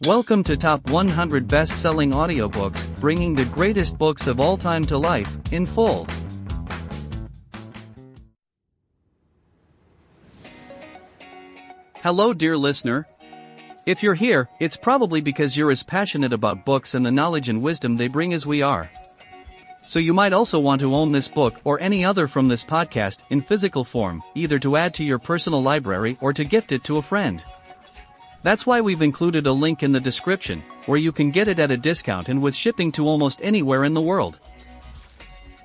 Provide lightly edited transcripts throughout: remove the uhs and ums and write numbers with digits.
Welcome to Top 100 Best-Selling Audiobooks, bringing the greatest books of all time to life, in full. Hello dear listener. If you're here, it's probably because you're as passionate about books and the knowledge and wisdom they bring as we are. So you might also want to own this book or any other from this podcast in physical form, either to add to your personal library or to gift it to a friend. That's why we've included a link in the description, where you can get it at a discount and with shipping to almost anywhere in the world.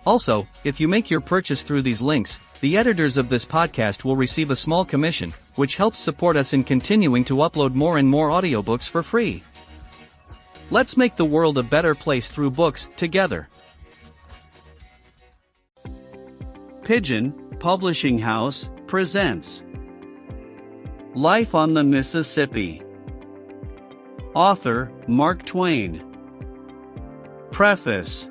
Also, if you make your purchase through these links, the editors of this podcast will receive a small commission, which helps support us in continuing to upload more and more audiobooks for free. Let's make the world a better place through books, together. Pigeon Publishing House presents Life on the Mississippi. Author, Mark Twain. Preface.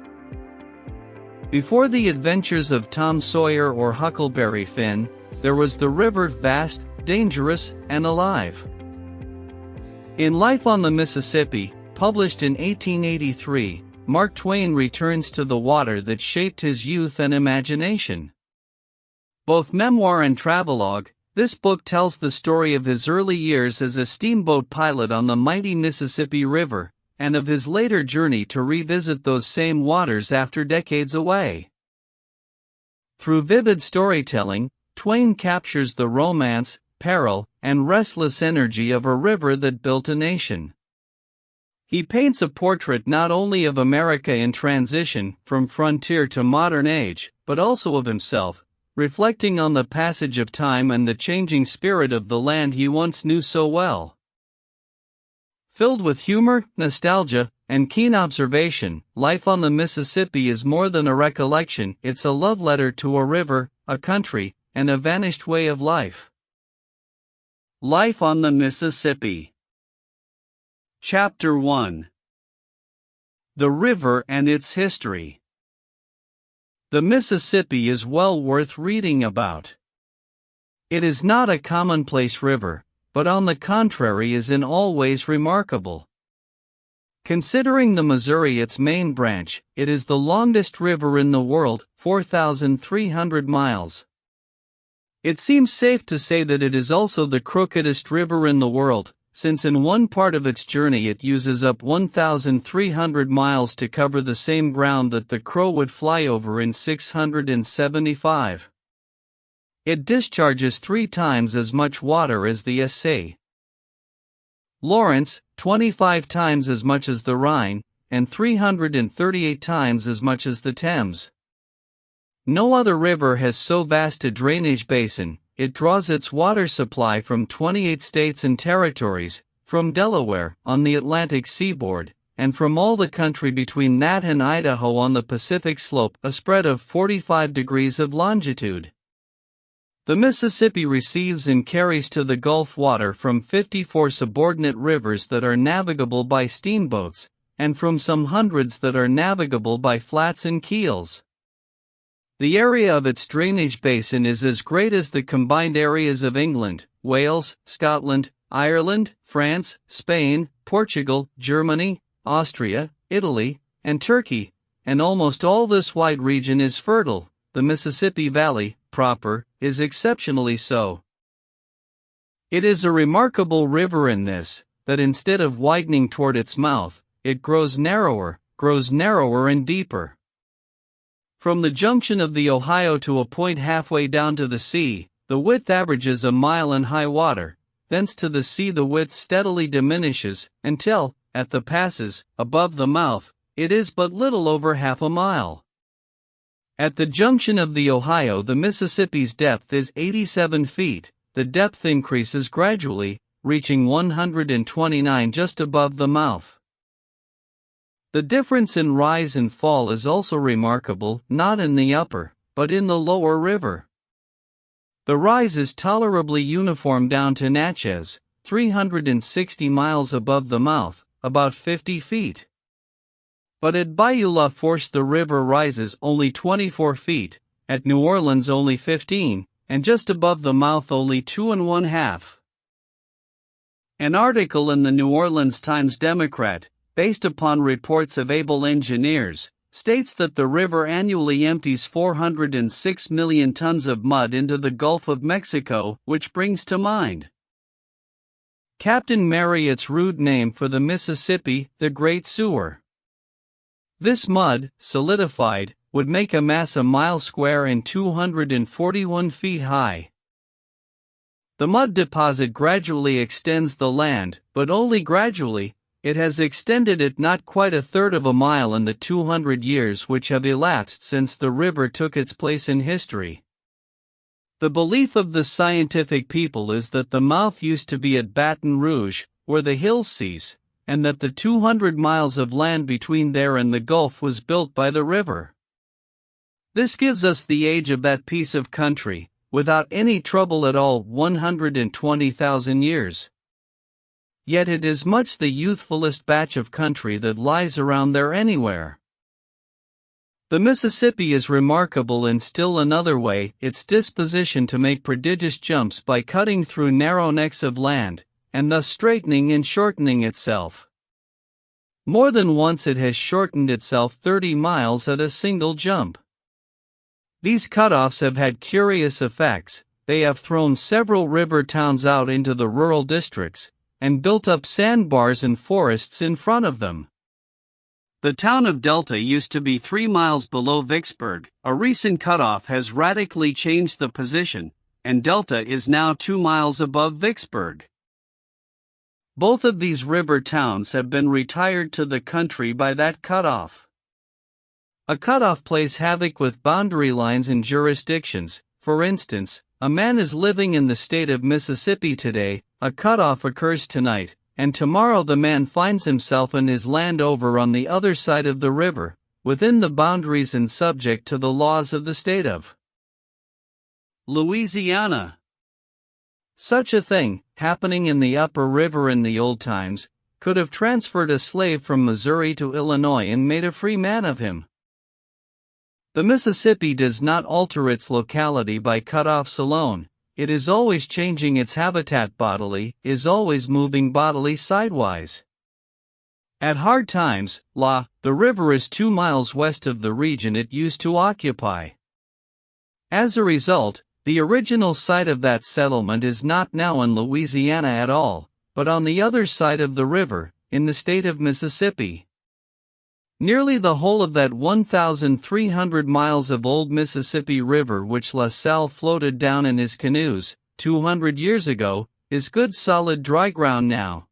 Before the adventures of Tom Sawyer or Huckleberry Finn, there was the river vast, dangerous, and alive. In Life on the Mississippi, published in 1883, Mark Twain returns to the water that shaped his youth and imagination. Both memoir and travelogue, this book tells the story of his early years as a steamboat pilot on the mighty Mississippi River, and of his later journey to revisit those same waters after decades away. Through vivid storytelling, Twain captures the romance, peril, and restless energy of a river that built a nation. He paints a portrait not only of America in transition from frontier to modern age, but also of himself, reflecting on the passage of time and the changing spirit of the land he once knew so well. Filled with humor, nostalgia, and keen observation, Life on the Mississippi is more than a recollection, it's a love letter to a river, a country, and a vanished way of life. Life on the Mississippi. Chapter 1. The River and Its History. The Mississippi is well worth reading about. It is not a commonplace river, but on the contrary is in all ways remarkable. Considering the Missouri its main branch, it is the longest river in the world, 4,300 miles. It seems safe to say that it is also the crookedest river in the world, since in one part of its journey it uses up 1,300 miles to cover the same ground that the crow would fly over in 675. It discharges 3 times as much water as the St. Lawrence, 25 times as much as the Rhine, and 338 times as much as the Thames. No other river has so vast a drainage basin. It draws its water supply from 28 states and territories, from Delaware, on the Atlantic seaboard, and from all the country between that and Idaho on the Pacific slope, a spread of 45 degrees of longitude. The Mississippi receives and carries to the Gulf water from 54 subordinate rivers that are navigable by steamboats, and from some hundreds that are navigable by flats and keels. The area of its drainage basin is as great as the combined areas of England, Wales, Scotland, Ireland, France, Spain, Portugal, Germany, Austria, Italy, and Turkey, and almost all this wide region is fertile. The Mississippi Valley, proper, is exceptionally so. It is a remarkable river in this, that instead of widening toward its mouth, it grows narrower and deeper. From the junction of the Ohio to a point halfway down to the sea, the width averages a mile in high water, thence to the sea the width steadily diminishes, until, at the passes, above the mouth, it is but little over half a mile. At the junction of the Ohio the Mississippi's depth is 87 feet, the depth increases gradually, reaching 129 just above the mouth. The difference in rise and fall is also remarkable, not in the upper, but in the lower river. The rise is tolerably uniform down to Natchez, 360 miles above the mouth, about 50 feet. But at Bayou La Fourche the river rises only 24 feet, at New Orleans only 15, and just above the mouth only 2 1/2. An article in the New Orleans Times-Democrat, based upon reports of able engineers, states that the river annually empties 406 million tons of mud into the Gulf of Mexico, which brings to mind Captain Marriott's rude name for the Mississippi, the Great Sewer. This mud, solidified, would make a mass a mile square and 241 feet high. The mud deposit gradually extends the land, but only gradually. It has extended it not quite a third of a mile in the 200 years which have elapsed since the river took its place in history. The belief of the scientific people is that the mouth used to be at Baton Rouge, where the hills cease, and that the 200 miles of land between there and the Gulf was built by the river. This gives us the age of that piece of country, without any trouble at all, 120,000 years. Yet it is much the youthfulest batch of country that lies around there anywhere. The Mississippi is remarkable in still another way, its disposition to make prodigious jumps by cutting through narrow necks of land, and thus straightening and shortening itself. More than once it has shortened itself 30 miles at a single jump. These cutoffs have had curious effects. They have thrown several river towns out into the rural districts, and built up sandbars and forests in front of them. The town of Delta used to be 3 miles below Vicksburg. A recent cutoff has radically changed the position, and Delta is now 2 miles above Vicksburg. Both of these river towns have been retired to the country by that cutoff. A cutoff plays havoc with boundary lines and jurisdictions. For instance, a man is living in the state of Mississippi today, a cutoff occurs tonight, and tomorrow the man finds himself in his land over on the other side of the river, within the boundaries and subject to the laws of the state of Louisiana. Such a thing, happening in the upper river in the old times, could have transferred a slave from Missouri to Illinois and made a free man of him. The Mississippi does not alter its locality by cutoffs alone. It is always changing its habitat bodily, is always moving bodily sidewise. At hard times, the river is 2 miles west of the region it used to occupy. As a result, the original site of that settlement is not now in Louisiana at all, but on the other side of the river, in the state of Mississippi. Nearly the whole of that 1,300 miles of old Mississippi River which La Salle floated down in his canoes 200 years ago, is good solid dry ground now.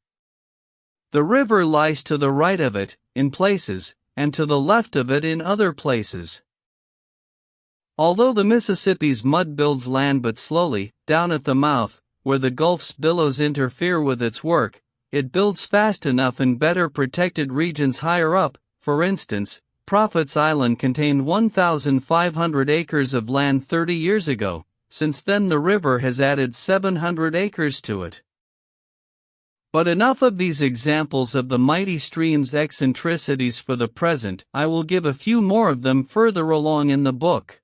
The river lies to the right of it, in places, and to the left of it in other places. Although the Mississippi's mud builds land but slowly, down at the mouth, where the Gulf's billows interfere with its work, it builds fast enough in better protected regions higher up. For instance, Prophet's Island contained 1,500 acres of land 30 years ago. Since then the river has added 700 acres to it. But enough of these examples of the mighty stream's eccentricities for the present. I will give a few more of them further along in the book.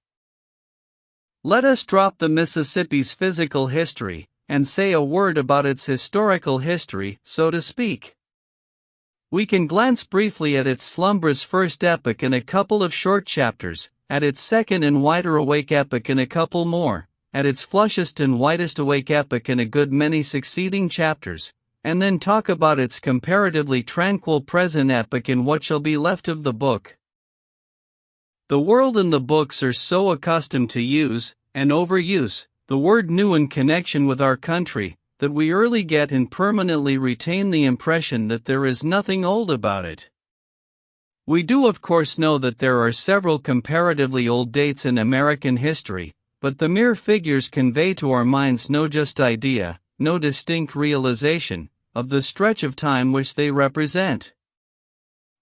Let us drop the Mississippi's physical history, and say a word about its historical history, so to speak. We can glance briefly at its slumberous first epoch in a couple of short chapters, at its second and wider awake epoch in a couple more, at its flushest and widest awake epoch in a good many succeeding chapters, and then talk about its comparatively tranquil present epoch in what shall be left of the book. The world and the books are so accustomed to use, and overuse, the word new in connection with our country, that we early get and permanently retain the impression that there is nothing old about it. We do of course know that there are several comparatively old dates in American history, but the mere figures convey to our minds no just idea, no distinct realization, of the stretch of time which they represent.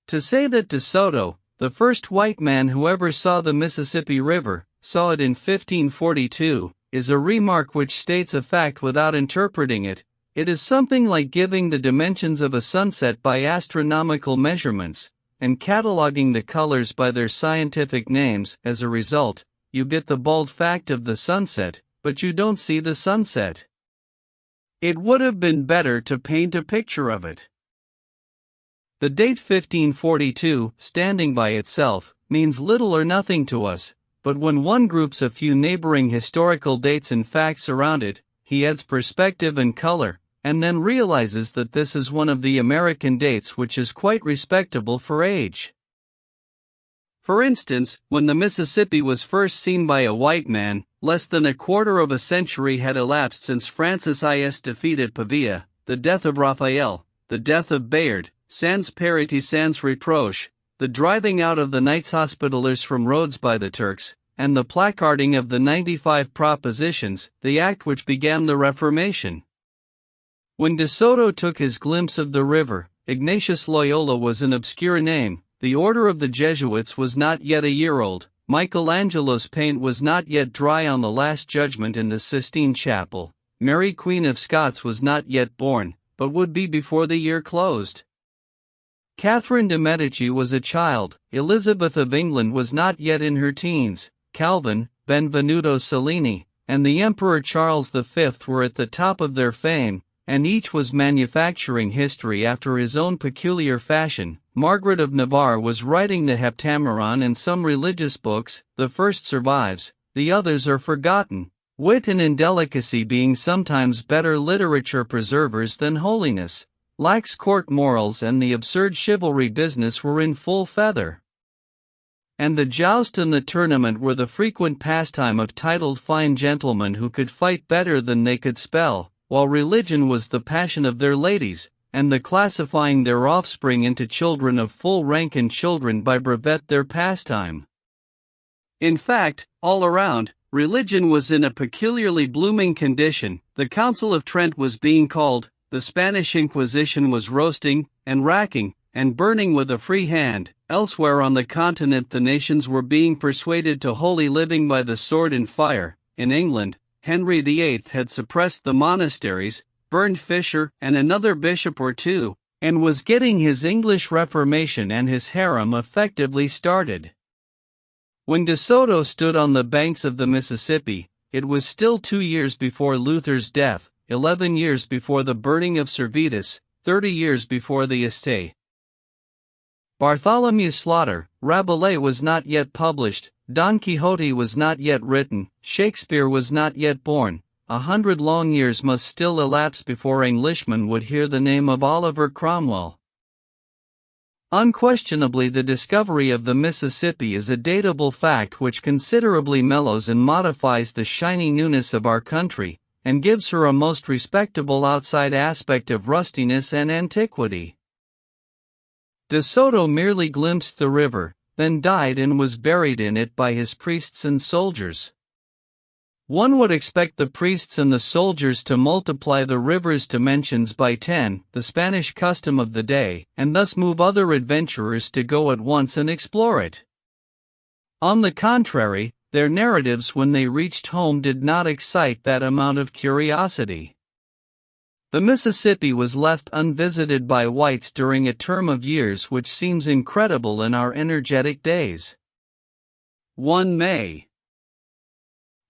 To say that De Soto, the first white man who ever saw the Mississippi River, saw it in 1542, is a remark which states a fact without interpreting it. It is something like giving the dimensions of a sunset by astronomical measurements, and cataloging the colors by their scientific names. As a result, you get the bald fact of the sunset, but you don't see the sunset. It would have been better to paint a picture of it. The date 1542, standing by itself, means little or nothing to us, but when one groups a few neighboring historical dates and facts around it, he adds perspective and color, and then realizes that this is one of the American dates which is quite respectable for age. For instance, when the Mississippi was first seen by a white man, less than a quarter of a century had elapsed since Francis I.'s defeat at Pavia, the death of Raphael, the death of Bayard, sans péril sans reproche, the driving out of the Knights Hospitallers from Rhodes by the Turks, and the placarding of the 95 Propositions, the act which began the Reformation. When De Soto took his glimpse of the river, Ignatius Loyola was an obscure name, the order of the Jesuits was not yet a year old, Michelangelo's paint was not yet dry on the Last Judgment in the Sistine Chapel, Mary Queen of Scots was not yet born, but would be before the year closed. Catherine de' Medici was a child, Elizabeth of England was not yet in her teens, Calvin, Benvenuto Cellini, and the Emperor Charles V were at the top of their fame, and each was manufacturing history after his own peculiar fashion. Margaret of Navarre was writing the Heptameron and some religious books, the first survives, the others are forgotten, wit and indelicacy being sometimes better literature preservers than holiness. Lax court morals and the absurd chivalry business were in full feather. And the joust and the tournament were the frequent pastime of titled fine gentlemen who could fight better than they could spell, while religion was the passion of their ladies, and the classifying their offspring into children of full rank and children by brevet their pastime. In fact, all around, religion was in a peculiarly blooming condition. The Council of Trent was being called, the Spanish Inquisition was roasting, and racking, and burning with a free hand. Elsewhere on the continent the nations were being persuaded to holy living by the sword and fire. In England, Henry VIII had suppressed the monasteries, burned Fisher and another bishop or two, and was getting his English Reformation and his harem effectively started. When De Soto stood on the banks of the Mississippi, it was still 2 years before Luther's death, 11 years before the burning of Servetus, 30 years before the Este. Bartholomew's Slaughter, Rabelais was not yet published, Don Quixote was not yet written, Shakespeare was not yet born. 100 long years must still elapse before Englishmen would hear the name of Oliver Cromwell. Unquestionably, the discovery of the Mississippi is a datable fact which considerably mellows and modifies the shiny newness of our country, and gives her a most respectable outside aspect of rustiness and antiquity. De Soto merely glimpsed the river, then died and was buried in it by his priests and soldiers. One would expect the priests and the soldiers to multiply the river's dimensions by 10, the Spanish custom of the day, and thus move other adventurers to go at once and explore it. On the contrary, their narratives when they reached home did not excite that amount of curiosity. The Mississippi was left unvisited by whites during a term of years which seems incredible in our energetic days. 1 May.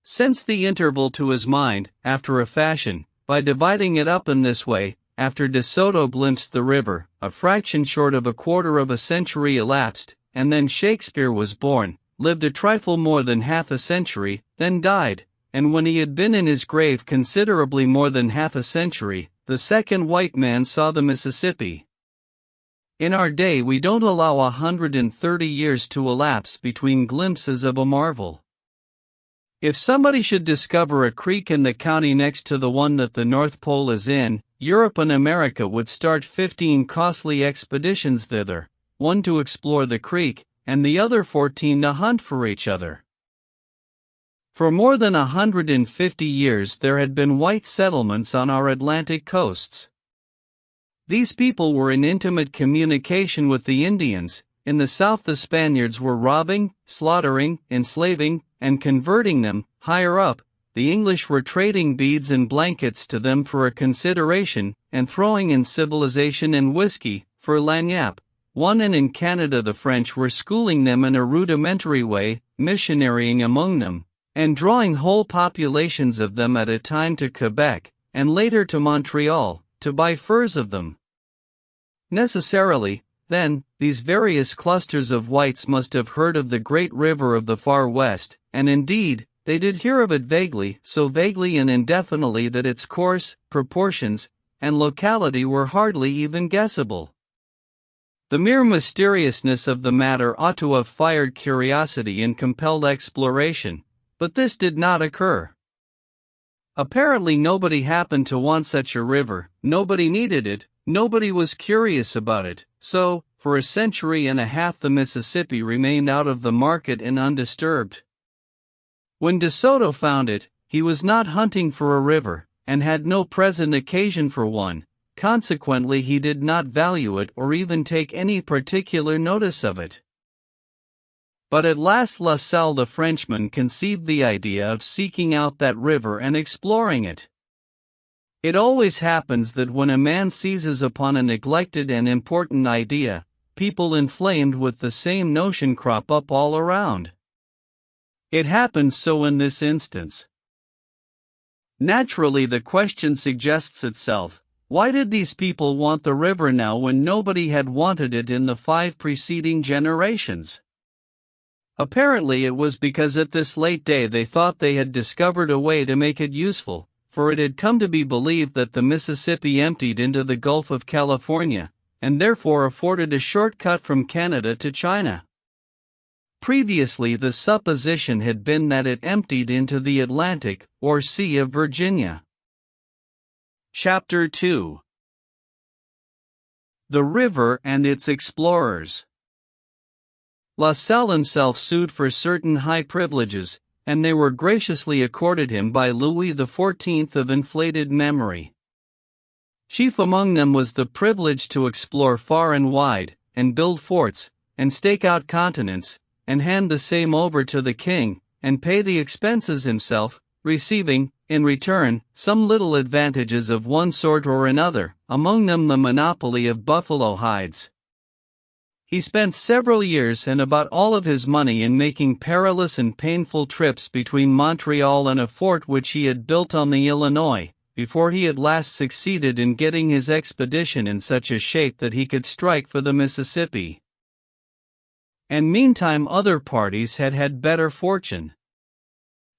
Since the interval to his mind, after a fashion, by dividing it up in this way, after De Soto glimpsed the river, a fraction short of a quarter of a century elapsed, and then Shakespeare was born, lived a trifle more than half a century, then died, and when he had been in his grave considerably more than half a century, the second white man saw the Mississippi. In our day we don't allow 130 years to elapse between glimpses of a marvel. If somebody should discover a creek in the county next to the one that the North Pole is in, Europe and America would start 15 costly expeditions thither, one to explore the creek, and the other 14 to hunt for each other. For more than 150 years there had been white settlements on our Atlantic coasts. These people were in intimate communication with the Indians. In the South the Spaniards were robbing, slaughtering, enslaving, and converting them. Higher up, the English were trading beads and blankets to them for a consideration, and throwing in civilization and whiskey, for lagniappe. And in Canada the French were schooling them in a rudimentary way, missionarying among them, and drawing whole populations of them at a time to Quebec, and later to Montreal, to buy furs of them. Necessarily, then, these various clusters of whites must have heard of the great river of the far west, and indeed, they did hear of it vaguely, so vaguely and indefinitely that its course, proportions, and locality were hardly even guessable. The mere mysteriousness of the matter ought to have fired curiosity and compelled exploration, but this did not occur. Apparently nobody happened to want such a river, nobody needed it, nobody was curious about it, so, for a century and a half the Mississippi remained out of the market and undisturbed. When De Soto found it, he was not hunting for a river, and had no present occasion for one, consequently he did not value it or even take any particular notice of it. But at last La Salle the Frenchman conceived the idea of seeking out that river and exploring it. It always happens that when a man seizes upon a neglected and important idea, people inflamed with the same notion crop up all around. It happened so in this instance. Naturally, the question suggests itself: why did these people want the river now when nobody had wanted it in the 5 preceding generations? Apparently it was because at this late day they thought they had discovered a way to make it useful, for it had come to be believed that the Mississippi emptied into the Gulf of California, and therefore afforded a short cut from Canada to China. Previously the supposition had been that it emptied into the Atlantic, or Sea of Virginia. Chapter 2. The River and Its Explorers. La Salle himself sued for certain high privileges, and they were graciously accorded him by Louis XIV of inflated memory. Chief among them was the privilege to explore far and wide, and build forts, and stake out continents, and hand the same over to the king, and pay the expenses himself, receiving, in return, some little advantages of one sort or another, among them the monopoly of buffalo hides. He spent several years and about all of his money in making perilous and painful trips between Montreal and a fort which he had built on the Illinois, before he at last succeeded in getting his expedition in such a shape that he could strike for the Mississippi. And meantime other parties had had better fortune.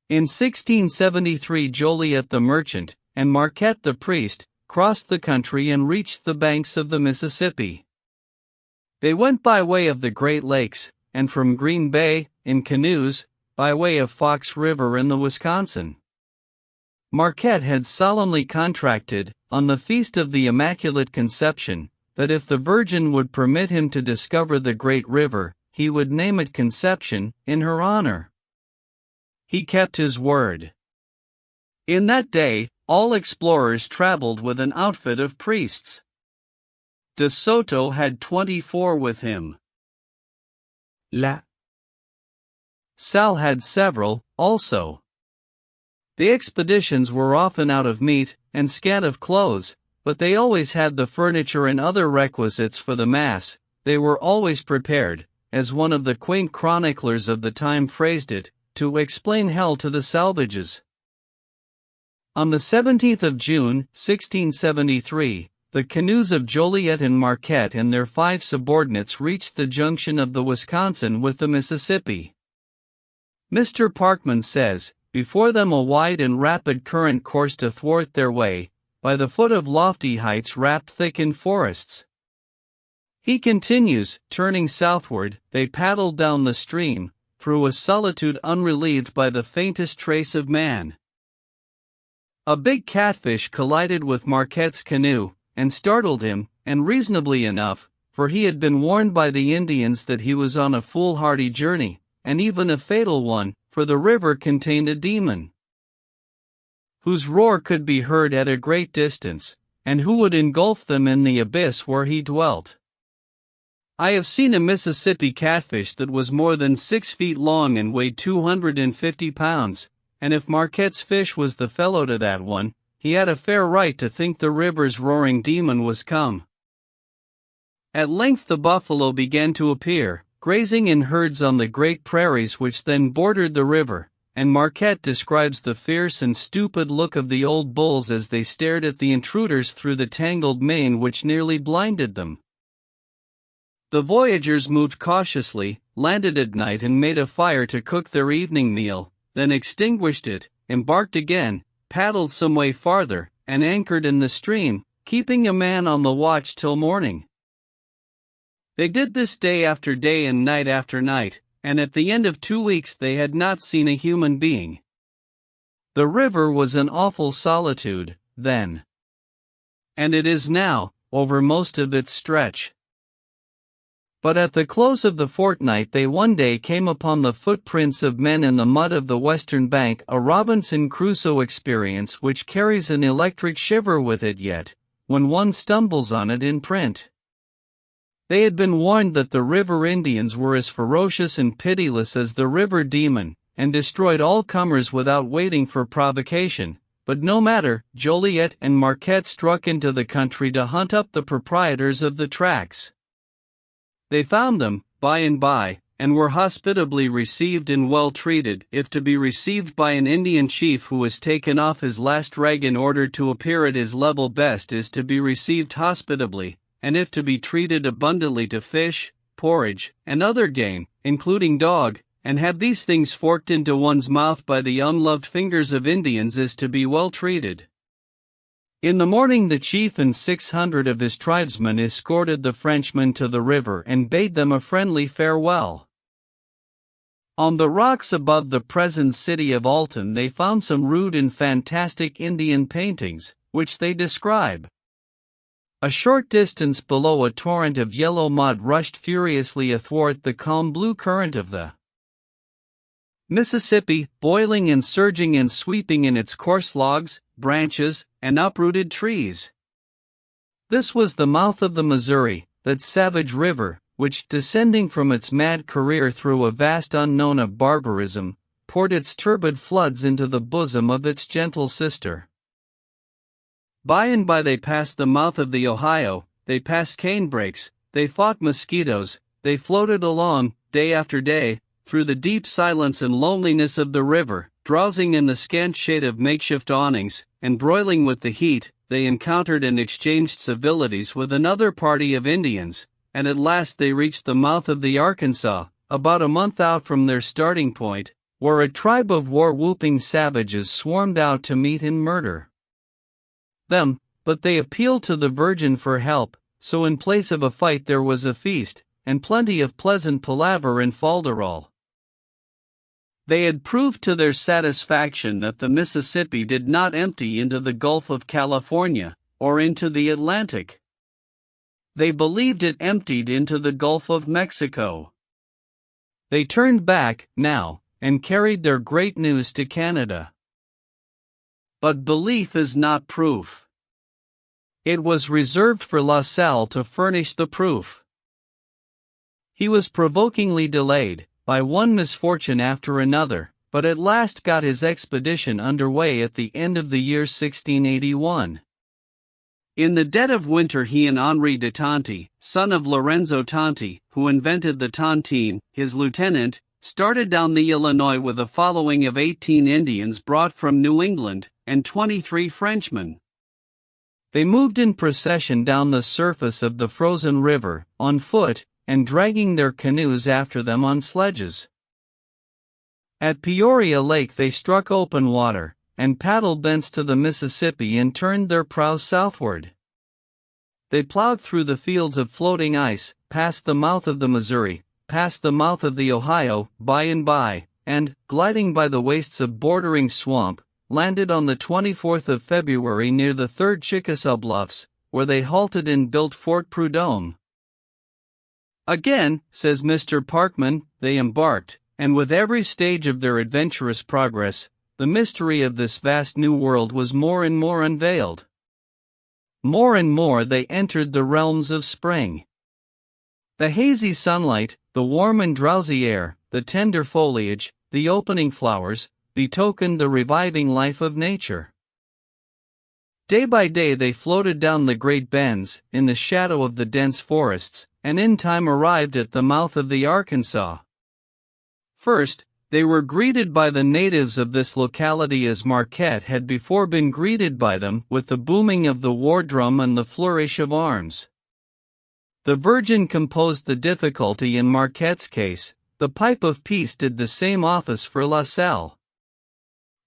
In 1673 Joliet the merchant, and Marquette the priest, crossed the country and reached the banks of the Mississippi. They went by way of the Great Lakes, and from Green Bay, in canoes, by way of Fox River in the Wisconsin. Marquette had solemnly contracted, on the Feast of the Immaculate Conception, that if the Virgin would permit him to discover the great river, he would name it Conception, in her honor. He kept his word. In that day, all explorers traveled with an outfit of priests. De Soto had 24 with him. La Salle had several, also. The expeditions were often out of meat, and scant of clothes, but they always had the furniture and other requisites for the Mass. They were always prepared, as one of the quaint chroniclers of the time phrased it, to explain hell to the salvages. On the 17th of June, 1673, the canoes of Joliet and Marquette and their 5 subordinates reached the junction of the Wisconsin with the Mississippi. Mr. Parkman says, before them a wide and rapid current coursed athwart their way, by the foot of lofty heights wrapped thick in forests. He continues, turning southward, they paddled down the stream, through a solitude unrelieved by the faintest trace of man. A big catfish collided with Marquette's canoe, and startled him, and reasonably enough, for he had been warned by the Indians that he was on a foolhardy journey, and even a fatal one, for the river contained a demon, whose roar could be heard at a great distance, and who would engulf them in the abyss where he dwelt. I have seen a Mississippi catfish that was more than 6 feet long and weighed 250 pounds, and if Marquette's fish was the fellow to that one, he had a fair right to think the river's roaring demon was come. At length the buffalo began to appear, grazing in herds on the great prairies which then bordered the river, and Marquette describes the fierce and stupid look of the old bulls as they stared at the intruders through the tangled mane which nearly blinded them. The voyagers moved cautiously, landed at night and made a fire to cook their evening meal, then extinguished it, embarked again, paddled some way farther, and anchored in the stream, keeping a man on the watch till morning. They did this day after day and night after night, and at the end of 2 weeks they had not seen a human being. The river was an awful solitude, then. And it is now, over most of its stretch. But at the close of the fortnight they one day came upon the footprints of men in the mud of the western bank, a Robinson Crusoe experience which carries an electric shiver with it yet, when one stumbles on it in print. They had been warned that the river Indians were as ferocious and pitiless as the river demon, and destroyed all comers without waiting for provocation, but no matter, Joliet and Marquette struck into the country to hunt up the proprietors of the tracks. They found them, by and by, and were hospitably received and well treated, if to be received by an Indian chief who has taken off his last rag in order to appear at his level best is to be received hospitably, and if to be treated abundantly to fish, porridge, and other game, including dog, and have these things forked into one's mouth by the unloved fingers of Indians is to be well treated. In the morning the chief and 600 of his tribesmen escorted the Frenchmen to the river and bade them a friendly farewell. On the rocks above the present city of Alton they found some rude and fantastic Indian paintings, which they describe. A short distance below a torrent of yellow mud rushed furiously athwart the calm blue current of the Mississippi, boiling and surging and sweeping in its coarse logs, branches, and uprooted trees. This was the mouth of the Missouri, that savage river, which, descending from its mad career through a vast unknown of barbarism, poured its turbid floods into the bosom of its gentle sister. By and by they passed the mouth of the Ohio, they passed canebrakes, they fought mosquitoes, they floated along, day after day, through the deep silence and loneliness of the river, drowsing in the scant shade of makeshift awnings, and broiling with the heat. They encountered and exchanged civilities with another party of Indians, and at last they reached the mouth of the Arkansas, about a month out from their starting point, where a tribe of war-whooping savages swarmed out to meet and murder them, but they appealed to the Virgin for help, so in place of a fight there was a feast, and plenty of pleasant palaver and falderall. They had proved to their satisfaction that the Mississippi did not empty into the Gulf of California, or into the Atlantic. They believed it emptied into the Gulf of Mexico. They turned back, now, and carried their great news to Canada. But belief is not proof. It was reserved for La Salle to furnish the proof. He was provokingly delayed, by one misfortune after another, but at last got his expedition under way at the end of the year 1681. In the dead of winter he and Henri de Tonty, son of Lorenzo Tonty, who invented the tontine, his lieutenant, started down the Illinois with a following of 18 Indians brought from New England, and 23 Frenchmen. They moved in procession down the surface of the frozen river, on foot, and dragging their canoes after them on sledges. At Peoria Lake they struck open water, and paddled thence to the Mississippi and turned their prows southward. They plowed through the fields of floating ice, past the mouth of the Missouri, past the mouth of the Ohio, by and by, and, gliding by the wastes of bordering swamp, landed on the 24th of February near the 3rd Chickasaw Bluffs, where they halted and built Fort Prudhomme. Again, says Mr. Parkman, they embarked, and with every stage of their adventurous progress, the mystery of this vast new world was more and more unveiled. More and more they entered the realms of spring. The hazy sunlight, the warm and drowsy air, the tender foliage, the opening flowers, betokened the reviving life of nature. Day by day they floated down the great bends, in the shadow of the dense forests, and in time arrived at the mouth of the Arkansas. First, They were greeted by the natives of this locality as Marquette had before been greeted by them, with the booming of the war drum and the flourish of arms. The Virgin composed the difficulty in Marquette's case. The pipe of peace did the same office for La Salle.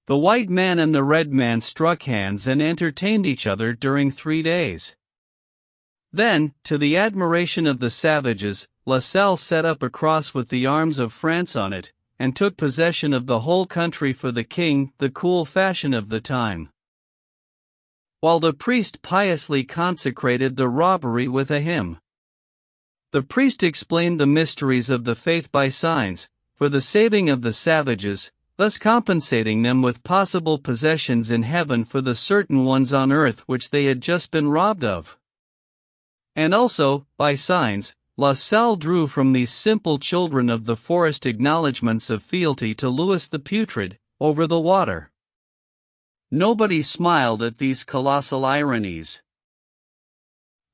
The white man and the red man struck hands and entertained each other during 3 days. Then, to the admiration of the savages, La Salle set up a cross with the arms of France on it, and took possession of the whole country for the king, the cool fashion of the time. While the priest piously consecrated the robbery with a hymn. The priest explained the mysteries of the faith by signs, for the saving of the savages, thus compensating them with possible possessions in heaven for the certain ones on earth which they had just been robbed of. And also, by signs, La Salle drew from these simple children of the forest acknowledgments of fealty to Louis the Putrid, over the water. Nobody smiled at these colossal ironies.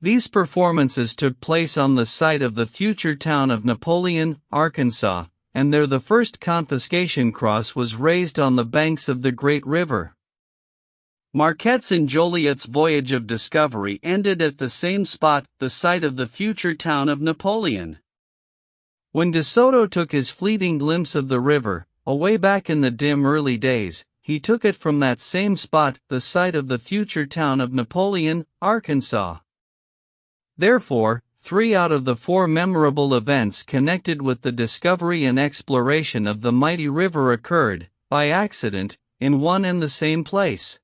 These performances took place on the site of the future town of Napoleon, Arkansas, and there the first confiscation cross was raised on the banks of the great river. Marquette's and Joliet's voyage of discovery ended at the same spot, the site of the future town of Napoleon. When De Soto took his fleeting glimpse of the river, away back in the dim early days, he took it from that same spot, the site of the future town of Napoleon, Arkansas. Therefore, 3 out of the 4 memorable events connected with the discovery and exploration of the mighty river occurred, by accident, in one and the same place.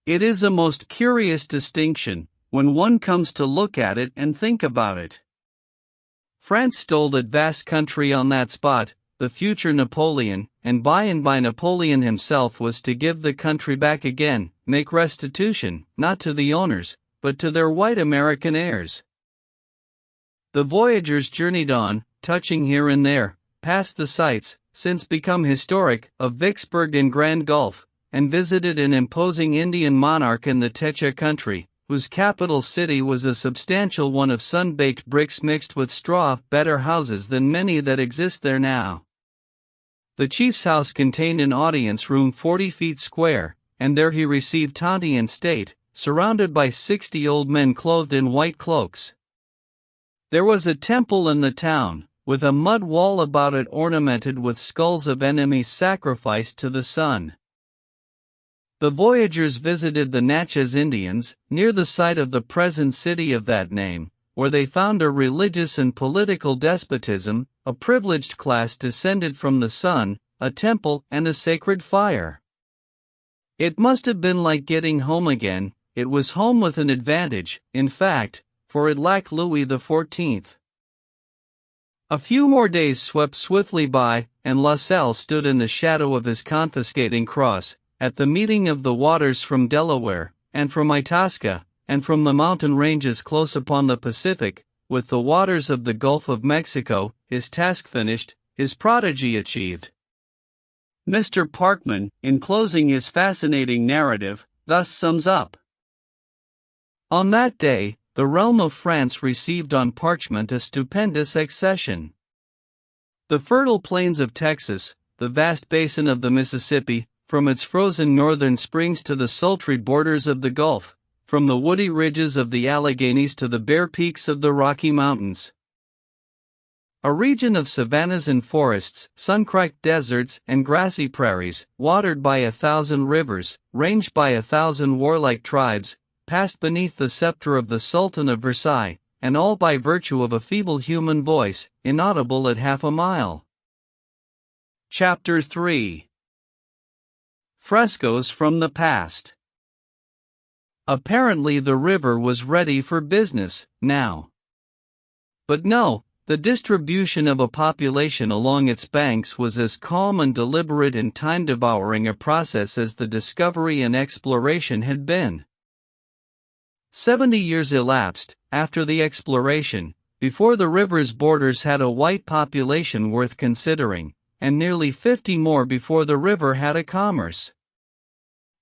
It is a most curious distinction, when one comes to look at it and think about it. France stole that vast country on that spot, the future Napoleon, and by Napoleon himself was to give the country back again, make restitution, not to the owners, but to their white American heirs. The voyagers journeyed on, touching here and there, past the sites, since become historic, of Vicksburg and Grand Gulf, and visited an imposing Indian monarch in the Techa country, whose capital city was a substantial one of sun-baked bricks mixed with straw, better houses than many that exist there now. The chief's house contained an audience room 40 feet square, and there he received Tonty in state, surrounded by 60 old men clothed in white cloaks. There was a temple in the town, with a mud wall about it ornamented with skulls of enemies sacrificed to the sun. The voyagers visited the Natchez Indians, near the site of the present city of that name, where they found a religious and political despotism, a privileged class descended from the sun, a temple, and a sacred fire. It must have been like getting home again. It was home with an advantage, in fact, for it lacked Louis XIV. A few more days swept swiftly by, and La Salle stood in the shadow of his confiscating cross, at the meeting of the waters from Delaware, and from Itasca, and from the mountain ranges close upon the Pacific, with the waters of the Gulf of Mexico, his task finished, his prodigy achieved. Mr. Parkman, in closing his fascinating narrative, thus sums up. On that day, the realm of France received on parchment a stupendous accession. The fertile plains of Texas, the vast basin of the Mississippi, from its frozen northern springs to the sultry borders of the Gulf, from the woody ridges of the Alleghanies to the bare peaks of the Rocky Mountains. A region of savannas and forests, sun-cracked deserts, and grassy prairies, watered by 1,000 rivers, ranged by 1,000 warlike tribes, passed beneath the scepter of the Sultan of Versailles, and all by virtue of a feeble human voice, inaudible at half a mile. Chapter 3. Frescoes from the Past. Apparently the river was ready for business, now. But no, the distribution of a population along its banks was as calm and deliberate and time-devouring a process as the discovery and exploration had been. 70 years elapsed, after the exploration, before the river's borders had a white population worth considering, and nearly 50 more before the river had a commerce.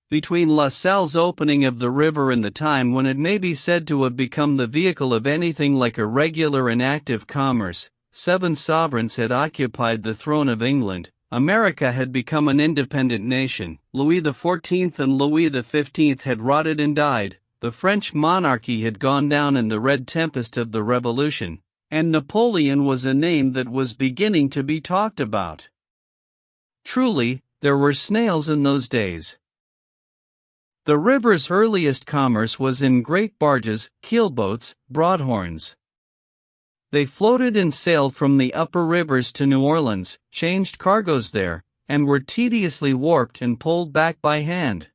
Between La Salle's opening of the river and the time when it may be said to have become the vehicle of anything like a regular and active commerce, 7 sovereigns had occupied the throne of England, America had become an independent nation. Louis XIV and Louis XV had rotted and died, the French monarchy had gone down in the red tempest of the Revolution, and Napoleon was a name that was beginning to be talked about. Truly, there were snails in those days. The river's earliest commerce was in great barges, keelboats, broadhorns. They floated and sailed from the upper rivers to New Orleans, changed cargoes there, and were tediously warped and pulled back by hand.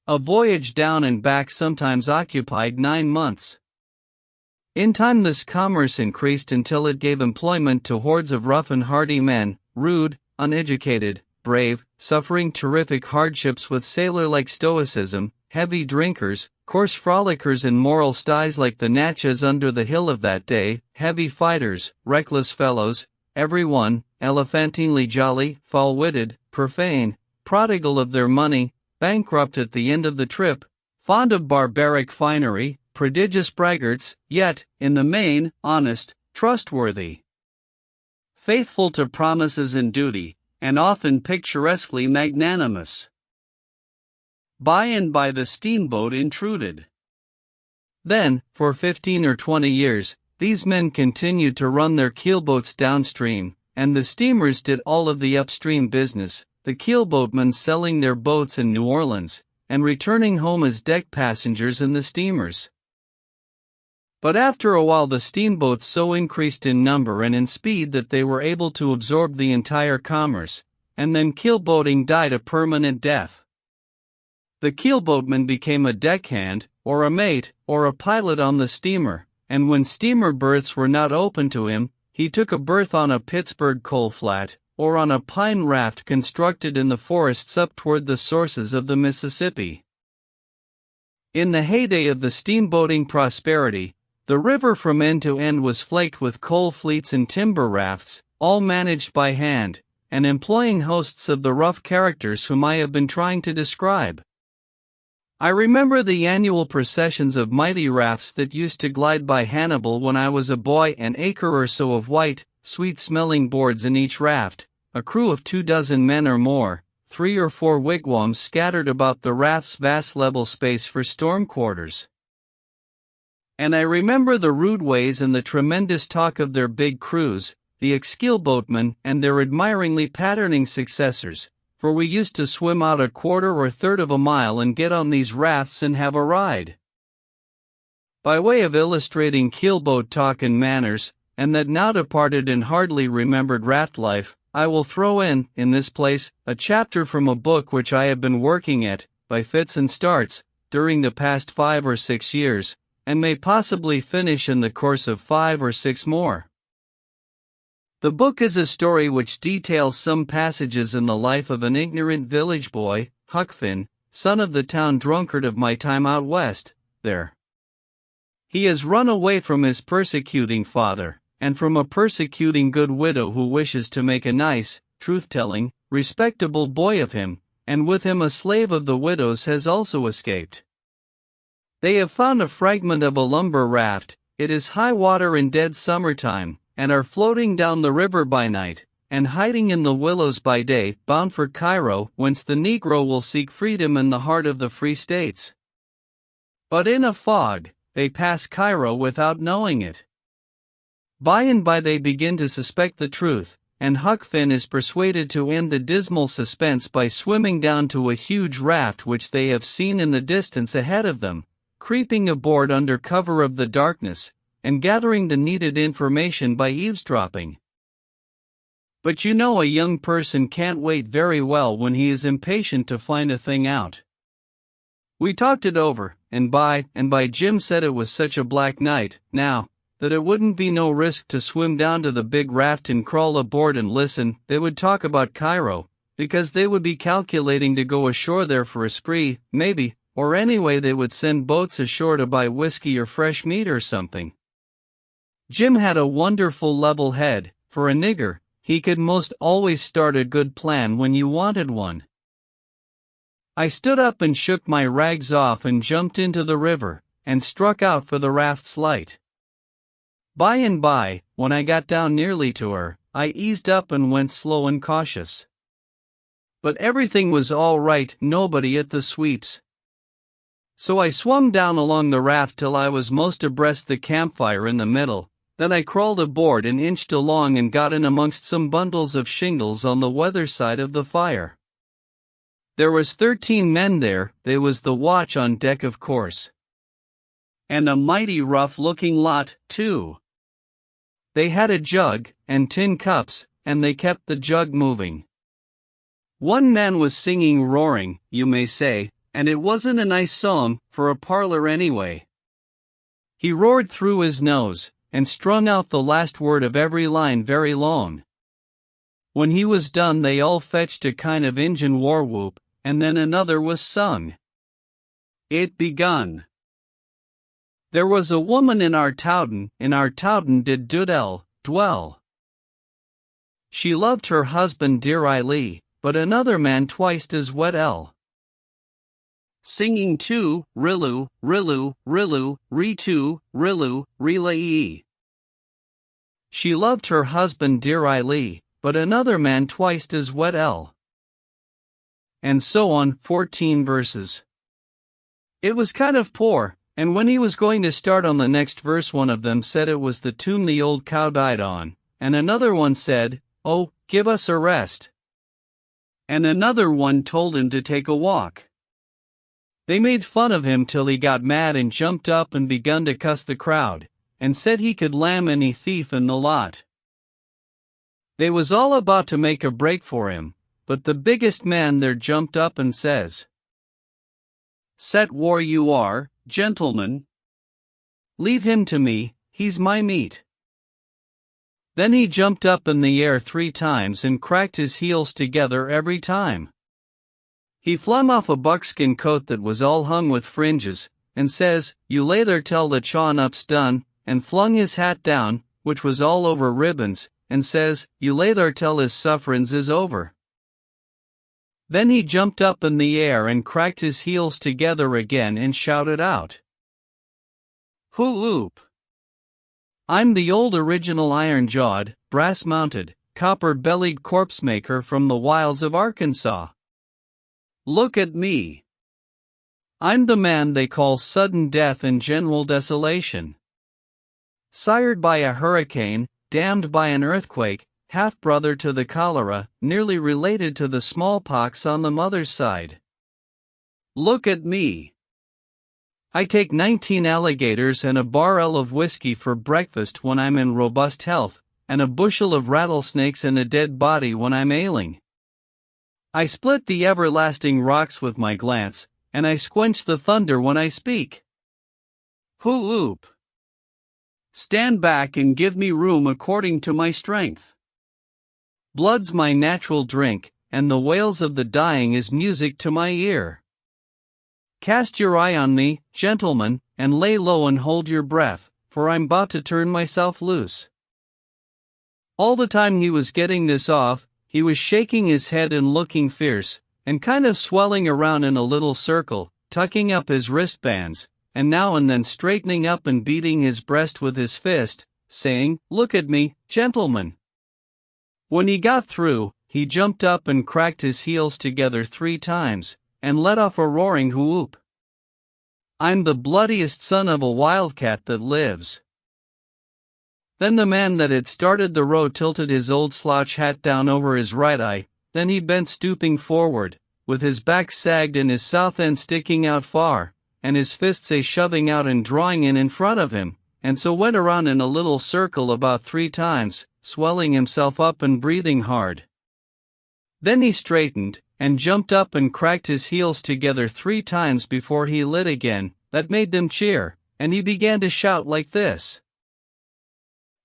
A voyage down and back sometimes occupied 9 months. In time this commerce increased until it gave employment to hordes of rough and hardy men, rude, uneducated, brave, suffering terrific hardships with sailor-like stoicism, heavy drinkers, coarse frolickers and moral styes like the Natchez under the hill of that day, heavy fighters, reckless fellows, every one, elephantinely jolly, foul-witted, profane, prodigal of their money, bankrupt at the end of the trip, fond of barbaric finery, prodigious braggarts, yet, in the main, honest, trustworthy, faithful to promises and duty, and often picturesquely magnanimous. By and by the steamboat intruded. Then, for 15 or 20 years, these men continued to run their keelboats downstream, and the steamers did all of the upstream business, the keelboatmen selling their boats in New Orleans, and returning home as deck passengers in the steamers. But after a while the steamboats so increased in number and in speed that they were able to absorb the entire commerce, and then keelboating died a permanent death. The keelboatman became a deckhand, or a mate, or a pilot on the steamer, and when steamer berths were not open to him, he took a berth on a Pittsburgh coal flat, or on a pine raft constructed in the forests up toward the sources of the Mississippi. In the heyday of the steamboating prosperity, the river from end to end was flaked with coal fleets and timber rafts, all managed by hand, and employing hosts of the rough characters whom I have been trying to describe. I remember the annual processions of mighty rafts that used to glide by Hannibal when I was a boy, an acre or so of white, sweet-smelling boards in each raft, a crew of 24 men or more, 3 or 4 wigwams scattered about the raft's vast level space for storm quarters. And I remember the rude ways and the tremendous talk of their big crews, the ex-keelboatmen and their admiringly patterning successors, for we used to swim out a quarter or third of a mile and get on these rafts and have a ride. By way of illustrating keelboat talk and manners, and that now departed and hardly remembered raft life, I will throw in this place, a chapter from a book which I have been working at, by fits and starts, during the past 5 or 6 years, and may possibly finish in the course of 5 or 6 more. The book is a story which details some passages in the life of an ignorant village boy, Huck Finn, son of the town drunkard of my time out west, there. He has run away from his persecuting father, and from a persecuting good widow who wishes to make a nice, truth-telling, respectable boy of him, and with him a slave of the widow's has also escaped. They have found a fragment of a lumber raft, it is high water in dead summertime, and are floating down the river by night, and hiding in the willows by day, bound for Cairo, whence the Negro will seek freedom in the heart of the Free States. But in a fog, they pass Cairo without knowing it. By and by they begin to suspect the truth, and Huck Finn is persuaded to end the dismal suspense by swimming down to a huge raft which they have seen in the distance ahead of them, creeping aboard under cover of the darkness, and gathering the needed information by eavesdropping. But you know a young person can't wait very well when he is impatient to find a thing out. We talked it over, and by Jim said it was such a black night, now, that it wouldn't be no risk to swim down to the big raft and crawl aboard and listen. They would talk about Cairo, because they would be calculating to go ashore there for a spree, maybe, or anyway they would send boats ashore to buy whiskey or fresh meat or something. Jim had a wonderful level head. For a nigger, he could most always start a good plan when you wanted one. I stood up and shook my rags off and jumped into the river, and struck out for the raft's light. By and by, when I got down nearly to her, I eased up and went slow and cautious. But everything was all right, nobody at the sweeps. So I swung down along the raft till I was most abreast the campfire in the middle. Then I crawled aboard and inched along and got in amongst some bundles of shingles on the weather side of the fire. There was 13 men there, they was the watch on deck of course. And a mighty rough-looking lot, too. They had a jug, and tin cups, and they kept the jug moving. One man was singing roaring, you may say, and it wasn't a nice song, for a parlor anyway. He roared through his nose, and strung out the last word of every line very long. When he was done they all fetched a kind of Injun war whoop, and then another was sung. It begun. There was a woman in our Towden did dwell. She loved her husband dearly, but another man twice as well. Singing too, rillu, rillu, rillu, re-tu, rillu, relay. She loved her husband dearly, but another man twice as well. And so on, 14 verses. It was kind of poor, and when he was going to start on the next verse one of them said it was the tune the old cow died on, and another one said, "Oh, give us a rest." And another one told him to take a walk. They made fun of him till he got mad and jumped up and begun to cuss the crowd, and said he could lam any thief in the lot. They was all about to make a break for him, but the biggest man there jumped up and says, "Set war you are, gentlemen. Leave him to me, he's my meat." Then he jumped up in the air 3 times and cracked his heels together every time. He flung off a buckskin coat that was all hung with fringes, and says, "You lay there till the chawn up's done," and flung his hat down, which was all over ribbons, and says, "You lay there till his sufferins is over." Then he jumped up in the air and cracked his heels together again and shouted out, "Hoo-oop! I'm the old original iron-jawed, brass-mounted, copper-bellied corpse-maker from the wilds of Arkansas. Look at me. I'm the man they call sudden death and general desolation. Sired by a hurricane, damned by an earthquake, half-brother to the cholera, nearly related to the smallpox on the mother's side. Look at me. I take 19 alligators and a barrel of whiskey for breakfast when I'm in robust health, and a bushel of rattlesnakes and a dead body when I'm ailing. I split the everlasting rocks with my glance, and I squench the thunder when I speak. Hoo-oop! Stand back and give me room according to my strength. Blood's my natural drink, and the wails of the dying is music to my ear. Cast your eye on me, gentlemen, and lay low and hold your breath, for I'm about to turn myself loose." All the time he was getting this off, he was shaking his head and looking fierce, and kind of swelling around in a little circle, tucking up his wristbands, and now and then straightening up and beating his breast with his fist, saying, "Look at me, gentlemen." When he got through, he jumped up and cracked his heels together 3 times, and let off a roaring whoop. "I'm the bloodiest son of a wildcat that lives." Then the man that had started the row tilted his old slouch hat down over his right eye, then he bent stooping forward, with his back sagged and his south end sticking out far, and his fists shoving out and drawing in front of him, and so went around in a little circle about 3 times, swelling himself up and breathing hard. Then he straightened, and jumped up and cracked his heels together 3 times before he lit again. That made them cheer, and he began to shout like this.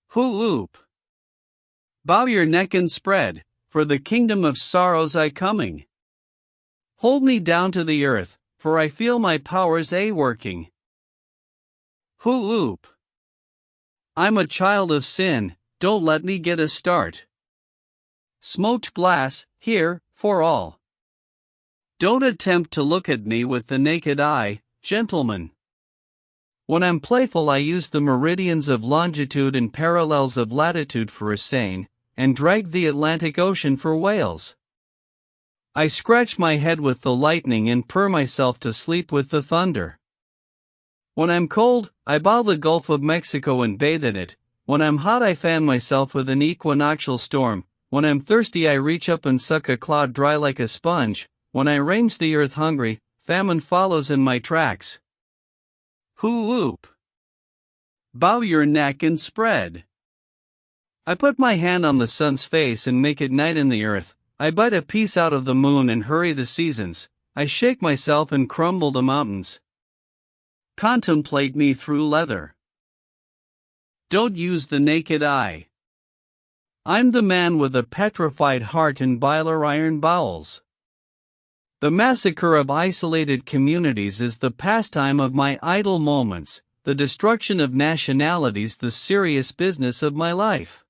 Hoo-oop! Bow your neck and spread, for the kingdom of sorrows I coming. Hold me down to the earth, for I feel my powers working. Hoo-oop! I'm a child of sin, don't let me get a start. Smoked glass, here, for all. Don't attempt to look at me with the naked eye, gentlemen. When I'm playful I use the meridians of longitude and parallels of latitude for a saying, and dragged the Atlantic Ocean for whales. I scratch my head with the lightning and purr myself to sleep with the thunder. When I'm cold, I bow the Gulf of Mexico and bathe in it. When I'm hot, I fan myself with an equinoctial storm. When I'm thirsty, I reach up and suck a clod dry like a sponge. When I range the earth hungry, famine follows in my tracks. Whoop! Bow your neck and spread. I put my hand on the sun's face and make it night in the earth. I bite a piece out of the moon and hurry the seasons. I shake myself and crumble the mountains. Contemplate me through leather. Don't use the naked eye. I'm the man with a petrified heart and biler iron bowels. The massacre of isolated communities is the pastime of my idle moments, the destruction of nationalities the serious business of my life.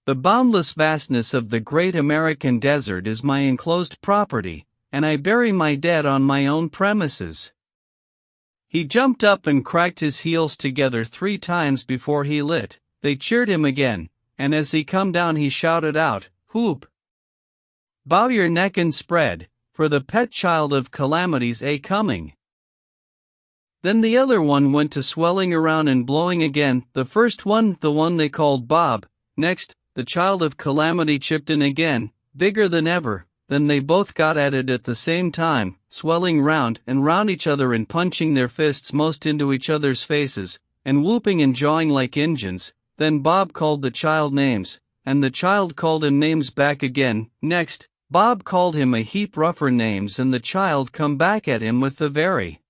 The boundless vastness of the great American desert is my enclosed property, and I bury my dead on my own premises. He jumped up and cracked his heels together 3 times before he lit. They cheered him again, and as he come down he shouted out, "Whoop! Bow your neck and spread, for the pet child of calamity's a-coming." Then the other one went to swelling around and blowing again, the first one, the one they called Bob. Next, the child of calamity chipped in again, bigger than ever. Then they both got at it at the same time, swelling round and round each other and punching their fists most into each other's faces, and whooping and jawing like Injuns. Then Bob called the child names, and the child called him names back again. Next, Bob called him a heap rougher names and the child come back at him with the very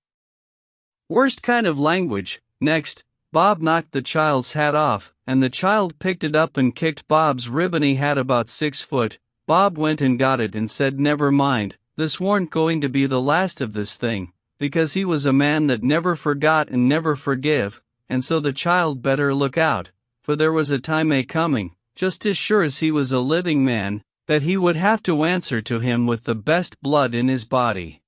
worst kind of language. Next, Bob knocked the child's hat off, and the child picked it up and kicked Bob's ribbony hat about 6 foot. Bob went and got it and said never mind, this warn't going to be the last of this thing, because he was a man that never forgot and never forgive, and so the child better look out, for there was a time a-coming, just as sure as he was a living man, that he would have to answer to him with the best blood in his body.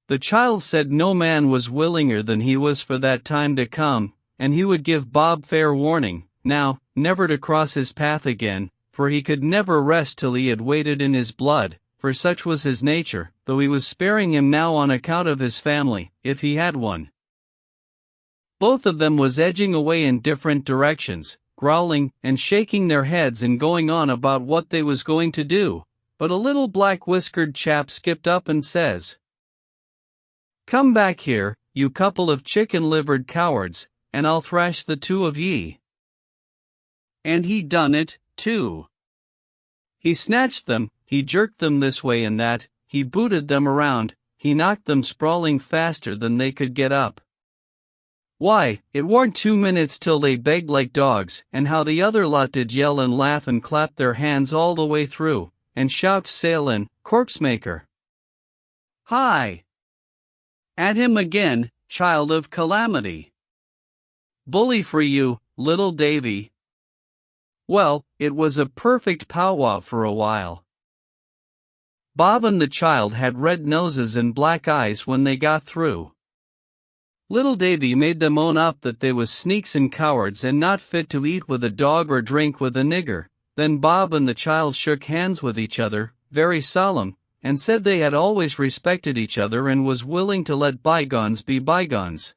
The child said no man was willinger than he was for that time to come, and he would give Bob fair warning, now, never to cross his path again, for he could never rest till he had waded in his blood, for such was his nature, though he was sparing him now on account of his family, if he had one. Both of them was edging away in different directions, growling and shaking their heads and going on about what they was going to do, but a little black-whiskered chap skipped up and says, "Come back here, you couple of chicken-livered cowards, and I'll thrash the 2 of ye." And he done it, too. He snatched them, he jerked them this way and that, he booted them around, he knocked them sprawling faster than they could get up. Why, it warn't 2 minutes till they begged like dogs, and how the other lot did yell and laugh and clap their hands all the way through, and shout sail in, corpse-maker. Hi! At him again, child of calamity. Bully for you, little Davy. Well, it was a perfect powwow for a while. Bob and the child had red noses and black eyes when they got through. Little Davy made them own up that they was sneaks and cowards and not fit to eat with a dog or drink with a nigger. Then Bob and the child shook hands with each other, very solemn, and said they had always respected each other and was willing to let bygones be bygones.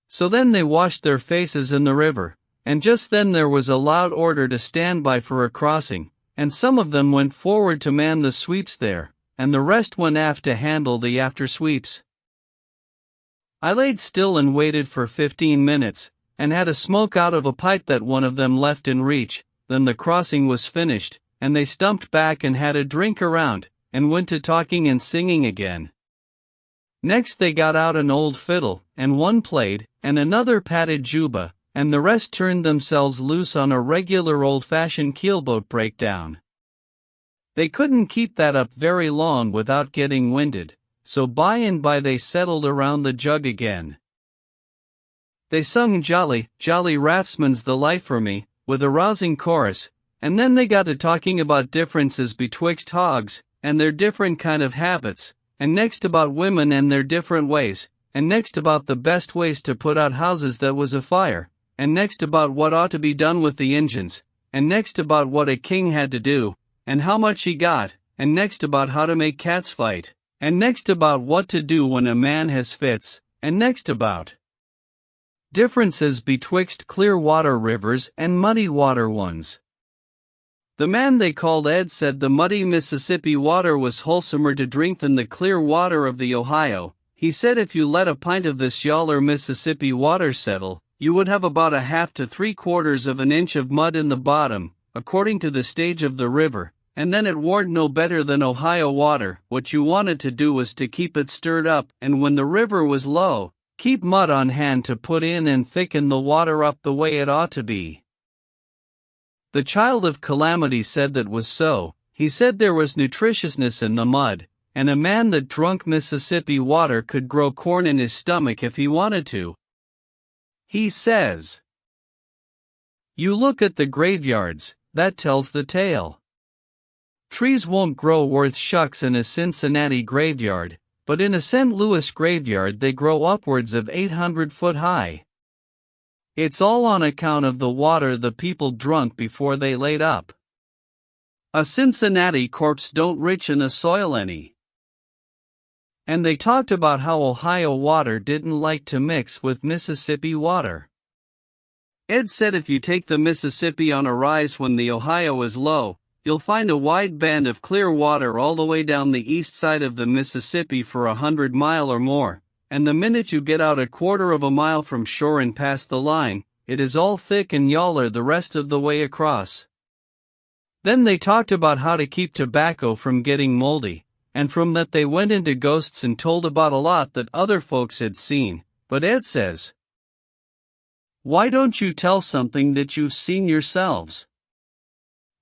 So then they washed their faces in the river, and just then there was a loud order to stand by for a crossing, and some of them went forward to man the sweeps there, and the rest went aft to handle the after sweeps. I laid still and waited for 15 minutes, and had a smoke out of a pipe that one of them left in reach. Then the crossing was finished, and they stumped back and had a drink around, and went to talking and singing again. Next they got out an old fiddle, and one played, and another patted juba, and the rest turned themselves loose on a regular old-fashioned keelboat breakdown. They couldn't keep that up very long without getting winded, so by and by they settled around the jug again. They sung Jolly, Jolly Raftsman's the Life for Me, with a rousing chorus, and then they got to talking about differences betwixt hogs, and their different kind of habits, and next about women and their different ways, and next about the best ways to put out houses that was afire, and next about what ought to be done with the Injuns, and next about what a king had to do, and how much he got, and next about how to make cats fight, and next about what to do when a man has fits, and next about differences betwixt clear water rivers and muddy water ones. The man they called Ed said the muddy Mississippi water was wholesomer to drink than the clear water of the Ohio. He said if you let a pint of this yaller Mississippi water settle, you would have about a half to 3/4 of an inch of mud in the bottom, according to the stage of the river, and then it warn't no better than Ohio water. What you wanted to do was to keep it stirred up, and when the river was low, keep mud on hand to put in and thicken the water up the way it ought to be. The child of calamity said that was so. He said there was nutritiousness in the mud, and a man that drunk Mississippi water could grow corn in his stomach if he wanted to. He says, "You look at the graveyards, that tells the tale. Trees won't grow worth shucks in a Cincinnati graveyard, but in a St. Louis graveyard they grow upwards of 800 foot high. It's all on account of the water the people drunk before they laid up. A Cincinnati corpse don't rich in a soil any." And they talked about how Ohio water didn't like to mix with Mississippi water. Ed said if you take the Mississippi on a rise when the Ohio is low, you'll find a wide band of clear water all the way down the east side of the Mississippi for 100 miles or more, and the minute you get out 1/4 of a mile from shore and past the line, it is all thick and yaller the rest of the way across. Then they talked about how to keep tobacco from getting moldy, and from that they went into ghosts and told about a lot that other folks had seen, but Ed says, "Why don't you tell something that you've seen yourselves?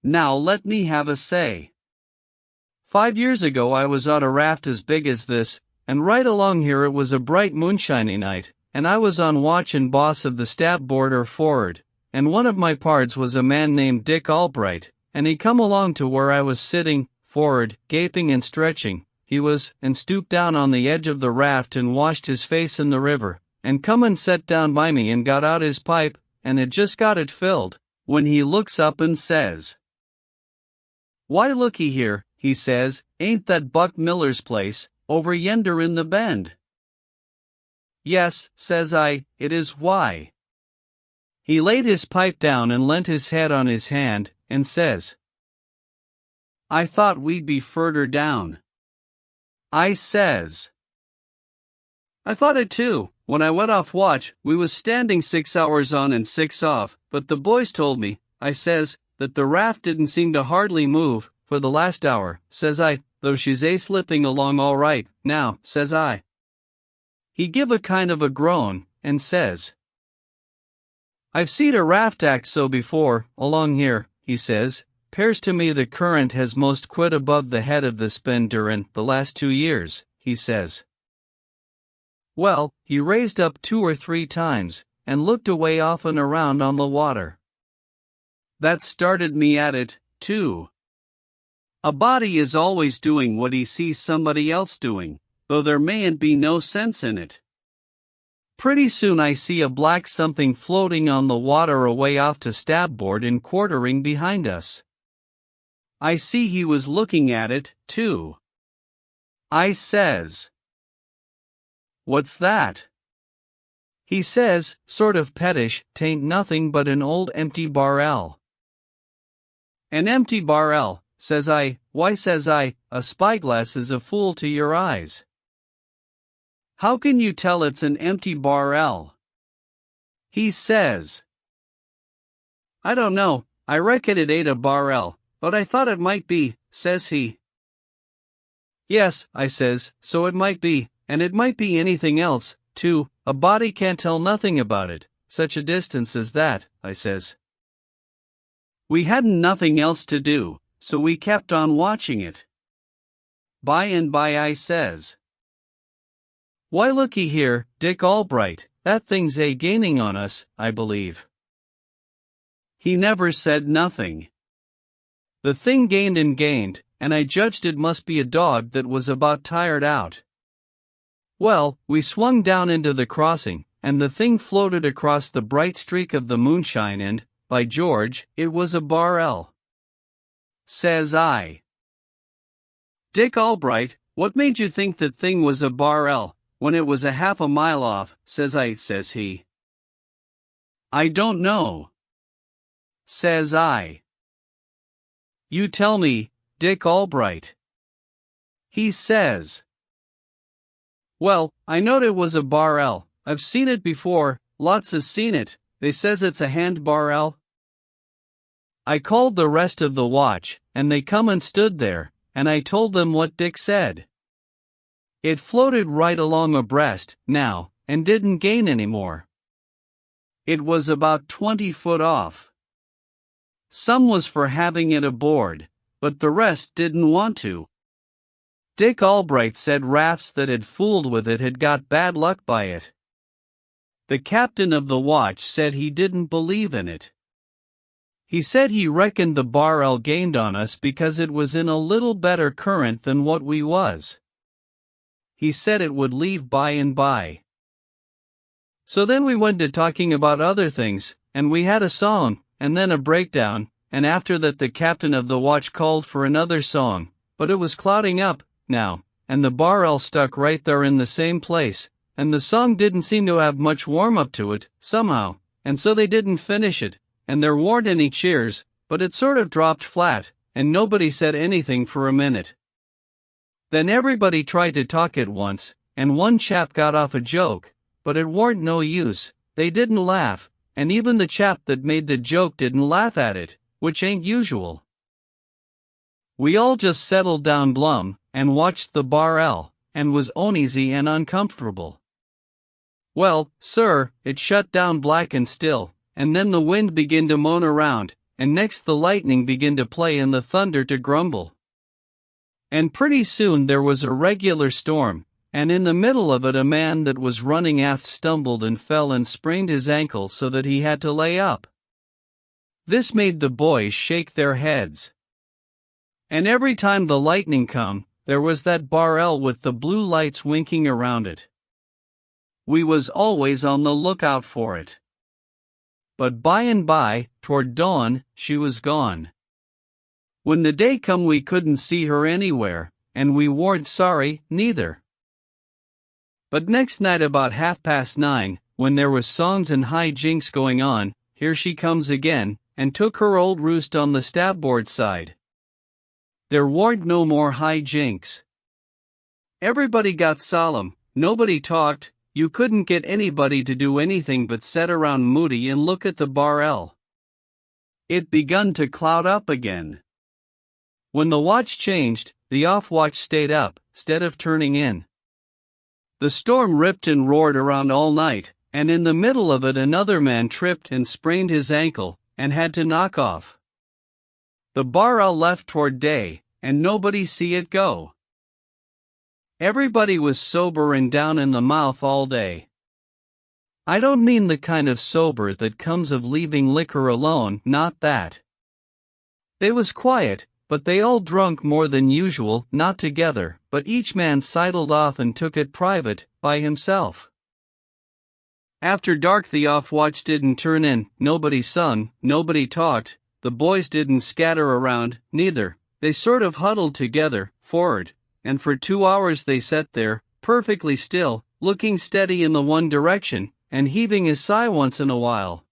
Now let me have a say. 5 years ago I was on a raft as big as this, and right along here it was a bright moonshiny night, and I was on watch and boss of the starboard or for'ard, and one of my pards was a man named Dick Albright, and he come along to where I was sitting, for'ard, gaping and stretching, he was, and stooped down on the edge of the raft and washed his face in the river, and come and set down by me and got out his pipe, and had just got it filled, when he looks up and says, 'Why looky here,' he says, 'ain't that Buck Miller's place, over yender in the bend?' 'Yes,' says I, 'it is. Why?' He laid his pipe down and leant his head on his hand, and says, 'I thought we'd be furder down.' I says, 'I thought it too. When I went off watch, we was standing 6 hours on and 6 off, but the boys told me,' I says, 'that the raft didn't seem to hardly move, for the last hour,' says I, 'though she's slipping along all right, now,' says I. He give a kind of a groan, and says, 'I've seed a raft act so before, along here,' he says, 'pears to me the current has most quit above the head of the spin durin' the last 2 years, he says. Well, he raised up 2 or 3 times, and looked away off and around on the water. That started me at it, too. A body is always doing what he sees somebody else doing, though there mayn't be no sense in it. Pretty soon I see a black something floating on the water away off to starboard and quartering behind us. I see he was looking at it, too. I says, "What's that?" He says, sort of pettish, "'Tain't nothing but an old empty barrel." "An empty barrel," says I, "why," says I, "a spyglass is a fool to your eyes. How can you tell it's an empty barrel?" He says, "I don't know, I reckon it ain't a barrel, but I thought it might be," says he. "Yes," I says, "so it might be, and it might be anything else, too, a body can't tell nothing about it, such a distance as that," I says. We hadn't nothing else to do, so we kept on watching it. By and by I says, "Why looky here, Dick Albright, that thing's gaining on us, I believe." He never said nothing. The thing gained and gained, and I judged it must be a dog that was about tired out. Well, we swung down into the crossing, and the thing floated across the bright streak of the moonshine and, by George, it was a barrel. Says I. Dick Albright, what made you think that thing was a barrel, when it was a half a mile off, says I, says he. I don't know. Says I. You tell me, Dick Albright. He says. Well, I knowed it was a barrel, I've seen it before, lots has seen it, they says it's a hand barrel. I called the rest of the watch, and they come and stood there, and I told them what Dick said. It floated right along abreast, now, and didn't gain any more. It was about 20 foot off. Some was for having it aboard, but the rest didn't want to. Dick Albright said rafts that had fooled with it had got bad luck by it. The captain of the watch said he didn't believe in it. He said he reckoned the barrel gained on us because it was in a little better current than what we was. He said it would leave by and by. So then we went to talking about other things, and we had a song, and then a breakdown, and after that the captain of the watch called for another song, but it was clouding up, now, and the barrel stuck right there in the same place, and the song didn't seem to have much warm-up to it, somehow, and so they didn't finish it, and there weren't any cheers, but it sort of dropped flat, and nobody said anything for a minute. Then everybody tried to talk at once, and one chap got off a joke, but it warn't no use, they didn't laugh, and even the chap that made the joke didn't laugh at it, which ain't usual. We all just settled down glum, and watched the barrel, and was uneasy and uncomfortable. Well, sir, it shut down black and still, and then the wind began to moan around, and next the lightning began to play and the thunder to grumble. And pretty soon there was a regular storm, and in the middle of it a man that was running aft stumbled and fell and sprained his ankle so that he had to lay up. This made the boys shake their heads. And every time the lightning come, there was that barrel with the blue lights winking around it. We was always on the lookout for it. But by and by, toward dawn, she was gone. When the day come we couldn't see her anywhere, and we warn't sorry, neither. But next night about 9:30, when there was songs and high jinks going on, here she comes again, and took her old roost on the starboard side. There warn't no more high jinks. Everybody got solemn, nobody talked, you couldn't get anybody to do anything but set around moody and look at the barrel. It begun to cloud up again. When the watch changed, the off-watch stayed up, stead of turning in. The storm ripped and roared around all night, and in the middle of it another man tripped and sprained his ankle, and had to knock off. The barrel left toward day, and nobody see it go. Everybody was sober and down in the mouth all day. I don't mean the kind of sober that comes of leaving liquor alone, not that. They was quiet, but they all drunk more than usual, not together, but each man sidled off and took it private, by himself. After dark the off-watch didn't turn in, nobody sung, nobody talked, the boys didn't scatter around, neither, they sort of huddled together, for'ard, and for 2 hours they sat there, perfectly still, looking steady in the one direction, and heaving a sigh once in a while.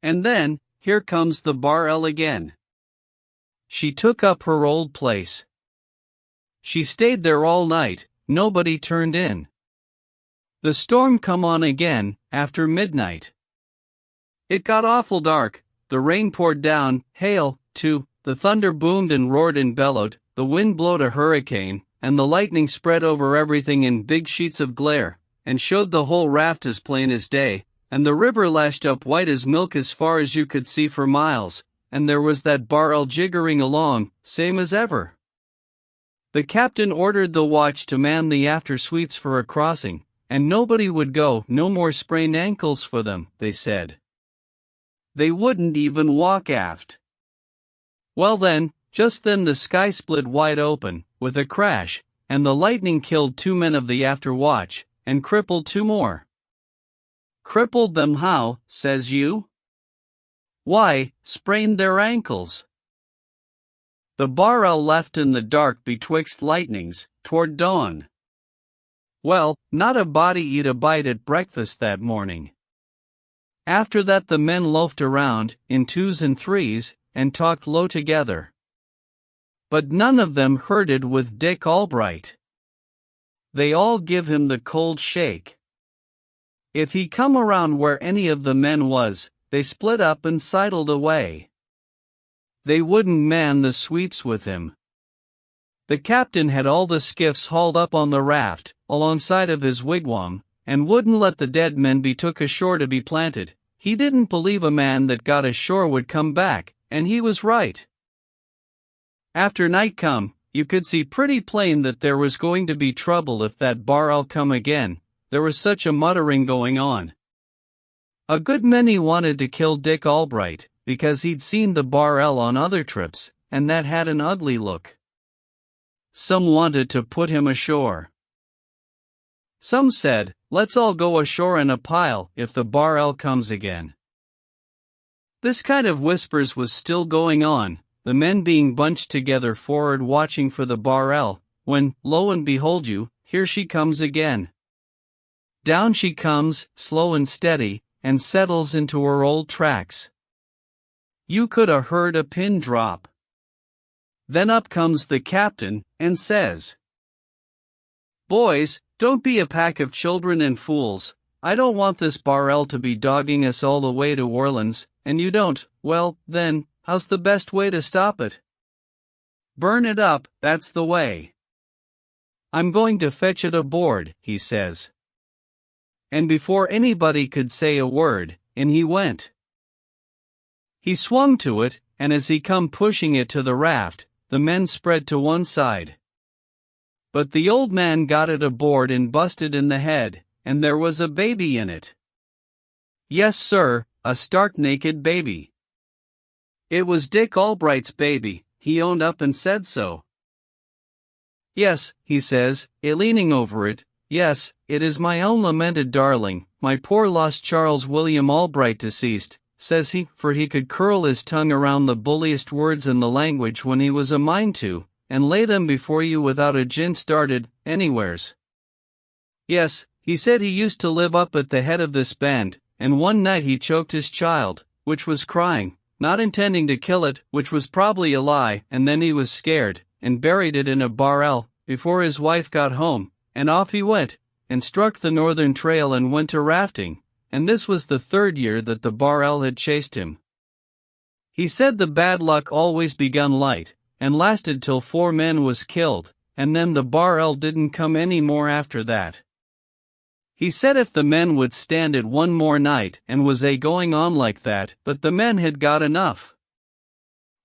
And then, here comes the barrel again. She took up her old place. She stayed there all night, nobody turned in. The storm come on again, after midnight. It got awful dark, the rain poured down, hail, too, the thunder boomed and roared and bellowed, the wind blowed a hurricane, and the lightning spread over everything in big sheets of glare, and showed the whole raft as plain as day, and the river lashed up white as milk as far as you could see for miles, and there was that barrel jiggering along, same as ever. The captain ordered the watch to man the after sweeps for a crossing, and nobody would go, no more sprained ankles for them, they said. They wouldn't even walk aft. Well then, just then the sky split wide open, with a crash, and the lightning killed 2 men of the after watch, and crippled 2 more. Crippled them how, says you? Why, sprained their ankles. The barrel left in the dark betwixt lightnings, toward dawn. Well, not a body eat a bite at breakfast that morning. After that the men loafed around, in twos and threes, and talked low together. But none of them herded with Dick Albright. They all give him the cold shake. If he come around where any of the men was, they split up and sidled away. They wouldn't man the sweeps with him. The captain had all the skiffs hauled up on the raft, alongside of his wigwam, and wouldn't let the dead men be took ashore to be planted. He didn't believe a man that got ashore would come back, and he was right. After night come, you could see pretty plain that there was going to be trouble if that barrel come again. There was such a muttering going on. A good many wanted to kill Dick Albright, because he'd seen the barrel on other trips, and that had an ugly look. Some wanted to put him ashore. Some said, let's all go ashore in a pile if the barrel comes again. This kind of whispers was still going on, the men being bunched together forward watching for the barrel, when, lo and behold you, here she comes again. Down she comes, slow and steady, and settles into her old tracks. You could 'a' heard a pin drop. Then up comes the captain, and says, "Boys, don't be a pack of children and fools. I don't want this barrel to be dogging us all the way to Orleans, and you don't. Well, then, how's the best way to stop it? Burn it up, that's the way. I'm going to fetch it aboard," he says. And before anybody could say a word, in he went. He swung to it, and as he come pushing it to the raft, the men spread to one side. But the old man got it aboard and busted in the head, and there was a baby in it. Yes, sir, a stark naked baby. It was Dick Albright's baby, he owned up and said so. "Yes," he says, leaning over it, "yes, it is my own lamented darling, my poor lost Charles William Albright deceased," says he, for he could curl his tongue around the bulliest words in the language when he was a mind to, and lay them before you without a gin started, anywheres. Yes, he said he used to live up at the head of this band, and one night he choked his child, which was crying, not intending to kill it, which was probably a lie, and then he was scared, and buried it in a barrel, before his wife got home, and off he went, and struck the northern trail and went to rafting, and this was the 3rd year that the barrel had chased him. He said the bad luck always begun light, and lasted till 4 men was killed, and then the barrel didn't come any more after that. He said if the men would stand it one more night and was going on like that, but the men had got enough.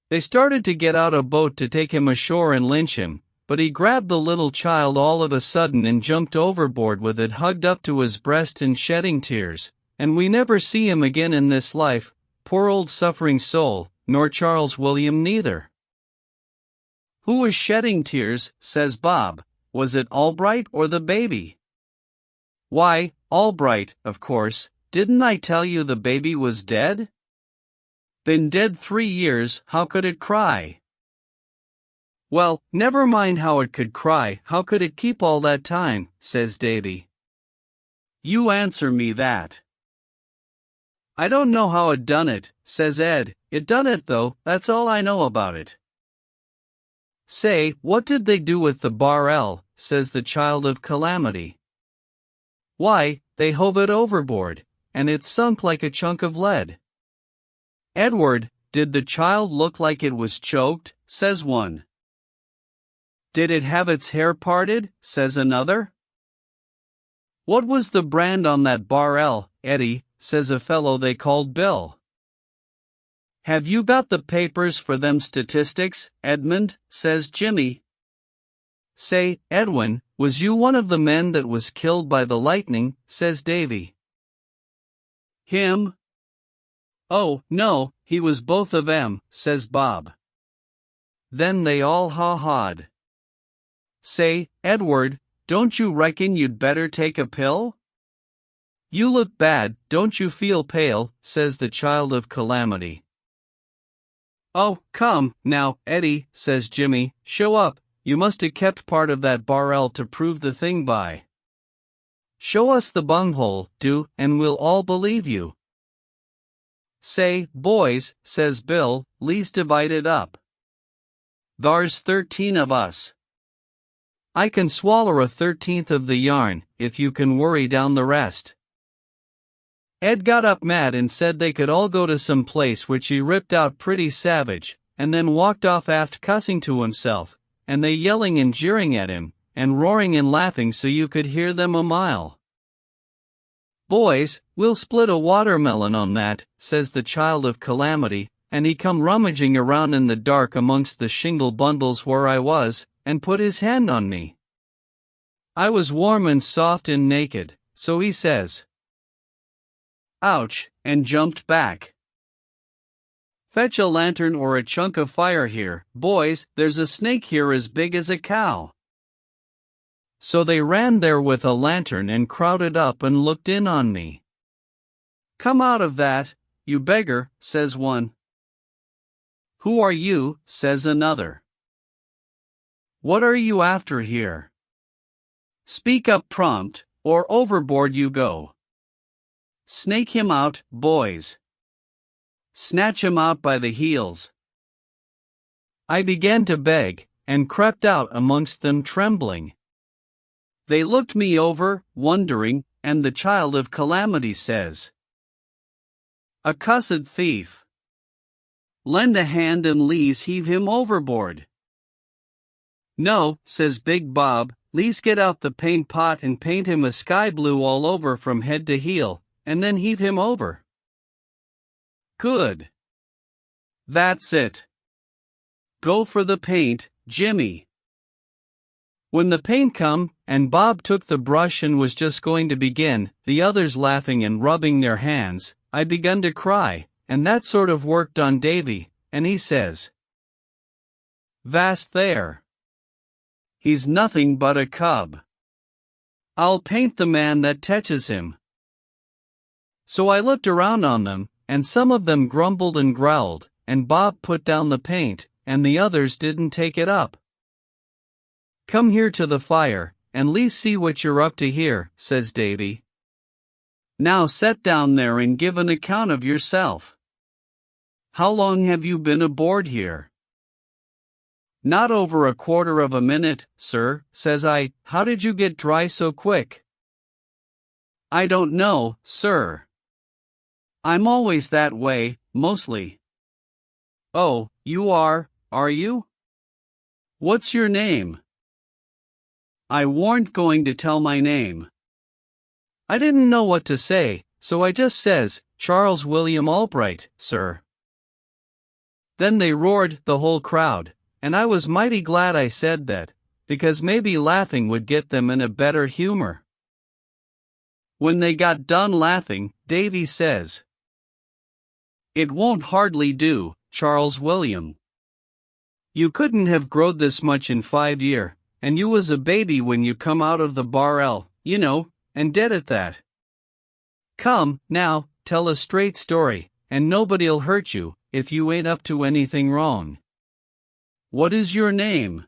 They started to get out a boat to take him ashore and lynch him, but he grabbed the little child all of a sudden and jumped overboard with it hugged up to his breast and shedding tears, and we never see him again in this life, poor old suffering soul, nor Charles William neither. Who was shedding tears, says Bob, was it Albright or the baby? Why, Albright, of course, didn't I tell you the baby was dead? Been dead 3 years, how could it cry? Well, never mind how it could cry, how could it keep all that time, says Davy. You answer me that. I don't know how it done it, says Ed, it done it though, that's all I know about it. Say, what did they do with the barrel, says the child of calamity. Why, they hove it overboard, and it sunk like a chunk of lead. Edward, did the child look like it was choked, says one. Did it have its hair parted, says another. What was the brand on that barrel, Eddie, says a fellow they called Bill. Have you got the papers for them statistics, Edmund, says Jimmy. Say, Edwin, was you one of the men that was killed by the lightning, says Davy. Him? Oh, no, he was both of 'em, says Bob. Then they all ha-ha'd. Say, Edward, don't you reckon you'd better take a pill? You look bad, don't you feel pale, says the child of calamity. "Oh, come, now, Eddie," says Jimmy, "show up, you must have kept part of that barrel to prove the thing by. Show us the bunghole, do, and we'll all believe you." "Say, boys," says Bill, "le's divide it up. Thar's 13 of us. I can swaller a 13th of the yarn, if you can worry down the rest." Ed got up mad and said they could all go to some place, which he ripped out pretty savage, and then walked off aft cussing to himself, and they yelling and jeering at him, and roaring and laughing so you could hear them a mile. "Boys, we'll split a watermelon on that," says the child of calamity, and he come rummaging around in the dark amongst the shingle bundles where I was, and put his hand on me. I was warm and soft and naked, so he says, "Ouch," and jumped back. "Fetch a lantern or a chunk of fire here, boys, there's a snake here as big as a cow." So they ran there with a lantern and crowded up and looked in on me. "Come out of that, you beggar," says one. "Who are you?" says another. "What are you after here? Speak up prompt, or overboard you go. Snake him out, boys. Snatch him out by the heels." I began to beg, and crept out amongst them trembling. They looked me over, wondering, and the child of calamity says, "A cussed thief. Lend a hand and le's heave him overboard." "No," says Big Bob, "le's get out the paint pot and paint him a sky blue all over from head to heel, and then heave him over." "Good. That's it. Go for the paint, Jimmy." When the paint come, and Bob took the brush and was just going to begin, the others laughing and rubbing their hands, I begun to cry, and that sort of worked on Davy, and he says, "Vast there. He's nothing but a cub. I'll paint the man that touches him." So I looked around on them, and some of them grumbled and growled, and Bob put down the paint, and the others didn't take it up. "Come here to the fire, and le's see what you're up to here," says Davy. "Now set down there and give an account of yourself. How long have you been aboard here?" "Not over a quarter of a minute, sir," says I. "How did you get dry so quick?" "I don't know, sir. I'm always that way, mostly." "Oh, you are you? What's your name?" I warn't going to tell my name. I didn't know what to say, so I just says, "Charles William Albright, sir." Then they roared, the whole crowd, and I was mighty glad I said that, because maybe laughing would get them in a better humor. When they got done laughing, Davy says, "It won't hardly do, Charles William. You couldn't have growed this much in 5 year, and you was a baby when you come out of the barrel, you know, and dead at that. Come, now, tell a straight story, and nobody'll hurt you, if you ain't up to anything wrong. What is your name?"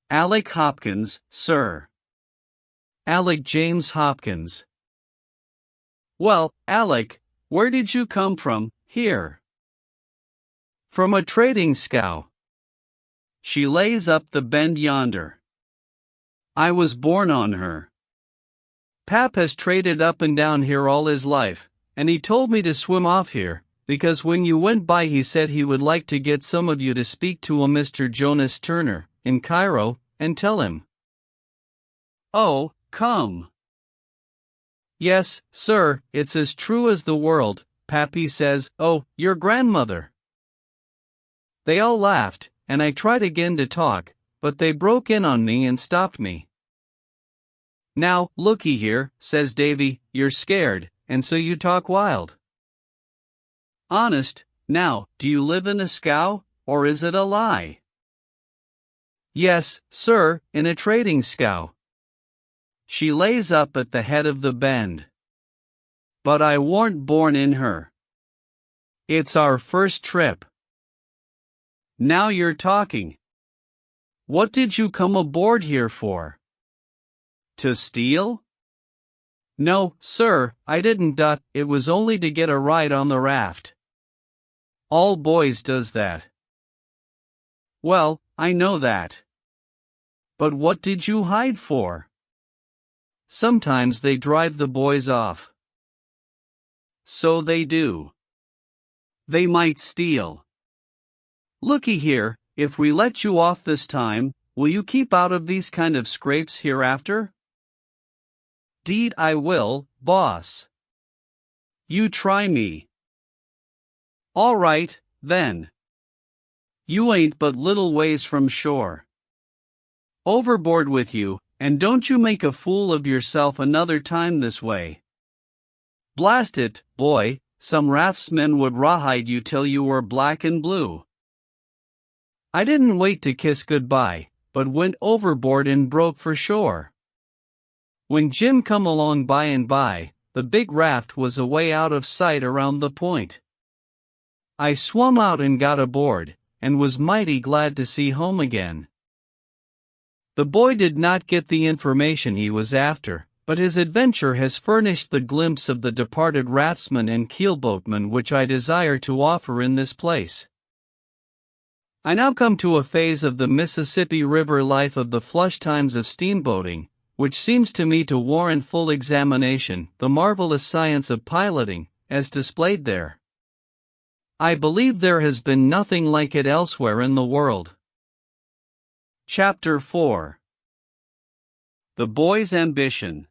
"Alec Hopkins, sir." "Alec James Hopkins. Well, Alec, where did you come from, here?" "From a trading scow. She lays up the bend yonder. I was born on her. Pap has traded up and down here all his life, and he told me to swim off here, because when you went by he said he would like to get some of you to speak to a Mr. Jonas Turner, in Cairo, and tell him." "Oh, come." "Yes, sir, it's as true as the world," Pappy says. "Oh, your grandmother." They all laughed, and I tried again to talk, but they broke in on me and stopped me. "Now, looky here," says Davy, "you're scared, and so you talk wild. Honest, now, do you live in a scow, or is it a lie?" "Yes, sir, in a trading scow. She lays up at the head of the bend. But I warn't born in her. It's our first trip. Now you're talking. What did you come aboard here for? To steal? No, sir, I didn't. It was only to get a ride on the raft. All boys does that. Well, I know that. But what did you hide for? Sometimes they drive the boys off. So they do. They might steal. Looky here, if we let you off this time, will you keep out of these kind of scrapes hereafter? Deed I will, boss. You try me. All right, then. You ain't but little ways from shore. Overboard with you, and don't you make a fool of yourself another time this way. Blast it, boy, some raftsmen would rawhide you till you were black and blue. I didn't wait to kiss goodbye, but went overboard and broke for shore. When Jim come along by and by, the big raft was away out of sight around the point. I swum out and got aboard, and was mighty glad to see home again. The boy did not get the information he was after, but his adventure has furnished the glimpse of the departed raftsman and keelboatman which I desire to offer in this place. I now come to a phase of the Mississippi River life of the flush times of steamboating, which seems to me to warrant full examination, the marvelous science of piloting, as displayed there. I believe there has been nothing like it elsewhere in the world. Chapter 4. The Boy's Ambition.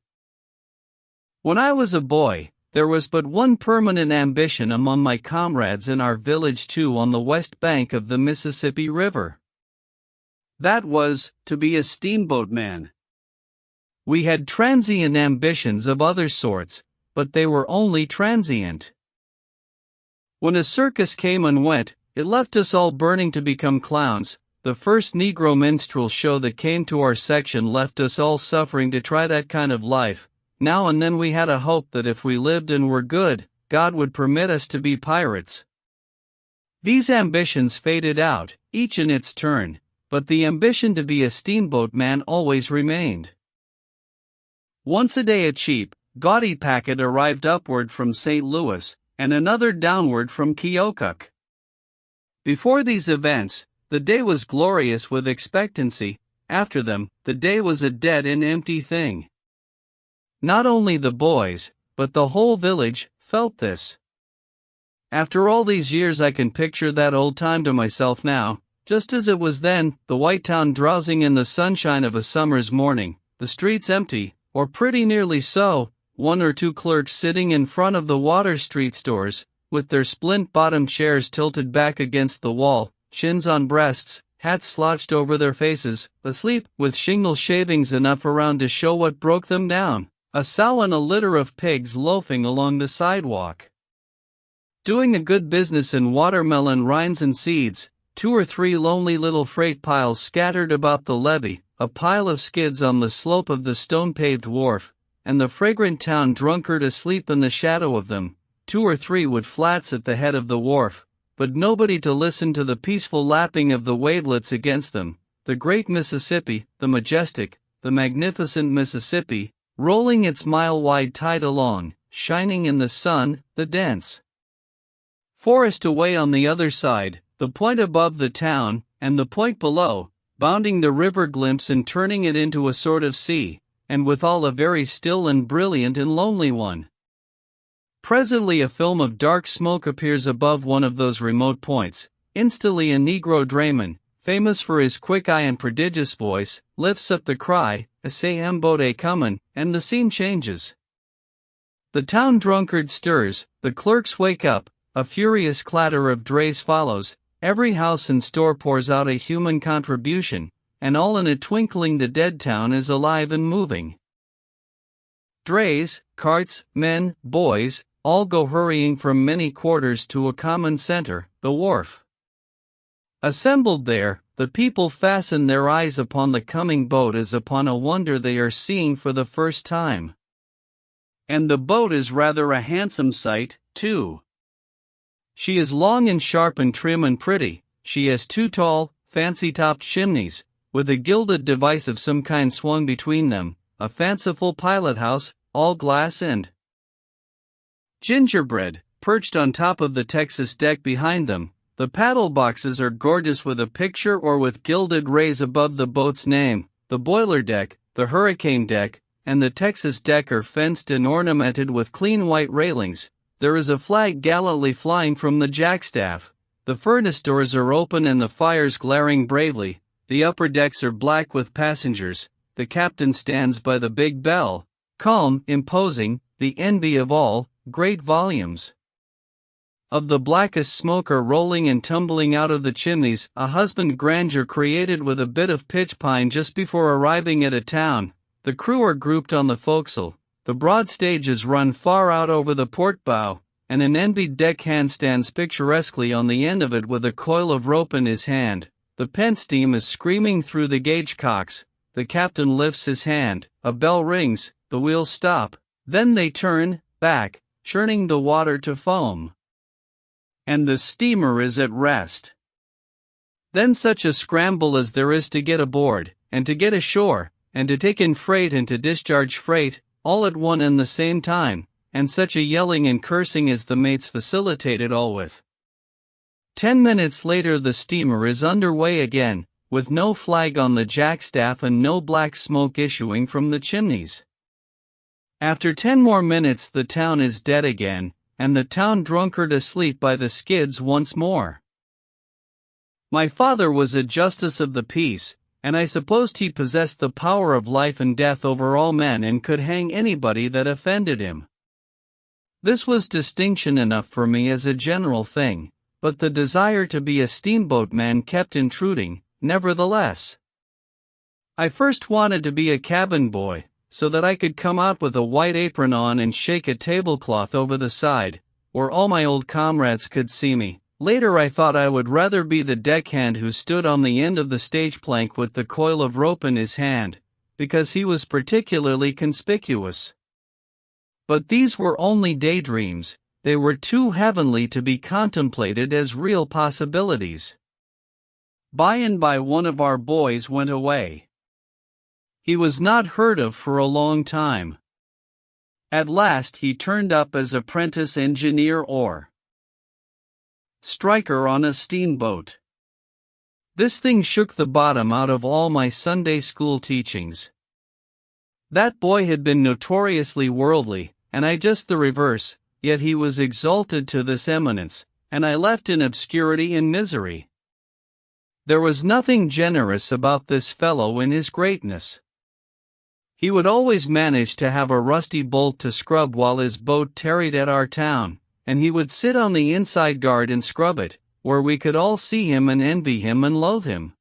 When I was a boy, there was but one permanent ambition among my comrades in our village too on the west bank of the Mississippi River. That was, to be a steamboatman. We had transient ambitions of other sorts, but they were only transient. When a circus came and went, it left us all burning to become clowns. The first Negro minstrel show that came to our section left us all suffering to try that kind of life. Now and then we had a hope that if we lived and were good, God would permit us to be pirates. These ambitions faded out, each in its turn, but the ambition to be a steamboat man always remained. Once a day a cheap, gaudy packet arrived upward from St. Louis, and another downward from Keokuk. Before these events, the day was glorious with expectancy. After them, the day was a dead and empty thing. Not only the boys, but the whole village, felt this. After all these years I can picture that old time to myself now, just as it was then, the white town drowsing in the sunshine of a summer's morning, the streets empty, or pretty nearly so, one or two clerks sitting in front of the Water Street stores, with their splint-bottomed chairs tilted back against the wall, chins on breasts, hats slouched over their faces, asleep, with shingle shavings enough around to show what broke them down, a sow and a litter of pigs loafing along the sidewalk. Doing a good business in watermelon rinds and seeds, 2 or 3 lonely little freight piles scattered about the levee, a pile of skids on the slope of the stone-paved wharf, and the fragrant town drunkard asleep in the shadow of them, 2 or 3 wood flats at the head of the wharf, but nobody to listen to the peaceful lapping of the wavelets against them, the great Mississippi, the majestic, the magnificent Mississippi, rolling its mile-wide tide along, shining in the sun, the dense forest away on the other side, the point above the town, and the point below, bounding the river glimpse and turning it into a sort of sea, and withal a very still and brilliant and lonely one. Presently a film of dark smoke appears above one of those remote points. Instantly a Negro drayman, famous for his quick eye and prodigious voice, lifts up the cry, "Say boat a comin'," and the scene changes. The town drunkard stirs, the clerks wake up, a furious clatter of drays follows, every house and store pours out a human contribution, and all in a twinkling the dead town is alive and moving. Drays, carts, men, boys, all go hurrying from many quarters to a common center, the wharf. Assembled there, the people fasten their eyes upon the coming boat as upon a wonder they are seeing for the first time. And the boat is rather a handsome sight, too. She is long and sharp and trim and pretty. she has two tall, fancy-topped chimneys, with a gilded device of some kind swung between them, a fanciful pilot-house, all glass and gingerbread, perched on top of the Texas deck behind them. The paddle boxes are gorgeous with a picture or with gilded rays above the boat's name. The boiler deck, the hurricane deck, and the Texas deck are fenced and ornamented with clean white railings. There is a flag gallantly flying from the jackstaff. The furnace doors are open and the fires glaring bravely. The upper decks are black with passengers. The captain stands by the big bell, calm, imposing, the envy of all. Great volumes of the blackest smoke are rolling and tumbling out of the chimneys, a husband grandeur created with a bit of pitch pine just before arriving at a town. The crew are grouped on the forecastle. The broad stage is run far out over the port bow, and an envied deckhand stands picturesquely on the end of it with a coil of rope in his hand. The pent steam is screaming through the gauge cocks. The captain lifts his hand, a bell rings, the wheels stop, then they turn back, churning the water to foam. And the steamer is at rest. Then such a scramble as there is to get aboard, and to get ashore, and to take in freight and to discharge freight, all at one and the same time, and such a yelling and cursing as the mates facilitate it all with. 10 minutes later the steamer is underway again, with no flag on the jackstaff and no black smoke issuing from the chimneys. After 10 more minutes the town is dead again, and the town drunkard asleep by the skids once more. My father was a justice of the peace, and I supposed he possessed the power of life and death over all men and could hang anybody that offended him. This was distinction enough for me as a general thing, but the desire to be a steamboatman kept intruding, nevertheless. I first wanted to be a cabin boy, so that I could come out with a white apron on and shake a tablecloth over the side, where all my old comrades could see me. Later I thought I would rather be the deckhand who stood on the end of the stage plank with the coil of rope in his hand, because he was particularly conspicuous. But these were only daydreams. They were too heavenly to be contemplated as real possibilities. By and by one of our boys went away. He was not heard of for a long time. At last he turned up as apprentice engineer or striker on a steamboat. This thing shook the bottom out of all my Sunday school teachings. That boy had been notoriously worldly, and I just the reverse, yet he was exalted to this eminence, and I left in obscurity and misery. There was nothing generous about this fellow in his greatness. He would always manage to have a rusty bolt to scrub while his boat tarried at our town, and he would sit on the inside guard and scrub it, where we could all see him and envy him and loathe him.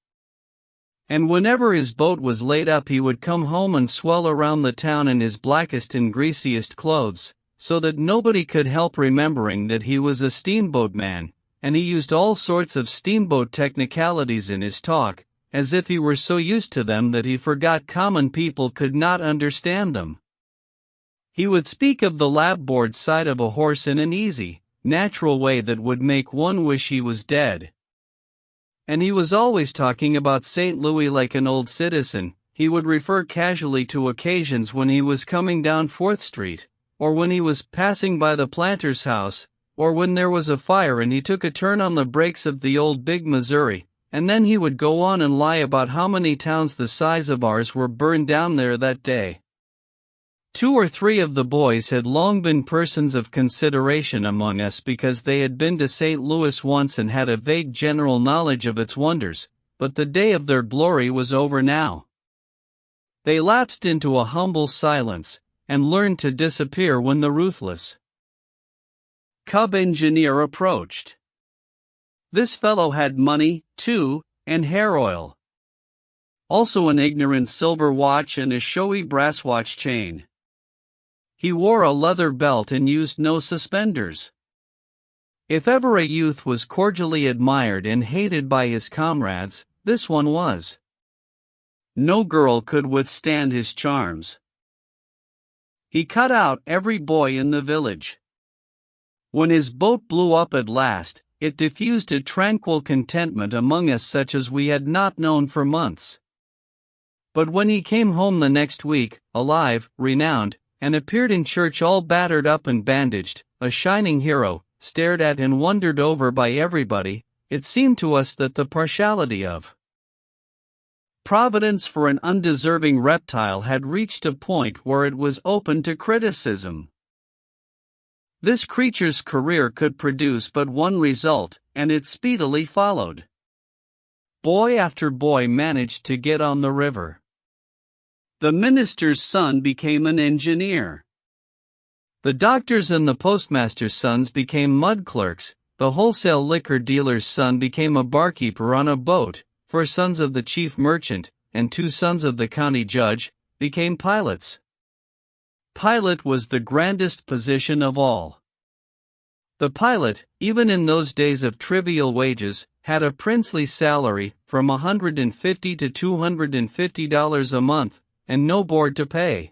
And whenever his boat was laid up he would come home and swell around the town in his blackest and greasiest clothes, so that nobody could help remembering that he was a steamboatman, and he used all sorts of steamboat technicalities in his talk, as if he were so used to them that he forgot common people could not understand them. He would speak of the lapboard side of a horse in an easy, natural way that would make one wish he was dead. And he was always talking about St. Louis like an old citizen. He would refer casually to occasions when he was coming down 4th Street, or when he was passing by the planter's house, or when there was a fire and he took a turn on the brakes of the old Big Missouri. And then he would go on and lie about how many towns the size of ours were burned down there that day. 2 or 3 of the boys had long been persons of consideration among us because they had been to St. Louis once and had a vague general knowledge of its wonders, but the day of their glory was over now. They lapsed into a humble silence, and learned to disappear when the ruthless cub engineer approached. This fellow had money, too, and hair oil. Also an ignorant silver watch and a showy brass watch chain. He wore a leather belt and used no suspenders. If ever a youth was cordially admired and hated by his comrades, this one was. No girl could withstand his charms. He cut out every boy in the village. When his boat blew up at last, it diffused a tranquil contentment among us such as we had not known for months. But when he came home the next week, alive, renowned, and appeared in church all battered up and bandaged, a shining hero, stared at and wondered over by everybody, it seemed to us that the partiality of Providence for an undeserving reptile had reached a point where it was open to criticism. This creature's career could produce but one result, and it speedily followed. Boy after boy managed to get on the river. The minister's son became an engineer. The doctor's and the postmaster's sons became mud clerks, the wholesale liquor dealer's son became a barkeeper on a boat, 4 sons of the chief merchant, and 2 sons of the county judge, became pilots. Pilot was the grandest position of all. The pilot, even in those days of trivial wages, had a princely salary, from $150 to $250 a month, and no board to pay.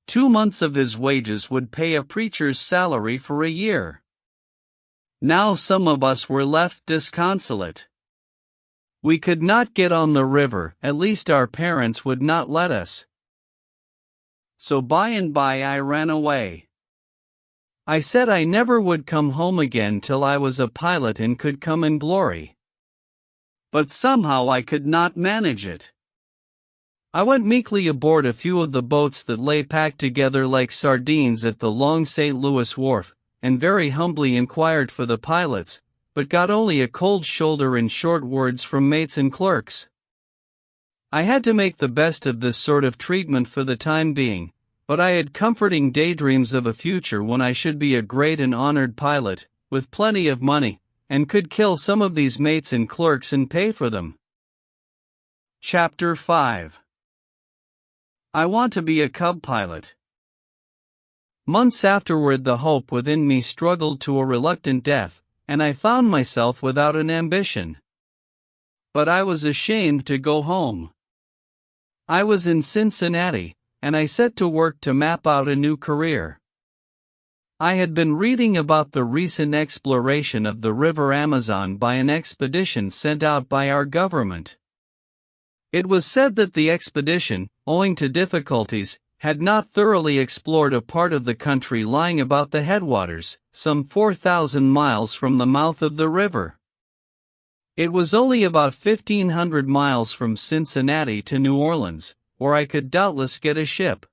2 months of his wages would pay a preacher's salary for a year. Now some of us were left disconsolate. We could not get on the river, at least our parents would not let us. So by and by I ran away. I said I never would come home again till I was a pilot and could come in glory. But somehow I could not manage it. I went meekly aboard a few of the boats that lay packed together like sardines at the long St. Louis wharf, and very humbly inquired for the pilots, but got only a cold shoulder and short words from mates and clerks. I had to make the best of this sort of treatment for the time being, but I had comforting daydreams of a future when I should be a great and honored pilot, with plenty of money, and could kill some of these mates and clerks and pay for them. Chapter 5. I want to be a cub pilot. Months afterward the hope within me struggled to a reluctant death, and I found myself without an ambition. But I was ashamed to go home. I was in Cincinnati, and I set to work to map out a new career. I had been reading about the recent exploration of the River Amazon by an expedition sent out by our government. It was said that the expedition, owing to difficulties, had not thoroughly explored a part of the country lying about the headwaters, some 4,000 miles from the mouth of the river. It was only about 1,500 miles from Cincinnati to New Orleans, where I could doubtless get a ship.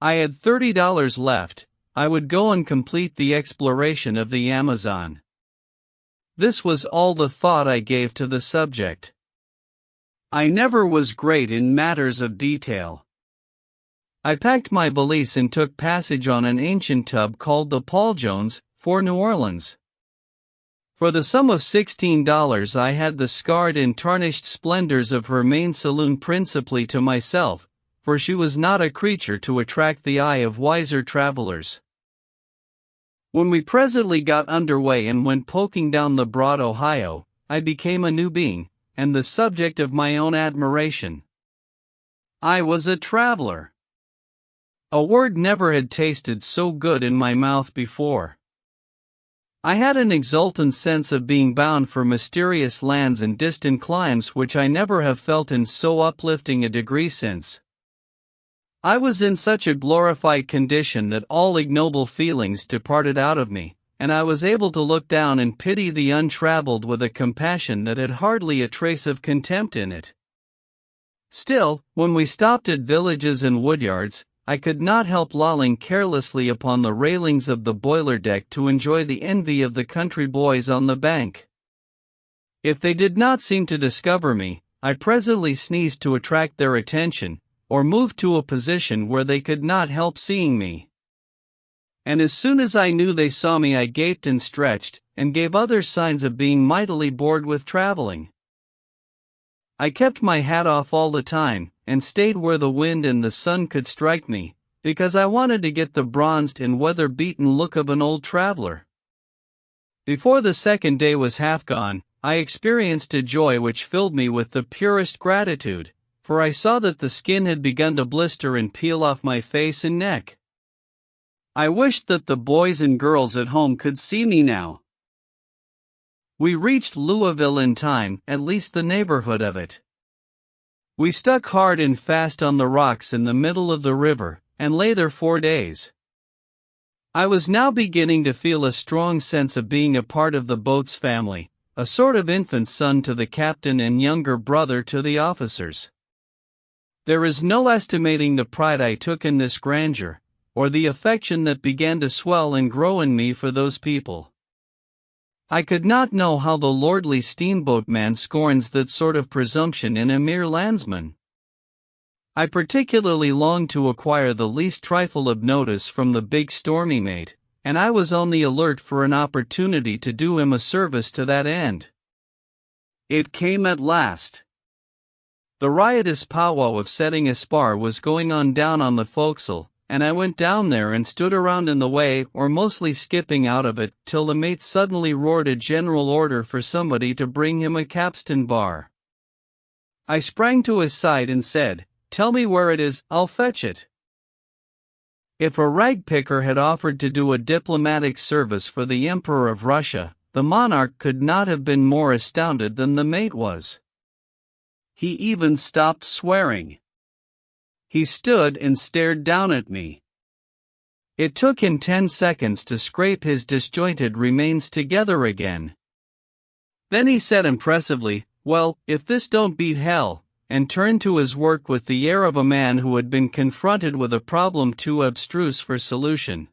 I had $30 left. I would go and complete the exploration of the Amazon. This was all the thought I gave to the subject. I never was great in matters of detail. I packed my valise and took passage on an ancient tub called the Paul Jones, for New Orleans. For the sum of $16 I had the scarred and tarnished splendors of her main saloon principally to myself, for she was not a creature to attract the eye of wiser travelers. When we presently got underway and went poking down the broad Ohio, I became a new being, and the subject of my own admiration. I was a traveler. A word never had tasted so good in my mouth before. I had an exultant sense of being bound for mysterious lands and distant climes which I never have felt in so uplifting a degree since. I was in such a glorified condition that all ignoble feelings departed out of me, and I was able to look down and pity the untraveled with a compassion that had hardly a trace of contempt in it. Still, when we stopped at villages and woodyards, I could not help lolling carelessly upon the railings of the boiler deck to enjoy the envy of the country boys on the bank. If they did not seem to discover me, I presently sneezed to attract their attention, or moved to a position where they could not help seeing me. And as soon as I knew they saw me I gaped and stretched, and gave other signs of being mightily bored with traveling. I kept my hat off all the time, and stayed where the wind and the sun could strike me, because I wanted to get the bronzed and weather-beaten look of an old traveler. Before the second day was half gone, I experienced a joy which filled me with the purest gratitude, for I saw that the skin had begun to blister and peel off my face and neck. I wished that the boys and girls at home could see me now. We reached Louisville in time, at least the neighborhood of it. We stuck hard and fast on the rocks in the middle of the river, and lay there 4 days. I was now beginning to feel a strong sense of being a part of the boat's family, a sort of infant son to the captain and younger brother to the officers. There is no estimating the pride I took in this grandeur, or the affection that began to swell and grow in me for those people. I could not know how the lordly steamboatman scorns that sort of presumption in a mere landsman. I particularly longed to acquire the least trifle of notice from the big stormy mate, and I was on the alert for an opportunity to do him a service to that end. It came at last. The riotous powwow of setting a spar was going on down on the forecastle, and I went down there and stood around in the way, or mostly skipping out of it, till the mate suddenly roared a general order for somebody to bring him a capstan bar. I sprang to his side and said, "Tell me where it is, I'll fetch it." If a rag-picker had offered to do a diplomatic service for the Emperor of Russia, the monarch could not have been more astounded than the mate was. He even stopped swearing. He stood and stared down at me. It took him 10 seconds to scrape his disjointed remains together again. Then he said impressively, "Well, if this don't beat hell," and turned to his work with the air of a man who had been confronted with a problem too abstruse for solution.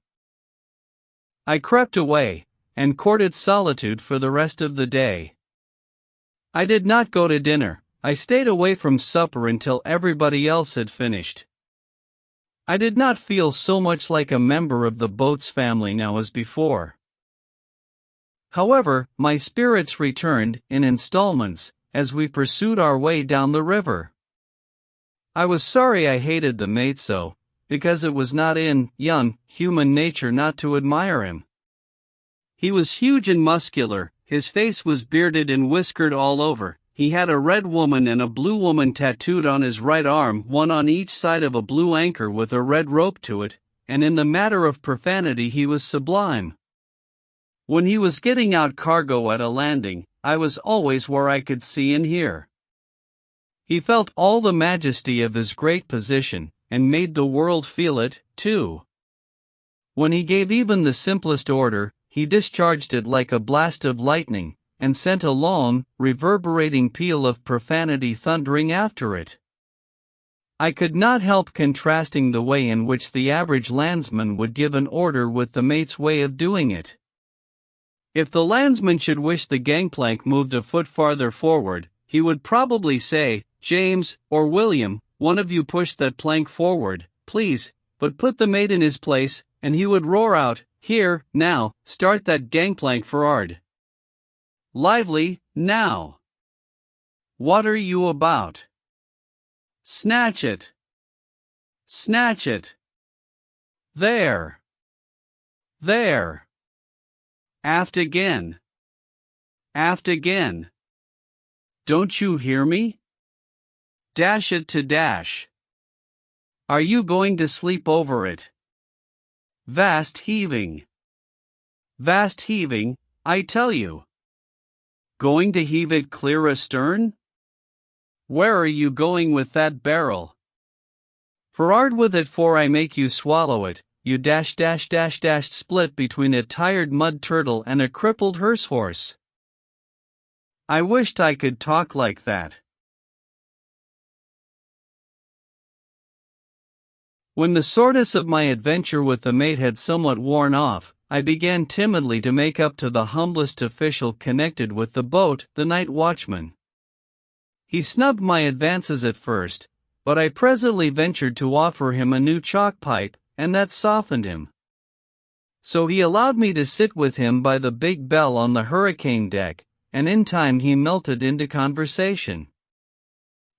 I crept away, and courted solitude for the rest of the day. I did not go to dinner. I stayed away from supper until everybody else had finished. I did not feel so much like a member of the boat's family now as before. However, my spirits returned, in installments, as we pursued our way down the river. I was sorry I hated the mate so, because it was not in human nature not to admire him. He was huge and muscular, his face was bearded and whiskered all over. He had a red woman and a blue woman tattooed on his right arm, one on each side of a blue anchor with a red rope to it, and in the matter of profanity he was sublime. When he was getting out cargo at a landing, I was always where I could see and hear. He felt all the majesty of his great position, and made the world feel it, too. When he gave even the simplest order, he discharged it like a blast of lightning, and sent a long, reverberating peal of profanity thundering after it. I could not help contrasting the way in which the average landsman would give an order with the mate's way of doing it. If the landsman should wish the gangplank moved a foot farther forward, he would probably say, "James, or William, one of you push that plank forward, please, but put the mate in his place," and he would roar out, "Here, now, start that gangplank for'ard. Lively, now! What are you about? Snatch it! Snatch it! There! There! Aft again! Aft again! Don't you hear me? Dash it to dash! Are you going to sleep over it? Vast heaving! Vast heaving, I tell you! Going to heave it clear astern? Where are you going with that barrel? For'ard with it, for I make you swallow it, you split between a tired mud turtle and a crippled hearse horse. I wished I could talk like that. When the soreness of my adventure with the mate had somewhat worn off, I began timidly to make up to the humblest official connected with the boat, the night watchman. He snubbed my advances at first, but I presently ventured to offer him a new chalk pipe, and that softened him. So he allowed me to sit with him by the big bell on the hurricane deck, and in time he melted into conversation.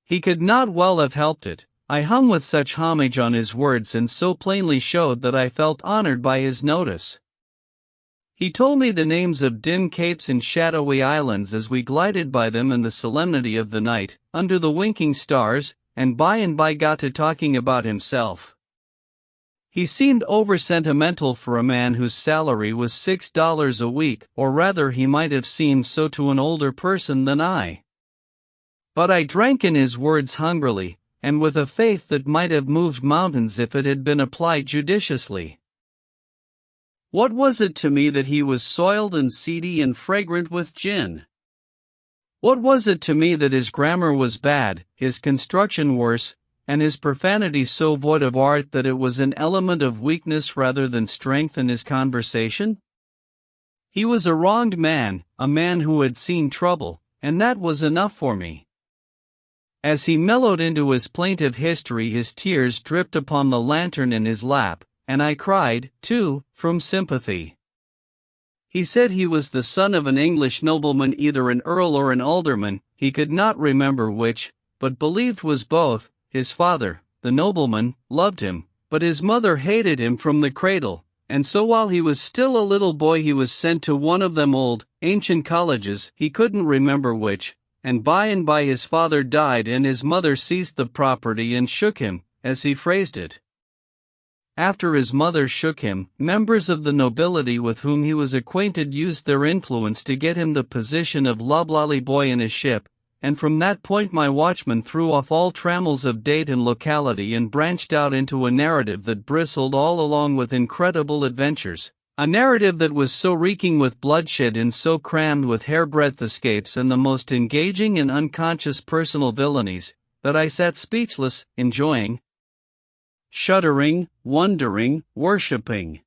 He could not well have helped it. I hung with such homage on his words and so plainly showed that I felt honored by his notice. He told me the names of dim capes and shadowy islands as we glided by them in the solemnity of the night, under the winking stars, and by got to talking about himself. He seemed over-sentimental for a man whose salary was $6 a week, or rather he might have seemed so to an older person than I. But I drank in his words hungrily, and with a faith that might have moved mountains if it had been applied judiciously. What was it to me that he was soiled and seedy and fragrant with gin? What was it to me that his grammar was bad, his construction worse, and his profanity so void of art that it was an element of weakness rather than strength in his conversation? He was a wronged man, a man who had seen trouble, and that was enough for me. As he mellowed into his plaintive history, his tears dripped upon the lantern in his lap, and I cried, too, from sympathy. He said he was the son of an English nobleman, either an earl or an alderman, he could not remember which, but believed was both. His father, the nobleman, loved him, but his mother hated him from the cradle, and so while he was still a little boy he was sent to one of them old, ancient colleges, he couldn't remember which, and by his father died and his mother seized the property and shook him, as he phrased it. After his mother shook him, members of the nobility with whom he was acquainted used their influence to get him the position of loblolly boy in a ship, and from that point my watchman threw off all trammels of date and locality and branched out into a narrative that bristled all along with incredible adventures, a narrative that was so reeking with bloodshed and so crammed with hairbreadth escapes and the most engaging and unconscious personal villainies, that I sat speechless, enjoying, shuddering, wondering, worshipping.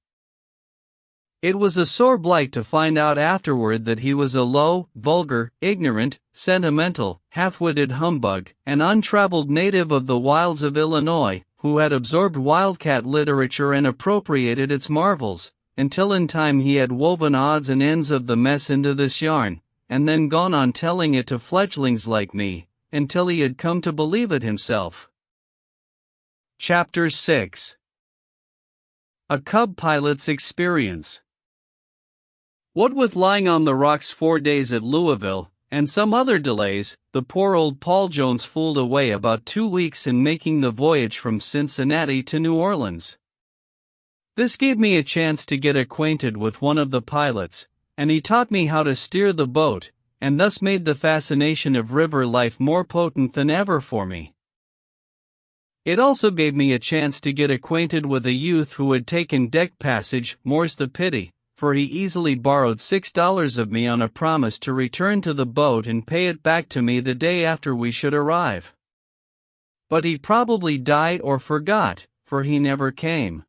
It was a sore blight to find out afterward that he was a low, vulgar, ignorant, sentimental, half-witted humbug, an untraveled native of the wilds of Illinois, who had absorbed wildcat literature and appropriated its marvels, until in time he had woven odds and ends of the mess into this yarn, and then gone on telling it to fledglings like me, until he had come to believe it himself. Chapter 6. A Cub Pilot's Experience. What with lying on the rocks 4 days at Louisville, and some other delays, the poor old Paul Jones fooled away about 2 weeks in making the voyage from Cincinnati to New Orleans. This gave me a chance to get acquainted with one of the pilots, and he taught me how to steer the boat, and thus made the fascination of river life more potent than ever for me. It also gave me a chance to get acquainted with a youth who had taken deck passage, more's the pity, for he easily borrowed $6 of me on a promise to return to the boat and pay it back to me the day after we should arrive. But he probably died or forgot, for he never came.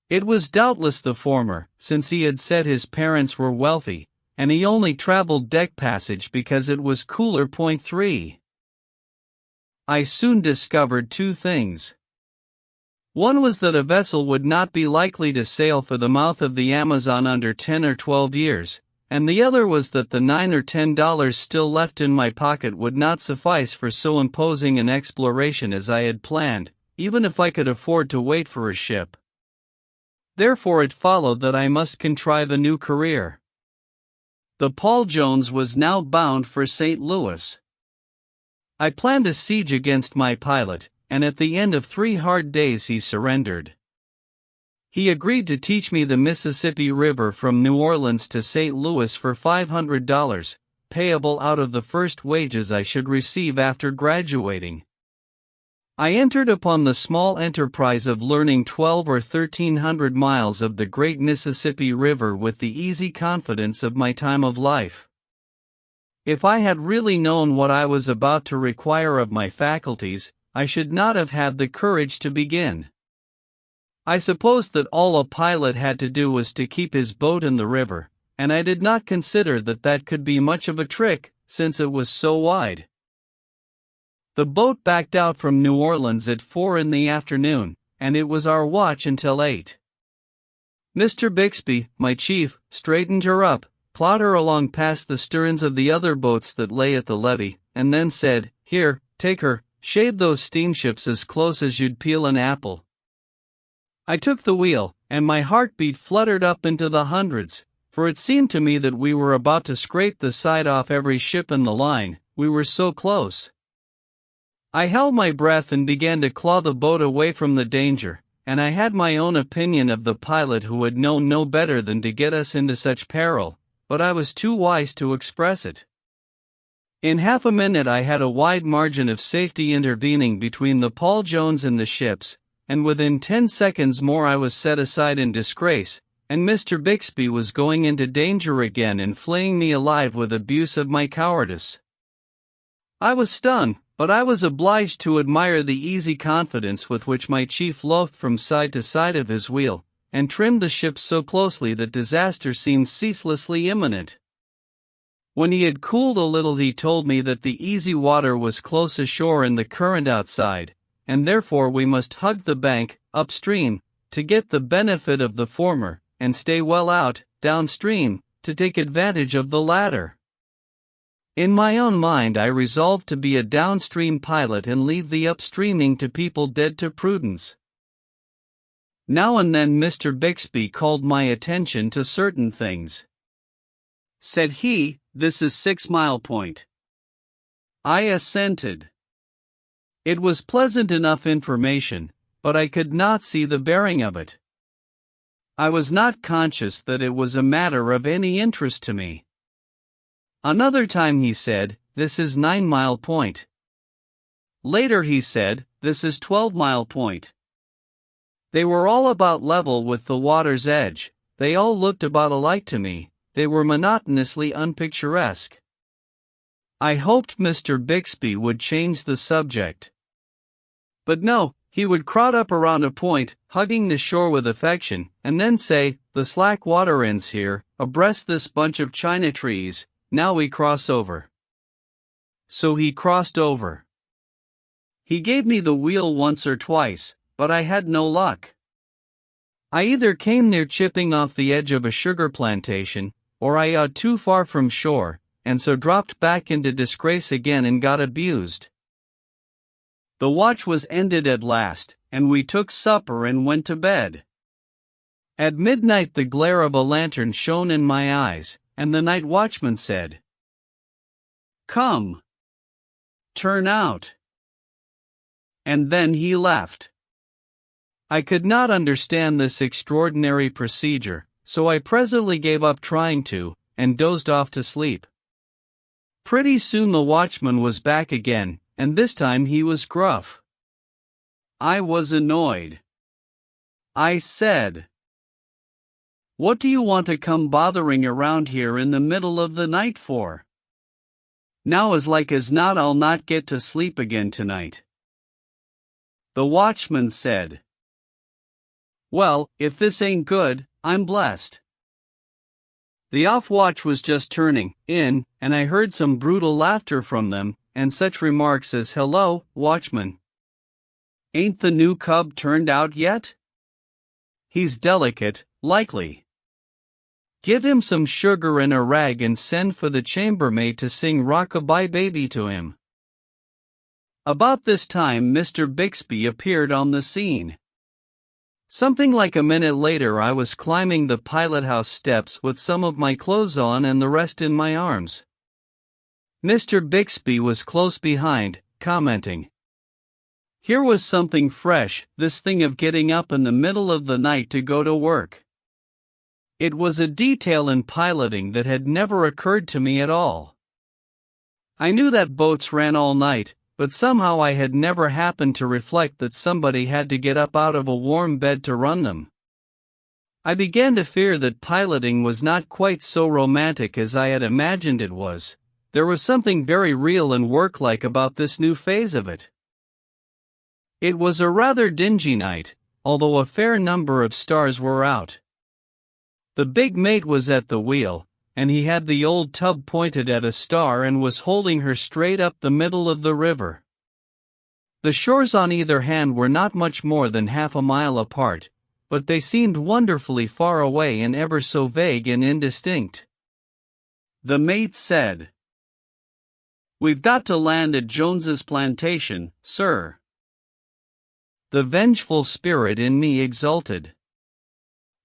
It was doubtless the former, since he had said his parents were wealthy, and he only traveled deck passage because it was cooler. Point 3. I soon discovered two things. One was that a vessel would not be likely to sail for the mouth of the Amazon under 10 or 12 years, and the other was that the $9 or $10 still left in my pocket would not suffice for so imposing an exploration as I had planned, even if I could afford to wait for a ship. Therefore it followed that I must contrive a new career. The Paul Jones was now bound for St. Louis. I planned a siege against my pilot, and at the end of 3 hard days he surrendered. He agreed to teach me the Mississippi River from New Orleans to St. Louis for $500, payable out of the first wages I should receive after graduating. I entered upon the small enterprise of learning 12 or 1300 miles of the great Mississippi River with the easy confidence of my time of life. If I had really known what I was about to require of my faculties, I should not have had the courage to begin. I supposed that all a pilot had to do was to keep his boat in the river, and I did not consider that that could be much of a trick, since it was so wide. The boat backed out from New Orleans at 4 in the afternoon, and it was our watch until 8. Mr. Bixby, my chief, straightened her up, plowed her along past the sterns of the other boats that lay at the levee, and then said, "Here, take her, shave those steamships as close as you'd peel an apple." I took the wheel, and my heartbeat fluttered up into the hundreds, for it seemed to me that we were about to scrape the side off every ship in the line, we were so close. I held my breath and began to claw the boat away from the danger, and I had my own opinion of the pilot who had known no better than to get us into such peril, but I was too wise to express it. In half a minute I had a wide margin of safety intervening between the Paul Jones and the ships, and within 10 seconds more I was set aside in disgrace, and Mr. Bixby was going into danger again and flaying me alive with abuse of my cowardice. I was stung, but I was obliged to admire the easy confidence with which my chief loafed from side to side of his wheel, and trimmed the ship so closely that disaster seemed ceaselessly imminent. When he had cooled a little he told me that the easy water was close ashore and the current outside, and therefore we must hug the bank, upstream, to get the benefit of the former, and stay well out, downstream, to take advantage of the latter. In my own mind I resolved to be a downstream pilot and leave the upstreaming to people dead to prudence. Now and then Mr. Bixby called my attention to certain things. Said he, "This is 6 Mile Point." I assented. It was pleasant enough information, but I could not see the bearing of it. I was not conscious that it was a matter of any interest to me. Another time he said, "This is 9 Mile Point." Later he said, "This is 12 Mile Point." They were all about level with the water's edge, they all looked about alike to me, they were monotonously unpicturesque. I hoped Mr. Bixby would change the subject. But no, he would crowd up around a point, hugging the shore with affection, and then say, "The slack water ends here, abreast this bunch of china trees, now we cross over." So he crossed over. He gave me the wheel once or twice, but I had no luck. I either came near chipping off the edge of a sugar plantation, or I got too far from shore, and so dropped back into disgrace again and got abused. The watch was ended at last, and we took supper and went to bed. At midnight the glare of a lantern shone in my eyes, and the night watchman said, "Come. Turn out." And then he left. I could not understand this extraordinary procedure, so I presently gave up trying to, and dozed off to sleep. Pretty soon the watchman was back again, and this time he was gruff. I was annoyed. I said, "What do you want to come bothering around here in the middle of the night for? Now as like as not I'll not get to sleep again tonight." The watchman said, "Well, if this ain't good, I'm blessed." The off-watch was just turning in, and I heard some brutal laughter from them, and such remarks as, "Hello, watchman. Ain't the new cub turned out yet? He's delicate, likely. Give him some sugar and a rag and send for the chambermaid to sing Rock-a-Bye Baby to him." About this time Mr. Bixby appeared on the scene. Something like a minute later I was climbing the pilot-house steps with some of my clothes on and the rest in my arms. Mr. Bixby was close behind, commenting. Here was something fresh, this thing of getting up in the middle of the night to go to work. It was a detail in piloting that had never occurred to me at all. I knew that boats ran all night, but somehow I had never happened to reflect that somebody had to get up out of a warm bed to run them. I began to fear that piloting was not quite so romantic as I had imagined it was. There was something very real and work-like about this new phase of it. It was a rather dingy night, although a fair number of stars were out. The big mate was at the wheel, and he had the old tub pointed at a star and was holding her straight up the middle of the river. The shores on either hand were not much more than half a mile apart, but they seemed wonderfully far away and ever so vague and indistinct. The mate said, "We've got to land at Jones's plantation, sir." The vengeful spirit in me exulted.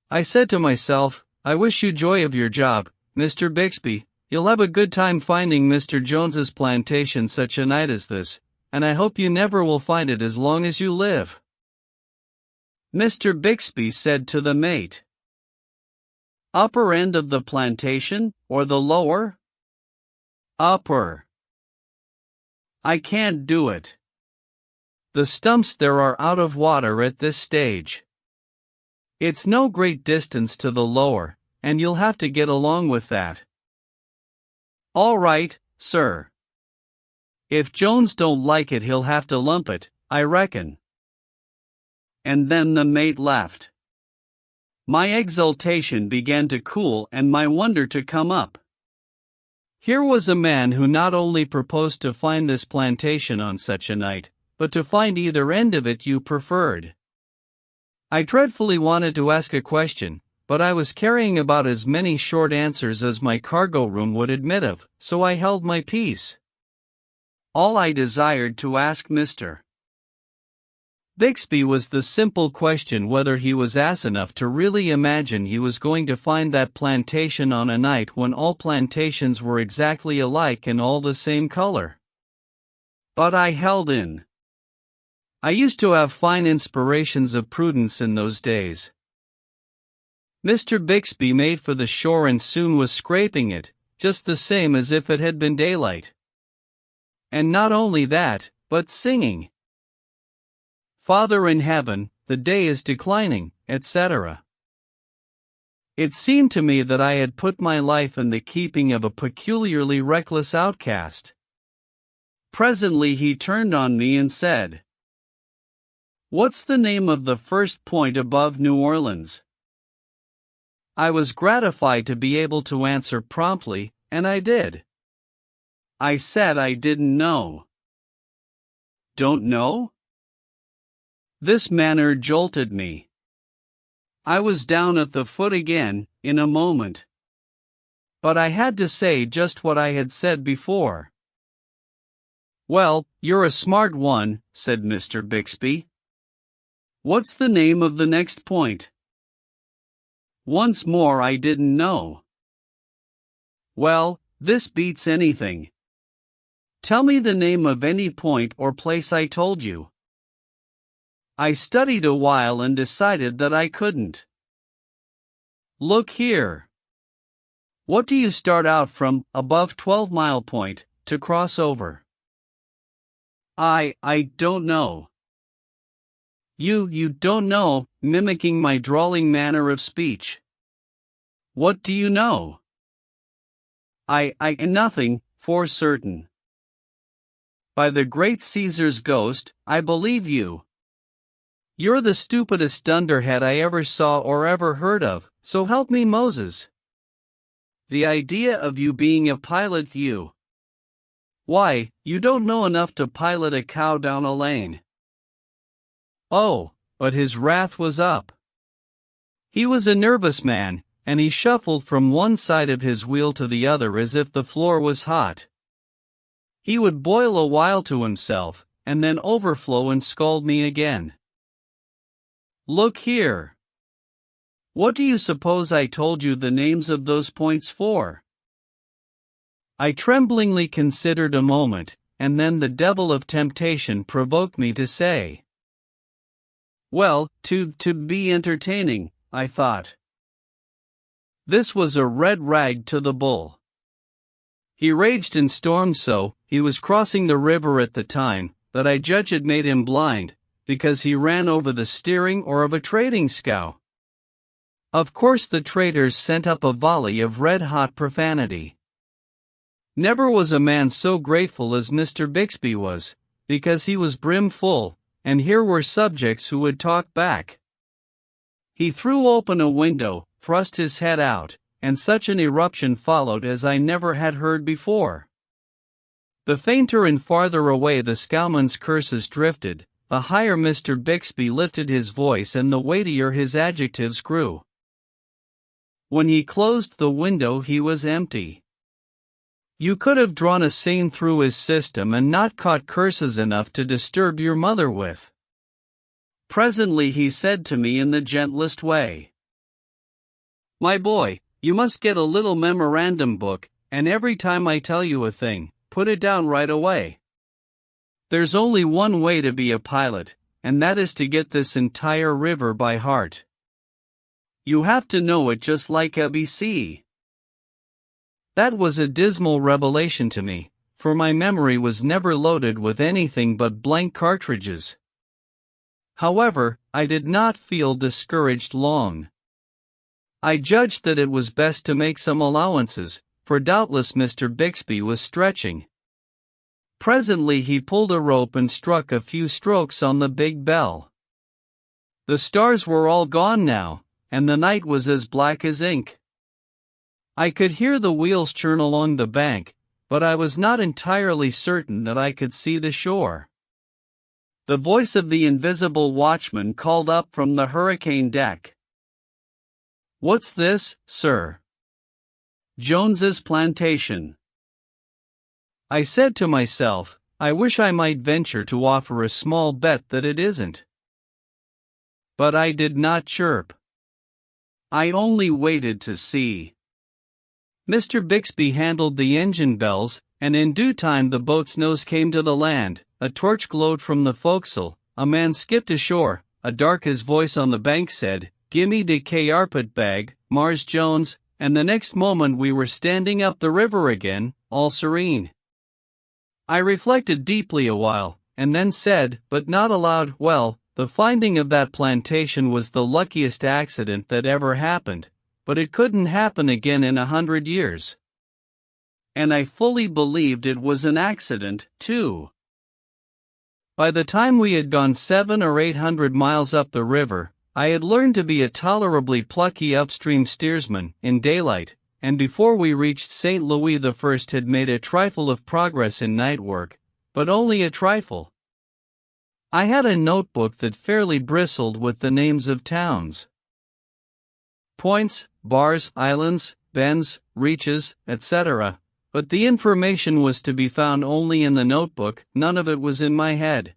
I said to myself, "I wish you joy of your job, Mr. Bixby. You'll have a good time finding Mr. Jones's plantation such a night as this, and I hope you never will find it as long as you live." Mr. Bixby said to the mate. Upper end of the plantation, or the lower? Upper. I can't do it. The stumps there are out of water at this stage. It's no great distance to the lower, and you'll have to get along with that. All right, sir. If Jones don't like it, he'll have to lump it, I reckon. And then the mate left. My exultation began to cool and my wonder to come up. Here was a man who not only proposed to find this plantation on such a night, but to find either end of it you preferred. I dreadfully wanted to ask a question, but I was carrying about as many short answers as my cargo room would admit of, so I held my peace. All I desired to ask Mr. Bixby was the simple question whether he was ass enough to really imagine he was going to find that plantation on a night when all plantations were exactly alike and all the same color. But I held in. I used to have fine inspirations of prudence in those days. Mr. Bixby made for the shore and soon was scraping it, just the same as if it had been daylight. And not only that, but singing. Father in heaven, the day is declining, etc. It seemed to me that I had put my life in the keeping of a peculiarly reckless outcast. Presently he turned on me and said, "What's the name of the first point above New Orleans?" I was gratified to be able to answer promptly, and I did. I said I didn't know. Don't know? This manner jolted me. I was down at the foot again, in a moment. But I had to say just what I had said before. "Well, you're a smart one," said Mr. Bixby. "What's the name of the next point?" Once more I didn't know. "Well, this beats anything. Tell me the name of any point or place I told you." I studied a while and decided that I couldn't. "Look here. What do you start out from, above 12 Mile Point, to cross over?" I don't know." You don't know," mimicking my drawling manner of speech. "What do you know?" I nothing, for certain." "By the great Caesar's ghost, I believe you. You're the stupidest dunderhead I ever saw or ever heard of, so help me Moses. The idea of you being a pilot, you. Why, you don't know enough to pilot a cow down a lane." Oh, but his wrath was up. He was a nervous man, and he shuffled from one side of his wheel to the other as if the floor was hot. He would boil a while to himself, and then overflow and scold me again. "Look here. What do you suppose I told you the names of those points for?" I tremblingly considered a moment, and then the devil of temptation provoked me to say, "Well, to be entertaining," I thought. This was a red rag to the bull. He raged and stormed so, he was crossing the river at the time, that I judge it made him blind, because he ran over the steering oar of a trading scow. Of course the traders sent up a volley of red-hot profanity. Never was a man so grateful as Mr. Bixby was, because he was brim-full, and here were subjects who would talk back. He threw open a window, thrust his head out, and such an eruption followed as I never had heard before. The fainter and farther away the scowman's curses drifted, the higher Mr. Bixby lifted his voice and the weightier his adjectives grew. When he closed the window he was empty. You could have drawn a seine through his system and not caught curses enough to disturb your mother with. Presently he said to me in the gentlest way, "My boy, you must get a little memorandum book, and every time I tell you a thing, put it down right away. There's only one way to be a pilot, and that is to get this entire river by heart. You have to know it just like ABC. That was a dismal revelation to me, for my memory was never loaded with anything but blank cartridges. However, I did not feel discouraged long. I judged that it was best to make some allowances, for doubtless Mr. Bixby was stretching. Presently he pulled a rope and struck a few strokes on the big bell. The stars were all gone now, and the night was as black as ink. I could hear the wheels churn along the bank, but I was not entirely certain that I could see the shore. The voice of the invisible watchman called up from the hurricane deck. "What's this, sir?" "Jones's plantation." I said to myself, I wish I might venture to offer a small bet that it isn't. But I did not chirp. I only waited to see. Mr. Bixby handled the engine bells, and in due time the boat's nose came to the land, a torch glowed from the forecastle, a man skipped ashore, a dark his voice on the bank said, "Gimme de carpet bag, Mars Jones," and the next moment we were standing up the river again, all serene. I reflected deeply a while, and then said, but not aloud, well, the finding of that plantation was the luckiest accident that ever happened, but it couldn't happen again in 100 years. And I fully believed it was an accident, too. By the time we had gone 700 or 800 miles up the river, I had learned to be a tolerably plucky upstream steersman in daylight, and before we reached St. Louis the first had made a trifle of progress in night work, but only a trifle. I had a notebook that fairly bristled with the names of towns. Points, bars, islands, bends, reaches, etc., but the information was to be found only in the notebook, none of it was in my head.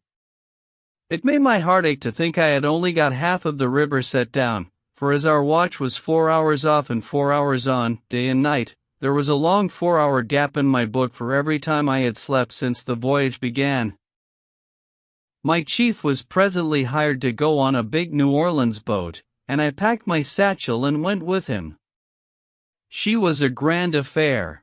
It made my heart ache to think I had only got half of the river set down, for as our watch was 4 hours off and 4 hours on, day and night, there was a long 4-hour gap in my book for every time I had slept since the voyage began. My chief was presently hired to go on a big New Orleans boat, and I packed my satchel and went with him. She was a grand affair.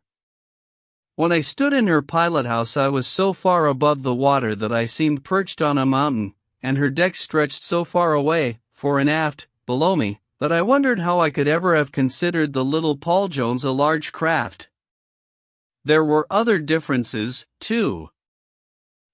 When I stood in her pilot house I was so far above the water that I seemed perched on a mountain, and her deck stretched so far away, fore and aft, below me, that I wondered how I could ever have considered the little Paul Jones a large craft. There were other differences, too.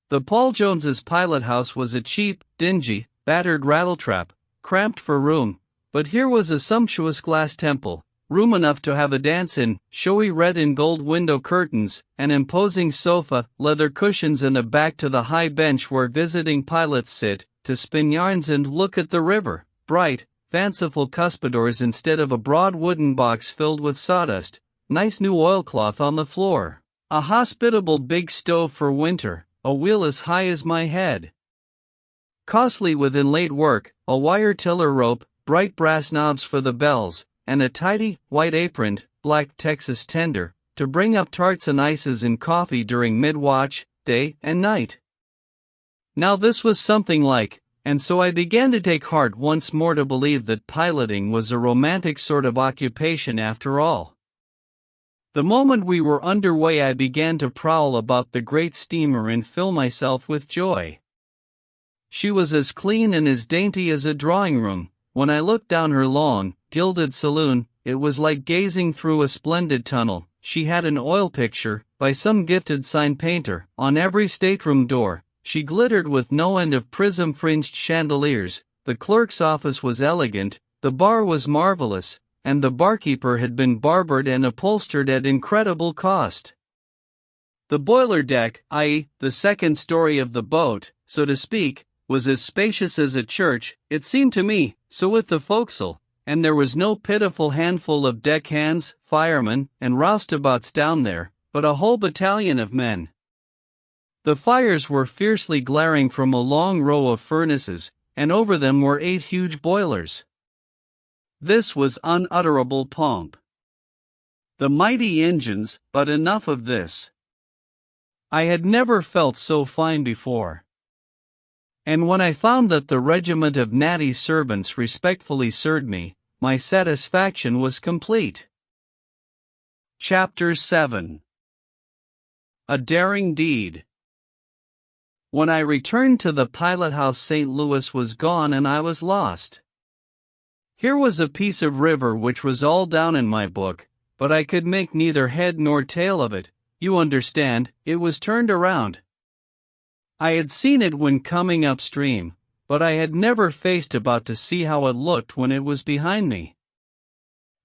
The Paul Jones's pilot house was a cheap, dingy, battered rattletrap, cramped for room, but here was a sumptuous glass temple, room enough to have a dance in, showy red and gold window curtains, an imposing sofa, leather cushions and a back to the high bench where visiting pilots sit, to spin yarns and look at the river, bright, fanciful cuspidors instead of a broad wooden box filled with sawdust, nice new oilcloth on the floor, a hospitable big stove for winter, a wheel as high as my head. Costly with inlaid work, a wire tiller rope, bright brass knobs for the bells, and a tidy, white-aproned, black Texas tender, to bring up tarts and ices and coffee during mid-watch, day and night. Now this was something like, and so I began to take heart once more to believe that piloting was a romantic sort of occupation after all. The moment we were underway I began to prowl about the great steamer and fill myself with joy. She was as clean and as dainty as a drawing room. When I looked down her long, gilded saloon, it was like gazing through a splendid tunnel. She had an oil picture, by some gifted sign painter, on every stateroom door. She glittered with no end of prism-fringed chandeliers, the clerk's office was elegant, the bar was marvelous, and the barkeeper had been barbered and upholstered at incredible cost. The boiler deck, i.e., the second story of the boat, so to speak, was as spacious as a church, it seemed to me, so with the forecastle, and there was no pitiful handful of deckhands, firemen, and roustabouts down there, but a whole battalion of men. The fires were fiercely glaring from a long row of furnaces, and over them were 8 huge boilers. This was unutterable pomp. The mighty engines, but enough of this. I had never felt so fine before. And when I found that the regiment of natty servants respectfully served me, my satisfaction was complete. Chapter 7. A Daring Deed. When I returned to the pilot house, St. Louis was gone and I was lost. Here was a piece of river which was all down in my book, but I could make neither head nor tail of it. You understand, it was turned around. I had seen it when coming upstream, but I had never faced about to see how it looked when it was behind me.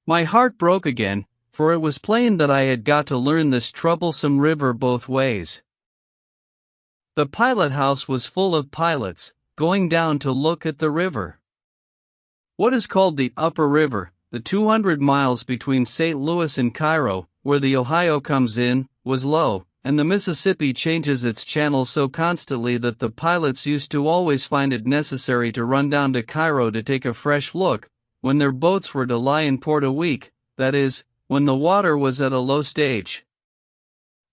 My heart broke again, for it was plain that I had got to learn this troublesome river both ways. The pilot house was full of pilots, going down to look at the river. What is called the Upper River, the 200 miles between St. Louis and Cairo, where the Ohio comes in, was low, and the Mississippi changes its channel so constantly that the pilots used to always find it necessary to run down to Cairo to take a fresh look, when their boats were to lie in port a week, that is, when the water was at a low stage.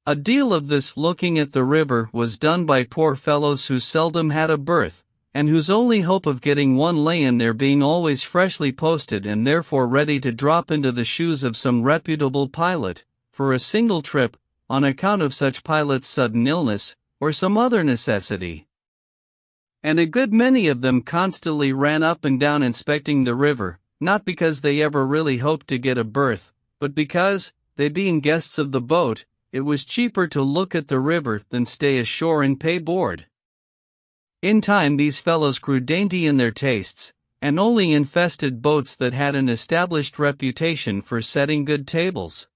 A deal of this looking at the river was done by poor fellows who seldom had a berth, and whose only hope of getting one lay in their being always freshly posted and therefore ready to drop into the shoes of some reputable pilot, for a single trip, on account of such pilot's sudden illness, or some other necessity. And a good many of them constantly ran up and down inspecting the river, not because they ever really hoped to get a berth, but because, they being guests of the boat, it was cheaper to look at the river than stay ashore and pay board. In time these fellows grew dainty in their tastes, and only infested boats that had an established reputation for setting good tables.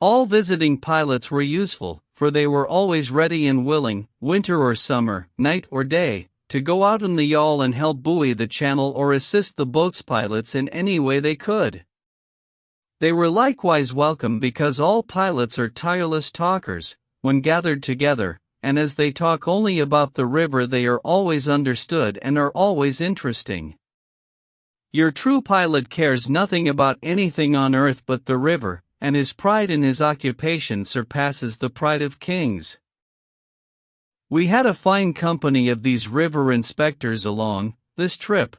All visiting pilots were useful, for they were always ready and willing, winter or summer, night or day, to go out in the yawl and help buoy the channel or assist the boat's pilots in any way they could. They were likewise welcome because all pilots are tireless talkers, when gathered together, and as they talk only about the river they are always understood and are always interesting. Your true pilot cares nothing about anything on earth but the river, and his pride in his occupation surpasses the pride of kings. We had a fine company of these river inspectors along this trip.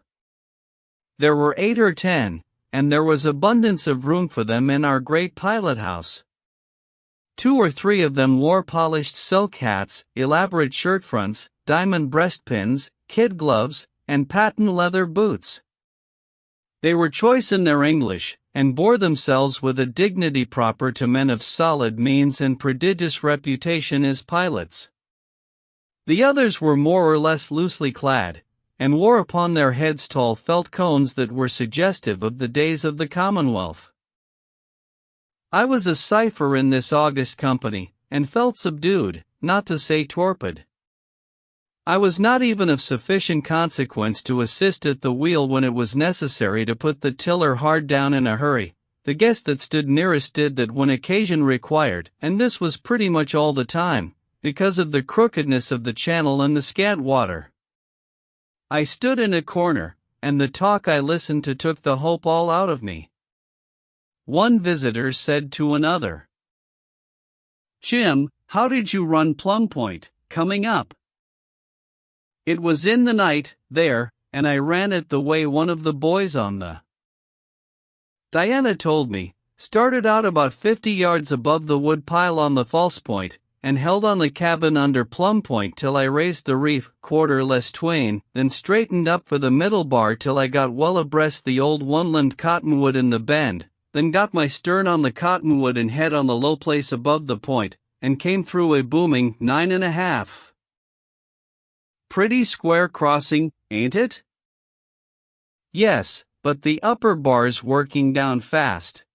There were 8 or 10, and there was abundance of room for them in our great pilot house. 2 or 3 of them wore polished silk hats, elaborate shirt fronts, diamond breastpins, kid gloves, and patent leather boots. They were choice in their English, and bore themselves with a dignity proper to men of solid means and prodigious reputation as pilots. The others were more or less loosely clad, and wore upon their heads tall felt cones that were suggestive of the days of the Commonwealth. I was a cipher in this august company, and felt subdued, not to say torpid. I was not even of sufficient consequence to assist at the wheel when it was necessary to put the tiller hard down in a hurry. The guest that stood nearest did that when occasion required, and this was pretty much all the time, because of the crookedness of the channel and the scant water. I stood in a corner, and the talk I listened to took the hope all out of me. One visitor said to another, "Jim, how did you run Plum Point, coming up?" "It was in the night, there, and I ran it the way one of the boys on the Diana told me, started out about 50 yards above the wood pile on the false point, and held on the cabin under Plum Point till I raised the reef, quarter less twain, then straightened up for the middle bar till I got well abreast the old one-limbed cottonwood in the bend, then got my stern on the cottonwood and head on the low place above the point, and came through a booming 9.5. Pretty square crossing, ain't it?" "Yes, but the upper bar's working down fast."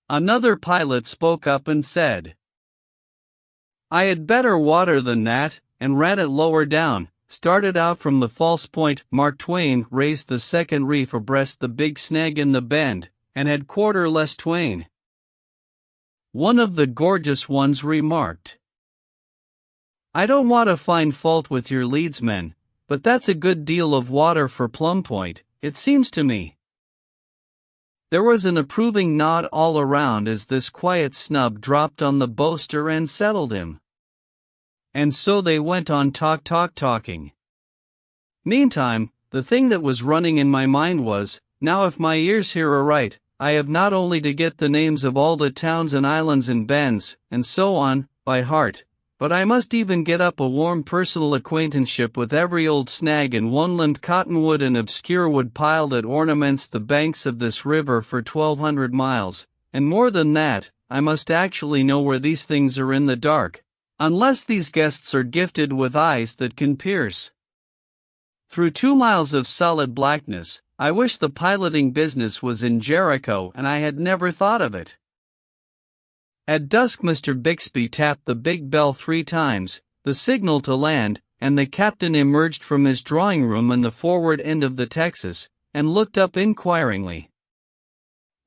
Another pilot spoke up and said, "I had better water than that, and ran it lower down, started out from the false point. Mark Twain raised the second reef abreast the big snag in the bend, and had quarter less twain." One of the gorgeous ones remarked, "I don't want to find fault with your leadsmen, but that's a good deal of water for Plum Point, it seems to me." There was an approving nod all around as this quiet snub dropped on the boaster and settled him. And so they went on talking. Meantime, the thing that was running in my mind was, now if my ears here are right, I have not only to get the names of all the towns and islands and bends, and so on, by heart, but I must even get up a warm personal acquaintanceship with every old snag and woodland, cottonwood and obscure wood pile that ornaments the banks of this river for 1,200 miles, and more than that, I must actually know where these things are in the dark, unless these guests are gifted with eyes that can pierce through 2 miles of solid blackness. I wish the piloting business was in Jericho and I had never thought of it. At dusk Mr. Bixby tapped the big bell 3 times, the signal to land, and the captain emerged from his drawing room in the forward end of the Texas, and looked up inquiringly.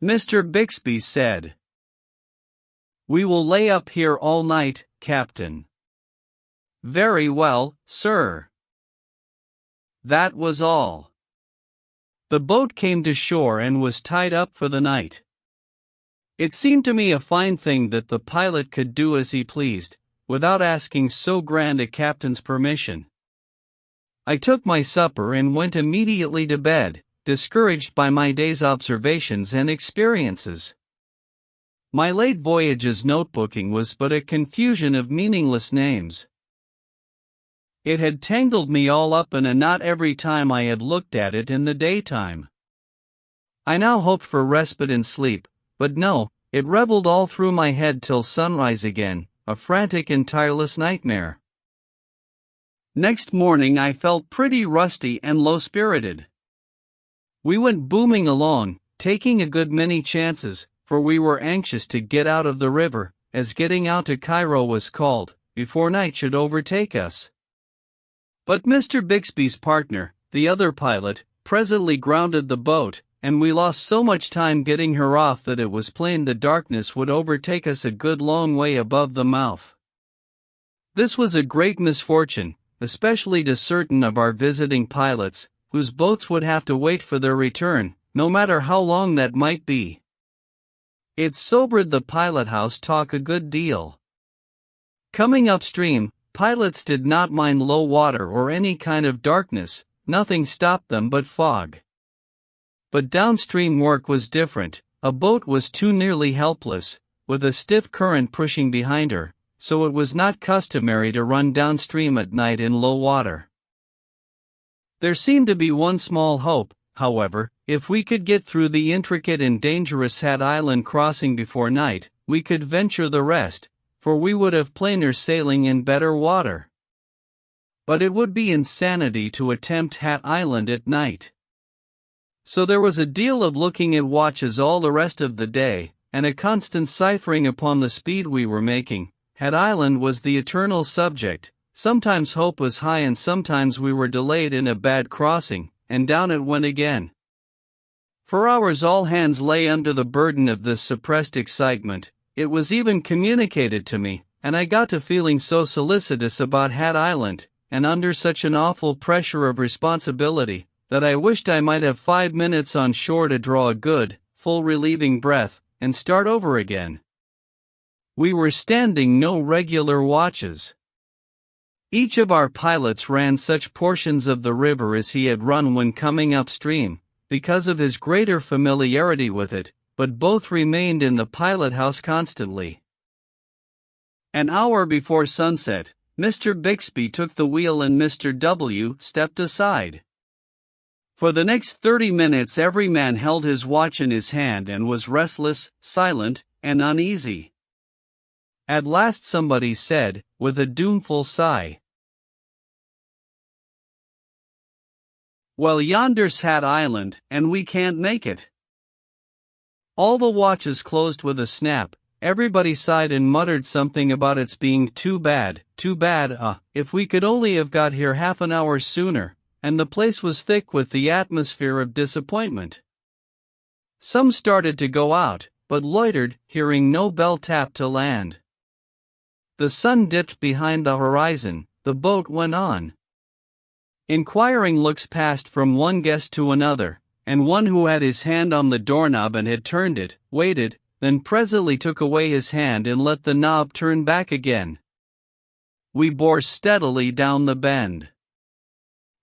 Mr. Bixby said, "We will lay up here all night, Captain." "Very well, sir." That was all. The boat came to shore and was tied up for the night. It seemed to me a fine thing that the pilot could do as he pleased, without asking so grand a captain's permission. I took my supper and went immediately to bed, discouraged by my day's observations and experiences. My late voyage's notebooking was but a confusion of meaningless names. It had tangled me all up in a knot every time I had looked at it in the daytime. I now hoped for respite and sleep, but no, it reveled all through my head till sunrise again, a frantic and tireless nightmare. Next morning I felt pretty rusty and low-spirited. We went booming along, taking a good many chances, for we were anxious to get out of the river, as getting out to Cairo was called, before night should overtake us. But Mr. Bixby's partner, the other pilot, presently grounded the boat, and we lost so much time getting her off that it was plain the darkness would overtake us a good long way above the mouth. This was a great misfortune, especially to certain of our visiting pilots, whose boats would have to wait for their return, no matter how long that might be. It sobered the pilot house talk a good deal. Coming upstream, pilots did not mind low water or any kind of darkness, nothing stopped them but fog. But downstream work was different. A boat was too nearly helpless, with a stiff current pushing behind her, so it was not customary to run downstream at night in low water. There seemed to be one small hope, however: if we could get through the intricate and dangerous Hat Island crossing before night, we could venture the rest, for we would have plainer sailing in better water. But it would be insanity to attempt Hat Island at night. So there was a deal of looking at watches all the rest of the day, and a constant ciphering upon the speed we were making. Hat Island was the eternal subject. Sometimes hope was high and sometimes we were delayed in a bad crossing, and down it went again. For hours all hands lay under the burden of this suppressed excitement. It was even communicated to me, and I got to feeling so solicitous about Hat Island, and under such an awful pressure of responsibility, that I wished I might have 5 minutes on shore to draw a good, full relieving breath, and start over again. We were standing no regular watches. Each of our pilots ran such portions of the river as he had run when coming upstream, because of his greater familiarity with it, but both remained in the pilot house constantly. An hour before sunset, Mr. Bixby took the wheel and Mr. W. stepped aside. For the next 30 minutes every man held his watch in his hand and was restless, silent, and uneasy. At last somebody said, with a doomful sigh, "Well, yonder's Hat Island, and we can't make it." All the watches closed with a snap. Everybody sighed and muttered something about its being too bad, if we could only have got here half an hour sooner, and the place was thick with the atmosphere of disappointment. Some started to go out, but loitered, hearing no bell tap to land. The sun dipped behind the horizon, the boat went on. Inquiring looks passed from one guest to another, and one who had his hand on the doorknob and had turned it, waited, then presently took away his hand and let the knob turn back again. We bore steadily down the bend.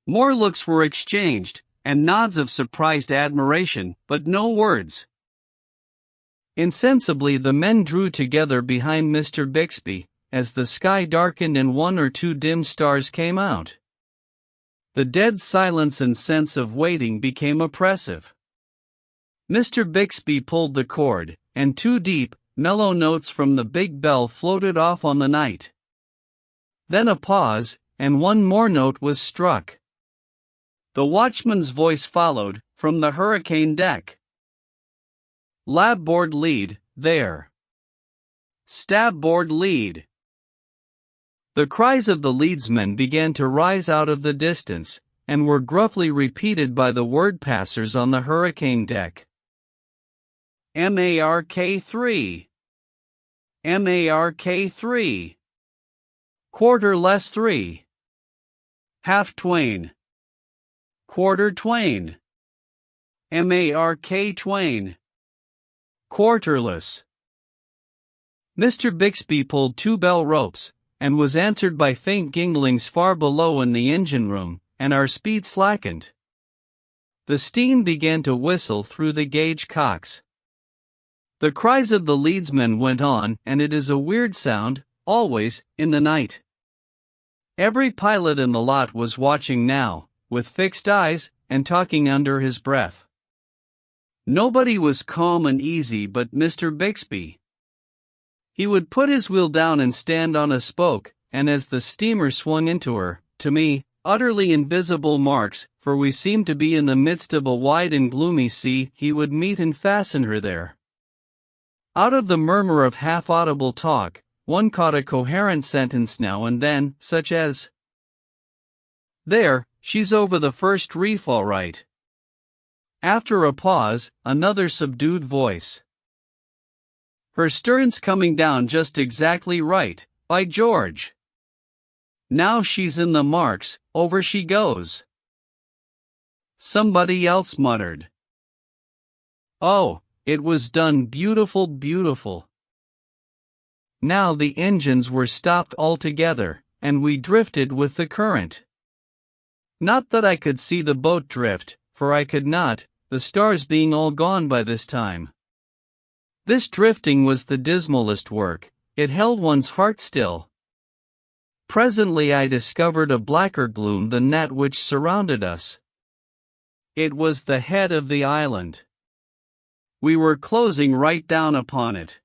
More looks were exchanged, and nods of surprised admiration, but no words. Insensibly the men drew together behind Mr. Bixby, as the sky darkened and one or two dim stars came out. The dead silence and sense of waiting became oppressive. Mr. Bixby pulled the cord, and two deep, mellow notes from the big bell floated off on the night. Then a pause, and one more note was struck. The watchman's voice followed, from the hurricane deck. Labboard lead, there. Stabboard lead. The cries of the leadsmen began to rise out of the distance, and were gruffly repeated by the word passers on the hurricane deck. Mark 3. Mark 3. Quarter less 3. Half Twain. Quarter Twain. Mark Twain. Quarterless. Mr. Bixby pulled two bell ropes, and was answered by faint ginglings far below in the engine room, and our speed slackened. The steam began to whistle through the gauge cocks. The cries of the leadsmen went on, and it is a weird sound, always, in the night. Every pilot in the lot was watching now, with fixed eyes, and talking under his breath. Nobody was calm and easy but Mr. Bixby. He would put his wheel down and stand on a spoke, and as the steamer swung into her, to me, utterly invisible marks, for we seemed to be in the midst of a wide and gloomy sea, he would meet and fasten her there. Out of the murmur of half-audible talk, one caught a coherent sentence now and then, such as, "There, she's over the first reef all right." After a pause, another subdued voice. "Her stern's coming down just exactly right, by George. Now she's in the marks, over she goes." Somebody else muttered, "Oh, it was done beautiful, beautiful." Now the engines were stopped altogether, and we drifted with the current. Not that I could see the boat drift, for I could not, the stars being all gone by this time. This drifting was the dismalest work, it held one's heart still. Presently I discovered a blacker gloom than that which surrounded us. It was the head of the island. We were closing right down upon it.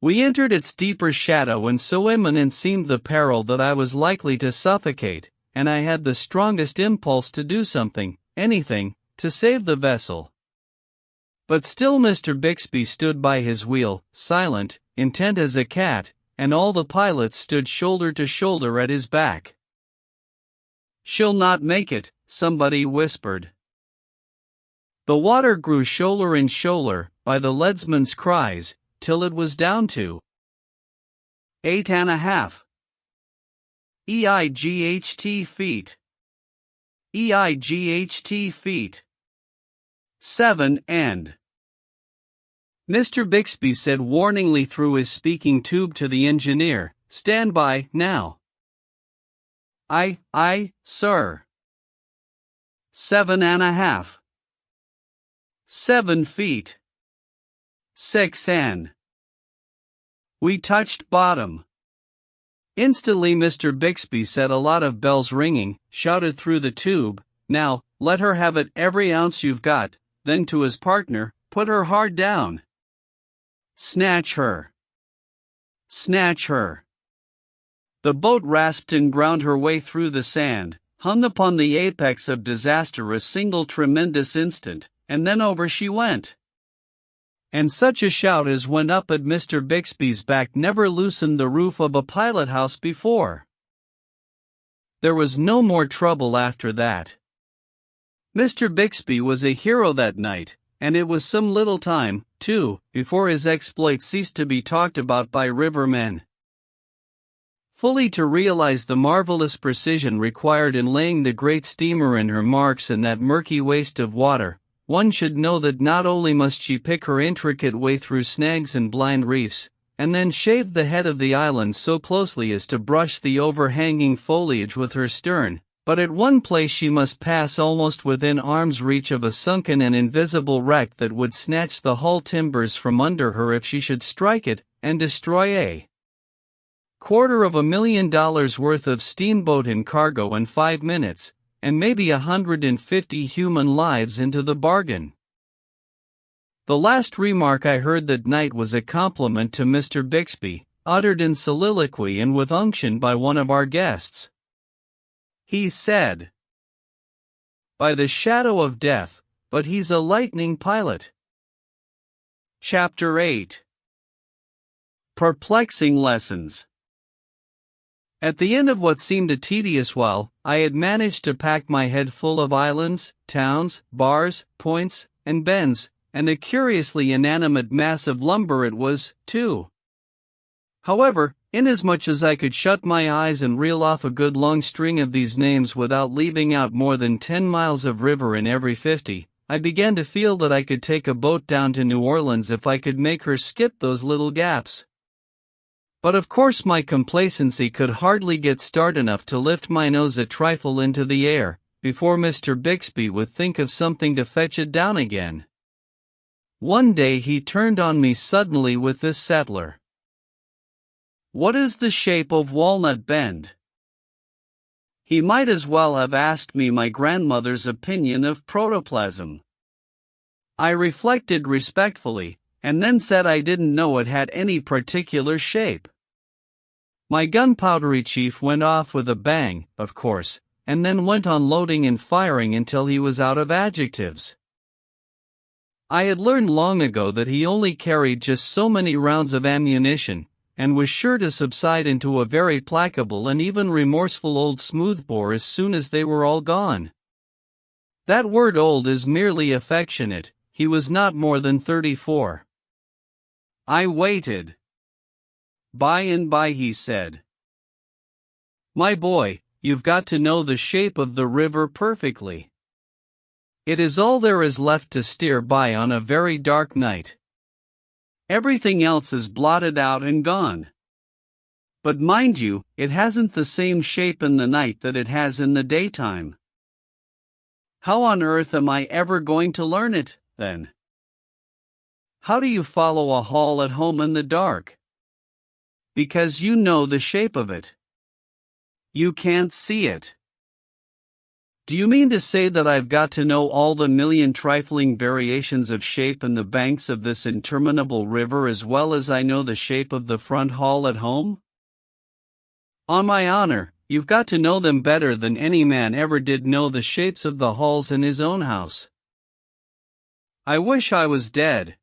We entered its deeper shadow, and so imminent seemed the peril that I was likely to suffocate, and I had the strongest impulse to do something, anything, to save the vessel. But still Mr. Bixby stood by his wheel, silent, intent as a cat, and all the pilots stood shoulder to shoulder at his back. "She'll not make it," somebody whispered. The water grew shoaler and shoaler, by the leadsman's cries, till it was down to 8.5 EIGHT feet. EIGHT feet. 7 and. Mr. Bixby said warningly through his speaking tube to the engineer, "Stand by, now." Aye, sir." 7.5. 7 feet. 6 and. We touched bottom. Instantly Mr. Bixby set a lot of bells ringing, shouted through the tube, "Now, let her have it every ounce you've got," then to his partner, "Put her hard down. Snatch her. Snatch her." The boat rasped and ground her way through the sand, hung upon the apex of disaster a single tremendous instant, and then over she went. And such a shout as went up at Mr. Bixby's back never loosened the roof of a pilot house before. There was no more trouble after that. Mr. Bixby was a hero that night, and it was some little time, too, before his exploits ceased to be talked about by rivermen. Fully to realize the marvelous precision required in laying the great steamer in her marks in that murky waste of water, one should know that not only must she pick her intricate way through snags and blind reefs, and then shave the head of the island so closely as to brush the overhanging foliage with her stern, But at one place she must pass almost within arm's reach of a sunken and invisible wreck that would snatch the hull timbers from under her if she should strike it, and destroy $250,000 worth of steamboat and cargo in 5 minutes, and maybe 150 human lives into the bargain. The last remark I heard that night was a compliment to Mr. Bixby, uttered in soliloquy and with unction by one of our guests. He said, "By the shadow of death, but he's a lightning pilot." Chapter 8. Perplexing Lessons. At the end of what seemed a tedious while, I had managed to pack my head full of islands, towns, bars, points, and bends, and a curiously inanimate mass of lumber it was, too. However, inasmuch as I could shut my eyes and reel off a good long string of these names without leaving out more than 10 miles of river in every 50, I began to feel that I could take a boat down to New Orleans if I could make her skip those little gaps. But of course my complacency could hardly get start enough to lift my nose a trifle into the air, before Mr. Bixby would think of something to fetch it down again. One day he turned on me suddenly with this settler. "What is the shape of Walnut Bend?" He might as well have asked me my grandmother's opinion of protoplasm. I reflected respectfully, and then said I didn't know it had any particular shape. My gunpowdery chief went off with a bang, of course, and then went on loading and firing until he was out of adjectives. I had learned long ago that he only carried just so many rounds of ammunition, and was sure to subside into a very placable and even remorseful old smoothbore as soon as they were all gone. That word old is merely affectionate. He was not more than 34. I waited. By and by he said, "My boy, you've got to know the shape of the river perfectly. It is all there is left to steer by on a very dark night. Everything else is blotted out and gone. But mind you, it hasn't the same shape in the night that it has in the daytime. How on earth am I ever going to learn it, then? How do you follow a hall at home in the dark? Because you know the shape of it. You can't see it. Do you mean to say that I've got to know all the million trifling variations of shape in the banks of this interminable river as well as I know the shape of the front hall at home? On my honor, you've got to know them better than any man ever did know the shapes of the halls in his own house. I wish I was dead.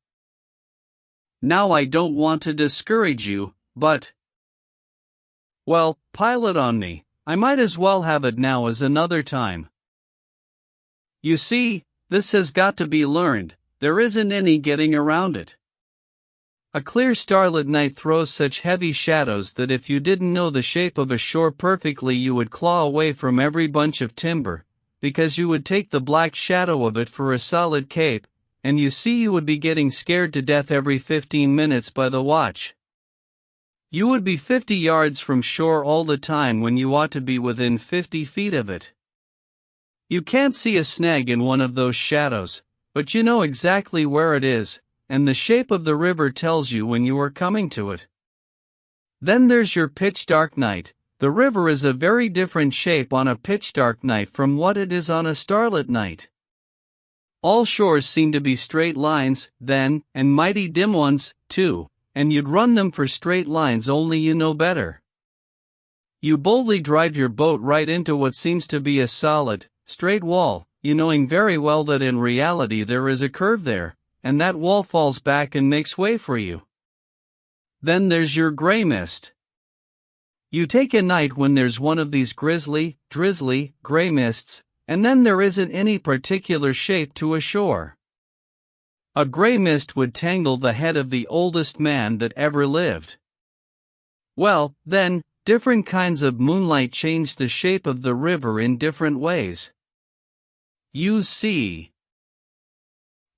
Now I don't want to discourage you, but... Well, pile it on me. I might as well have it now as another time. You see, this has got to be learned. There isn't any getting around it. A clear starlit night throws such heavy shadows that if you didn't know the shape of a shore perfectly you would claw away from every bunch of timber, because you would take the black shadow of it for a solid cape, and you see you would be getting scared to death every 15 minutes by the watch. You would be 50 yards from shore all the time when you ought to be within 50 feet of it. You can't see a snag in one of those shadows, but you know exactly where it is, and the shape of the river tells you when you are coming to it. Then there's your pitch-dark night. The river is a very different shape on a pitch-dark night from what it is on a starlit night. All shores seem to be straight lines, then, and mighty dim ones, too, and you'd run them for straight lines only you know better. You boldly drive your boat right into what seems to be a solid, straight wall, you knowing very well that in reality there is a curve there, and that wall falls back and makes way for you. Then there's your gray mist. You take a night when there's one of these grisly, drizzly, gray mists, and then there isn't any particular shape to a shore. A gray mist would tangle the head of the oldest man that ever lived. Well, then, different kinds of moonlight change the shape of the river in different ways. You see.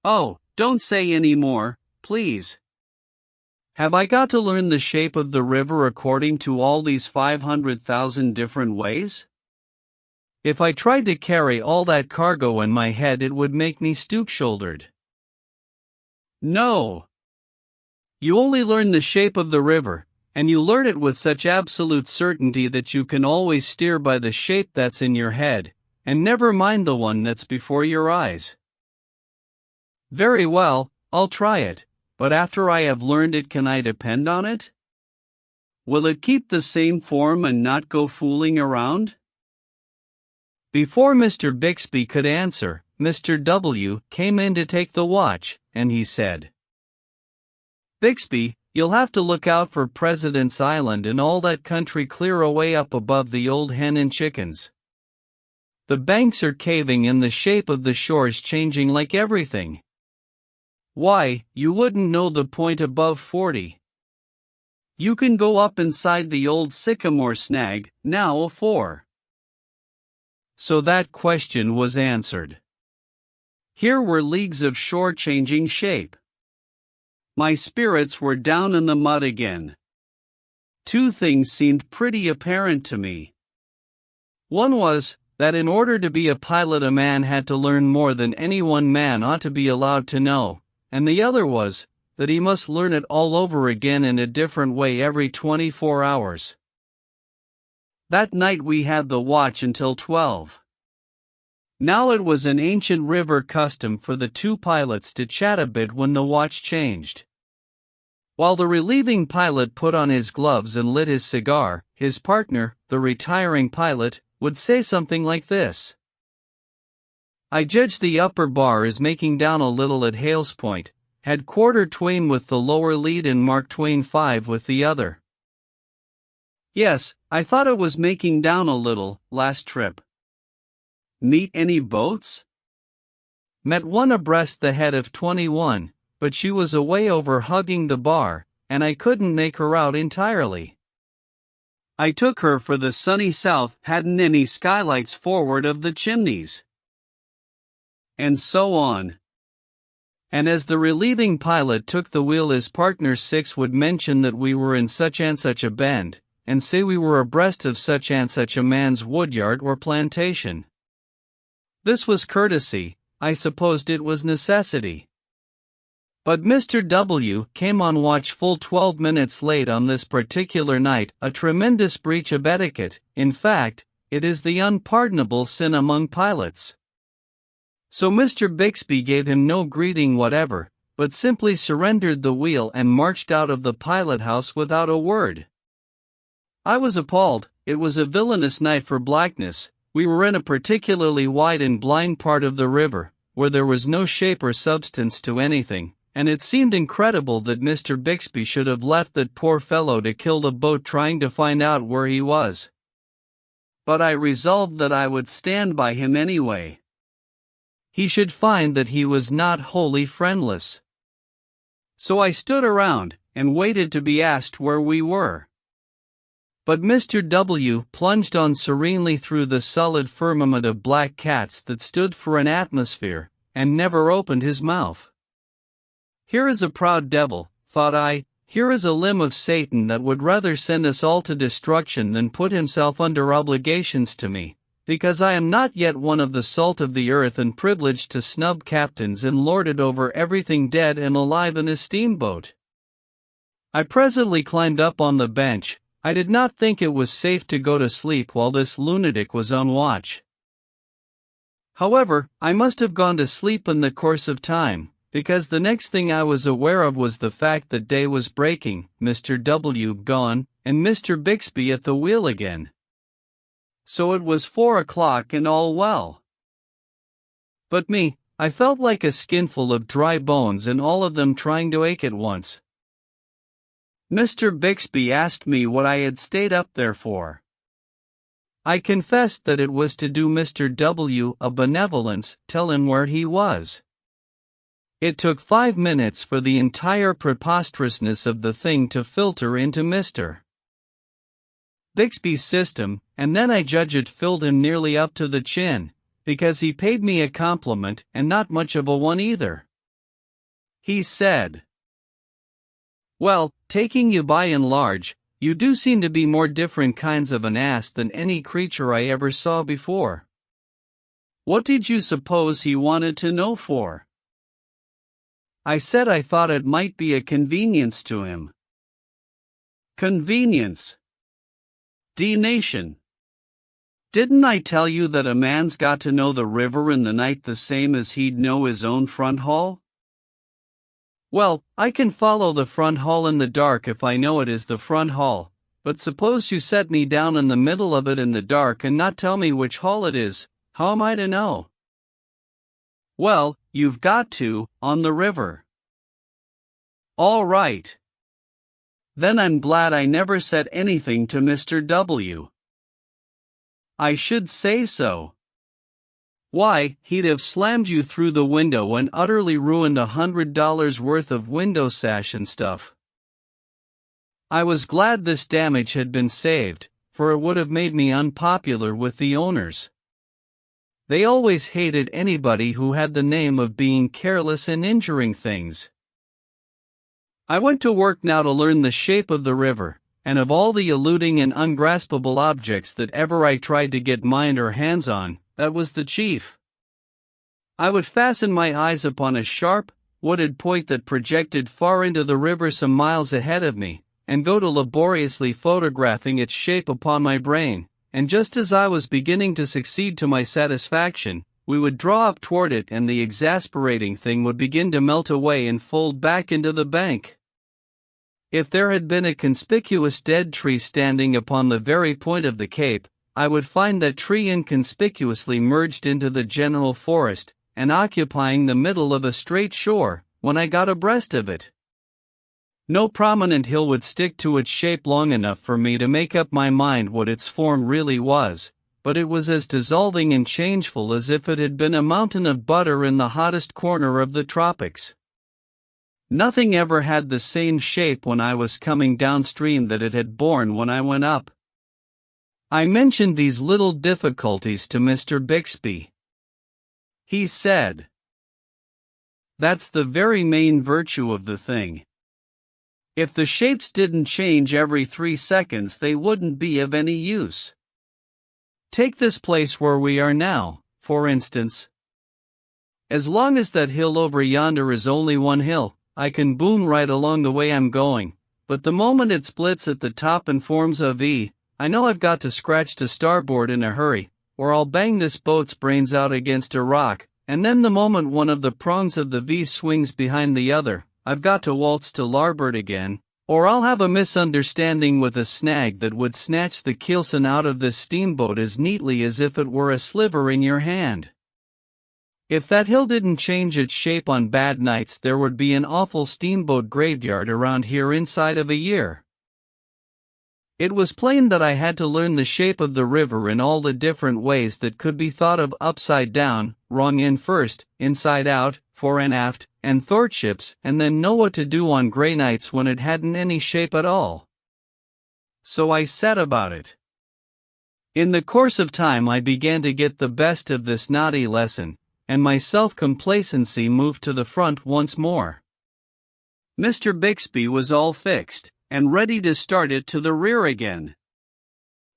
Oh, don't say any more, please. Have I got to learn the shape of the river according to all these 500,000 different ways? If I tried to carry all that cargo in my head, it would make me stoop-shouldered. No. You only learn the shape of the river, and you learn it with such absolute certainty that you can always steer by the shape that's in your head, and never mind the one that's before your eyes. Very well, I'll try it, but after I have learned it, can I depend on it? Will it keep the same form and not go fooling around? Before Mr. Bixby could answer, Mr. W. came in to take the watch, and he said, "Bixby, you'll have to look out for President's Island and all that country clear away up above the Old Hen and Chickens. The banks are caving and the shape of the shore's changing like everything. Why, you wouldn't know the point above 40. You can go up inside the old sycamore snag, now afore." So that question was answered. Here were leagues of shore changing shape. My spirits were down in the mud again. Two things seemed pretty apparent to me. One was, that in order to be a pilot a man had to learn more than any one man ought to be allowed to know, and the other was, that he must learn it all over again in a different way every 24 hours. That night we had the watch until 12. Now it was an ancient river custom for the two pilots to chat a bit when the watch changed. While the relieving pilot put on his gloves and lit his cigar, his partner, the retiring pilot, would say something like this: "I judge the upper bar is making down a little at Hales Point, had quarter Twain with the lower lead and Mark Twain 5 with the other. Yes, I thought it was making down a little, last trip. Meet any boats? Met one abreast the head of 21, but she was away over hugging the bar, and I couldn't make her out entirely. I took her for the sunny south, hadn't any skylights forward of the chimneys." And so on. And as the relieving pilot took the wheel, his partner 6 would mention that we were in such and such a bend, and say we were abreast of such and such a man's woodyard or plantation. This was courtesy, I supposed it was necessity. But Mr. W. came on watch full 12 minutes late on this particular night, a tremendous breach of etiquette. In fact, it is the unpardonable sin among pilots. So Mr. Bixby gave him no greeting whatever, but simply surrendered the wheel and marched out of the pilot house without a word. I was appalled. It was a villainous night for blackness. We were in a particularly wide and blind part of the river, where there was no shape or substance to anything, and it seemed incredible that Mr. Bixby should have left that poor fellow to kill the boat trying to find out where he was. But I resolved that I would stand by him anyway. He should find that he was not wholly friendless. So I stood around, and waited to be asked where we were. But Mr. W. plunged on serenely through the solid firmament of black cats that stood for an atmosphere, and never opened his mouth. Here is a proud devil, thought I, here is a limb of Satan that would rather send us all to destruction than put himself under obligations to me, because I am not yet one of the salt of the earth and privileged to snub captains and lord it over everything dead and alive in a steamboat. I presently climbed up on the bench. I did not think it was safe to go to sleep while this lunatic was on watch. However, I must have gone to sleep in the course of time, because the next thing I was aware of was the fact that day was breaking, Mr. W. gone, and Mr. Bixby at the wheel again. So it was 4 o'clock and all well. But me, I felt like a skinful of dry bones and all of them trying to ache at once. Mr. Bixby asked me what I had stayed up there for. I confessed that it was to do Mr. W. a benevolence, tell him where he was. It took 5 minutes for the entire preposterousness of the thing to filter into Mr. Bixby's system, and then I judge it filled him nearly up to the chin, because he paid me a compliment and not much of a one either. He said, "Well, taking you by and large, you do seem to be more different kinds of an ass than any creature I ever saw before." What did you suppose he wanted to know for? I said I thought it might be a convenience to him. Convenience. D-Nation. Didn't I tell you that a man's got to know the river in the night the same as he'd know his own front hall? Well, I can follow the front hall in the dark if I know it is the front hall, but suppose you set me down in the middle of it in the dark and not tell me which hall it is, how am I to know? Well, you've got to, on the river. All right. Then I'm glad I never said anything to Mr. W. I should say so. Why, he'd have slammed you through the window and utterly ruined $100 worth of window sash and stuff. I was glad this damage had been saved, for it would have made me unpopular with the owners. They always hated anybody who had the name of being careless and injuring things. I went to work now to learn the shape of the river, and of all the eluding and ungraspable objects that ever I tried to get mind or hands on, that was the chief. I would fasten my eyes upon a sharp, wooded point that projected far into the river some miles ahead of me, and go to laboriously photographing its shape upon my brain, and just as I was beginning to succeed to my satisfaction, we would draw up toward it and the exasperating thing would begin to melt away and fold back into the bank. If there had been a conspicuous dead tree standing upon the very point of the cape, I would find that tree inconspicuously merged into the general forest, and occupying the middle of a straight shore, when I got abreast of it. No prominent hill would stick to its shape long enough for me to make up my mind what its form really was, but it was as dissolving and changeful as if it had been a mountain of butter in the hottest corner of the tropics. Nothing ever had the same shape when I was coming downstream that it had borne when I went up. I mentioned these little difficulties to Mr. Bixby. He said, "That's the very main virtue of the thing. If the shapes didn't change every 3 seconds, they wouldn't be of any use. Take this place where we are now, for instance. As long as that hill over yonder is only one hill, I can boom right along the way I'm going, but the moment it splits at the top and forms a V, I know I've got to scratch to starboard in a hurry, or I'll bang this boat's brains out against a rock, and then the moment one of the prongs of the V swings behind the other, I've got to waltz to larboard again, or I'll have a misunderstanding with a snag that would snatch the keelson out of this steamboat as neatly as if it were a sliver in your hand. If that hill didn't change its shape on bad nights, there would be an awful steamboat graveyard around here inside of a year." It was plain that I had to learn the shape of the river in all the different ways that could be thought of: upside down, wrong end first, inside out, fore and aft, and thwartships, and then know what to do on gray nights when it hadn't any shape at all. So I set about it. In the course of time I began to get the best of this naughty lesson, and my self-complacency moved to the front once more. Mr. Bixby was all fixed, and ready to start it to the rear again.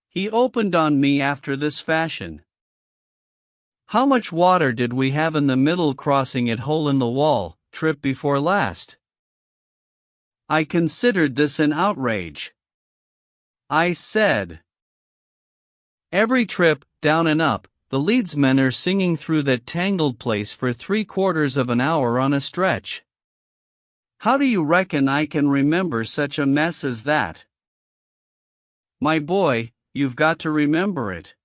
He opened on me after this fashion. "How much water did we have in the middle crossing at Hole in the Wall, trip before last?" I considered this an outrage. I said, "Every trip, down and up, the leadsmen are singing through that tangled place for 3/4 of an hour on a stretch. How do you reckon I can remember such a mess as that?" "My boy, you've got to remember it.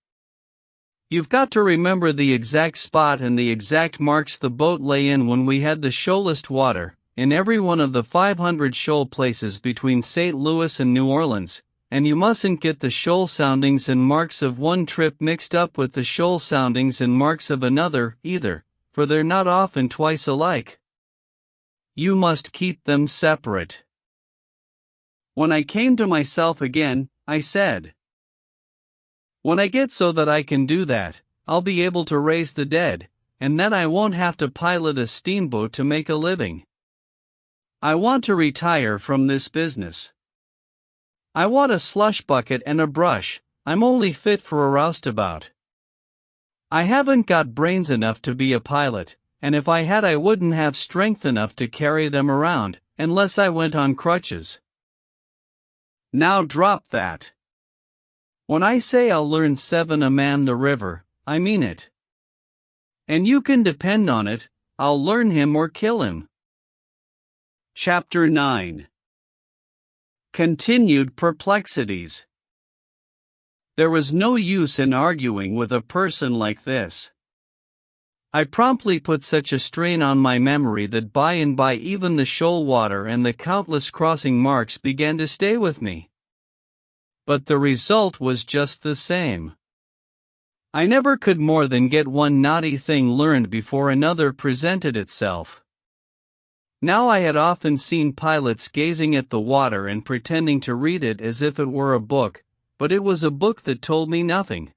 You've got to remember the exact spot and the exact marks the boat lay in when we had the shoalest water, in every one of the 500 shoal places between St. Louis and New Orleans, and you mustn't get the shoal soundings and marks of one trip mixed up with the shoal soundings and marks of another, either, for they're not often twice alike. You must keep them separate." When I came to myself again, I said, "When I get so that I can do that, I'll be able to raise the dead, and then I won't have to pilot a steamboat to make a living. I want to retire from this business. I want a slush bucket and a brush. I'm only fit for a roustabout. I haven't got brains enough to be a pilot, and if I had I wouldn't have strength enough to carry them around, unless I went on crutches. Now drop that. When I say I'll learn 7 a man the river, I mean it. And you can depend on it, I'll learn him or kill him. Chapter 9. Continued Perplexities. There was no use in arguing with a person like this. I promptly put such a strain on my memory that by and by even the shoal water and the countless crossing marks began to stay with me. But the result was just the same. I never could more than get one naughty thing learned before another presented itself. Now I had often seen pilots gazing at the water and pretending to read it as if it were a book, but it was a book that told me nothing.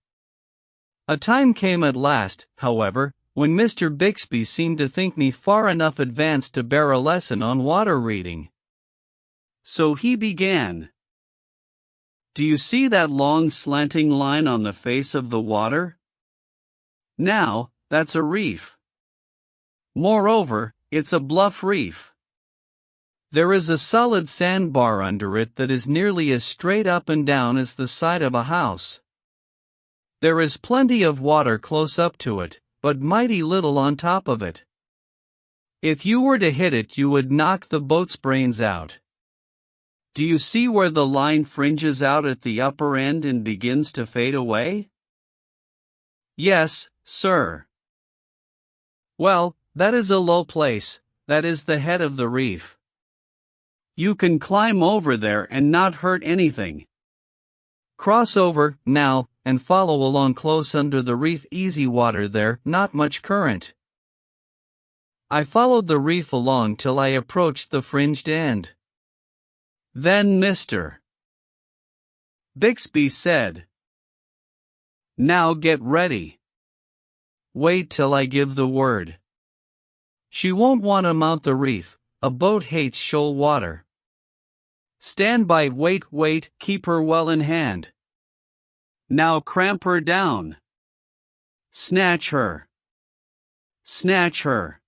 A time came at last, however, when Mr. Bixby seemed to think me far enough advanced to bear a lesson on water reading. So he began. Do you see that long slanting line on the face of the water? Now, that's a reef. Moreover, it's a bluff reef. There is a solid sandbar under it that is nearly as straight up and down as the side of a house. There is plenty of water close up to it, but mighty little on top of it. If you were to hit it, you would knock the boat's brains out. Do you see where the line fringes out at the upper end and begins to fade away? Yes, sir. Well, that is a low place, that is the head of the reef. You can climb over there and not hurt anything. Cross over, now, and follow along close under the reef. Easy water there, not much current. I followed the reef along till I approached the fringed end. Then Mr. Bixby said, "Now get ready. Wait till I give the word. She won't want to mount the reef, a boat hates shoal water. Stand by, wait, keep her well in hand. Now cramp her down. Snatch her. Snatch her."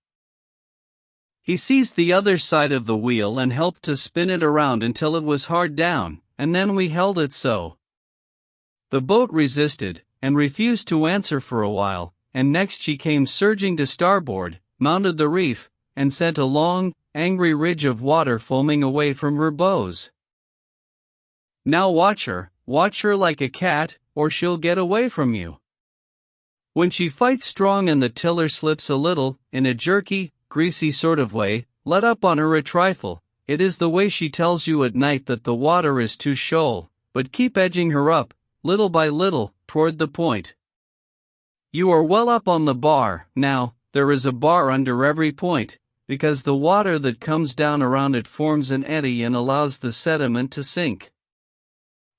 He seized the other side of the wheel and helped to spin it around until it was hard down, and then we held it so. The boat resisted, and refused to answer for a while, and next she came surging to starboard, mounted the reef, and sent a long, angry ridge of water foaming away from her bows. Now watch her like a cat, or she'll get away from you. When she fights strong and the tiller slips a little, in a jerky, greasy sort of way, let up on her a trifle. It is the way she tells you at night that the water is too shoal, but keep edging her up, little by little, toward the point. You are well up on the bar, now. There is a bar under every point, because the water that comes down around it forms an eddy and allows the sediment to sink.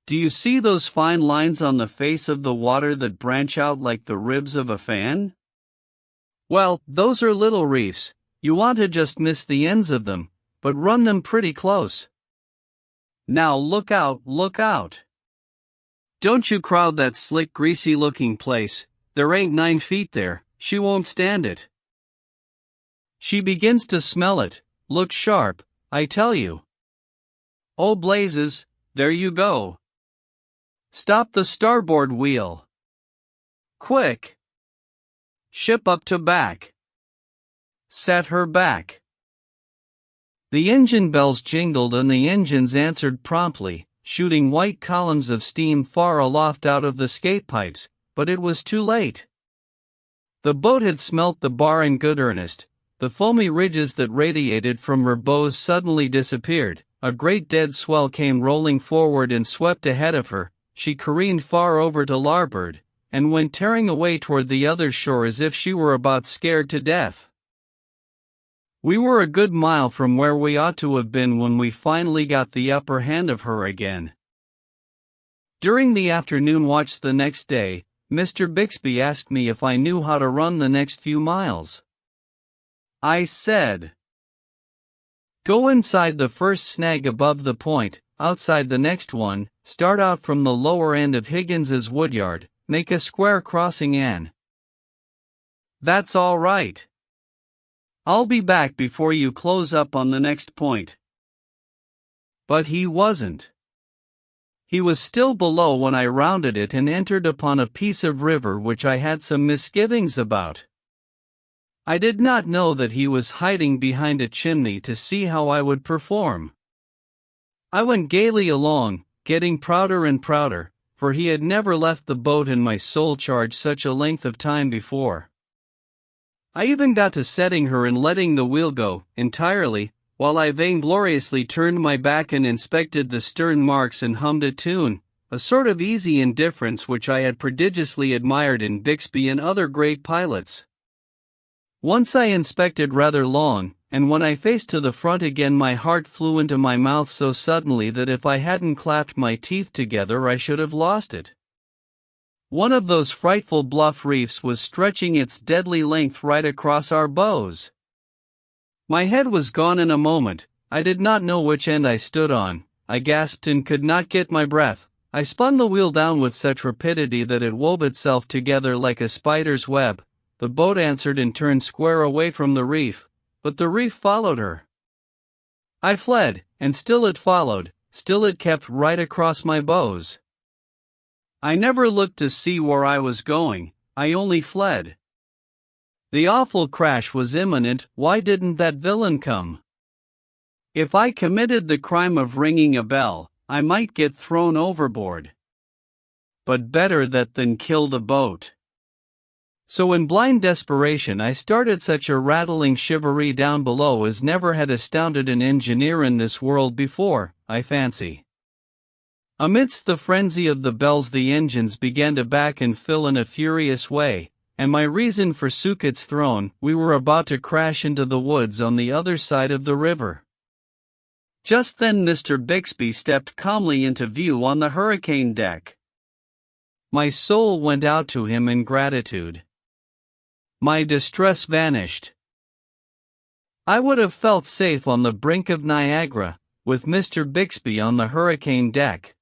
Do you see those fine lines on the face of the water that branch out like the ribs of a fan? Well, those are little reefs. You want to just miss the ends of them, but run them pretty close. Now look out, look out. Don't you crowd that slick, greasy-looking place. There ain't 9 feet there, she won't stand it. She begins to smell it. Look sharp, I tell you. Oh blazes, there you go. Stop the starboard wheel. Quick. Ship up to back. Set her back. The engine bells jingled and the engines answered promptly, shooting white columns of steam far aloft out of the skate pipes, but it was too late. The boat had smelt the bar in good earnest. The foamy ridges that radiated from her bows suddenly disappeared, a great dead swell came rolling forward and swept ahead of her, she careened far over to larboard, and went tearing away toward the other shore as if she were about scared to death. We were a good mile from where we ought to have been when we finally got the upper hand of her again. During the afternoon watch the next day, Mr. Bixby asked me if I knew how to run the next few miles. I said, "Go inside the first snag above the point, outside the next one, start out from the lower end of Higgins's woodyard, make a square crossing and That's all right. I'll be back before you close up on the next point. But he wasn't. He was still below when I rounded it and entered upon a piece of river which I had some misgivings about. I did not know that he was hiding behind a chimney to see how I would perform. I went gaily along, getting prouder and prouder, for he had never left the boat in my sole charge such a length of time before. I even got to setting her and letting the wheel go entirely, while I vaingloriously turned my back and inspected the stern marks and hummed a tune, a sort of easy indifference which I had prodigiously admired in Bixby and other great pilots. Once I inspected rather long, and when I faced to the front again my heart flew into my mouth so suddenly that if I hadn't clapped my teeth together I should have lost it. One of those frightful bluff reefs was stretching its deadly length right across our bows. My head was gone in a moment. I did not know which end I stood on. I gasped and could not get my breath. I spun the wheel down with such rapidity that it wove itself together like a spider's web. The boat answered and turned square away from the reef, but the reef followed her. I fled, and still it followed, still it kept right across my bows. I never looked to see where I was going, I only fled. The awful crash was imminent. Why didn't that villain come? If I committed the crime of ringing a bell, I might get thrown overboard. But better that than kill the boat. So in blind desperation I started such a rattling shivaree down below as never had astounded an engineer in this world before, I fancy. Amidst the frenzy of the bells the engines began to back and fill in a furious way, and my reason forsook its throne. We were about to crash into the woods on the other side of the river. Just then Mr. Bixby stepped calmly into view on the hurricane deck. My soul went out to him in gratitude. My distress vanished. I would have felt safe on the brink of Niagara, with Mr. Bixby on the hurricane deck.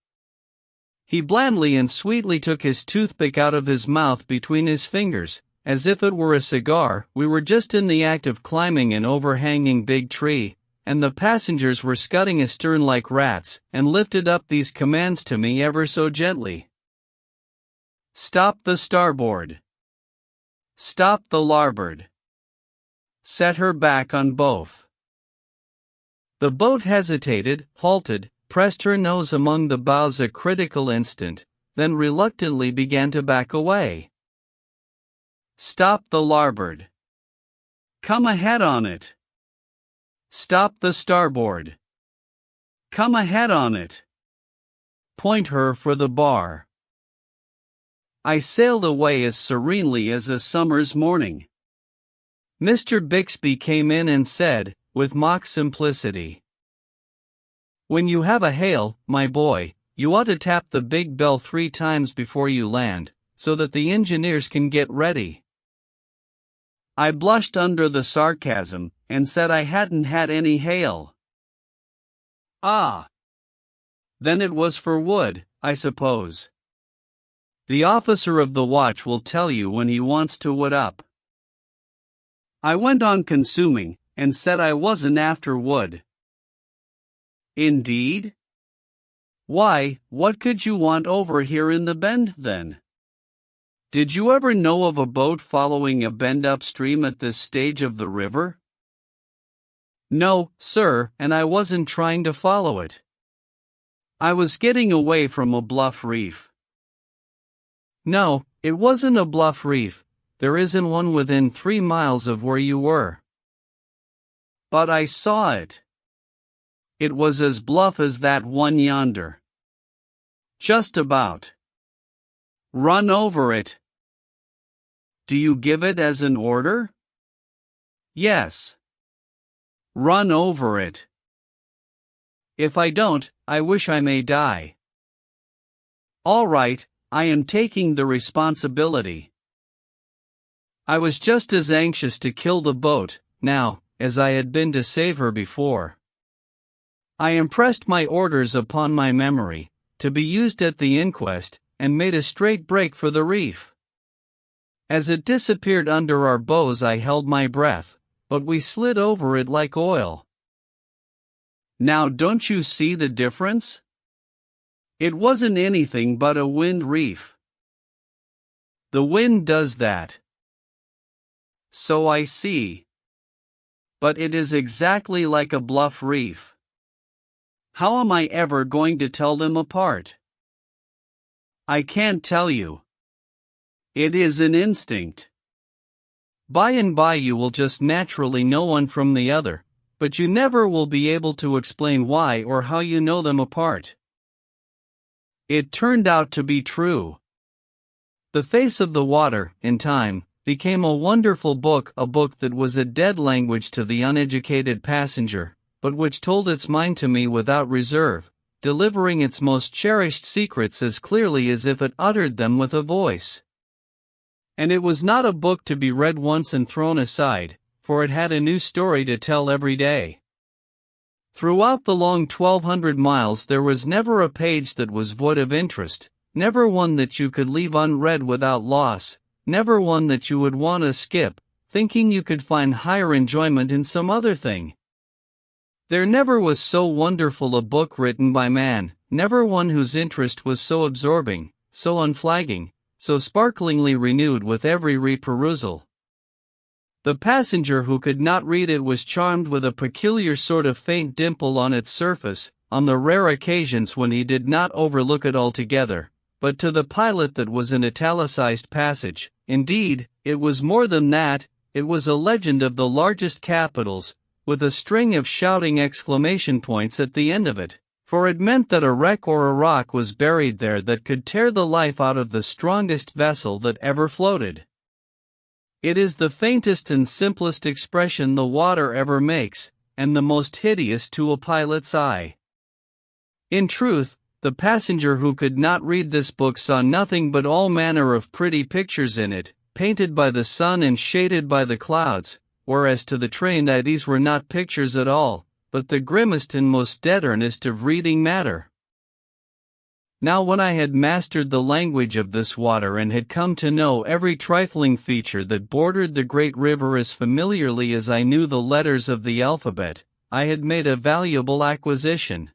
He blandly and sweetly took his toothpick out of his mouth between his fingers, as if it were a cigar. We were just in the act of climbing an overhanging big tree, and the passengers were scudding astern like rats, and lifted up these commands to me ever so gently. Stop the starboard. Stop the larboard. Set her back on both. The boat hesitated, halted, pressed her nose among the bows a critical instant, then reluctantly began to back away. Stop the larboard. Come ahead on it. Stop the starboard. Come ahead on it. Point her for the bar. I sailed away as serenely as a summer's morning. Mr. Bixby came in and said, with mock simplicity, "When you have a hail, my boy, you ought to tap the big bell 3 times before you land, so that the engineers can get ready." I blushed under the sarcasm, and said I hadn't had any hail. Ah! Then it was for wood, I suppose. The officer of the watch will tell you when he wants to wood up. I went on consuming, and said I wasn't after wood. Indeed? Why, what could you want over here in the bend then? Did you ever know of a boat following a bend upstream at this stage of the river? No, sir, and I wasn't trying to follow it. I was getting away from a bluff reef. No, it wasn't a bluff reef. There isn't one within 3 miles of where you were. But I saw it. It was as bluff as that one yonder. Just about. Run over it. Do you give it as an order? Yes. Run over it. If I don't, I wish I may die. All right, I am taking the responsibility. I was just as anxious to kill the boat, now, as I had been to save her before. I impressed my orders upon my memory, to be used at the inquest, and made a straight break for the reef. As it disappeared under our bows, I held my breath, but we slid over it like oil. Now don't you see the difference? It wasn't anything but a wind reef. The wind does that. So I see. But it is exactly like a bluff reef. How am I ever going to tell them apart? I can't tell you. It is an instinct. By and by you will just naturally know one from the other, but you never will be able to explain why or how you know them apart. It turned out to be true. The Face of the Water, in time, became a wonderful book, a book that was a dead language to the uneducated passenger, but which told its mind to me without reserve, delivering its most cherished secrets as clearly as if it uttered them with a voice. And it was not a book to be read once and thrown aside, for it had a new story to tell every day. Throughout the long 1,200 miles there was never a page that was void of interest, never one that you could leave unread without loss, never one that you would want to skip, thinking you could find higher enjoyment in some other thing. There never was so wonderful a book written by man, never one whose interest was so absorbing, so unflagging, so sparklingly renewed with every reperusal. The passenger who could not read it was charmed with a peculiar sort of faint dimple on its surface, on the rare occasions when he did not overlook it altogether, but to the pilot that was an italicized passage. Indeed, it was more than that, it was a legend of the largest capitals, with a string of shouting exclamation points at the end of it, for it meant that a wreck or a rock was buried there that could tear the life out of the strongest vessel that ever floated. It is the faintest and simplest expression the water ever makes, and the most hideous to a pilot's eye. In truth, the passenger who could not read this book saw nothing but all manner of pretty pictures in it, painted by the sun and shaded by the clouds, whereas to the trained eye these were not pictures at all, but the grimmest and most dead earnest of reading matter. Now when I had mastered the language of this water and had come to know every trifling feature that bordered the great river as familiarly as I knew the letters of the alphabet, I had made a valuable acquisition.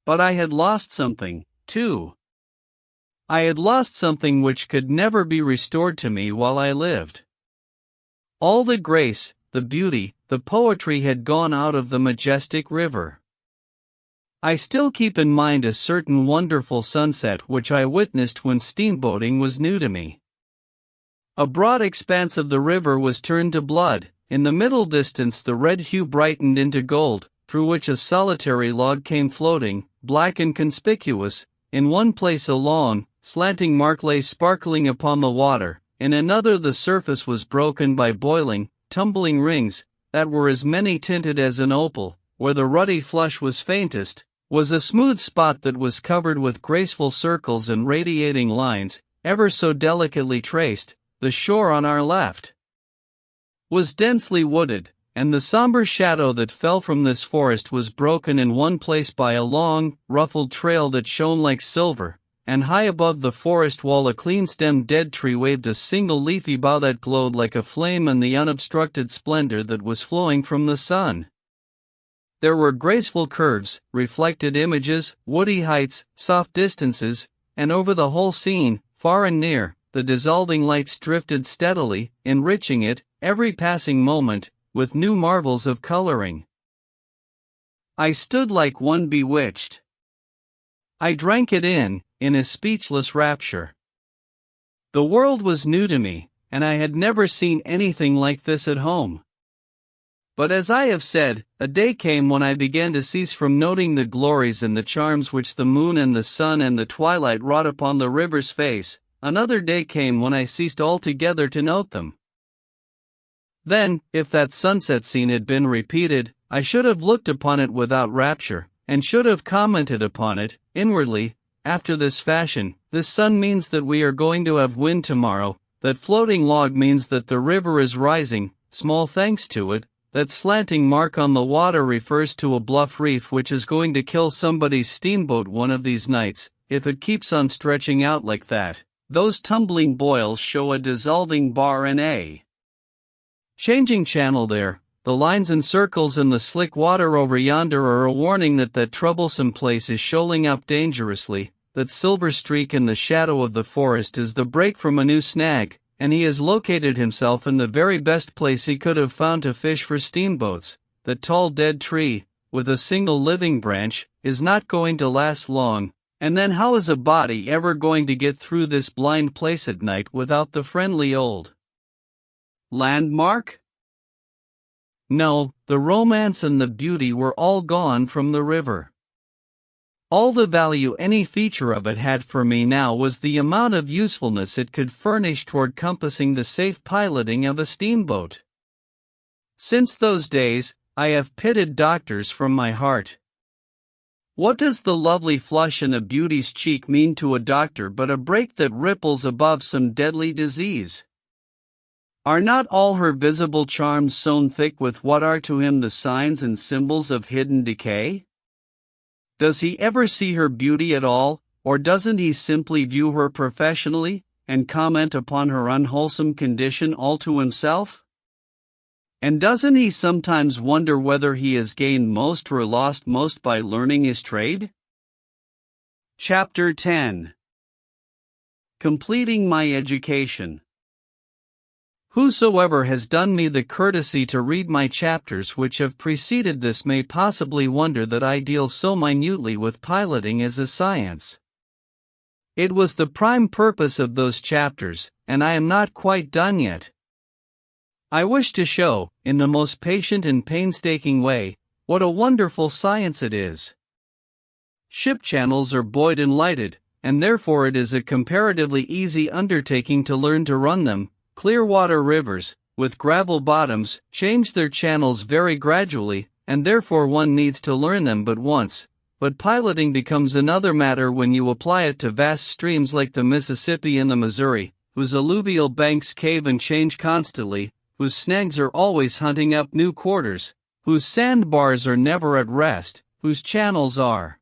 But I had lost something, too. I had lost something which could never be restored to me while I lived. All the grace, the beauty, the poetry had gone out of the majestic river. I still keep in mind a certain wonderful sunset which I witnessed when steamboating was new to me. A broad expanse of the river was turned to blood, in the middle distance the red hue brightened into gold, through which a solitary log came floating, black and conspicuous. In one place a long, slanting mark lay sparkling upon the water, in another the surface was broken by boiling, tumbling rings, that were as many-tinted as an opal. Where the ruddy flush was faintest, was a smooth spot that was covered with graceful circles and radiating lines, ever so delicately traced. The shore on our left was densely wooded, and the somber shadow that fell from this forest was broken in one place by a long, ruffled trail that shone like silver, and high above the forest wall a clean-stemmed dead tree waved a single leafy bough that glowed like a flame in the unobstructed splendor that was flowing from the sun. There were graceful curves, reflected images, woody heights, soft distances, and over the whole scene, far and near, the dissolving lights drifted steadily, enriching it, every passing moment, with new marvels of coloring. I stood like one bewitched. I drank it in a speechless rapture. The world was new to me, and I had never seen anything like this at home. But as I have said, a day came when I began to cease from noting the glories and the charms which the moon and the sun and the twilight wrought upon the river's face. Another day came when I ceased altogether to note them. Then, if that sunset scene had been repeated, I should have looked upon it without rapture, and should have commented upon it, inwardly, after this fashion: this sun means that we are going to have wind tomorrow, that floating log means that the river is rising, small thanks to it. That slanting mark on the water refers to a bluff reef which is going to kill somebody's steamboat one of these nights, if it keeps on stretching out like that. Those tumbling boils show a dissolving bar and a changing channel there. The lines and circles in the slick water over yonder are a warning that that troublesome place is shoaling up dangerously. That silver streak in the shadow of the forest is the break from a new snag, and he has located himself in the very best place he could have found to fish for steamboats. That tall dead tree, with a single living branch, is not going to last long. And then how is a body ever going to get through this blind place at night without the friendly old landmark? No, the romance and the beauty were all gone from the river. All the value any feature of it had for me now was the amount of usefulness it could furnish toward compassing the safe piloting of a steamboat. Since those days, I have pitted doctors from my heart. What does the lovely flush in a beauty's cheek mean to a doctor but a break that ripples above some deadly disease? Are not all her visible charms sown thick with what are to him the signs and symbols of hidden decay? Does he ever see her beauty at all, or doesn't he simply view her professionally, and comment upon her unwholesome condition all to himself? And doesn't he sometimes wonder whether he has gained most or lost most by learning his trade? Chapter 10. Completing my education. Whosoever has done me the courtesy to read my chapters which have preceded this may possibly wonder that I deal so minutely with piloting as a science. It was the prime purpose of those chapters, and I am not quite done yet. I wish to show, in the most patient and painstaking way, what a wonderful science it is. Ship channels are buoyed and lighted, and therefore it is a comparatively easy undertaking to learn to run them. Clear water rivers, with gravel bottoms, change their channels very gradually, and therefore one needs to learn them but once. But piloting becomes another matter when you apply it to vast streams like the Mississippi and the Missouri, whose alluvial banks cave and change constantly, whose snags are always hunting up new quarters, whose sandbars are never at rest, whose channels are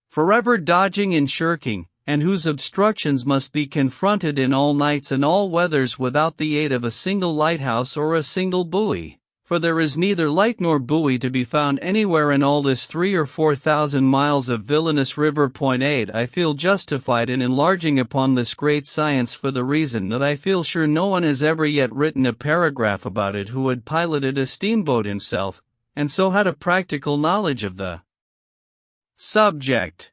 forever dodging and shirking, and whose obstructions must be confronted in all nights and all weathers without the aid of a single lighthouse or a single buoy. For there is neither light nor buoy to be found anywhere in all this 3,000 or 4,000 miles of villainous river. 8. I feel justified in enlarging upon this great science for the reason that I feel sure no one has ever yet written a paragraph about it who had piloted a steamboat himself, and so had a practical knowledge of the subject.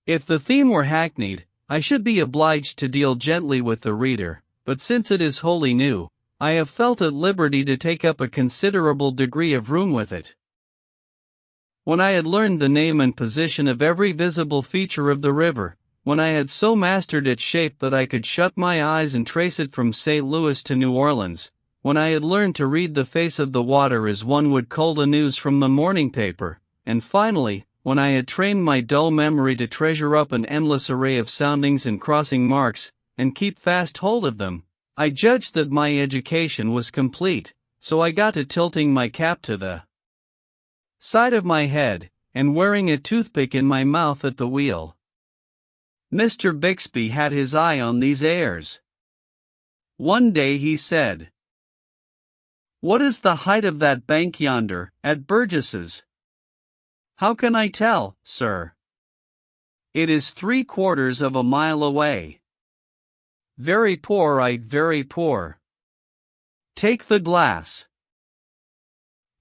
If the theme were hackneyed, I should be obliged to deal gently with the reader, but since it is wholly new, I have felt at liberty to take up a considerable degree of room with it. When I had learned the name and position of every visible feature of the river, when I had so mastered its shape that I could shut my eyes and trace it from St. Louis to New Orleans, when I had learned to read the face of the water as one would cull the news from the morning paper, and finally, when I had trained my dull memory to treasure up an endless array of soundings and crossing marks, and keep fast hold of them, I judged that my education was complete, so I got to tilting my cap to the side of my head, and wearing a toothpick in my mouth at the wheel. Mr. Bixby had his eye on these airs. One day he said, "What is the height of that bank yonder, at Burgess's?" "How can I tell, sir?" "It is 3/4 of a mile away." "Very poor, very poor." "Take the glass."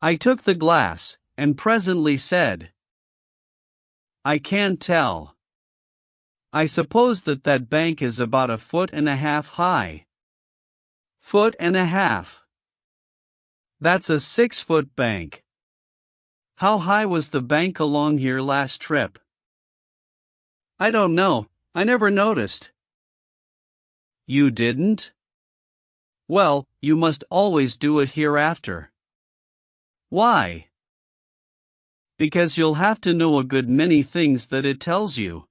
I took the glass, and presently said, "I can't tell. I suppose that bank is about 1.5 feet high." 1.5 feet. That's a 6-foot bank. How high was the bank along here last trip? I don't know, I never noticed. You didn't? Well, you must always do it hereafter. Why? Because you'll have to know a good many things that it tells you.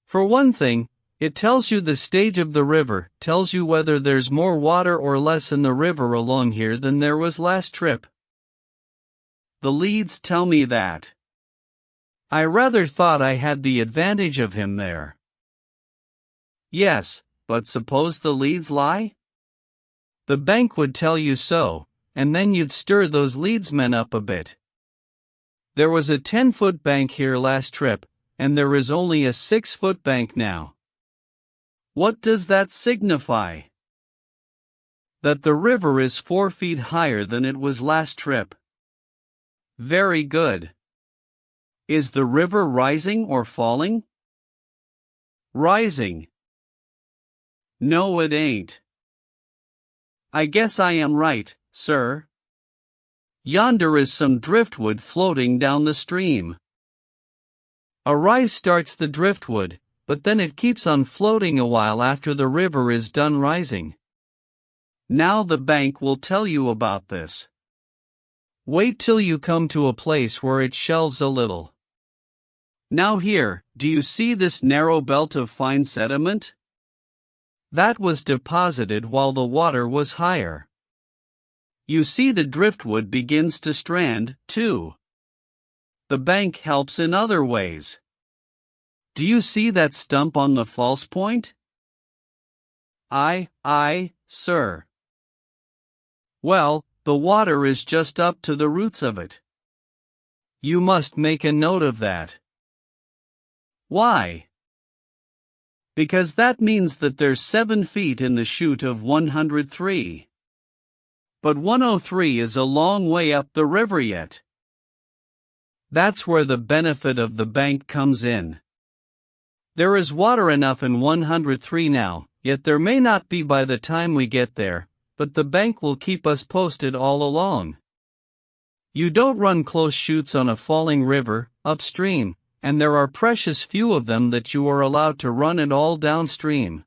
For one thing, it tells you the stage of the river, tells you whether there's more water or less in the river along here than there was last trip. The leads tell me that. I rather thought I had the advantage of him there. Yes, but suppose the leads lie? The bank would tell you so, and then you'd stir those leadsmen up a bit. There was a 10-foot bank here last trip, and there is only a 6-foot bank now. What does that signify? That the river is 4 feet higher than it was last trip. Very good. Is the river rising or falling? Rising. No, it ain't. I guess I am right, sir. Yonder is some driftwood floating down the stream. A rise starts the driftwood, but then it keeps on floating a while after the river is done rising. Now the bank will tell you about this. Wait till you come to a place where it shelves a little. Now here, do you see this narrow belt of fine sediment? That was deposited while the water was higher. You see the driftwood begins to strand, too. The bank helps in other ways. Do you see that stump on the false point? Aye, sir. Well, the water is just up to the roots of it. You must make a note of that. Why? Because that means that there's 7 feet in the chute of 103. But 103 is a long way up the river yet. That's where the benefit of the bank comes in. There is water enough in 103 now, yet there may not be by the time we get there, but the bank will keep us posted all along. You don't run close chutes on a falling river, upstream, and there are precious few of them that you are allowed to run at all downstream.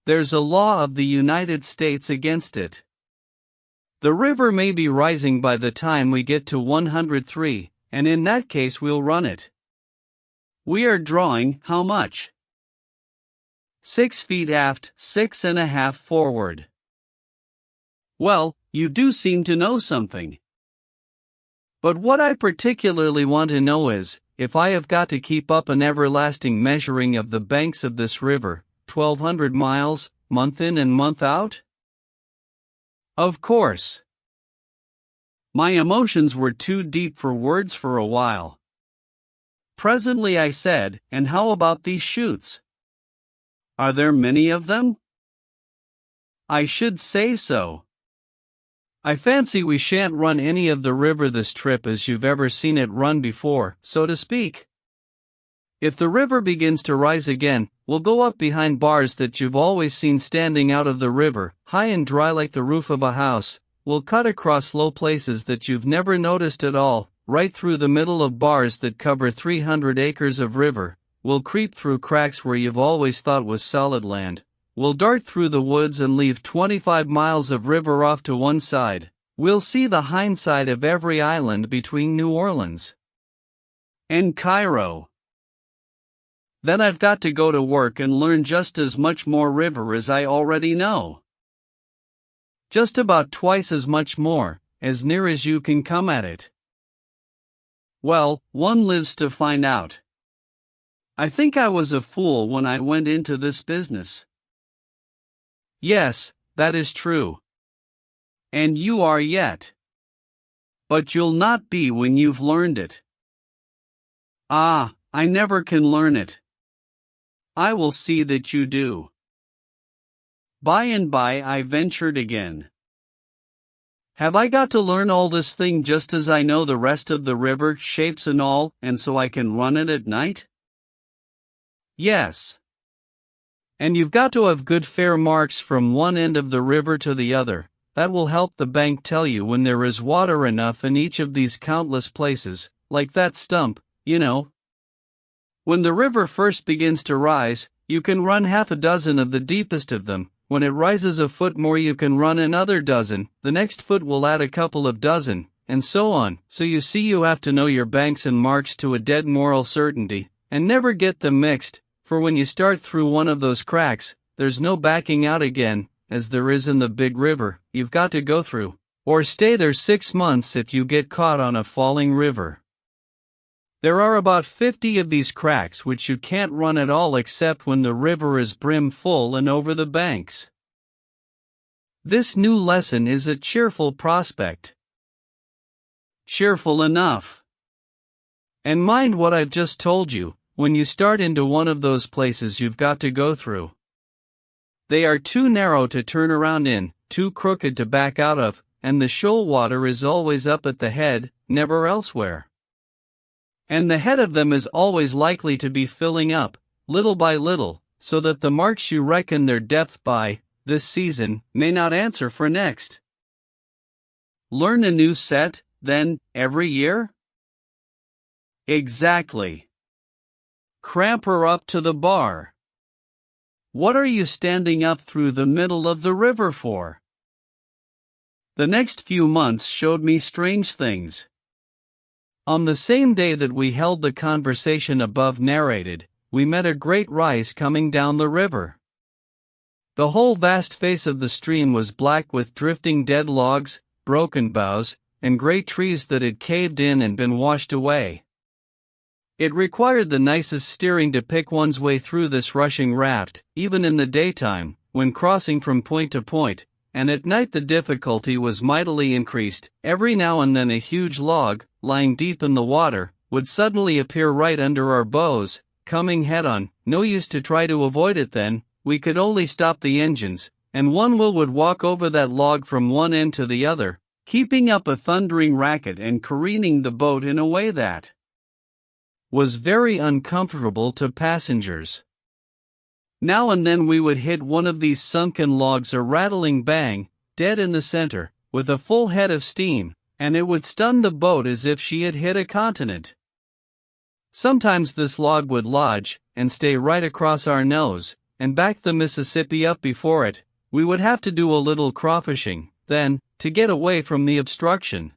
There's a law of the United States against it. The river may be rising by the time we get to 103, and in that case we'll run it. We are drawing how much? 6 feet aft, 6.5 forward. Well, you do seem to know something. But what I particularly want to know is, if I have got to keep up an everlasting measuring of the banks of this river, 1,200 miles, month in and month out? Of course. My emotions were too deep for words for a while. Presently I said, and how about these chutes? Are there many of them? I should say so. I fancy we shan't run any of the river this trip as you've ever seen it run before, so to speak. If the river begins to rise again, we'll go up behind bars that you've always seen standing out of the river, high and dry like the roof of a house. We'll cut across low places that you've never noticed at all, right through the middle of bars that cover 300 acres of river. We'll creep through cracks where you've always thought was solid land. We'll dart through the woods and leave 25 miles of river off to one side. We'll see the hindside of every island between New Orleans and Cairo. Then I've got to go to work and learn just as much more river as I already know. Just about twice as much more, as near as you can come at it. Well, one lives to find out. I think I was a fool when I went into this business. Yes, that is true. And you are yet. But you'll not be when you've learned it. Ah, I never can learn it. I will see that you do. By and by I ventured again. Have I got to learn all this thing just as I know the rest of the river, shapes and all, and so I can run it at night? Yes. And you've got to have good fair marks from one end of the river to the other. That will help the bank tell you when there is water enough in each of these countless places, like that stump, you know. When the river first begins to rise, you can run half a dozen of the deepest of them. When it rises a foot more you can run another dozen, the next foot will add a couple of dozen, and so on. So you see you have to know your banks and marks to a dead moral certainty, and never get them mixed, for when you start through one of those cracks, there's no backing out again, as there is in the big river you've got to go through, or stay there 6 months if you get caught on a falling river. There are about 50 of these cracks which you can't run at all except when the river is brim full and over the banks. This new lesson is a cheerful prospect. Cheerful enough. And mind what I've just told you, when you start into one of those places you've got to go through. They are too narrow to turn around in, too crooked to back out of, and the shoal water is always up at the head, never elsewhere. And the head of them is always likely to be filling up, little by little, so that the marks you reckon their depth by, this season, may not answer for next. Learn a new set, then, every year? Exactly. Cramp her up to the bar. What are you standing up through the middle of the river for? The next few months showed me strange things. On the same day that we held the conversation above narrated, we met a great rise coming down the river. The whole vast face of the stream was black with drifting dead logs, broken boughs, and great trees that had caved in and been washed away. It required the nicest steering to pick one's way through this rushing raft, even in the daytime, when crossing from point to point, and at night the difficulty was mightily increased. Every now and then a huge log, lying deep in the water, would suddenly appear right under our bows, coming head-on. No use to try to avoid it then, we could only stop the engines, and one wheel would walk over that log from one end to the other, keeping up a thundering racket and careening the boat in a way that was very uncomfortable to passengers. Now and then we would hit one of these sunken logs a rattling bang, dead in the center, with a full head of steam, and it would stun the boat as if she had hit a continent. Sometimes this log would lodge, and stay right across our nose, and back the Mississippi up before it. We would have to do a little crawfishing, then, to get away from the obstruction.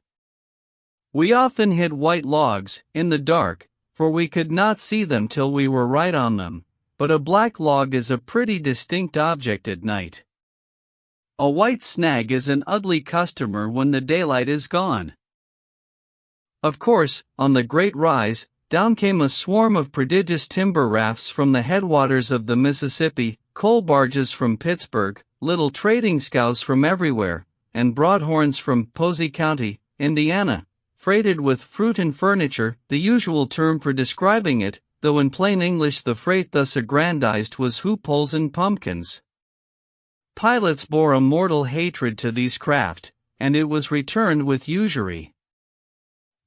We often hit white logs, in the dark, for we could not see them till we were right on them, but a black log is a pretty distinct object at night. A white snag is an ugly customer when the daylight is gone. Of course, on the great rise, down came a swarm of prodigious timber rafts from the headwaters of the Mississippi, coal barges from Pittsburgh, little trading scows from everywhere, and broadhorns from Posey County, Indiana, freighted with fruit and furniture, the usual term for describing it, though in plain English the freight thus aggrandized was hoop-poles and pumpkins. Pilots bore a mortal hatred to these craft, and it was returned with usury.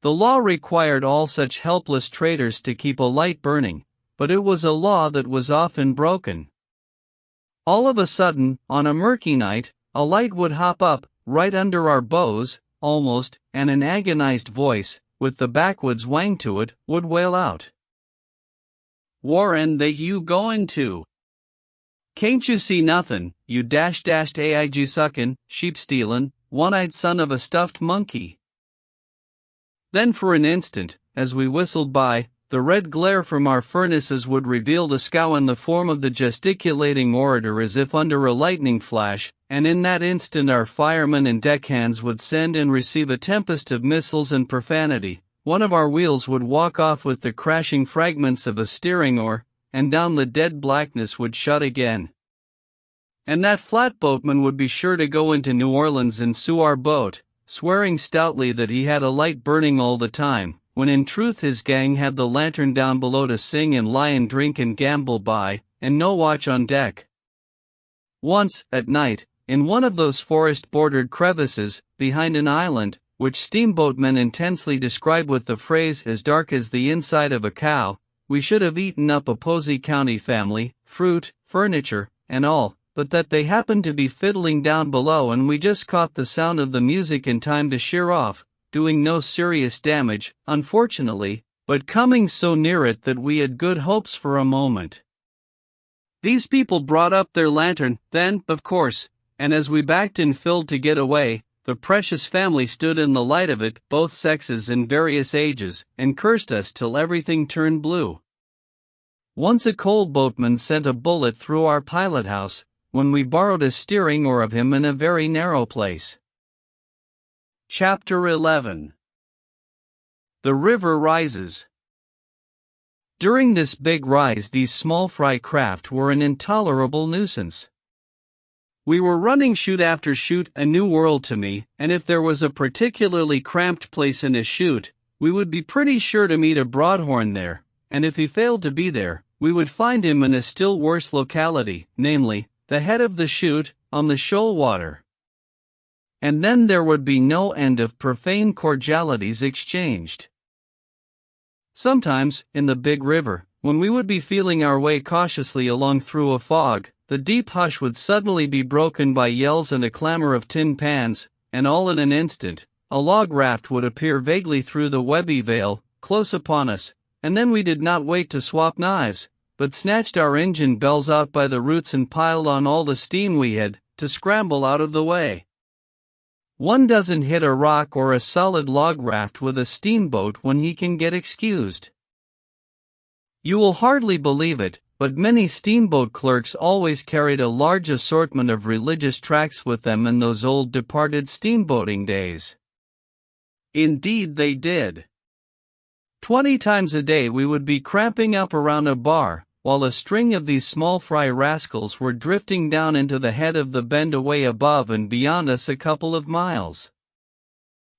The law required all such helpless traders to keep a light burning, but it was a law that was often broken. All of a sudden, on a murky night, a light would hop up, right under our bows, almost, and an agonized voice, with the backwoods wang to it, would wail out. "Warren, they you goin' to? Can't you see nothin', you aig suckin', sheep stealin', one-eyed son of a stuffed monkey?" Then for an instant, as we whistled by, the red glare from our furnaces would reveal the scow in the form of the gesticulating orator as if under a lightning flash, and in that instant our firemen and deckhands would send and receive a tempest of missiles and profanity. One of our wheels would walk off with the crashing fragments of a steering oar, and down the dead blackness would shut again. And that flatboatman would be sure to go into New Orleans and sue our boat, swearing stoutly that he had a light burning all the time, when in truth his gang had the lantern down below to sing and lie and drink and gamble by, and no watch on deck. Once, at night, in one of those forest-bordered crevices, behind an island, which steamboatmen intensely describe with the phrase "as dark as the inside of a cow," we should have eaten up a Posey County family, fruit, furniture, and all, but that they happened to be fiddling down below and we just caught the sound of the music in time to sheer off, doing no serious damage, unfortunately, but coming so near it that we had good hopes for a moment. These people brought up their lantern, then, of course, and as we backed and filled to get away, the precious family stood in the light of it, both sexes and various ages, and cursed us till everything turned blue. Once a coal boatman sent a bullet through our pilot-house, when we borrowed a steering oar of him in a very narrow place. Chapter 11. The River Rises. During this big rise, these small fry craft were an intolerable nuisance. We were running chute after chute, a new world to me, and if there was a particularly cramped place in a chute, we would be pretty sure to meet a broadhorn there, and if he failed to be there, we would find him in a still worse locality, namely, the head of the chute, on the shoal water. And then there would be no end of profane cordialities exchanged. Sometimes, in the big river, when we would be feeling our way cautiously along through a fog, the deep hush would suddenly be broken by yells and a clamor of tin pans, and all in an instant, a log raft would appear vaguely through the webby veil, close upon us, and then we did not wait to swap knives, but snatched our engine bells out by the roots and piled on all the steam we had, to scramble out of the way. One doesn't hit a rock or a solid log raft with a steamboat when he can get excused. You will hardly believe it, but many steamboat clerks always carried a large assortment of religious tracts with them in those old departed steamboating days. Indeed they did. 20 times a day we would be cramping up around a bar, while a string of these small fry rascals were drifting down into the head of the bend away above and beyond us a couple of miles.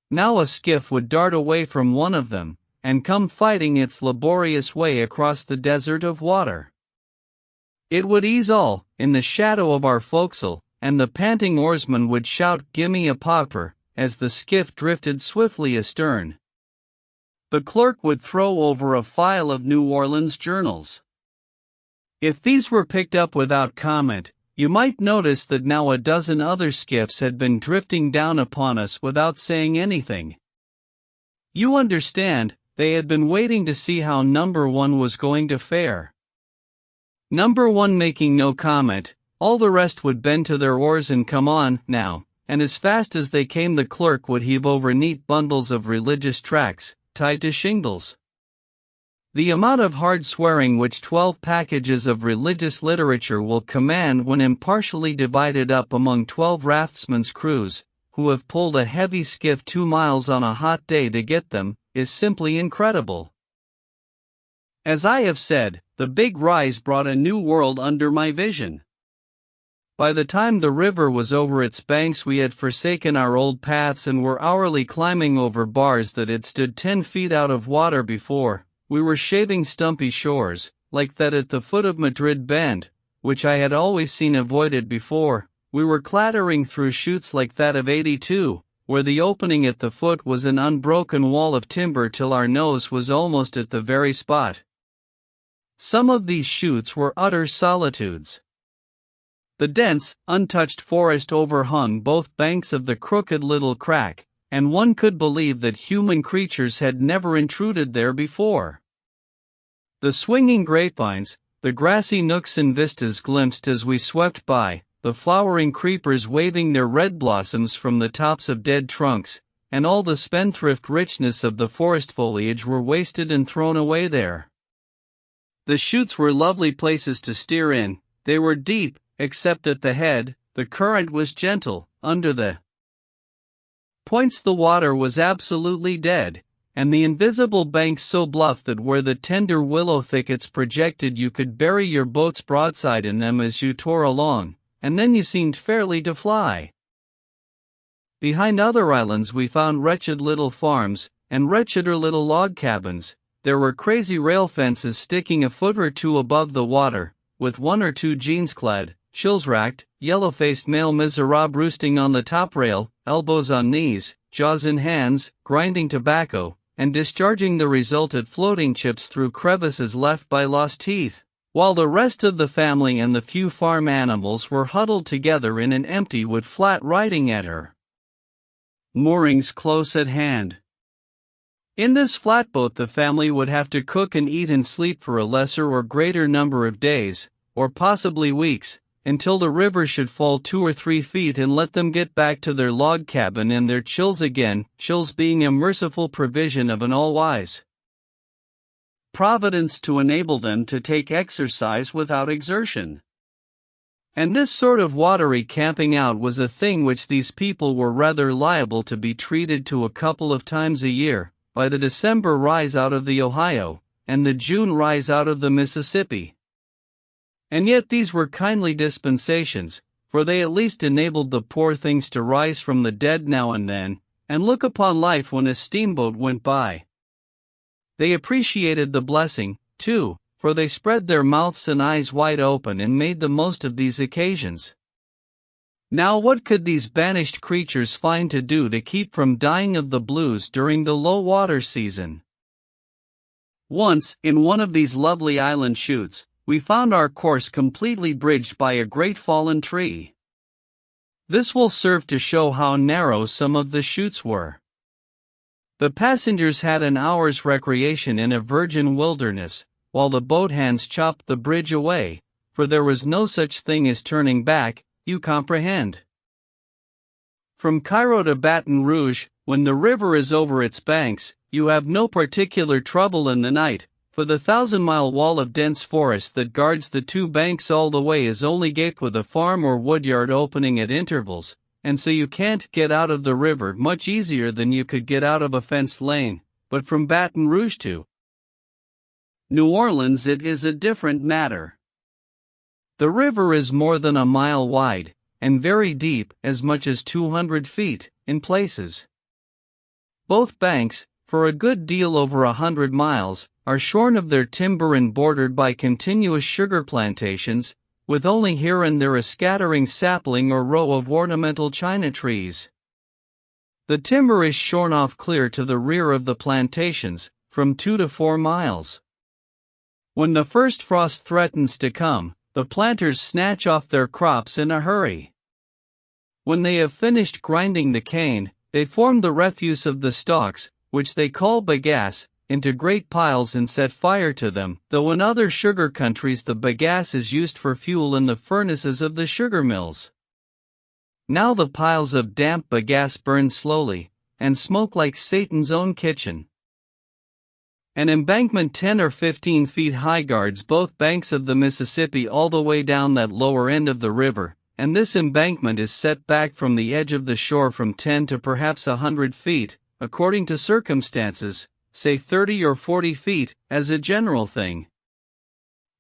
Now a skiff would dart away from one of them, and come fighting its laborious way across the desert of water. It would ease all, in the shadow of our forecastle, and the panting oarsman would shout "Gimme a popper," as the skiff drifted swiftly astern. The clerk would throw over a file of New Orleans journals. If these were picked up without comment, you might notice that now a dozen other skiffs had been drifting down upon us without saying anything. You understand, they had been waiting to see how number one was going to fare. Number one making no comment, all the rest would bend to their oars and come on, now, and as fast as they came the clerk would heave over neat bundles of religious tracts, tied to shingles. The amount of hard swearing which 12 packages of religious literature will command when impartially divided up among 12 raftsmen's crews, who have pulled a heavy skiff 2 miles on a hot day to get them, is simply incredible. As I have said, the big rise brought a new world under my vision. By the time the river was over its banks we had forsaken our old paths and were hourly climbing over bars that had stood 10 feet out of water before. We were shaving stumpy shores, like that at the foot of Madrid Bend, which I had always seen avoided before. We were clattering through chutes like that of 82, where the opening at the foot was an unbroken wall of timber till our nose was almost at the very spot. Some of these chutes were utter solitudes. The dense, untouched forest overhung both banks of the crooked little crack, and one could believe that human creatures had never intruded there before. The swinging grapevines, the grassy nooks and vistas glimpsed as we swept by, the flowering creepers waving their red blossoms from the tops of dead trunks, and all the spendthrift richness of the forest foliage were wasted and thrown away there. The chutes were lovely places to steer in. They were deep, except at the head. The current was gentle. Under the points the water was absolutely dead, and the invisible banks so bluff that where the tender willow thickets projected you could bury your boat's broadside in them as you tore along, and then you seemed fairly to fly. Behind other islands we found wretched little farms, and wretcheder little log cabins. There were crazy rail fences sticking a foot or two above the water, with 1 or 2 jeans-clad, chills-racked, yellow-faced male miserables roosting on the top rail, elbows on knees, jaws in hands, grinding tobacco, and discharging the resultant floating chips through crevices left by lost teeth, while the rest of the family and the few farm animals were huddled together in an empty wood flat riding at her moorings close at hand. In this flatboat the family would have to cook and eat and sleep for a lesser or greater number of days, or possibly weeks, until the river should fall 2 or 3 feet and let them get back to their log cabin and their chills again, chills being a merciful provision of an all-wise Providence to enable them to take exercise without exertion. And this sort of watery camping out was a thing which these people were rather liable to be treated to a couple of times a year, by the December rise out of the Ohio, and the June rise out of the Mississippi. And yet these were kindly dispensations, for they at least enabled the poor things to rise from the dead now and then, and look upon life when a steamboat went by. They appreciated the blessing, too, for they spread their mouths and eyes wide open and made the most of these occasions. Now what could these banished creatures find to do to keep from dying of the blues during the low water season? Once, in one of these lovely island chutes, we found our course completely bridged by a great fallen tree. This will serve to show how narrow some of the chutes were. The passengers had an hour's recreation in a virgin wilderness, while the boat hands chopped the bridge away, for there was no such thing as turning back, you comprehend. From Cairo to Baton Rouge, when the river is over its banks, you have no particular trouble in the night, for the 1,000-mile wall of dense forest that guards the two banks all the way is only gaped with a farm or woodyard opening at intervals, and so you can't get out of the river much easier than you could get out of a fenced lane. But from Baton Rouge to New Orleans it is a different matter. The river is more than a mile wide, and very deep, as much as 200 feet, in places. Both banks, for a good deal over 100 miles, are shorn of their timber and bordered by continuous sugar plantations, with only here and there a scattering sapling or row of ornamental china trees. The timber is shorn off clear to the rear of the plantations, from 2 to 4 miles. When the first frost threatens to come, the planters snatch off their crops in a hurry. When they have finished grinding the cane, they form the refuse of the stalks, which they call bagasse, into great piles and set fire to them, though in other sugar countries the bagasse is used for fuel in the furnaces of the sugar mills. Now the piles of damp bagasse burn slowly, and smoke like Satan's own kitchen. An embankment 10 or 15 feet high guards both banks of the Mississippi all the way down that lower end of the river, and this embankment is set back from the edge of the shore from 10 to perhaps 100 feet, according to circumstances, say 30 or 40 feet, as a general thing.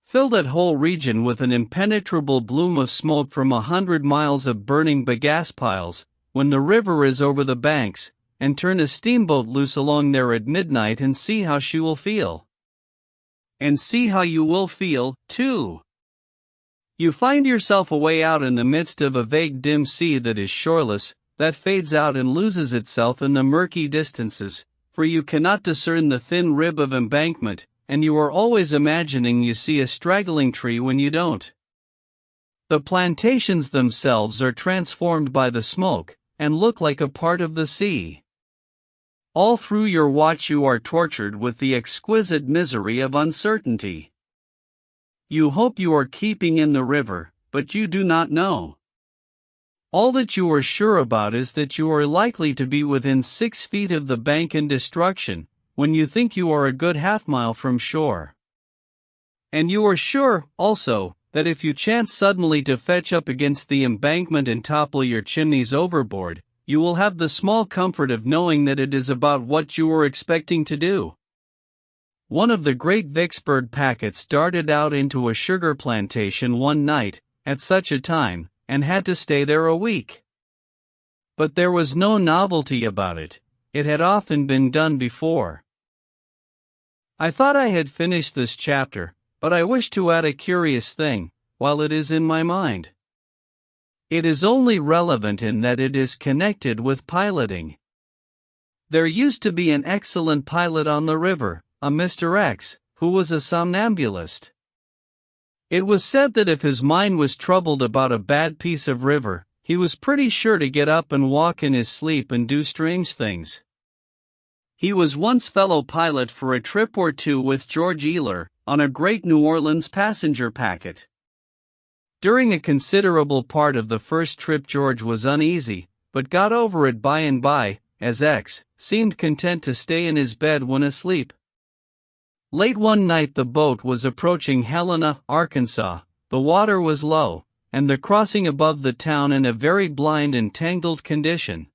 Fill that whole region with an impenetrable bloom of smoke from 100 miles of burning bagasse piles, when the river is over the banks, and turn a steamboat loose along there at midnight and see how she will feel. And see how you will feel, too. You find yourself away out in the midst of a vague dim sea that is shoreless, that fades out and loses itself in the murky distances, for you cannot discern the thin rib of embankment, and you are always imagining you see a straggling tree when you don't. The plantations themselves are transformed by the smoke, and look like a part of the sea. All through your watch you are tortured with the exquisite misery of uncertainty. You hope you are keeping in the river, but you do not know. All that you are sure about is that you are likely to be within 6 feet of the bank in destruction, when you think you are a good half-mile from shore. And you are sure, also, that if you chance suddenly to fetch up against the embankment and topple your chimneys overboard, you will have the small comfort of knowing that it is about what you were expecting to do. One of the great Vicksburg packets darted out into a sugar plantation one night, at such a time, and had to stay there a week. But there was no novelty about it. It had often been done before. I thought I had finished this chapter, but I wish to add a curious thing, while it is in my mind. It is only relevant in that it is connected with piloting. There used to be an excellent pilot on the river, a Mr. X, who was a somnambulist. It was said that if his mind was troubled about a bad piece of river, he was pretty sure to get up and walk in his sleep and do strange things. He was once fellow pilot for a trip or two with George Ealer, on a great New Orleans passenger packet. During a considerable part of the first trip George was uneasy, but got over it by and by, as X seemed content to stay in his bed when asleep. Late one night the boat was approaching Helena, Arkansas. The water was low, and the crossing above the town in a very blind and tangled condition.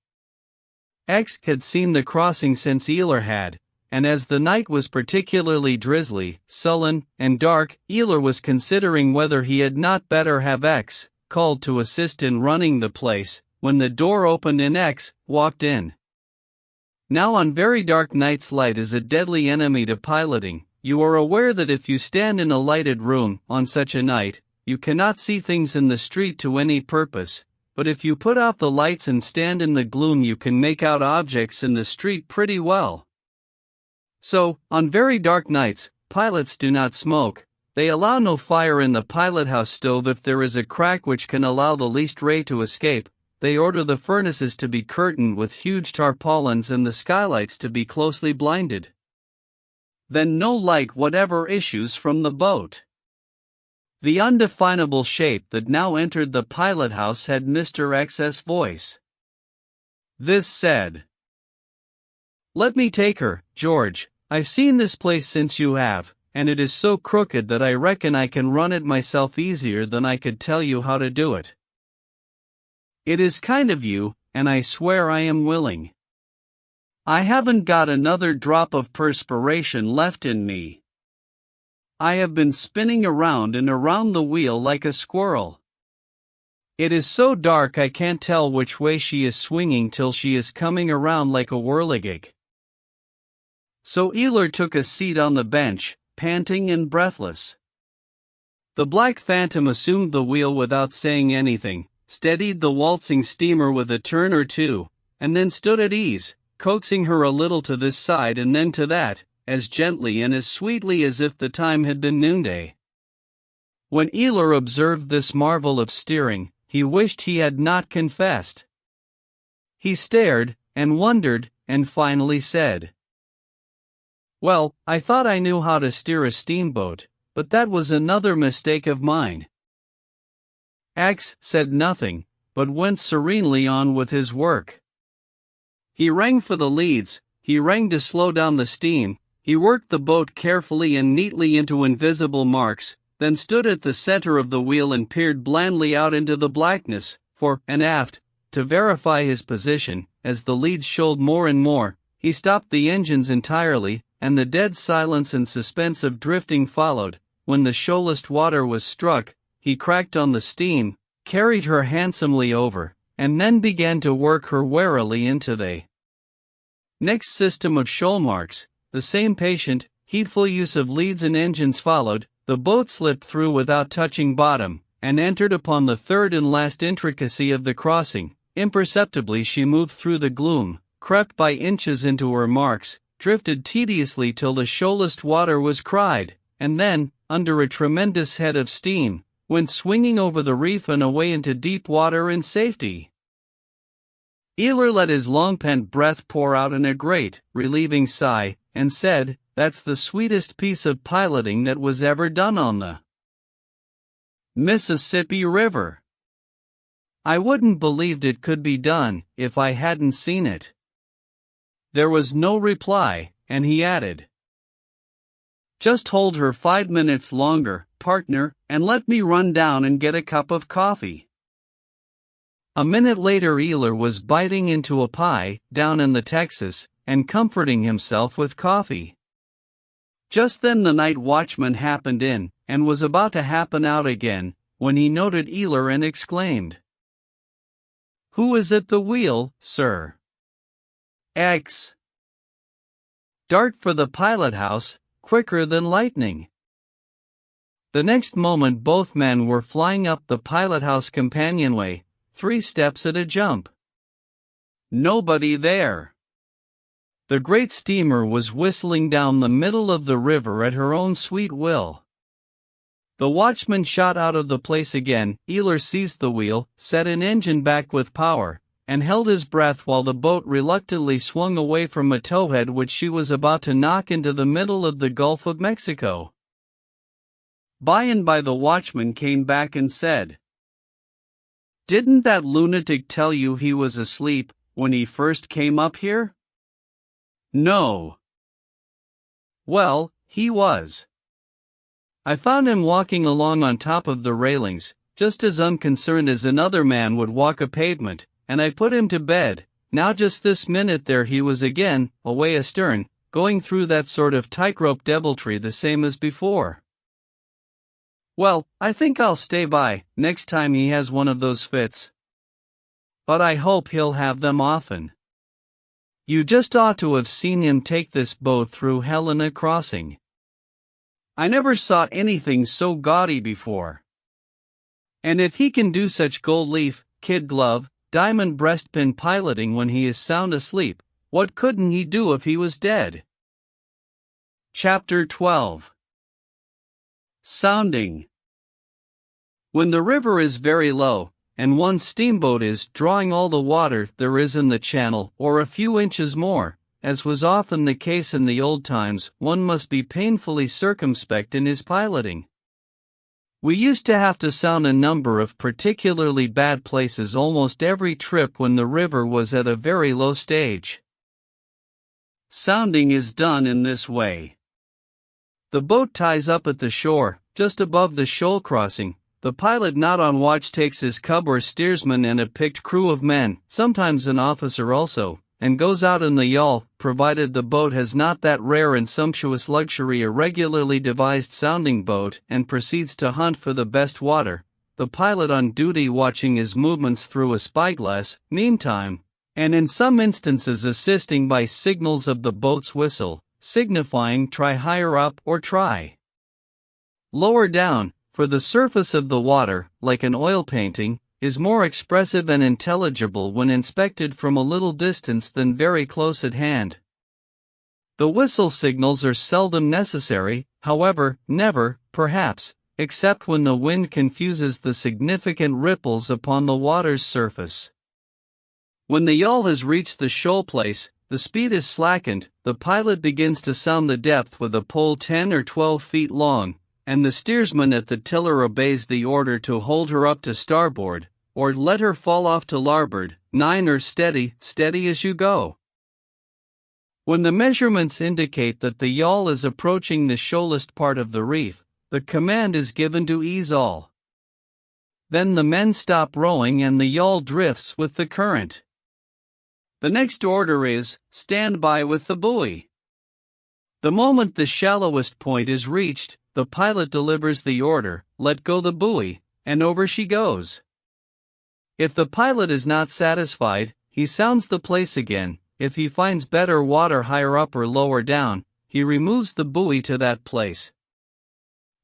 X had seen the crossing since Ealer had, and as the night was particularly drizzly, sullen, and dark, Eeyler was considering whether he had not better have X called to assist in running the place, when the door opened and X walked in. Now on very dark nights light is a deadly enemy to piloting. You are aware that if you stand in a lighted room on such a night, you cannot see things in the street to any purpose, but if you put out the lights and stand in the gloom you can make out objects in the street pretty well. So, on very dark nights, pilots do not smoke. They allow no fire in the pilot house stove if there is a crack which can allow the least ray to escape. They order the furnaces to be curtained with huge tarpaulins and the skylights to be closely blinded. Then no light whatever issues from the boat. The undefinable shape that now entered the pilot house had Mr. X's voice. This said, "Let me take her, George. I've seen this place since you have, and it is so crooked that I reckon I can run it myself easier than I could tell you how to do it. It is kind of you, and I swear I am willing. I haven't got another drop of perspiration left in me. I have been spinning around and around the wheel like a squirrel. It is so dark I can't tell which way she is swinging till she is coming around like a whirligig." So Eeyler took a seat on the bench, panting and breathless. The Black Phantom assumed the wheel without saying anything, steadied the waltzing steamer with a turn or two, and then stood at ease, coaxing her a little to this side and then to that, as gently and as sweetly as if the time had been noonday. When Eeyler observed this marvel of steering, he wished he had not confessed. He stared, and wondered, and finally said, "Well, I thought I knew how to steer a steamboat, but that was another mistake of mine." X said nothing, but went serenely on with his work. He rang for the leads, he rang to slow down the steam, he worked the boat carefully and neatly into invisible marks, then stood at the center of the wheel and peered blandly out into the blackness, fore and aft, to verify his position. As the leads showed more and more, he stopped the engines entirely, and the dead silence and suspense of drifting followed. When the shoalest water was struck, he cracked on the steam, carried her handsomely over, and then began to work her warily into the next system of shoal marks. The same patient, heedful use of leads and engines followed. The boat slipped through without touching bottom, and entered upon the third and last intricacy of the crossing. Imperceptibly she moved through the gloom, crept by inches into her marks, drifted tediously till the shoalest water was cried, and then, under a tremendous head of steam, went swinging over the reef and away into deep water in safety. Eeyler let his long-pent breath pour out in a great, relieving sigh, and said, "That's the sweetest piece of piloting that was ever done on the Mississippi River. I wouldn't believed it could be done, if I hadn't seen it." There was no reply, and he added, "Just hold her 5 minutes longer, partner, and let me run down and get a cup of coffee." A minute later Eeyler was biting into a pie, down in the Texas, and comforting himself with coffee. Just then the night watchman happened in, and was about to happen out again, when he noted Eeyler and exclaimed, "Who is at the wheel, sir?" "X." Dart for the pilot house, quicker than lightning. The next moment both men were flying up the pilot house companionway, 3 steps at a jump. Nobody there. The great steamer was whistling down the middle of the river at her own sweet will. The watchman shot out of the place again. Eeyler seized the wheel, set an engine back with power, and held his breath while the boat reluctantly swung away from a towhead which she was about to knock into the middle of the Gulf of Mexico. By and by the watchman came back and said, "Didn't that lunatic tell you he was asleep when he first came up here?" "No." "Well, he was. I found him walking along on top of the railings, just as unconcerned as another man would walk a pavement, and I put him to bed. Now just this minute there he was again, away astern, going through that sort of tightrope deviltry the same as before. Well, I think I'll stay by next time he has one of those fits. But I hope he'll have them often. You just ought to have seen him take this boat through Helena Crossing. I never saw anything so gaudy before. And if he can do such gold leaf, kid glove, diamond breastpin piloting when he is sound asleep, what couldn't he do if he was dead? Chapter 12. Sounding. When the river is very low, and one's steamboat is drawing all the water there is in the channel or a few inches more, as was often the case in the old times, one must be painfully circumspect in his piloting. We used to have to sound a number of particularly bad places almost every trip when the river was at a very low stage. Sounding is done in this way. The boat ties up at the shore, just above the shoal crossing. The pilot not on watch takes his cub or steersman and a picked crew of men, sometimes an officer also, and goes out in the yawl, provided the boat has not that rare and sumptuous luxury a regularly devised sounding boat, and proceeds to hunt for the best water, the pilot on duty watching his movements through a spyglass, meantime, and in some instances assisting by signals of the boat's whistle, signifying try higher up or try lower down, for the surface of the water, like an oil painting, is more expressive and intelligible when inspected from a little distance than very close at hand. The whistle signals are seldom necessary, however, never, perhaps, except when the wind confuses the significant ripples upon the water's surface. When the yawl has reached the shoal place, the speed is slackened, the pilot begins to sound the depth with a pole 10 or 12 feet long, and the steersman at the tiller obeys the order to hold her up to starboard, or let her fall off to larboard, 9 or steady, steady as you go. When the measurements indicate that the yawl is approaching the shoalest part of the reef, the command is given to ease all. Then the men stop rowing and the yawl drifts with the current. The next order is, stand by with the buoy. The moment the shallowest point is reached, the pilot delivers the order, let go the buoy, and over she goes. If the pilot is not satisfied, he sounds the place again. If he finds better water higher up or lower down, he removes the buoy to that place.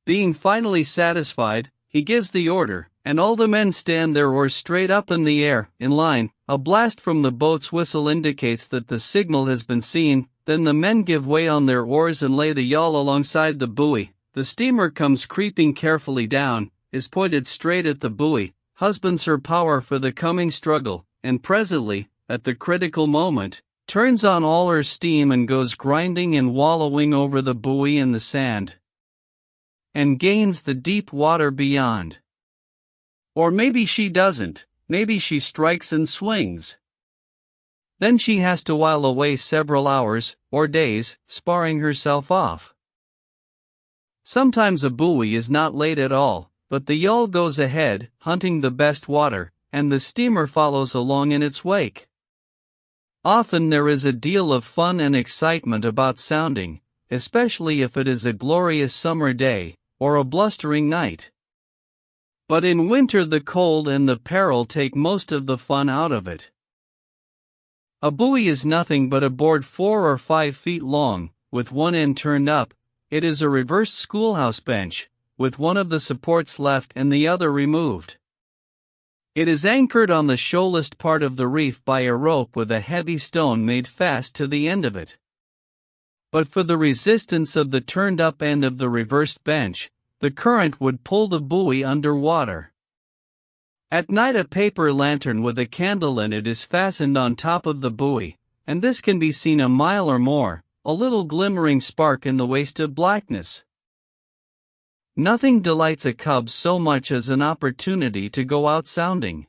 Being finally satisfied, he gives the order, and all the men stand their oars straight up in the air, in line. A blast from the boat's whistle indicates that the signal has been seen, then the men give way on their oars and lay the yawl alongside the buoy. The steamer comes creeping carefully down, is pointed straight at the buoy, husbands her power for the coming struggle, and presently, at the critical moment, turns on all her steam and goes grinding and wallowing over the buoy in the sand, and gains the deep water beyond. Or maybe she doesn't, maybe she strikes and swings. Then she has to while away several hours, or days, sparring herself off. Sometimes a buoy is not laid at all, but the yawl goes ahead, hunting the best water, and the steamer follows along in its wake. Often there is a deal of fun and excitement about sounding, especially if it is a glorious summer day, or a blustering night. But in winter the cold and the peril take most of the fun out of it. A buoy is nothing but a board 4 or 5 feet long, with one end turned up. It is a reversed schoolhouse bench, with one of the supports left and the other removed. It is anchored on the shoalest part of the reef by a rope with a heavy stone made fast to the end of it. But for the resistance of the turned-up end of the reversed bench, the current would pull the buoy under water. At night a paper lantern with a candle in it is fastened on top of the buoy, and this can be seen a mile or more, a little glimmering spark in the waste of blackness. Nothing delights a cub so much as an opportunity to go out sounding.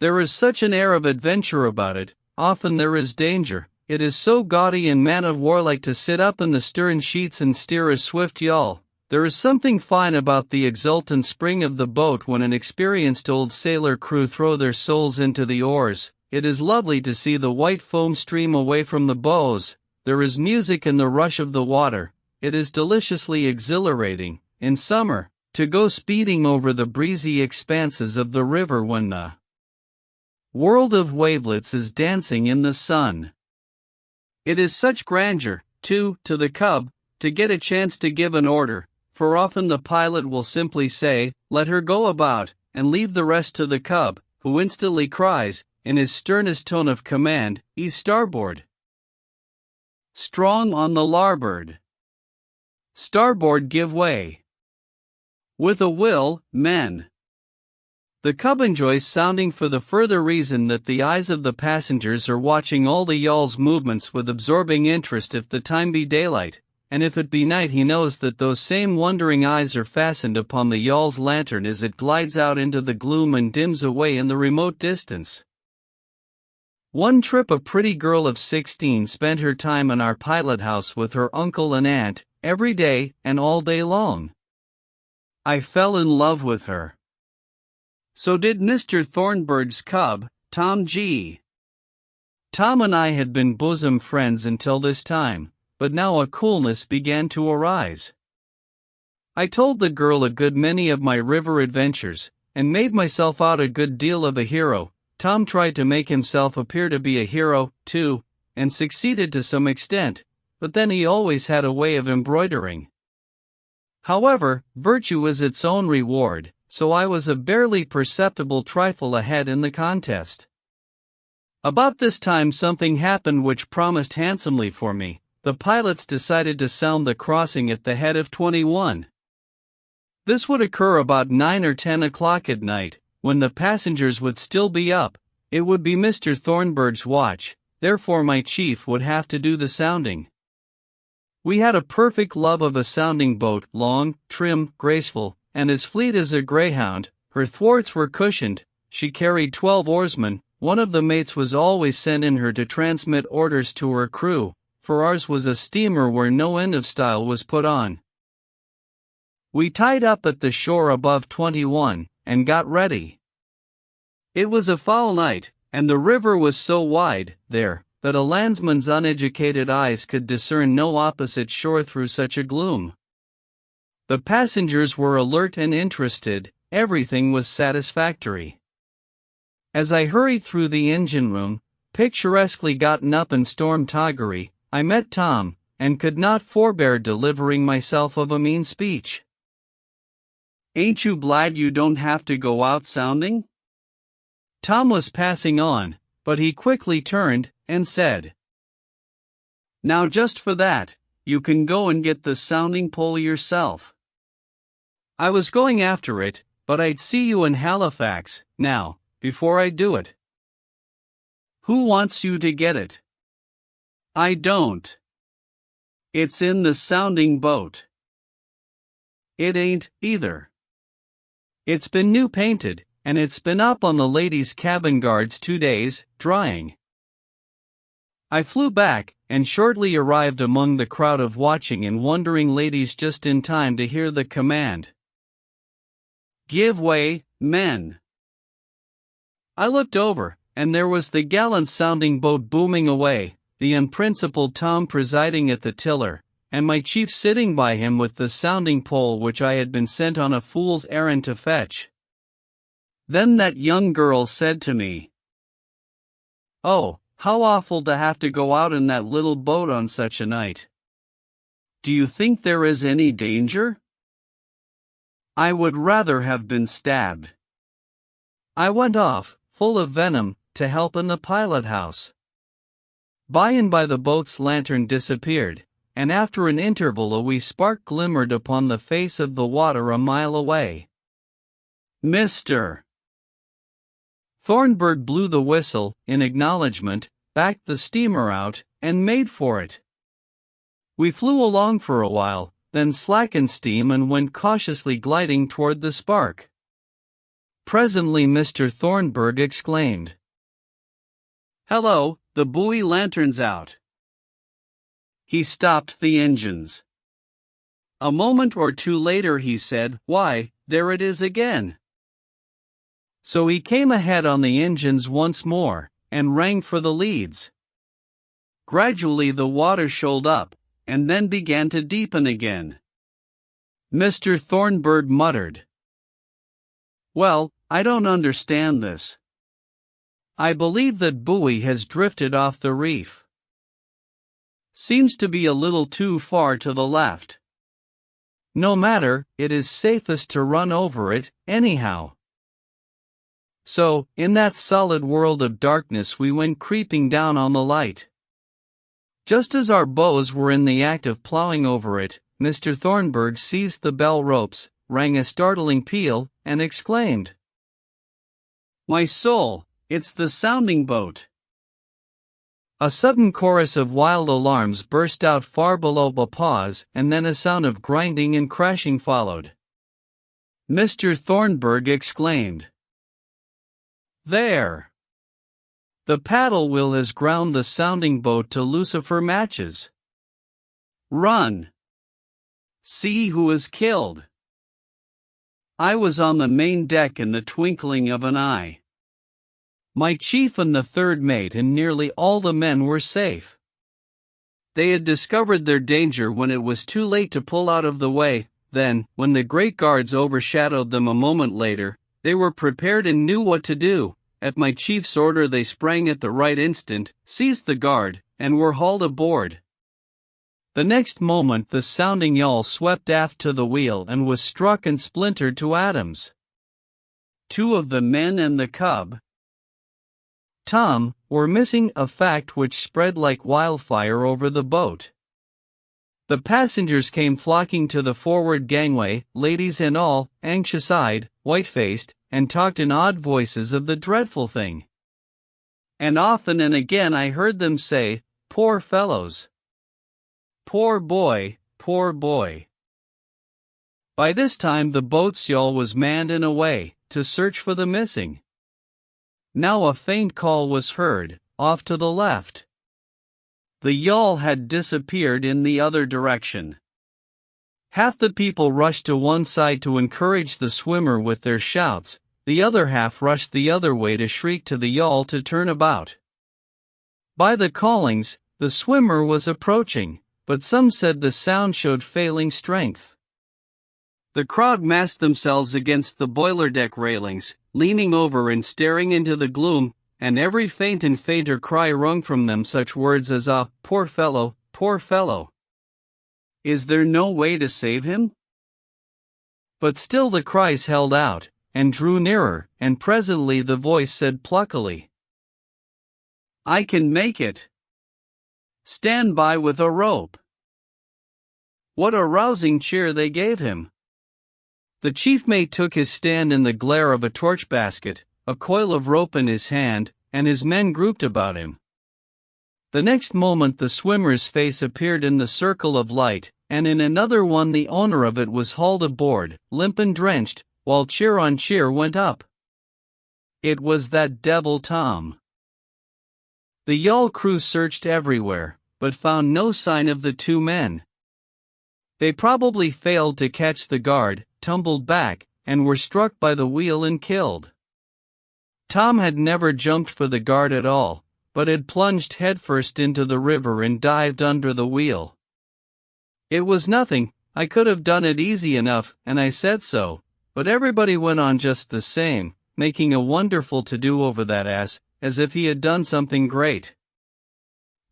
There is such an air of adventure about it, often there is danger. It is so gaudy and man-of-war-like to sit up in the stern sheets and steer a swift yawl. There is something fine about the exultant spring of the boat when an experienced old sailor crew throw their souls into the oars. It is lovely to see the white foam stream away from the bows, there is music in the rush of the water. It is deliciously exhilarating, in summer, to go speeding over the breezy expanses of the river when the world of wavelets is dancing in the sun. It is such grandeur, too, to the cub, to get a chance to give an order, for often the pilot will simply say, "Let her go about," and leave the rest to the cub, who instantly cries, in his sternest tone of command, "Ease starboard! Strong on the larboard! Starboard give way! With a will, men!" The cub enjoys sounding for the further reason that the eyes of the passengers are watching all the yawl's movements with absorbing interest if the time be daylight, and if it be night he knows that those same wondering eyes are fastened upon the yawl's lantern as it glides out into the gloom and dims away in the remote distance. One trip a pretty girl of 16 spent her time in our pilot house with her uncle and aunt, every day and all day long. I fell in love with her. So did Mr. Thornburg's cub, Tom G. Tom and I had been bosom friends until this time, but now a coolness began to arise. I told the girl a good many of my river adventures, and made myself out a good deal of a hero. Tom tried to make himself appear to be a hero, too, and succeeded to some extent, but then he always had a way of embroidering. However, virtue is its own reward, so I was a barely perceptible trifle ahead in the contest. About this time something happened which promised handsomely for me. The pilots decided to sound the crossing at the head of 21. This would occur about 9 or 10 o'clock at night, when the passengers would still be up. It would be Mr. Thornburg's watch, therefore my chief would have to do the sounding. We had a perfect love of a sounding boat, long, trim, graceful, and as fleet as a greyhound. Her thwarts were cushioned, she carried 12 oarsmen, one of the mates was always sent in her to transmit orders to her crew, for ours was a steamer where no end of style was put on. We tied up at the shore above 21, and got ready. It was a foul night, and the river was so wide, there, that a landsman's uneducated eyes could discern no opposite shore through such a gloom. The passengers were alert and interested, everything was satisfactory. As I hurried through the engine room, picturesquely gotten up in storm toggery, I met Tom, and could not forbear delivering myself of a mean speech. "Ain't you glad you don't have to go out sounding?" Tom was passing on, but he quickly turned, and said, "Now just for that, you can go and get the sounding pole yourself. I was going after it, but I'd see you in Halifax, now, before I do it." "Who wants you to get it?" "I don't. It's in the sounding boat." "It ain't, either. It's been new painted, and it's been up on the ladies' cabin guards 2 days, drying." I flew back, and shortly arrived among the crowd of watching and wondering ladies just in time to hear the command, "Give way, men." I looked over, and there was the gallant sounding boat booming away, the unprincipled Tom presiding at the tiller, and my chief sitting by him with the sounding pole which I had been sent on a fool's errand to fetch. Then that young girl said to me, "Oh, how awful to have to go out in that little boat on such a night. Do you think there is any danger?" I would rather have been stabbed. I went off, full of venom, to help in the pilot house. By and by the boat's lantern disappeared, and after an interval a wee spark glimmered upon the face of the water a mile away. Mr. Thornburg blew the whistle, in acknowledgment, backed the steamer out, and made for it. We flew along for a while, then slackened steam and went cautiously gliding toward the spark. Presently Mr. Thornburg exclaimed, "Hello, the buoy lantern's out." He stopped the engines. A moment or two later he said, "Why, there it is again." So he came ahead on the engines once more, and rang for the leads. Gradually the water shoaled up, and then began to deepen again. Mr. Thornburg muttered, "Well, I don't understand this. I believe that buoy has drifted off the reef. Seems to be a little too far to the left. No matter, it is safest to run over it, anyhow." So, in that solid world of darkness we went creeping down on the light. Just as our bows were in the act of plowing over it, Mr. Thornburg seized the bell ropes, rang a startling peal, and exclaimed, "My soul, it's the sounding boat!" A sudden chorus of wild alarms burst out far below a pause, and then a sound of grinding and crashing followed. Mr. Thornburg exclaimed, "There! The paddle wheel has ground the sounding boat to lucifer matches. Run! See who is killed!" I was on the main deck in the twinkling of an eye. My chief and the third mate and nearly all the men were safe. They had discovered their danger when it was too late to pull out of the way. Then, when the great guards overshadowed them a moment later, they were prepared and knew what to do. At my chief's order they sprang at the right instant, seized the guard, and were hauled aboard. The next moment the sounding yawl swept aft to the wheel and was struck and splintered to atoms. 2 of the men and the cub, Tom, were missing, a fact which spread like wildfire over the boat. The passengers came flocking to the forward gangway, ladies and all, anxious-eyed, white-faced, and talked in odd voices of the dreadful thing. And often and again I heard them say, "Poor fellows! Poor boy, poor boy!" By this time the boat's yawl was manned and away, to search for the missing. Now a faint call was heard, off to the left. The yawl had disappeared in the other direction. Half the people rushed to one side to encourage the swimmer with their shouts, the other half rushed the other way to shriek to the yawl to turn about. By the callings, the swimmer was approaching, but some said the sound showed failing strength. The crowd massed themselves against the boiler deck railings, leaning over and staring into the gloom, and every faint and fainter cry wrung from them such words as poor fellow, poor fellow! Is there no way to save him?" But still the cries held out, and drew nearer, and presently the voice said pluckily, "I can make it. Stand by with a rope." What a rousing cheer they gave him! The chief mate took his stand in the glare of a torch basket, a coil of rope in his hand, and his men grouped about him. The next moment the swimmer's face appeared in the circle of light, and in another one the owner of it was hauled aboard, limp and drenched, while cheer on cheer went up. It was that devil Tom. The yawl crew searched everywhere, but found no sign of the 2 men. They probably failed to catch the guard, tumbled back, and were struck by the wheel and killed. Tom had never jumped for the guard at all, but had plunged headfirst into the river and dived under the wheel. It was nothing, I could have done it easy enough, and I said so, but everybody went on just the same, making a wonderful to-do over that ass, as if he had done something great.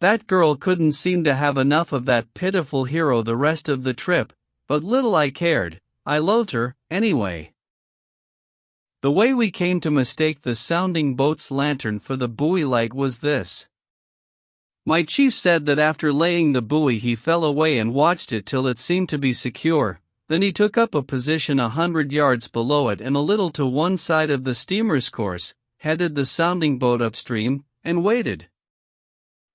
That girl couldn't seem to have enough of that pitiful hero the rest of the trip, but little I cared, I loathed her, anyway. The way we came to mistake the sounding boat's lantern for the buoy light was this. My chief said that after laying the buoy he fell away and watched it till it seemed to be secure, then he took up a position 100 yards below it and a little to one side of the steamer's course, headed the sounding boat upstream, and waited.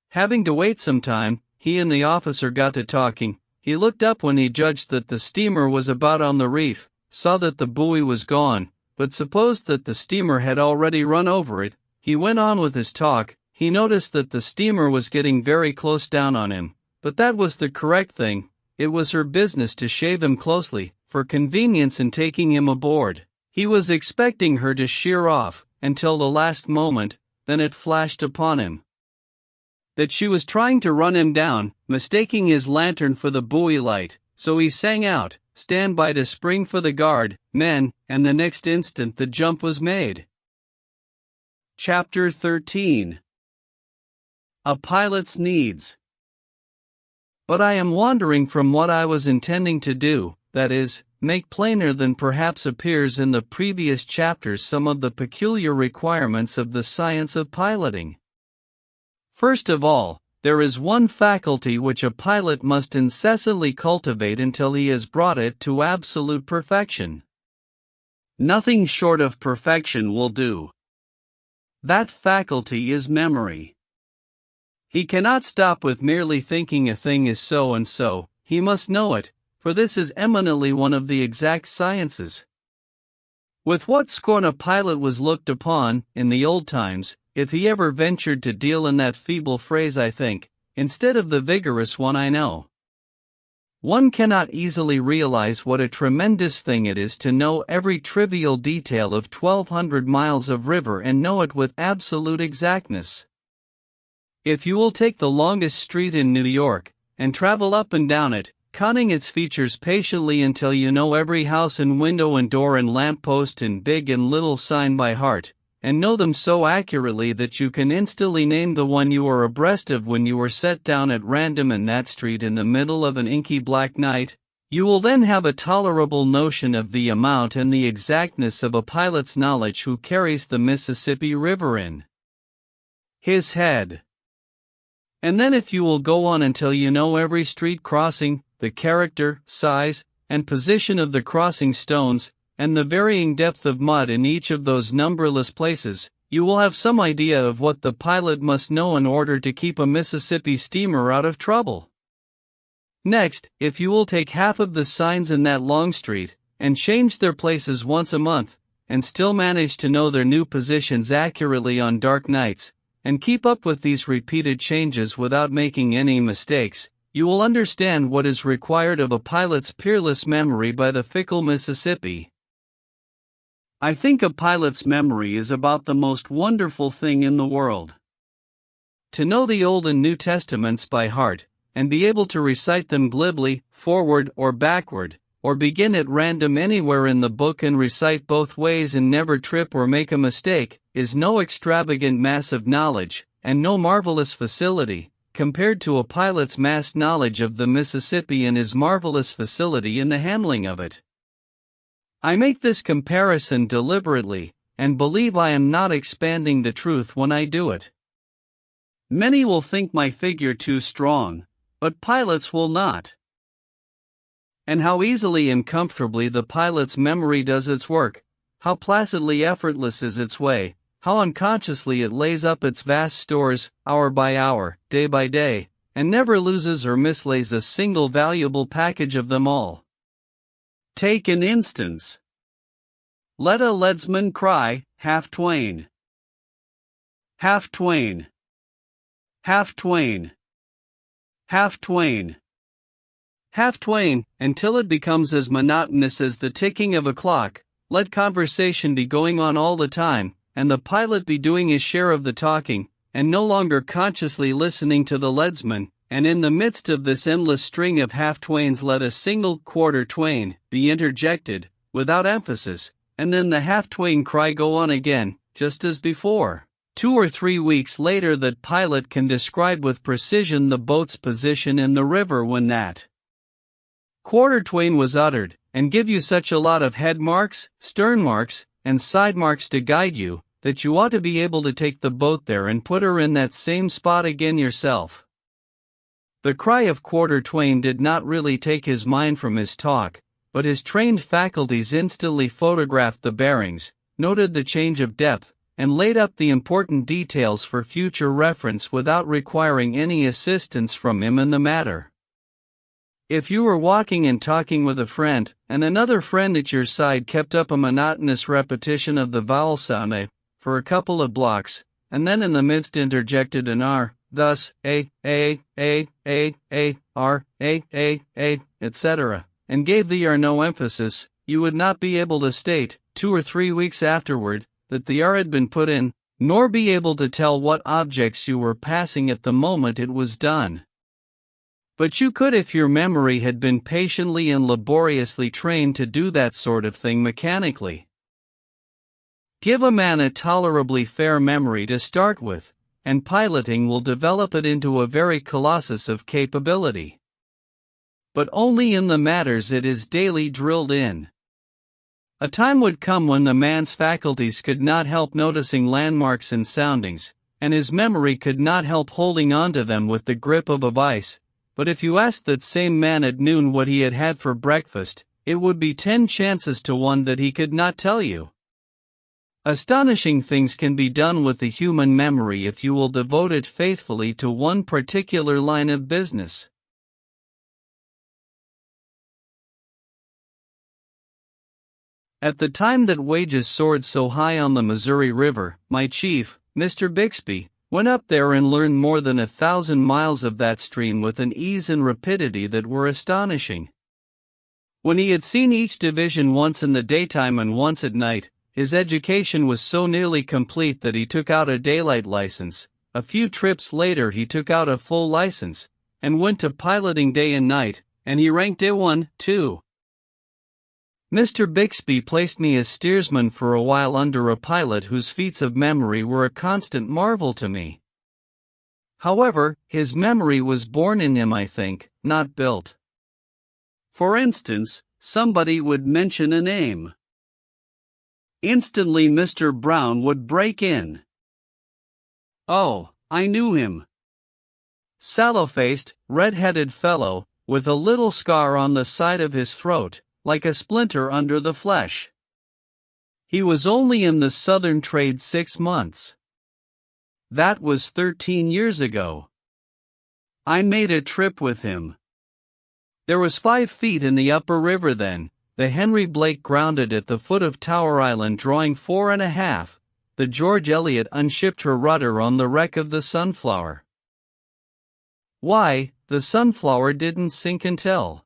Having to wait some time, he and the officer got to talking. He looked up when he judged that the steamer was about on the reef, saw that the buoy was gone, but supposed that the steamer had already run over it. He went on with his talk. He noticed that the steamer was getting very close down on him, but that was the correct thing. It was her business to shave him closely, for convenience in taking him aboard. He was expecting her to sheer off, until the last moment, then it flashed upon him. that she was trying to run him down, mistaking his lantern for the buoy light, so he sang out, "Stand by to spring for the guard, men," and the next instant the jump was made. Chapter 13. A Pilot's Needs. But I am wandering from what I was intending to do, that is, make plainer than perhaps appears in the previous chapters some of the peculiar requirements of the science of piloting. First of all, there is one faculty which a pilot must incessantly cultivate until he has brought it to absolute perfection. Nothing short of perfection will do. That faculty is memory. He cannot stop with merely thinking a thing is so and so, he must know it, for this is eminently one of the exact sciences. With what scorn a pilot was looked upon, in the old times, if he ever ventured to deal in that feeble phrase I think, instead of the vigorous one I know. One cannot easily realize what a tremendous thing it is to know every trivial detail of 1,200 miles of river and know it with absolute exactness. If you will take the longest street in New York, and travel up and down it, counting its features patiently until you know every house and window and door and lamp-post and big and little sign by heart, and know them so accurately that you can instantly name the one you are abreast of when you were set down at random in that street in the middle of an inky black night, you will then have a tolerable notion of the amount and the exactness of a pilot's knowledge who carries the Mississippi River in his head. And then if you will go on until you know every street crossing, the character, size, and position of the crossing stones, and the varying depth of mud in each of those numberless places, you will have some idea of what the pilot must know in order to keep a Mississippi steamer out of trouble. Next, if you will take half of the signs in that long street, and change their places once a month, and still manage to know their new positions accurately on dark nights, and keep up with these repeated changes without making any mistakes, you will understand what is required of a pilot's peerless memory by the fickle Mississippi. I think a pilot's memory is about the most wonderful thing in the world. To know the Old and New Testaments by heart, and be able to recite them glibly, forward or backward, or begin at random anywhere in the book and recite both ways and never trip or make a mistake, is no extravagant mass of knowledge, and no marvelous facility, compared to a pilot's vast knowledge of the Mississippi and his marvelous facility in the handling of it. I make this comparison deliberately, and believe I am not expanding the truth when I do it. Many will think my figure too strong, but pilots will not. And how easily and comfortably the pilot's memory does its work, how placidly effortless is its way, how unconsciously it lays up its vast stores, hour by hour, day by day, and never loses or mislays a single valuable package of them all. Take an instance. Let a leadsman cry, "Half Twain! Half Twain! Half Twain! Half Twain! Half Twain," until it becomes as monotonous as the ticking of a clock. Let conversation be going on all the time, and the pilot be doing his share of the talking, and no longer consciously listening to the leadsman, and in the midst of this endless string of half-twains let a single quarter twain be interjected, without emphasis, and then the half-twain cry go on again, just as before. 2 or 3 weeks later that pilot can describe with precision the boat's position in the river when that quarter twain was uttered, and give you such a lot of head marks, stern marks, and side marks to guide you, that you ought to be able to take the boat there and put her in that same spot again yourself. The cry of quarter twain did not really take his mind from his talk, but his trained faculties instantly photographed the bearings, noted the change of depth, and laid up the important details for future reference without requiring any assistance from him in the matter. If you were walking and talking with a friend, and another friend at your side kept up a monotonous repetition of the vowel sound A for a couple of blocks, and then in the midst interjected an R, thus A, R, etc., and gave the R no emphasis, you would not be able to state, 2 or 3 weeks afterward, that the R had been put in, nor be able to tell what objects you were passing at the moment it was done. But you could if your memory had been patiently and laboriously trained to do that sort of thing mechanically. Give a man a tolerably fair memory to start with, and piloting will develop it into a very colossus of capability. But only in the matters it is daily drilled in. A time would come when the man's faculties could not help noticing landmarks and soundings, and his memory could not help holding on to them with the grip of a vice. But if you asked that same man at noon what he had had for breakfast, it would be 10 chances to 1 that he could not tell you. Astonishing things can be done with the human memory if you will devote it faithfully to one particular line of business. At the time that wages soared so high on the Missouri River, my chief, Mr. Bixby, went up there and learned more than 1,000 miles of that stream with an ease and rapidity that were astonishing. When he had seen each division once in the daytime and once at night, his education was so nearly complete that he took out a daylight license. A few trips later he took out a full license, and went to piloting day and night, and he ranked A1, too. Mr. Bixby placed me as steersman for a while under a pilot whose feats of memory were a constant marvel to me. However, his memory was born in him, I think, not built. For instance, somebody would mention a name. Instantly Mr. Brown would break in. Oh, I knew him. Sallow-faced, red-headed fellow, with a little scar on the side of his throat, like a splinter under the flesh. He was only in the Southern trade 6 months. That was 13 years ago. I made a trip with him. There was 5 feet in the upper river then. The Henry Blake grounded at the foot of Tower Island drawing 4.5. The George Eliot unshipped her rudder on the wreck of the Sunflower. Why, the Sunflower didn't sink until.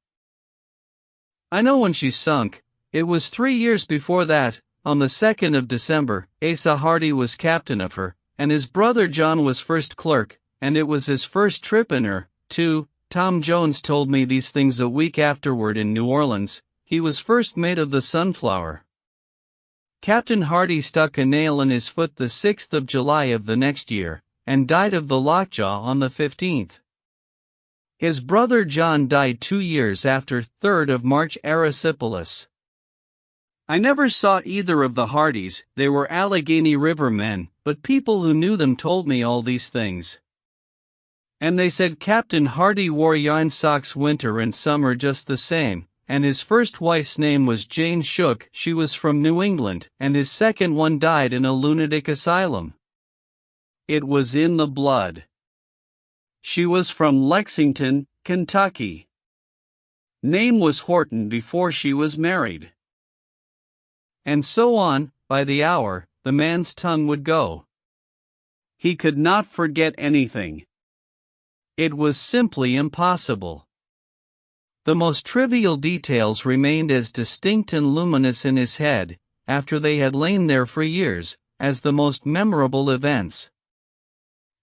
I know when she sunk. It was 3 years before that. On the 2nd of December, Asa Hardy was captain of her, and his brother John was first clerk, and it was his first trip in her, too. Tom Jones told me these things a week afterward in New Orleans. He was first mate of the Sunflower. Captain Hardy stuck a nail in his foot the 6th of July of the next year, and died of the lockjaw on the 15th. His brother John died 2 years after, 3rd of March erysipelas. I never saw either of the Hardys. They were Allegheny River men, but people who knew them told me all these things. And they said Captain Hardy wore yarn socks winter and summer just the same. And his first wife's name was Jane Shook. She was from New England, and his second one died in a lunatic asylum. It was in the blood. She was from Lexington, Kentucky. Name was Horton before she was married. And so on. By the hour, the man's tongue would go. He could not forget anything. It was simply impossible. The most trivial details remained as distinct and luminous in his head, after they had lain there for years, as the most memorable events.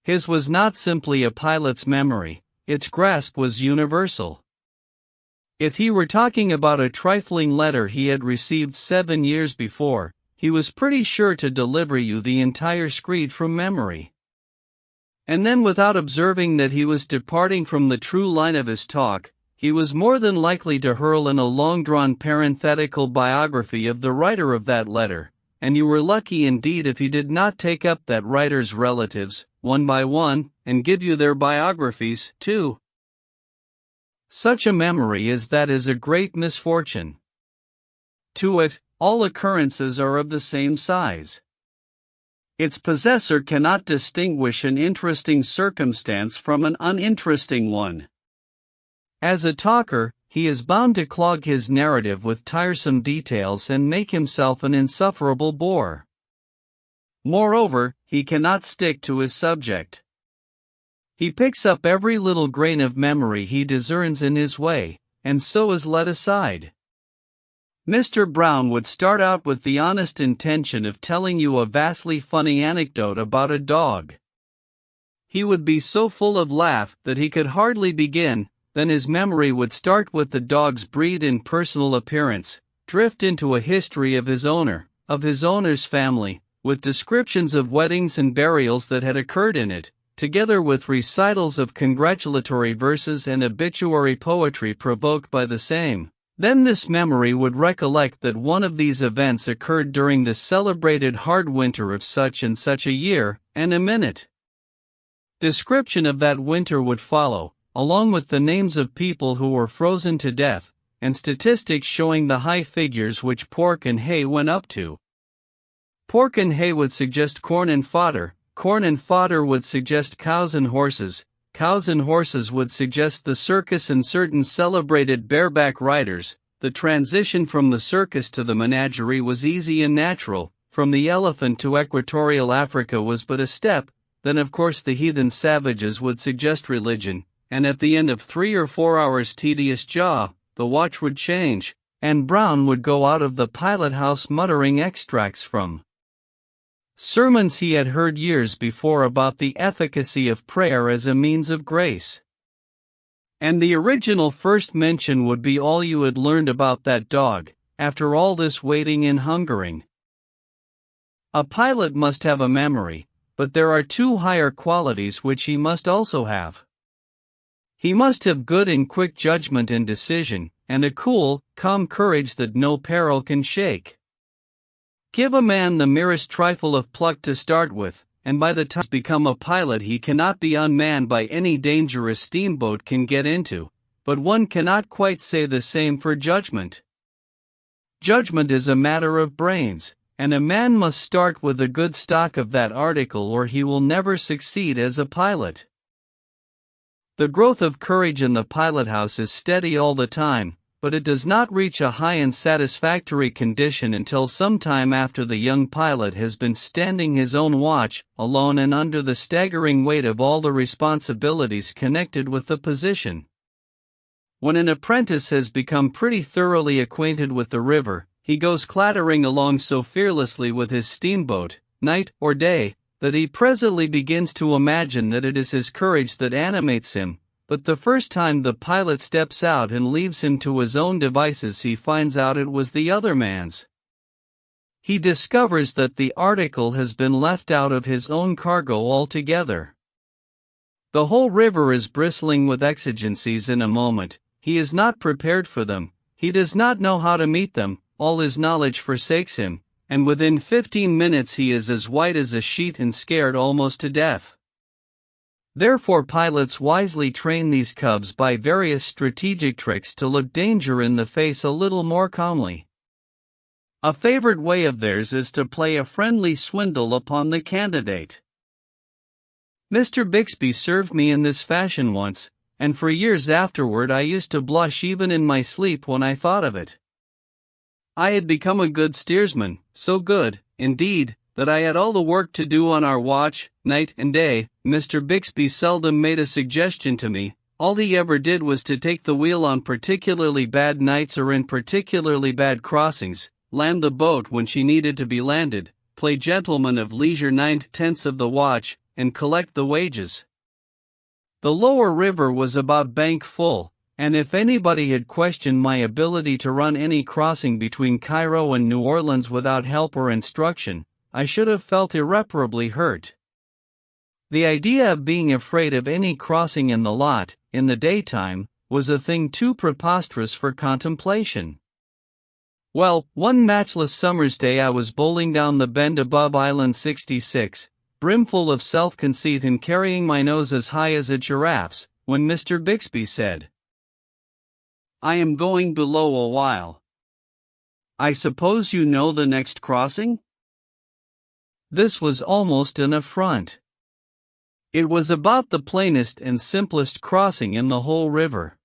His was not simply a pilot's memory, its grasp was universal. If he were talking about a trifling letter he had received 7 years before, he was pretty sure to deliver you the entire screed from memory. And then, without observing that he was departing from the true line of his talk, he was more than likely to hurl in a long-drawn parenthetical biography of the writer of that letter, and you were lucky indeed if he did not take up that writer's relatives, one by one, and give you their biographies, too. Such a memory as that is a great misfortune. To it, all occurrences are of the same size. Its possessor cannot distinguish an interesting circumstance from an uninteresting one. As a talker, he is bound to clog his narrative with tiresome details and make himself an insufferable bore. Moreover, he cannot stick to his subject. He picks up every little grain of memory he discerns in his way, and so is led aside. Mr. Brown would start out with the honest intention of telling you a vastly funny anecdote about a dog. He would be so full of laugh that he could hardly begin, then his memory would start with the dog's breed and personal appearance, drift into a history of his owner, of his owner's family, with descriptions of weddings and burials that had occurred in it, together with recitals of congratulatory verses and obituary poetry provoked by the same. Then this memory would recollect that one of these events occurred during the celebrated hard winter of such and such a year, and a minute description of that winter would follow, along with the names of people who were frozen to death, and statistics showing the high figures which pork and hay went up to. Pork and hay would suggest corn and fodder would suggest cows and horses would suggest the circus and certain celebrated bareback riders. The transition from the circus to the menagerie was easy and natural, from the elephant to equatorial Africa was but a step, then of course the heathen savages would suggest religion, and at the end of 3 or 4 hours' tedious jaw, the watch would change, and Brown would go out of the pilot house muttering extracts from sermons he had heard years before about the efficacy of prayer as a means of grace. And the original first mention would be all you had learned about that dog, after all this waiting and hungering. A pilot must have a memory, but there are 2 higher qualities which he must also have. He must have good and quick judgment and decision, and a cool, calm courage that no peril can shake. Give a man the merest trifle of pluck to start with, and by the time he become a pilot he cannot be unmanned by any danger a steamboat can get into, but one cannot quite say the same for judgment. Judgment is a matter of brains, and a man must start with a good stock of that article or he will never succeed as a pilot. The growth of courage in the pilot house is steady all the time, but it does not reach a high and satisfactory condition until some time after the young pilot has been standing his own watch, alone and under the staggering weight of all the responsibilities connected with the position. When an apprentice has become pretty thoroughly acquainted with the river, he goes clattering along so fearlessly with his steamboat, night or day, that he presently begins to imagine that it is his courage that animates him. But the first time the pilot steps out and leaves him to his own devices he finds out it was the other man's. He discovers that the article has been left out of his own cargo altogether. The whole river is bristling with exigencies in a moment, he is not prepared for them, he does not know how to meet them, all his knowledge forsakes him, and within 15 minutes he is as white as a sheet and scared almost to death. Therefore pilots wisely train these cubs by various strategic tricks to look danger in the face a little more calmly. A favorite way of theirs is to play a friendly swindle upon the candidate. Mr. Bixby served me in this fashion once, and for years afterward I used to blush even in my sleep when I thought of it. I had become a good steersman, so good, indeed, that I had all the work to do on our watch, night and day. Mr. Bixby seldom made a suggestion to me, all he ever did was to take the wheel on particularly bad nights or in particularly bad crossings, land the boat when she needed to be landed, play gentleman of leisure 9/10 of the watch, and collect the wages. The lower river was about bank full, and if anybody had questioned my ability to run any crossing between Cairo and New Orleans without help or instruction, I should have felt irreparably hurt. The idea of being afraid of any crossing in the lot, in the daytime, was a thing too preposterous for contemplation. Well, one matchless summer's day I was bowling down the bend above Island 66, brimful of self-conceit and carrying my nose as high as a giraffe's, when Mr. Bixby said, "I am going below a while. I suppose you know the next crossing?" This was almost an affront. It was about the plainest and simplest crossing in the whole river.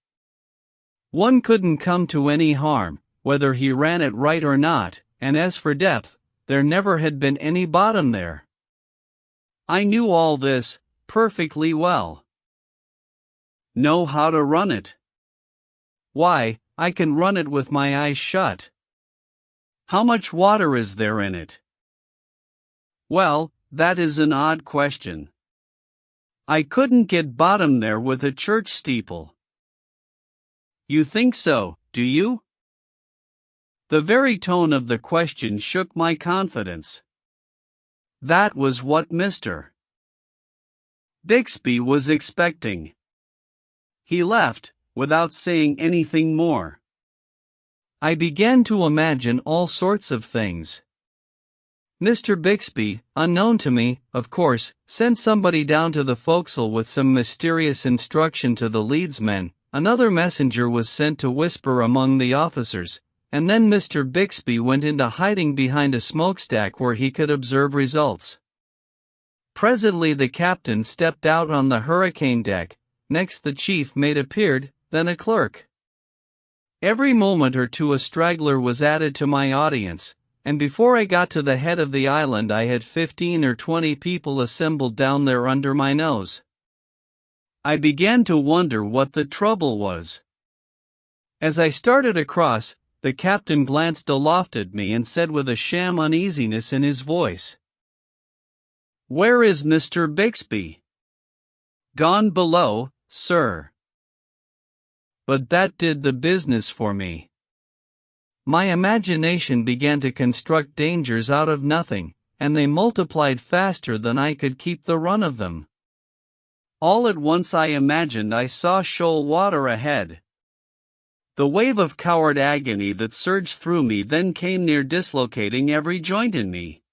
One couldn't come to any harm, whether he ran it right or not, and as for depth, there never had been any bottom there. I knew all this, perfectly well. Know how to run it? Why, I can run it with my eyes shut. How much water is there in it? Well, that is an odd question. I couldn't get bottom there with a church steeple. You think so, do you? The very tone of the question shook my confidence. That was what Mr. Bixby was expecting. He left, without saying anything more. I began to imagine all sorts of things. Mr. Bixby, unknown to me, of course, sent somebody down to the forecastle with some mysterious instruction to the leadsmen. Another messenger was sent to whisper among the officers, and then Mr. Bixby went into hiding behind a smokestack where he could observe results. Presently the captain stepped out on the hurricane deck, next the chief mate appeared, then a clerk. Every moment or two a straggler was added to my audience, and before I got to the head of the island I had 15 or 20 people assembled down there under my nose. I began to wonder what the trouble was. As I started across, the captain glanced aloft at me and said with a sham uneasiness in his voice, "Where is Mr. Bixby?" "Gone below, sir." But that did the business for me. My imagination began to construct dangers out of nothing, and they multiplied faster than I could keep the run of them. All at once I imagined I saw shoal water ahead. The wave of coward agony that surged through me then came near dislocating every joint in me.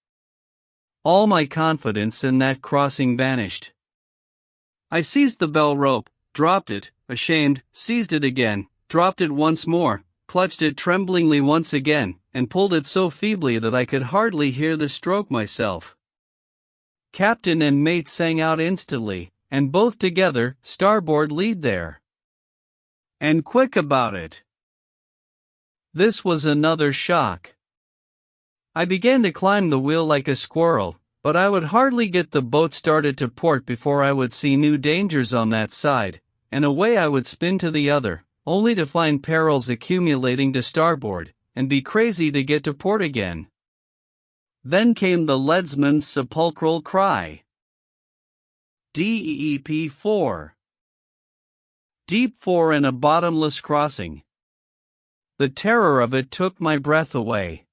All my confidence in that crossing vanished. I seized the bell rope, dropped it, ashamed, seized it again, dropped it once more, clutched it tremblingly once again, and pulled it so feebly that I could hardly hear the stroke myself. Captain and mate sang out instantly, and both together, "Starboard lead there! And quick about it!" This was another shock. I began to climb the wheel like a squirrel, but I would hardly get the boat started to port before I would see new dangers on that side, and away I would spin to the other, only to find perils accumulating to starboard, and be crazy to get to port again. Then came the leadsman's sepulchral cry. DEEP 4. Deep 4 and a bottomless crossing. The terror of it took my breath away.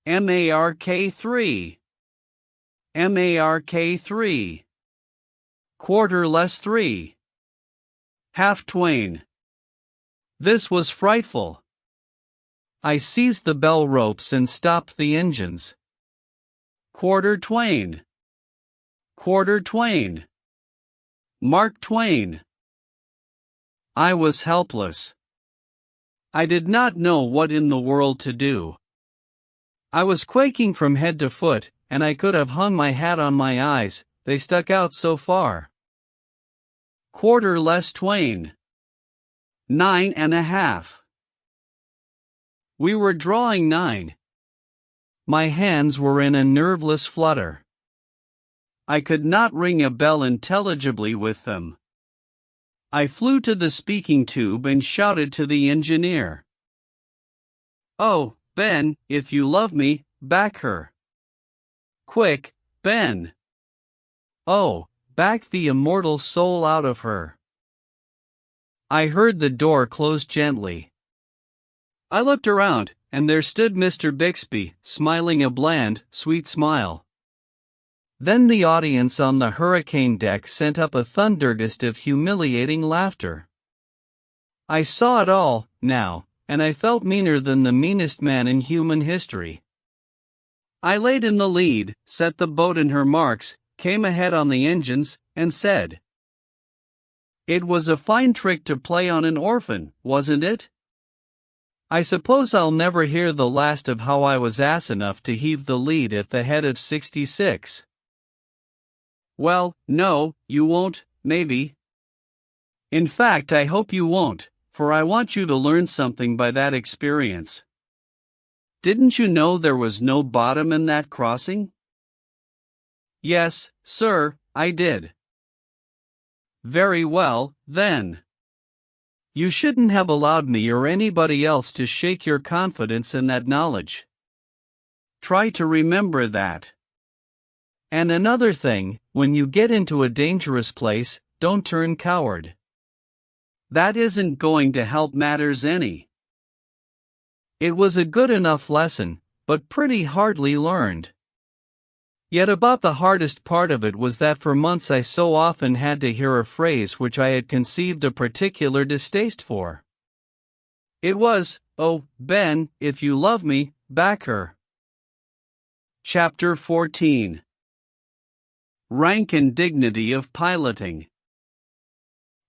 Mark 3. Mark 3. Quarter less 3. Half Twain. This was frightful. I seized the bell ropes and stopped the engines. Quarter Twain. Quarter Twain. Mark Twain. I was helpless. I did not know what in the world to do. I was quaking from head to foot, and I could have hung my hat on my eyes, they stuck out so far. Quarter less Twain. 9.5. We were drawing 9. My hands were in a nerveless flutter. I could not ring a bell intelligibly with them. I flew to the speaking tube and shouted to the engineer. "Oh, Ben, if you love me, back her. Quick, Ben. Oh, back the immortal soul out of her." I heard the door close gently. I looked around, and there stood Mr. Bixby, smiling a bland, sweet smile. Then the audience on the hurricane deck sent up a thundergust of humiliating laughter. I saw it all, now, and I felt meaner than the meanest man in human history. I laid in the lead, set the boat in her marks, came ahead on the engines, and said, "It was a fine trick to play on an orphan, wasn't it? I suppose I'll never hear the last of how I was ass enough to heave the lead at the head of 66. Well, no, you won't, maybe. In fact, I hope you won't, for I want you to learn something by that experience. Didn't you know there was no bottom in that crossing?" "Yes, sir, I did." "Very well, then. You shouldn't have allowed me or anybody else to shake your confidence in that knowledge. Try to remember that. And another thing, when you get into a dangerous place, don't turn coward. That isn't going to help matters any. It was a good enough lesson, but pretty hardly learned. Yet about the hardest part of it was that for months I so often had to hear a phrase which I had conceived a particular distaste for. It was, "Oh, Ben, if you love me, back her." Chapter 14. Rank and Dignity of Piloting.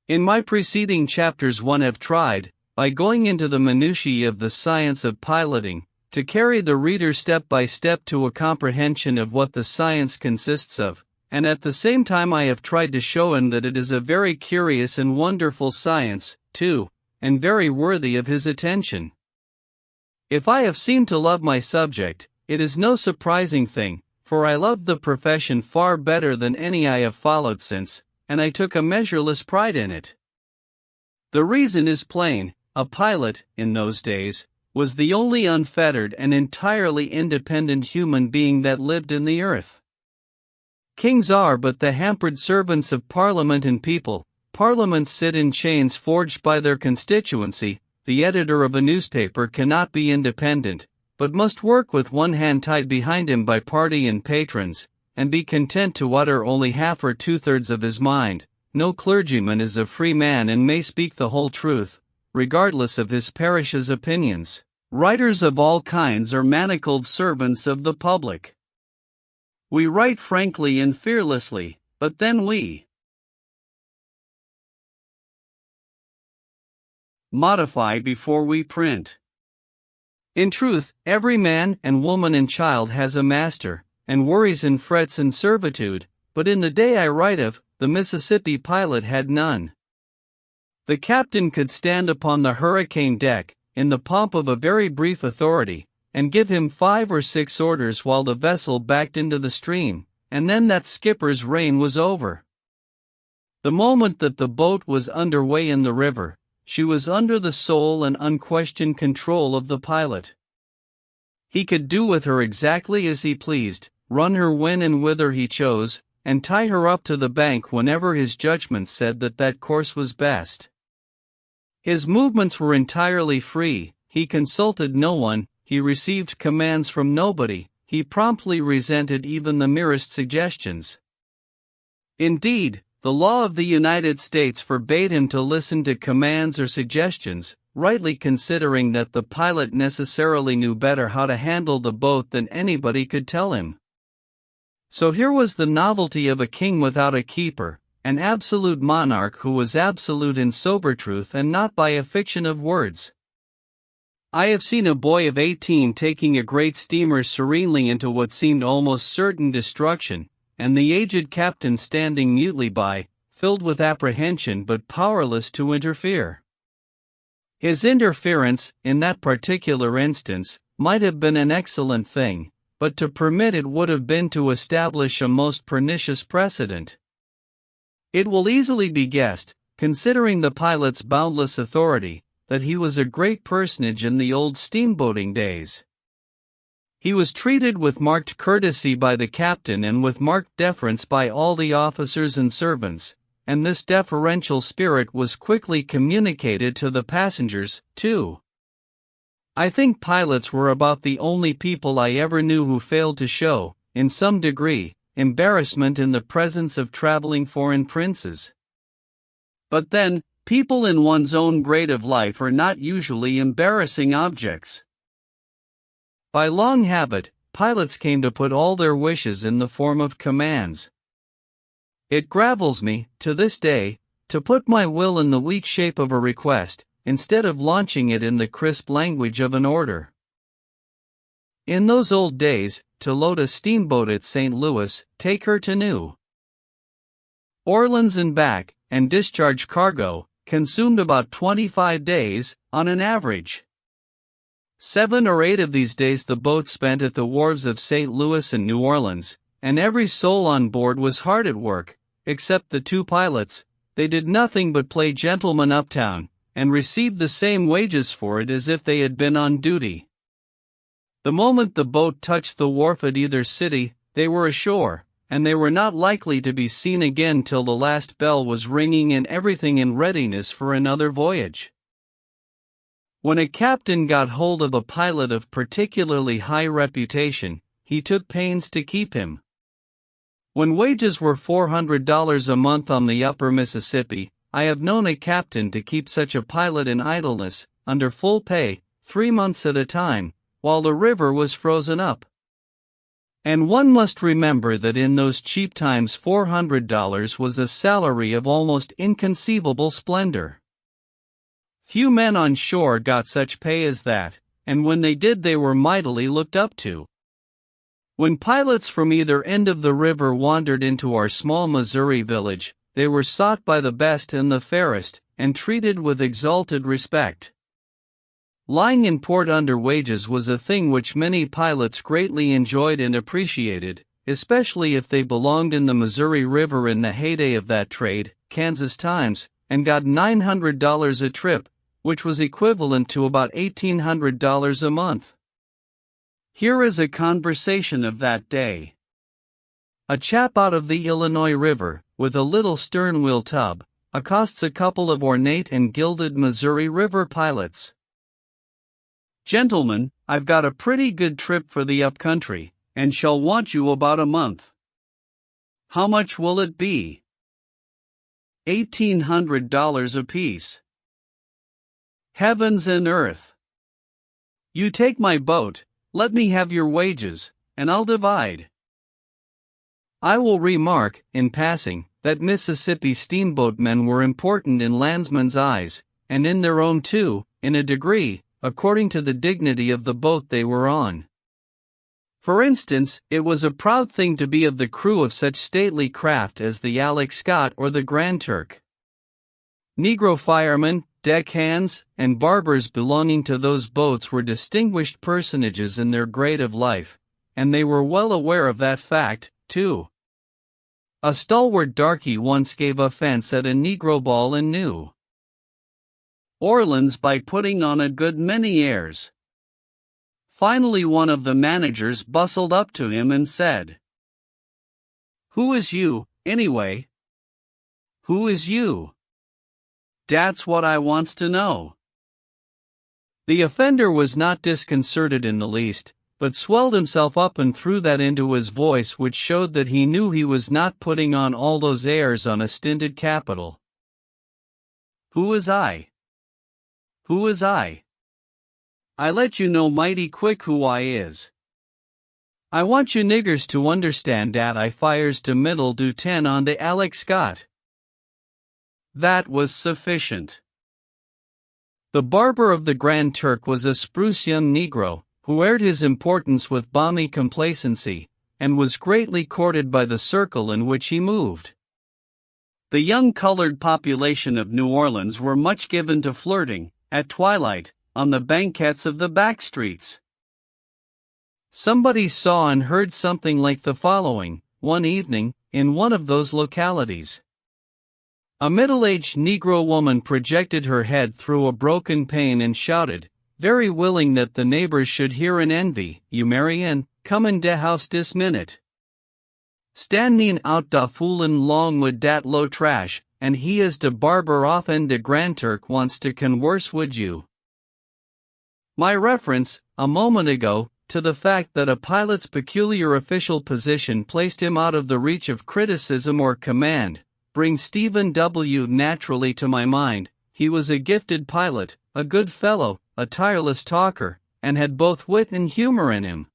In my preceding chapters one have tried, by going into the minutiae of the science of piloting, to carry the reader step by step to a comprehension of what the science consists of, and at the same time I have tried to show him that it is a very curious and wonderful science, too, and very worthy of his attention. If I have seemed to love my subject, it is no surprising thing, for I loved the profession far better than any I have followed since, and I took a measureless pride in it. The reason is plain: a pilot, in those days, was the only unfettered and entirely independent human being that lived in the earth. Kings are but the hampered servants of Parliament and people. Parliaments sit in chains forged by their constituency. The editor of a newspaper cannot be independent, but must work with one hand tied behind him by party and patrons, and be content to utter only half or two-thirds of his mind. No clergyman is a free man and may speak the whole truth, regardless of his parish's opinions. Writers of all kinds are manacled servants of the public. We write frankly and fearlessly, but then we modify before we print. In truth, every man and woman and child has a master, and worries and frets in servitude, but in the day I write of, the Mississippi pilot had none. The captain could stand upon the hurricane deck, in the pomp of a very brief authority, and give him 5 or 6 orders while the vessel backed into the stream, and then that skipper's reign was over. The moment that the boat was under way in the river, she was under the sole and unquestioned control of the pilot. He could do with her exactly as he pleased, run her when and whither he chose, and tie her up to the bank whenever his judgment said that that course was best. His movements were entirely free, he consulted no one, he received commands from nobody, he promptly resented even the merest suggestions. Indeed, the law of the United States forbade him to listen to commands or suggestions, rightly considering that the pilot necessarily knew better how to handle the boat than anybody could tell him. So here was the novelty of a king without a keeper, an absolute monarch who was absolute in sober truth and not by a fiction of words. I have seen a boy of 18 taking a great steamer serenely into what seemed almost certain destruction, and the aged captain standing mutely by, filled with apprehension but powerless to interfere. His interference, in that particular instance, might have been an excellent thing, but to permit it would have been to establish a most pernicious precedent. It will easily be guessed, considering the pilot's boundless authority, that he was a great personage in the old steamboating days. He was treated with marked courtesy by the captain and with marked deference by all the officers and servants, and this deferential spirit was quickly communicated to the passengers, too. I think pilots were about the only people I ever knew who failed to show, in some degree, embarrassment in the presence of traveling foreign princes. But then, people in one's own grade of life are not usually embarrassing objects. By long habit, pilots came to put all their wishes in the form of commands. It gravels me, to this day, to put my will in the weak shape of a request, instead of launching it in the crisp language of an order. In those old days, to load a steamboat at St. Louis, take her to New Orleans and back, and discharge cargo, consumed about 25 days, on an average. 7 or 8 of these days the boat spent at the wharves of St. Louis and New Orleans, and every soul on board was hard at work, except the 2 pilots. They did nothing but play gentlemen uptown, and received the same wages for it as if they had been on duty. The moment the boat touched the wharf at either city, they were ashore, and they were not likely to be seen again till the last bell was ringing and everything in readiness for another voyage. When a captain got hold of a pilot of particularly high reputation, he took pains to keep him. When wages were $400 a month on the upper Mississippi, I have known a captain to keep such a pilot in idleness, under full pay, 3 months at a time, while the river was frozen up. And one must remember that in those cheap times $400 was a salary of almost inconceivable splendor. Few men on shore got such pay as that, and when they did they were mightily looked up to. When pilots from either end of the river wandered into our small Missouri village, they were sought by the best and the fairest, and treated with exalted respect. Lying in port under wages was a thing which many pilots greatly enjoyed and appreciated, especially if they belonged in the Missouri River in the heyday of that trade, Kansas times, and got $900 a trip, which was equivalent to about $1,800 a month. Here is a conversation of that day. A chap out of the Illinois River, with a little stern-wheel tub, accosts a couple of ornate and gilded Missouri River pilots. "Gentlemen, I've got a pretty good trip for the up-country, and shall want you about a month. How much will it be?" $1,800 apiece. Heavens and earth! You take my boat, let me have your wages, and I'll divide. I will remark, in passing, that Mississippi steamboatmen were important in landsmen's eyes, and in their own too, in a degree, according to the dignity of the boat they were on. For instance, it was a proud thing to be of the crew of such stately craft as the Alex Scott or the Grand Turk. Negro firemen, deckhands, and barbers belonging to those boats were distinguished personages in their grade of life, and they were well aware of that fact, too. A stalwart darky once gave offense at a Negro ball in New Orleans by putting on a good many airs. Finally one of the managers bustled up to him and said, "Who is you, anyway? Who is you? Dat's what I wants to know." The offender was not disconcerted in the least, but swelled himself up and threw that into his voice which showed that he knew he was not putting on all those airs on a stinted capital. "Who is I? Who is I? I let you know mighty quick who I is. I want you niggers to understand dat I fires de middle do 10 on de Alex Scott." That was sufficient. The barber of the Grand Turk was a spruce young Negro, who aired his importance with balmy complacency, and was greatly courted by the circle in which he moved. The young colored population of New Orleans were much given to flirting, at twilight, on the banquettes of the back streets. Somebody saw and heard something like the following, one evening, in one of those localities. A middle-aged Negro woman projected her head through a broken pane and shouted, very willing that the neighbors should hear and envy, "You Marianne, come in de house dis minute. Standing out da foolin' long wid dat low trash, and he is de barber off and de Grand Turk wants to conwerse wid you." My reference, a moment ago, to the fact that a pilot's peculiar official position placed him out of the reach of criticism or command, brings Stephen W. naturally to my mind. He was a gifted pilot, a good fellow, a tireless talker, and had both wit and humor in him.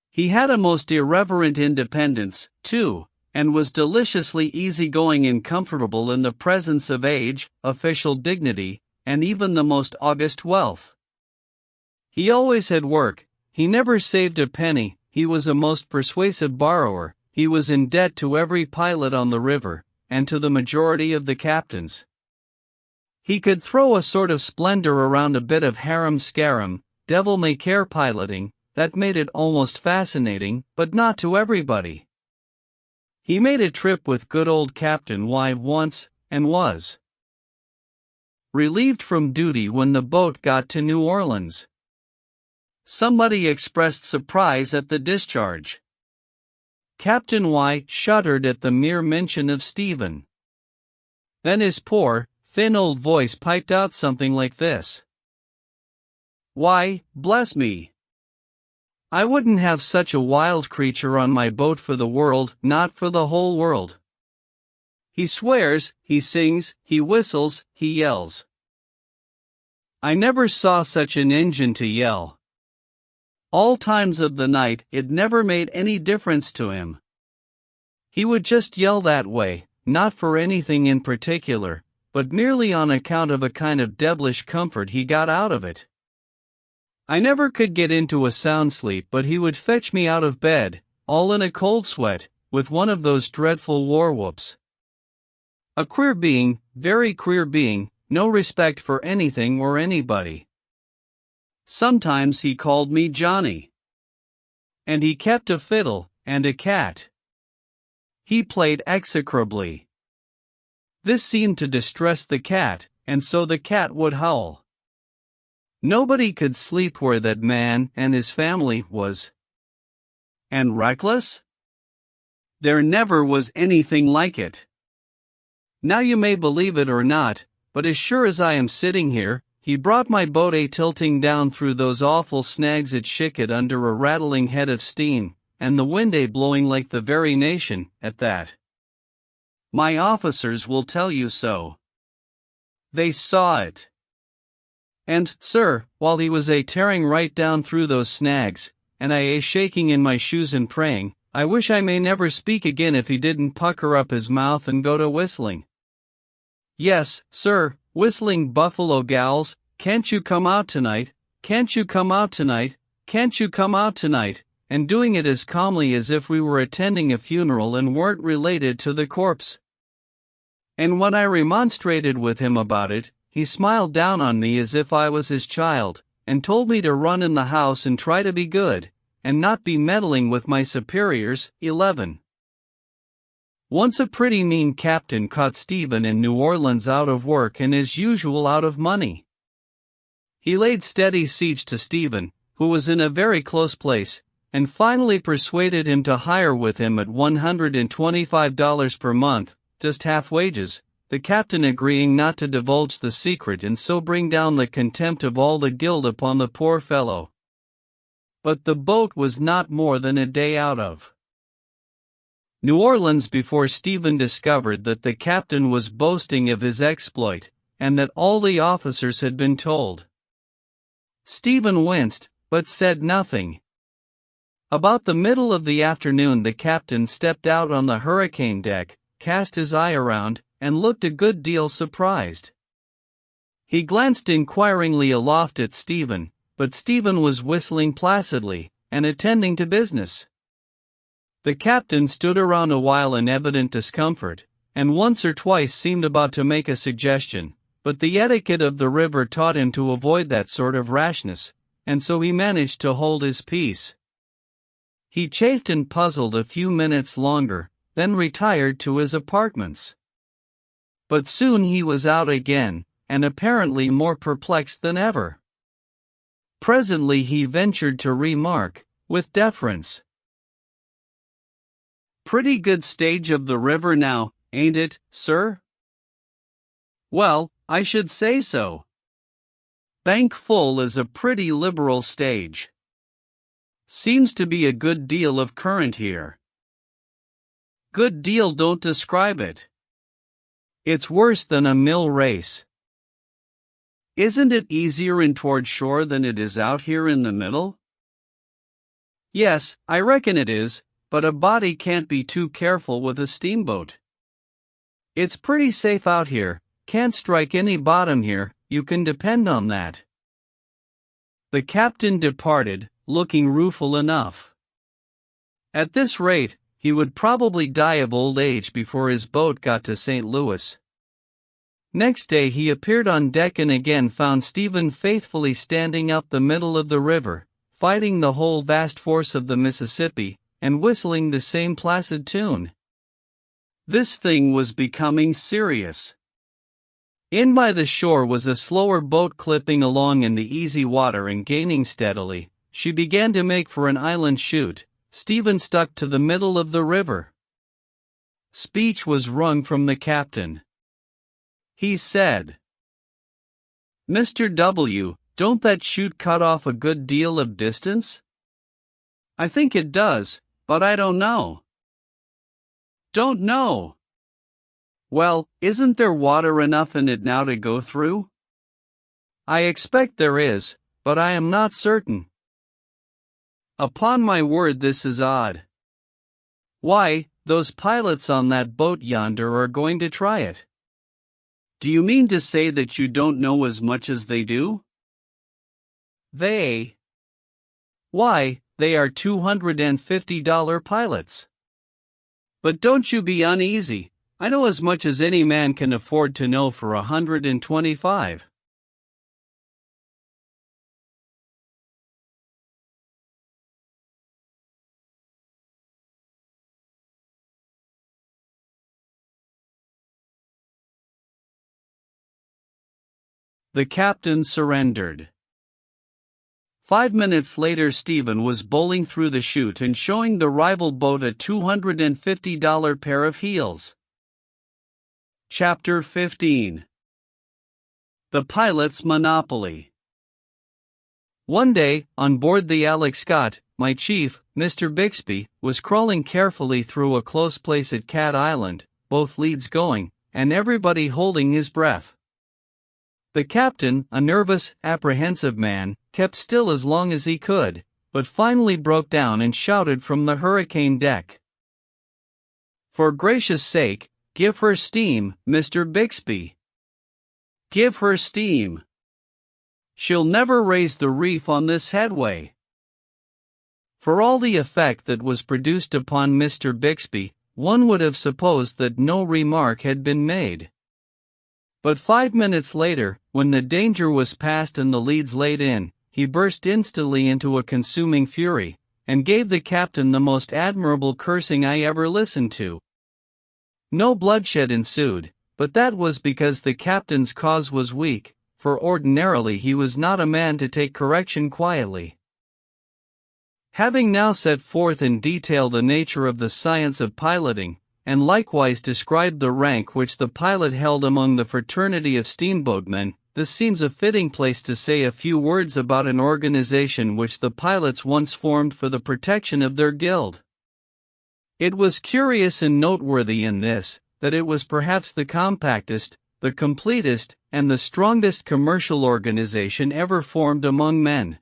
He had a most irreverent independence, too, and was deliciously easygoing and comfortable in the presence of age, official dignity, and even the most august wealth. He always had work, he never saved a penny, he was a most persuasive borrower, he was in debt to every pilot on the river, and to the majority of the captains. He could throw a sort of splendor around a bit of harum-scarum, devil-may-care piloting, that made it almost fascinating, but not to everybody. He made a trip with good old Captain Wive once, and was relieved from duty when the boat got to New Orleans. Somebody expressed surprise at the discharge. Captain Y shuddered at the mere mention of Stephen. Then his poor, thin old voice piped out something like this. "Why, bless me! I wouldn't have such a wild creature on my boat for the world, not for the whole world. He swears, he sings, he whistles, he yells. I never saw such an engine to yell. All times of the night, it never made any difference to him. He would just yell that way, not for anything in particular, but merely on account of a kind of devilish comfort he got out of it. I never could get into a sound sleep, but he would fetch me out of bed, all in a cold sweat, with one of those dreadful war whoops. A queer being, very queer being, no respect for anything or anybody. Sometimes he called me Johnny. And he kept a fiddle, and a cat. He played execrably. This seemed to distress the cat, and so the cat would howl. Nobody could sleep where that man and his family was. And reckless? There never was anything like it. Now you may believe it or not, but as sure as I am sitting here, he brought my boat tilting down through those awful snags at Shikut under a rattling head of steam, and the wind blowing like the very nation, at that. My officers will tell you so. They saw it. And, sir, while he was tearing right down through those snags, and I shaking in my shoes and praying, I wish I may never speak again if he didn't pucker up his mouth and go to whistling. Yes, sir, whistling Buffalo Gals, can't you come out tonight, can't you come out tonight, can't you come out tonight, and doing it as calmly as if we were attending a funeral and weren't related to the corpse. And when I remonstrated with him about it, he smiled down on me as if I was his child, and told me to run in the house and try to be good, and not be meddling with my superiors. 11. Once a pretty mean captain caught Stephen in New Orleans out of work and as usual out of money. He laid steady siege to Stephen, who was in a very close place, and finally persuaded him to hire with him at $125 per month, just half wages, the captain agreeing not to divulge the secret and so bring down the contempt of all the guild upon the poor fellow. But the boat was not more than a day out of New Orleans before Stephen discovered that the captain was boasting of his exploit, and that all the officers had been told. Stephen winced, but said nothing. About the middle of the afternoon the captain stepped out on the hurricane deck, cast his eye around, and looked a good deal surprised. He glanced inquiringly aloft at Stephen, but Stephen was whistling placidly, and attending to business. The captain stood around a while in evident discomfort, and once or twice seemed about to make a suggestion, but the etiquette of the river taught him to avoid that sort of rashness, and so he managed to hold his peace. He chafed and puzzled a few minutes longer, then retired to his apartments. But soon he was out again, and apparently more perplexed than ever. Presently he ventured to remark, with deference, "Pretty good stage of the river now, ain't it, sir?" "Well, I should say so. Bank full is a pretty liberal stage. Seems to be a good deal of current here." "Good deal don't describe it. It's worse than a mill race." "Isn't it easier in toward shore than it is out here in the middle?" "Yes, I reckon it is, but a body can't be too careful with a steamboat. It's pretty safe out here, can't strike any bottom here, you can depend on that." The captain departed, looking rueful enough. At this rate, he would probably die of old age before his boat got to St. Louis. Next day he appeared on deck and again found Stephen faithfully standing up the middle of the river, fighting the whole vast force of the Mississippi, and whistling the same placid tune. This thing was becoming serious. In by the shore was a slower boat clipping along in the easy water and gaining steadily, she began to make for an island chute. Stephen stuck to the middle of the river. Speech was wrung from the captain. He said, "Mr. W., don't that chute cut off a good deal of distance?" "I think it does, but I don't know." "Don't know? Well, isn't there water enough in it now to go through?" "I expect there is, but I am not certain." "Upon my word, this is odd. Why, those pilots on that boat yonder are going to try it." "Do you mean to say that you don't know as much as they do?" "They? Why, they are $250 pilots." "But don't you be uneasy, I know as much as any man can afford to know for $125. The captain surrendered. 5 minutes later, Stephen was bowling through the chute and showing the rival boat a $250 pair of heels. Chapter 15. The Pilot's Monopoly. One day, on board the Alex Scott, my chief, Mr. Bixby, was crawling carefully through a close place at Cat Island, both leads going, and everybody holding his breath. The captain, a nervous, apprehensive man, kept still as long as he could, but finally broke down and shouted from the hurricane deck, "For gracious sake, give her steam, Mr. Bixby. Give her steam. She'll never raise the reef on this headway." For all the effect that was produced upon Mr. Bixby, one would have supposed that no remark had been made. But 5 minutes later, when the danger was past and the leads laid in, he burst instantly into a consuming fury, and gave the captain the most admirable cursing I ever listened to. No bloodshed ensued, but that was because the captain's cause was weak, for ordinarily he was not a man to take correction quietly. Having now set forth in detail the nature of the science of piloting, and likewise described the rank which the pilot held among the fraternity of steamboatmen, this seems a fitting place to say a few words about an organization which the pilots once formed for the protection of their guild. It was curious and noteworthy in this, that it was perhaps the compactest, the completest, and the strongest commercial organization ever formed among men.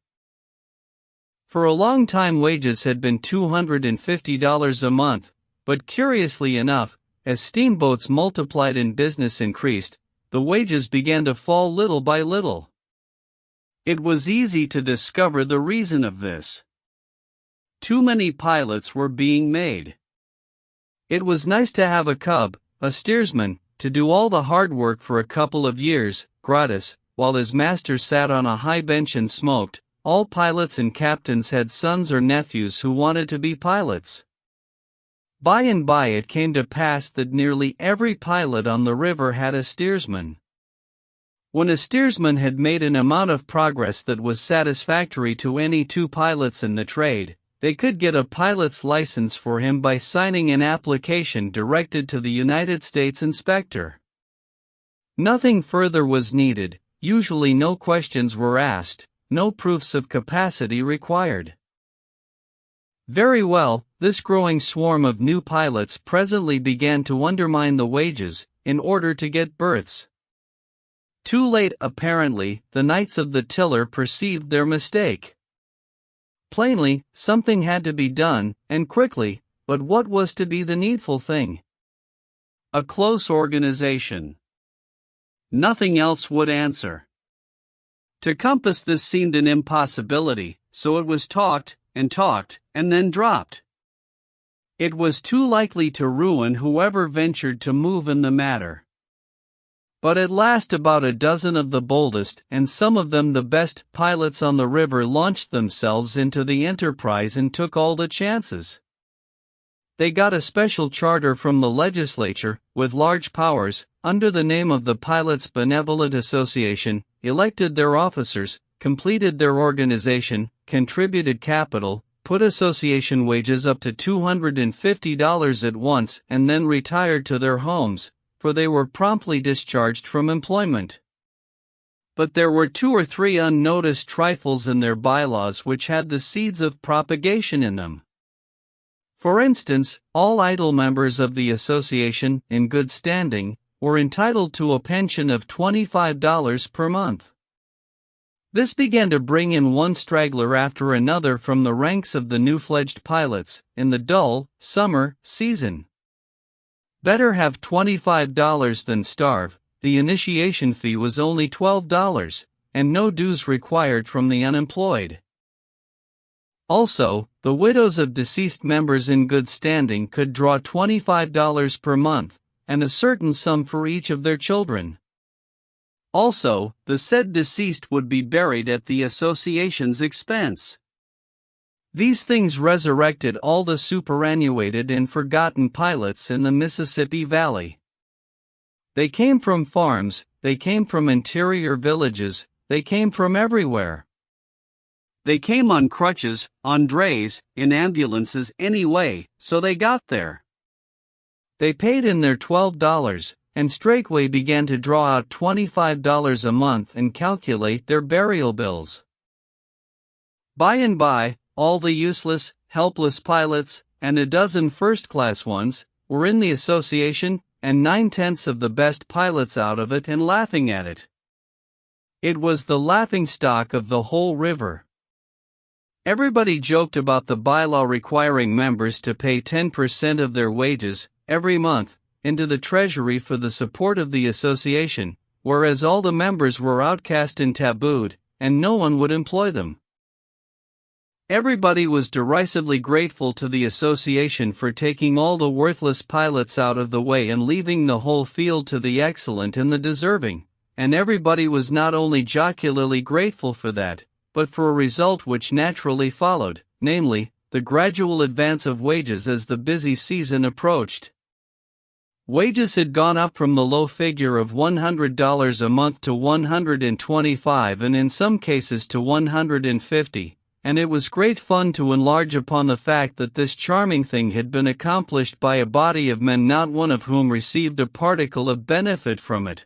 For a long time wages had been $250 a month, but curiously enough, as steamboats multiplied and business increased, the wages began to fall little by little. It was easy to discover the reason of this. Too many pilots were being made. It was nice to have a cub, a steersman, to do all the hard work for a couple of years, gratis, while his master sat on a high bench and smoked. All pilots and captains had sons or nephews who wanted to be pilots. By and by it came to pass that nearly every pilot on the river had a steersman. When a steersman had made an amount of progress that was satisfactory to any two pilots in the trade, they could get a pilot's license for him by signing an application directed to the United States Inspector. Nothing further was needed, usually no questions were asked, no proofs of capacity required. Very well, this growing swarm of new pilots presently began to undermine the wages, in order to get berths. Too late apparently, the knights of the tiller perceived their mistake. Plainly, something had to be done, and quickly, but what was to be the needful thing? A close organization. Nothing else would answer. To compass this seemed an impossibility, so it was talked, and then dropped. It was too likely to ruin whoever ventured to move in the matter. But at last about a dozen of the boldest, and some of them the best, pilots on the river launched themselves into the enterprise and took all the chances. They got a special charter from the legislature, with large powers, under the name of the Pilots' Benevolent Association, elected their officers, completed their organization, contributed capital, put association wages up to $250 at once, and then retired to their homes, for they were promptly discharged from employment. But there were 2 or 3 unnoticed trifles in their bylaws which had the seeds of propagation in them. For instance, all idle members of the association, in good standing, were entitled to a pension of $25 per month. This began to bring in one straggler after another from the ranks of the new-fledged pilots, in the dull, summer season. Better have $25 than starve. The initiation fee was only $12, and no dues required from the unemployed. Also, the widows of deceased members in good standing could draw $25 per month, and a certain sum for each of their children. Also, the said deceased would be buried at the association's expense. These things resurrected all the superannuated and forgotten pilots in the Mississippi Valley. They came from farms, they came from interior villages, they came from everywhere. They came on crutches, on drays, in ambulances, anyway, so they got there. They paid in their $12, and straightway began to draw out $25 a month and calculate their burial bills. By and by, all the useless, helpless pilots, and a dozen first-class ones, were in the association, and 9/10 of the best pilots out of it and laughing at it. It was the laughingstock of the whole river. Everybody joked about the bylaw requiring members to pay 10% of their wages, every month, into the treasury for the support of the association, whereas all the members were outcast and tabooed, and no one would employ them. Everybody was derisively grateful to the association for taking all the worthless pilots out of the way and leaving the whole field to the excellent and the deserving, and everybody was not only jocularly grateful for that, but for a result which naturally followed, namely, the gradual advance of wages as the busy season approached. Wages had gone up from the low figure of $100 a month to $125 and in some cases to $150. And it was great fun to enlarge upon the fact that this charming thing had been accomplished by a body of men not one of whom received a particle of benefit from it.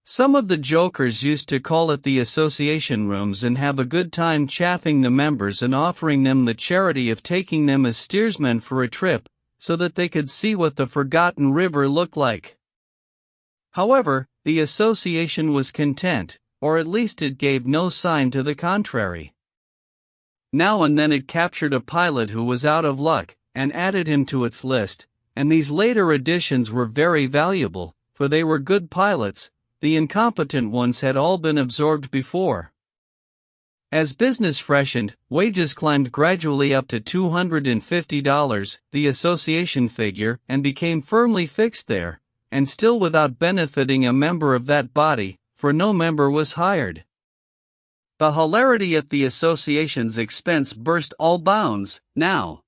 Some of the jokers used to call at the association rooms and have a good time chaffing the members and offering them the charity of taking them as steersmen for a trip, so that they could see what the forgotten river looked like. However, the association was content, or at least it gave no sign to the contrary. Now and then it captured a pilot who was out of luck, and added him to its list, and these later additions were very valuable, for they were good pilots. The incompetent ones had all been absorbed before. As business freshened, wages climbed gradually up to $250, the association figure, and became firmly fixed there, and still without benefiting a member of that body, for no member was hired. The hilarity at the association's expense burst all bounds, now.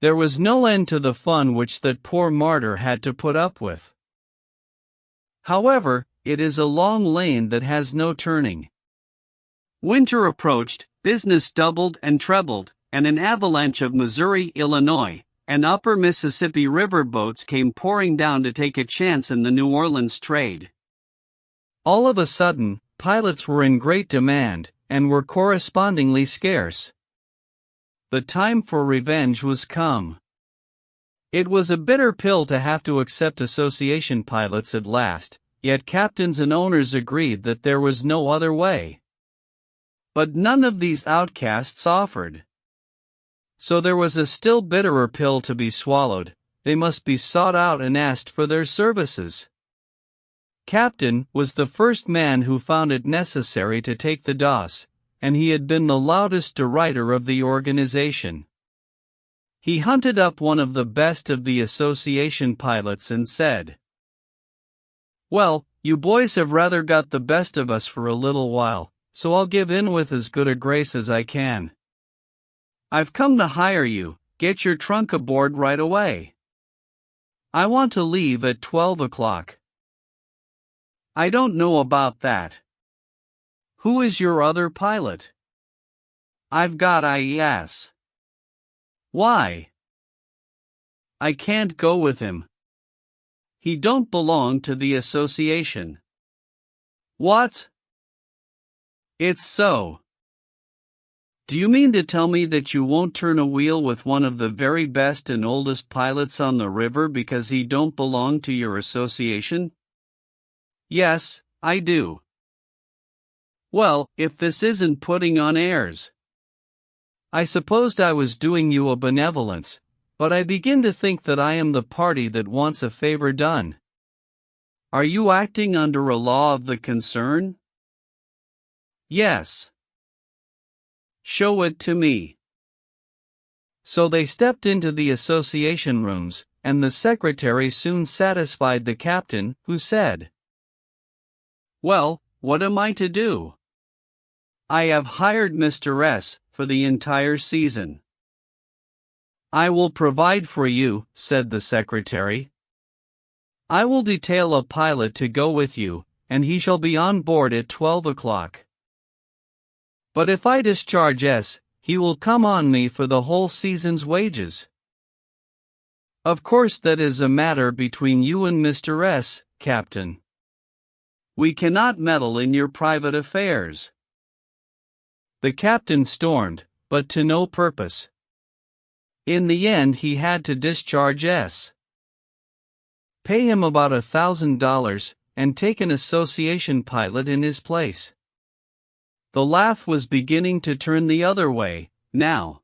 There was no end to the fun which that poor martyr had to put up with. However, it is a long lane that has no turning. Winter approached, business doubled and trebled, and an avalanche of Missouri, Illinois, and upper Mississippi River boats came pouring down to take a chance in the New Orleans trade. All of a sudden, pilots were in great demand, and were correspondingly scarce. The time for revenge was come. It was a bitter pill to have to accept association pilots at last, yet captains and owners agreed that there was no other way. But none of these outcasts offered. So there was a still bitterer pill to be swallowed. They must be sought out and asked for their services. Captain was the first man who found it necessary to take the DOS, and he had been the loudest derrider of the organization. He hunted up one of the best of the association pilots and said, "Well, you boys have rather got the best of us for a little while, so I'll give in with as good a grace as I can. I've come to hire you, get your trunk aboard right away. I want to leave at 12 o'clock. I don't know about that. Who is your other pilot?" I've got IES. Why? I can't go with him. He don't belong to the association. What? It's so. Do you mean to tell me that you won't turn a wheel with one of the very best and oldest pilots on the river because he don't belong to your association? Yes, I do. Well, if this isn't putting on airs. I supposed I was doing you a benevolence, but I begin to think that I am the party that wants a favor done. Are you acting under a law of the concern? Yes. Show it to me. So they stepped into the association rooms, and the secretary soon satisfied the captain, who said, "Well, what am I to do? I have hired Mr. S. for the entire season." "I will provide for you," said the secretary. "I will detail a pilot to go with you, and he shall be on board at 12 o'clock. But if I discharge S., he will come on me for the whole season's wages." "Of course that is a matter between you and Mr. S., Captain. We cannot meddle in your private affairs." The captain stormed, but to no purpose. In the end he had to discharge S., pay him about $1,000, and take an association pilot in his place. The laugh was beginning to turn the other way, now.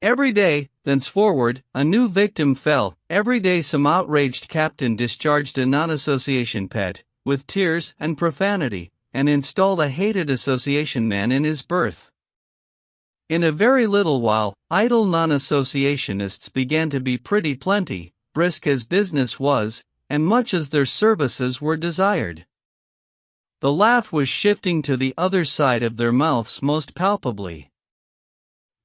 Every day, thenceforward, a new victim fell. Every day some outraged captain discharged a non-association pet, with tears and profanity, and installed a hated association man in his berth. In a very little while, idle non-associationists began to be pretty plenty, brisk as business was, and much as their services were desired. The laugh was shifting to the other side of their mouths most palpably.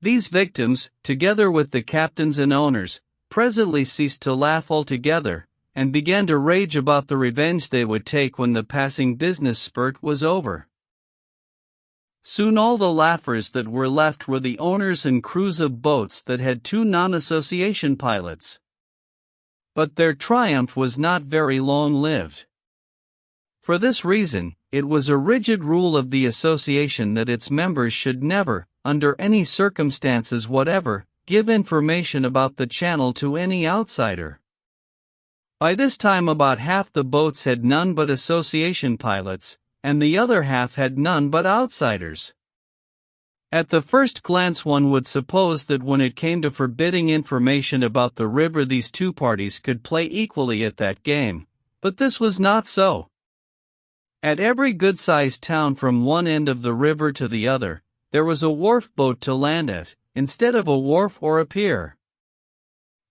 These victims, together with the captains and owners, presently ceased to laugh altogether, and began to rage about the revenge they would take when the passing business spurt was over. Soon all the laughers that were left were the owners and crews of boats that had 2 non-association pilots. But their triumph was not very long-lived. For this reason, it was a rigid rule of the association that its members should never, under any circumstances whatever, give information about the channel to any outsider. By this time about half the boats had none but association pilots, and the other half had none but outsiders. At the first glance one would suppose that when it came to forbidding information about the river these two parties could play equally at that game, but this was not so. At every good-sized town from one end of the river to the other, there was a wharf boat to land at, instead of a wharf or a pier.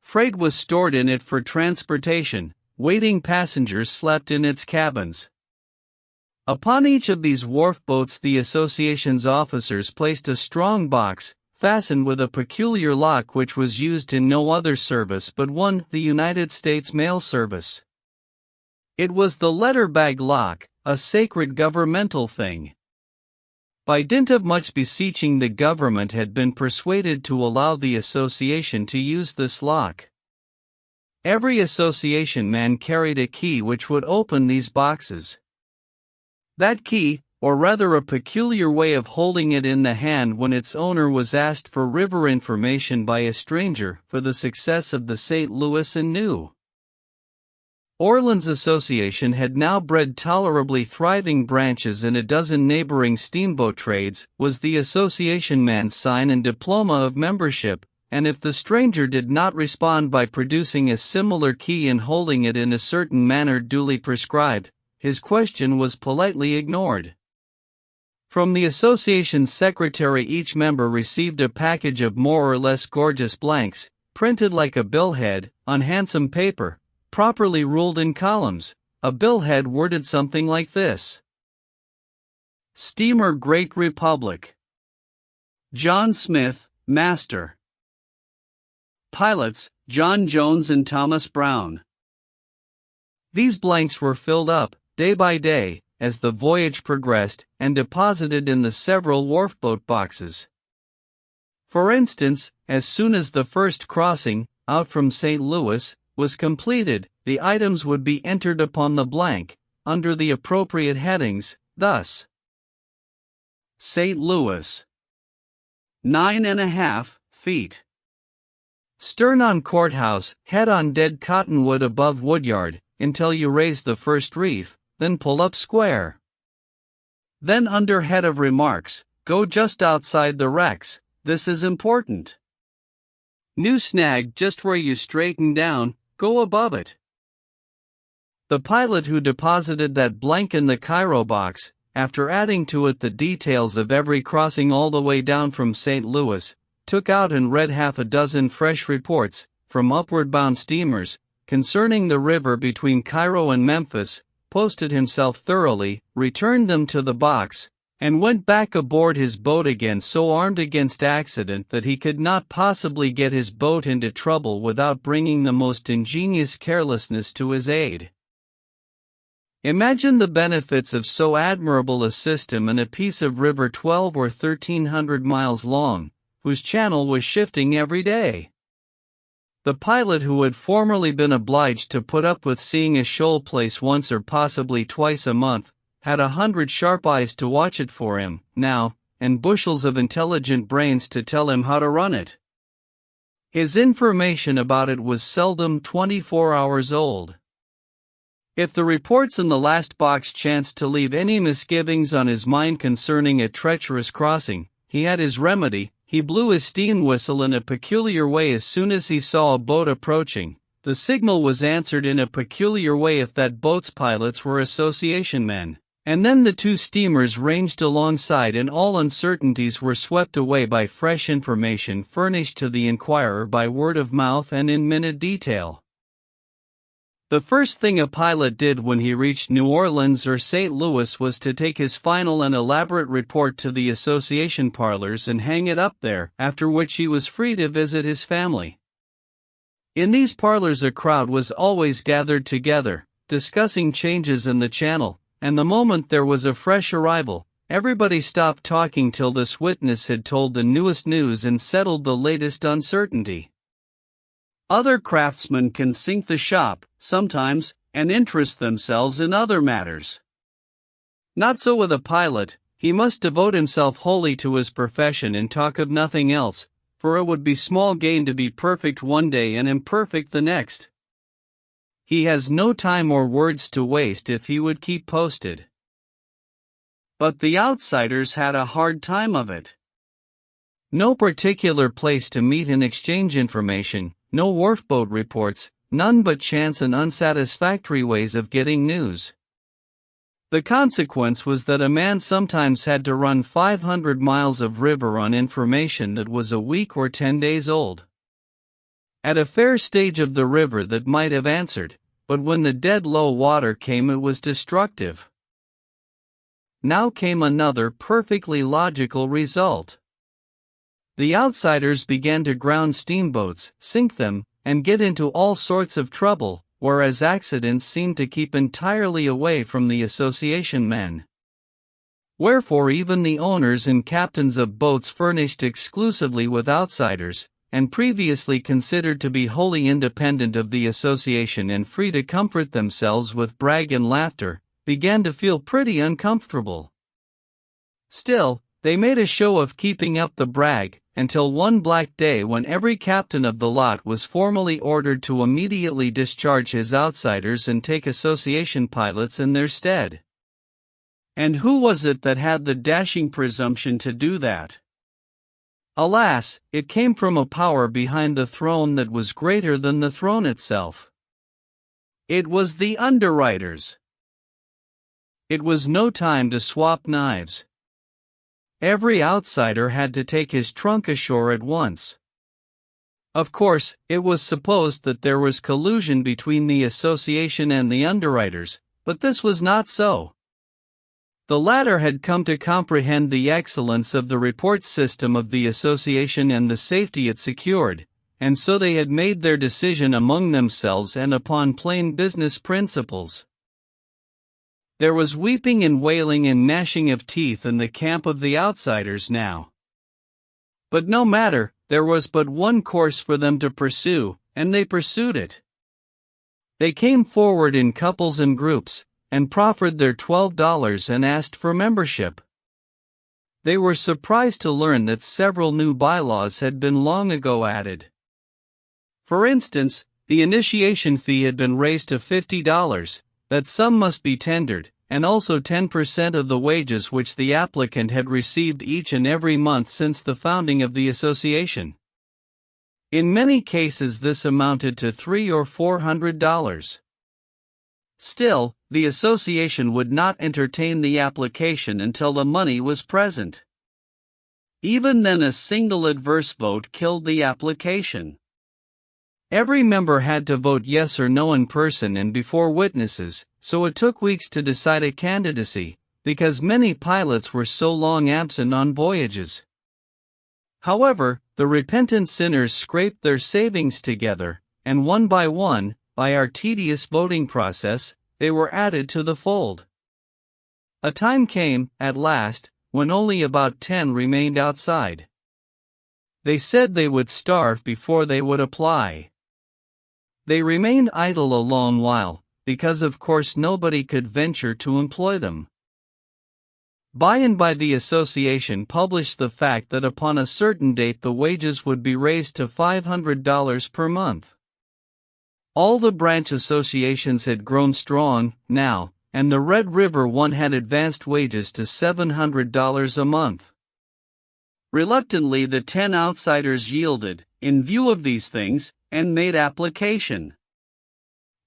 Freight was stored in it for transportation, waiting passengers slept in its cabins. Upon each of these wharf boats the association's officers placed a strong box, fastened with a peculiar lock which was used in no other service but one, the United States Mail Service. It was the letter-bag lock, a sacred governmental thing. By dint of much beseeching the government had been persuaded to allow the association to use this lock. Every association man carried a key which would open these boxes. That key, or rather a peculiar way of holding it in the hand when its owner was asked for river information by a stranger for the success of the St. Louis and New Orleans Association had now bred tolerably thriving branches in a dozen neighboring steamboat trades, was the association man's sign and diploma of membership, and if the stranger did not respond by producing a similar key and holding it in a certain manner duly prescribed, his question was politely ignored. From the association's secretary each member received a package of more or less gorgeous blanks, printed like a billhead, on handsome paper, properly ruled in columns. A billhead worded something like this: Steamer Great Republic. John Smith, Master. Pilots, John Jones and Thomas Brown. These blanks were filled up, day by day, as the voyage progressed, and deposited in the several wharfboat boxes. For instance, as soon as the first crossing, out from St. Louis, was completed, the items would be entered upon the blank, under the appropriate headings, thus: St. Louis, 9.5 feet. Stern on courthouse, head on dead cottonwood above woodyard, until you raise the first reef, then pull up square. Then under head of remarks, go just outside the wrecks, this is important. New snag just where you straighten down, go above it. The pilot who deposited that blank in the Cairo box, after adding to it the details of every crossing all the way down from St. Louis, took out and read half a dozen fresh reports, from upward-bound steamers, concerning the river between Cairo and Memphis, posted himself thoroughly, returned them to the box, and went back aboard his boat again so armed against accident that he could not possibly get his boat into trouble without bringing the most ingenious carelessness to his aid. Imagine the benefits of so admirable a system in a piece of river 12 or 1300 miles long, whose channel was shifting every day. The pilot who had formerly been obliged to put up with seeing a shoal place once or possibly twice a month, had 100 sharp eyes to watch it for him, now, and bushels of intelligent brains to tell him how to run it. His information about it was seldom 24 hours old. If the reports in the last box chanced to leave any misgivings on his mind concerning a treacherous crossing, he had his remedy. He blew his steam whistle in a peculiar way as soon as he saw a boat approaching. The signal was answered in a peculiar way if that boat's pilots were association men, and then the two steamers ranged alongside and all uncertainties were swept away by fresh information furnished to the inquirer by word of mouth and in minute detail. The first thing a pilot did when he reached New Orleans or St. Louis was to take his final and elaborate report to the association parlors and hang it up there, after which he was free to visit his family. In these parlors a crowd was always gathered together, discussing changes in the channel, and the moment there was a fresh arrival, everybody stopped talking till this witness had told the newest news and settled the latest uncertainty. Other craftsmen can sink the shop, sometimes, and interest themselves in other matters. Not so with a pilot. He must devote himself wholly to his profession and talk of nothing else, for it would be small gain to be perfect one day and imperfect the next. He has no time or words to waste if he would keep posted. But the outsiders had a hard time of it. No particular place to meet and exchange information, no wharfboat reports, none but chance and unsatisfactory ways of getting news. The consequence was that a man sometimes had to run 500 miles of river on information that was a week or 10 days old. At a fair stage of the river that might have answered, but when the dead low water came it was destructive. Now came another perfectly logical result. The outsiders began to ground steamboats, sink them, and get into all sorts of trouble, whereas accidents seemed to keep entirely away from the association men. Wherefore even the owners and captains of boats furnished exclusively with outsiders, and previously considered to be wholly independent of the association and free to comfort themselves with brag and laughter, began to feel pretty uncomfortable. Still, they made a show of keeping up the brag, until one black day when every captain of the lot was formally ordered to immediately discharge his outsiders and take association pilots in their stead. And who was it that had the dashing presumption to do that? Alas, it came from a power behind the throne that was greater than the throne itself. It was the underwriters. It was no time to swap knives. Every outsider had to take his trunk ashore at once. Of course, it was supposed that there was collusion between the association and the underwriters, but this was not so. The latter had come to comprehend the excellence of the report system of the association and the safety it secured, and so they had made their decision among themselves and upon plain business principles. There was weeping and wailing and gnashing of teeth in the camp of the outsiders now. But no matter, there was but one course for them to pursue, and they pursued it. They came forward in couples and groups, and proffered their $12 and asked for membership. They were surprised to learn that several new bylaws had been long ago added. For instance, the initiation fee had been raised to $50, that some must be tendered, and also 10% of the wages which the applicant had received each and every month since the founding of the association. In many cases this amounted to $300 or $400. Still, the association would not entertain the application until the money was present. Even then a single adverse vote killed the application. Every member had to vote yes or no in person and before witnesses, so it took weeks to decide a candidacy, because many pilots were so long absent on voyages. However, the repentant sinners scraped their savings together, and one, by our tedious voting process, they were added to the fold. A time came, at last, when only about 10 remained outside. They said they would starve before they would apply. They remained idle a long while, because of course nobody could venture to employ them. By and by the association published the fact that upon a certain date the wages would be raised to $500 per month. All the branch associations had grown strong, now, and the Red River one had advanced wages to $700 a month. Reluctantly the 10 outsiders yielded, in view of these things, and made application.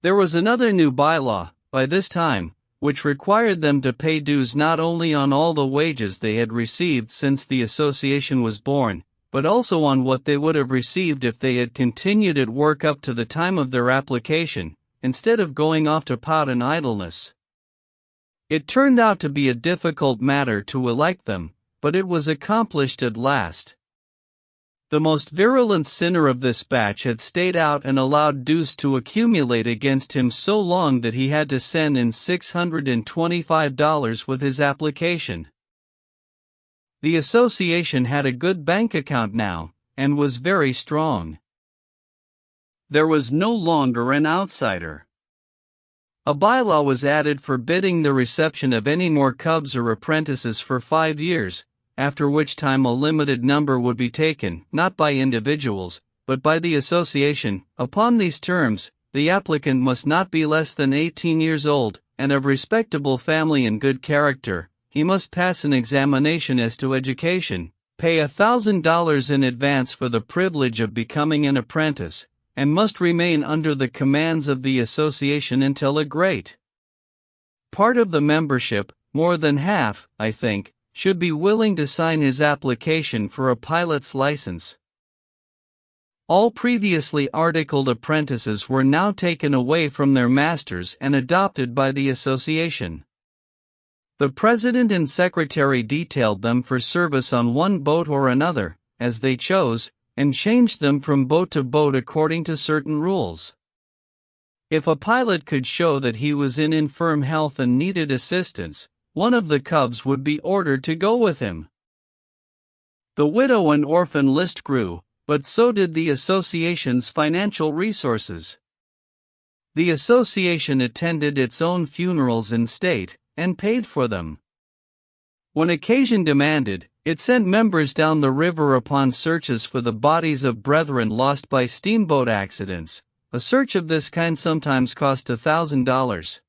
There was another new bylaw, by this time, which required them to pay dues not only on all the wages they had received since the association was born, but also on what they would have received if they had continued at work up to the time of their application, instead of going off to pout in idleness. It turned out to be a difficult matter to elect them, but it was accomplished at last. The most virulent sinner of this batch had stayed out and allowed dues to accumulate against him so long that he had to send in $625 with his application. The association had a good bank account now, and was very strong. There was no longer an outsider. A bylaw was added forbidding the reception of any more cubs or apprentices for 5 years, after which time a limited number would be taken, not by individuals, but by the association. Upon these terms, the applicant must not be less than 18 years old, and of respectable family and good character. He must pass an examination as to education, pay $1,000 in advance for the privilege of becoming an apprentice, and must remain under the commands of the association until a great part of the membership, more than half, I think, should be willing to sign his application for a pilot's license. All previously articled apprentices were now taken away from their masters and adopted by the association. The president and secretary detailed them for service on one boat or another, as they chose, and changed them from boat to boat according to certain rules. If a pilot could show that he was in infirm health and needed assistance, one of the cubs would be ordered to go with him. The widow and orphan list grew, but so did the association's financial resources. The association attended its own funerals in state, and paid for them. When occasion demanded, it sent members down the river upon searches for the bodies of brethren lost by steamboat accidents. A search of this kind sometimes cost $1,000.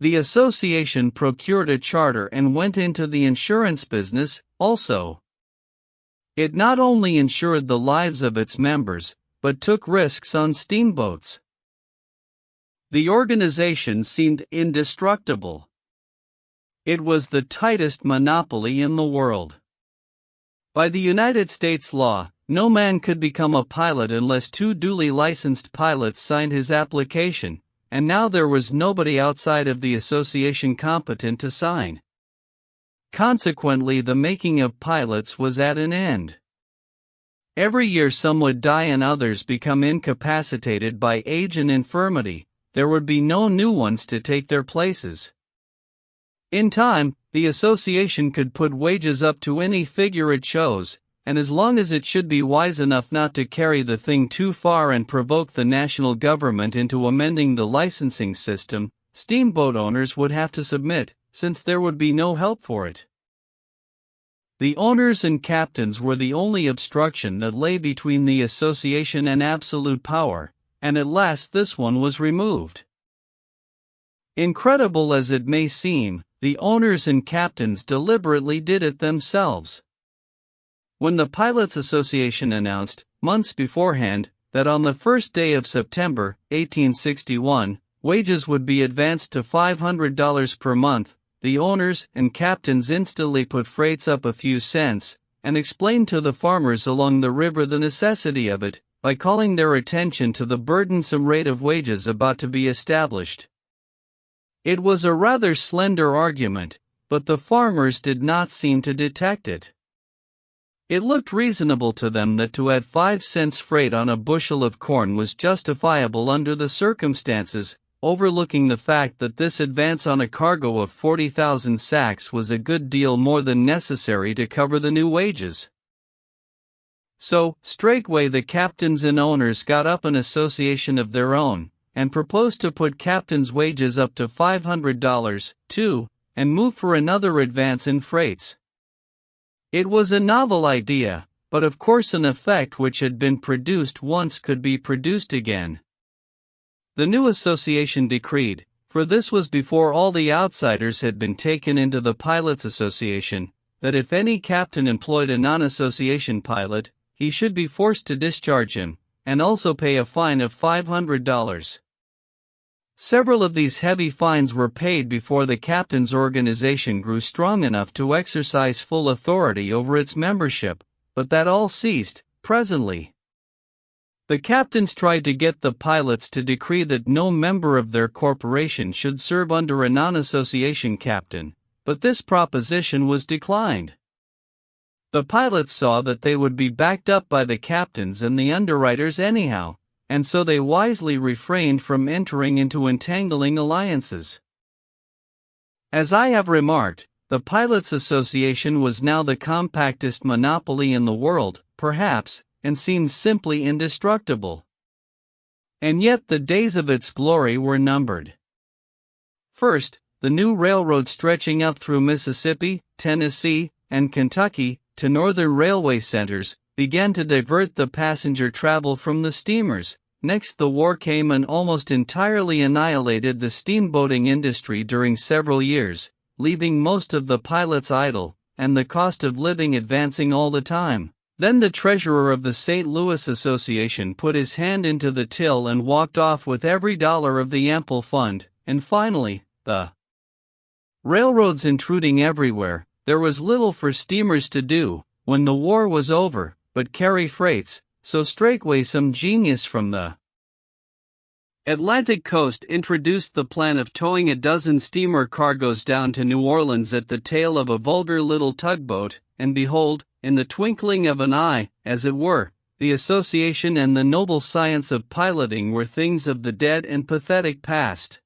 The association procured a charter and went into the insurance business, also. It not only insured the lives of its members, but took risks on steamboats. The organization seemed indestructible. It was the tightest monopoly in the world. By the United States law, no man could become a pilot unless 2 duly licensed pilots signed his application, and now there was nobody outside of the association competent to sign. Consequently, the making of pilots was at an end. Every year some would die and others become incapacitated by age and infirmity. There would be no new ones to take their places. In time, the association could put wages up to any figure it chose, and as long as it should be wise enough not to carry the thing too far and provoke the national government into amending the licensing system, steamboat owners would have to submit, since there would be no help for it. The owners and captains were the only obstruction that lay between the association and absolute power, and at last this one was removed. Incredible as it may seem, the owners and captains deliberately did it themselves. When the Pilots Association announced, months beforehand, that on the first day of September, 1861, wages would be advanced to $500 per month, the owners and captains instantly put freights up a few cents, and explained to the farmers along the river the necessity of it, by calling their attention to the burdensome rate of wages about to be established. It was a rather slender argument, but the farmers did not seem to detect it. It looked reasonable to them that to add 5 cents freight on a bushel of corn was justifiable under the circumstances, overlooking the fact that this advance on a cargo of 40,000 sacks was a good deal more than necessary to cover the new wages. So, straightway the captains and owners got up an association of their own, and proposed to put captains' wages up to $500, too, and move for another advance in freights. It was a novel idea, but of course an effect which had been produced once could be produced again. The new association decreed, for this was before all the outsiders had been taken into the Pilots Association, that if any captain employed a non-association pilot, he should be forced to discharge him, and also pay a fine of $500. Several of these heavy fines were paid before the captains' organization grew strong enough to exercise full authority over its membership, but that all ceased, presently. The captains tried to get the pilots to decree that no member of their corporation should serve under a non-association captain, but this proposition was declined. The pilots saw that they would be backed up by the captains and the underwriters anyhow, and so they wisely refrained from entering into entangling alliances. As I have remarked, the Pilots Association was now the compactest monopoly in the world, perhaps, and seemed simply indestructible. And yet the days of its glory were numbered. First, the new railroad stretching up through Mississippi, Tennessee, and Kentucky, to northern railway centers, began to divert the passenger travel from the steamers. Next, the war came and almost entirely annihilated the steamboating industry during several years, leaving most of the pilots idle, and the cost of living advancing all the time. Then the treasurer of the St. Louis Association put his hand into the till and walked off with every dollar of the ample fund, and finally, the railroads intruding everywhere, there was little for steamers to do, when the war was over, but carry freights, so straightway some genius from the Atlantic coast introduced the plan of towing a dozen steamer cargoes down to New Orleans at the tail of a vulgar little tugboat, and behold, in the twinkling of an eye, as it were, the association and the noble science of piloting were things of the dead and pathetic past.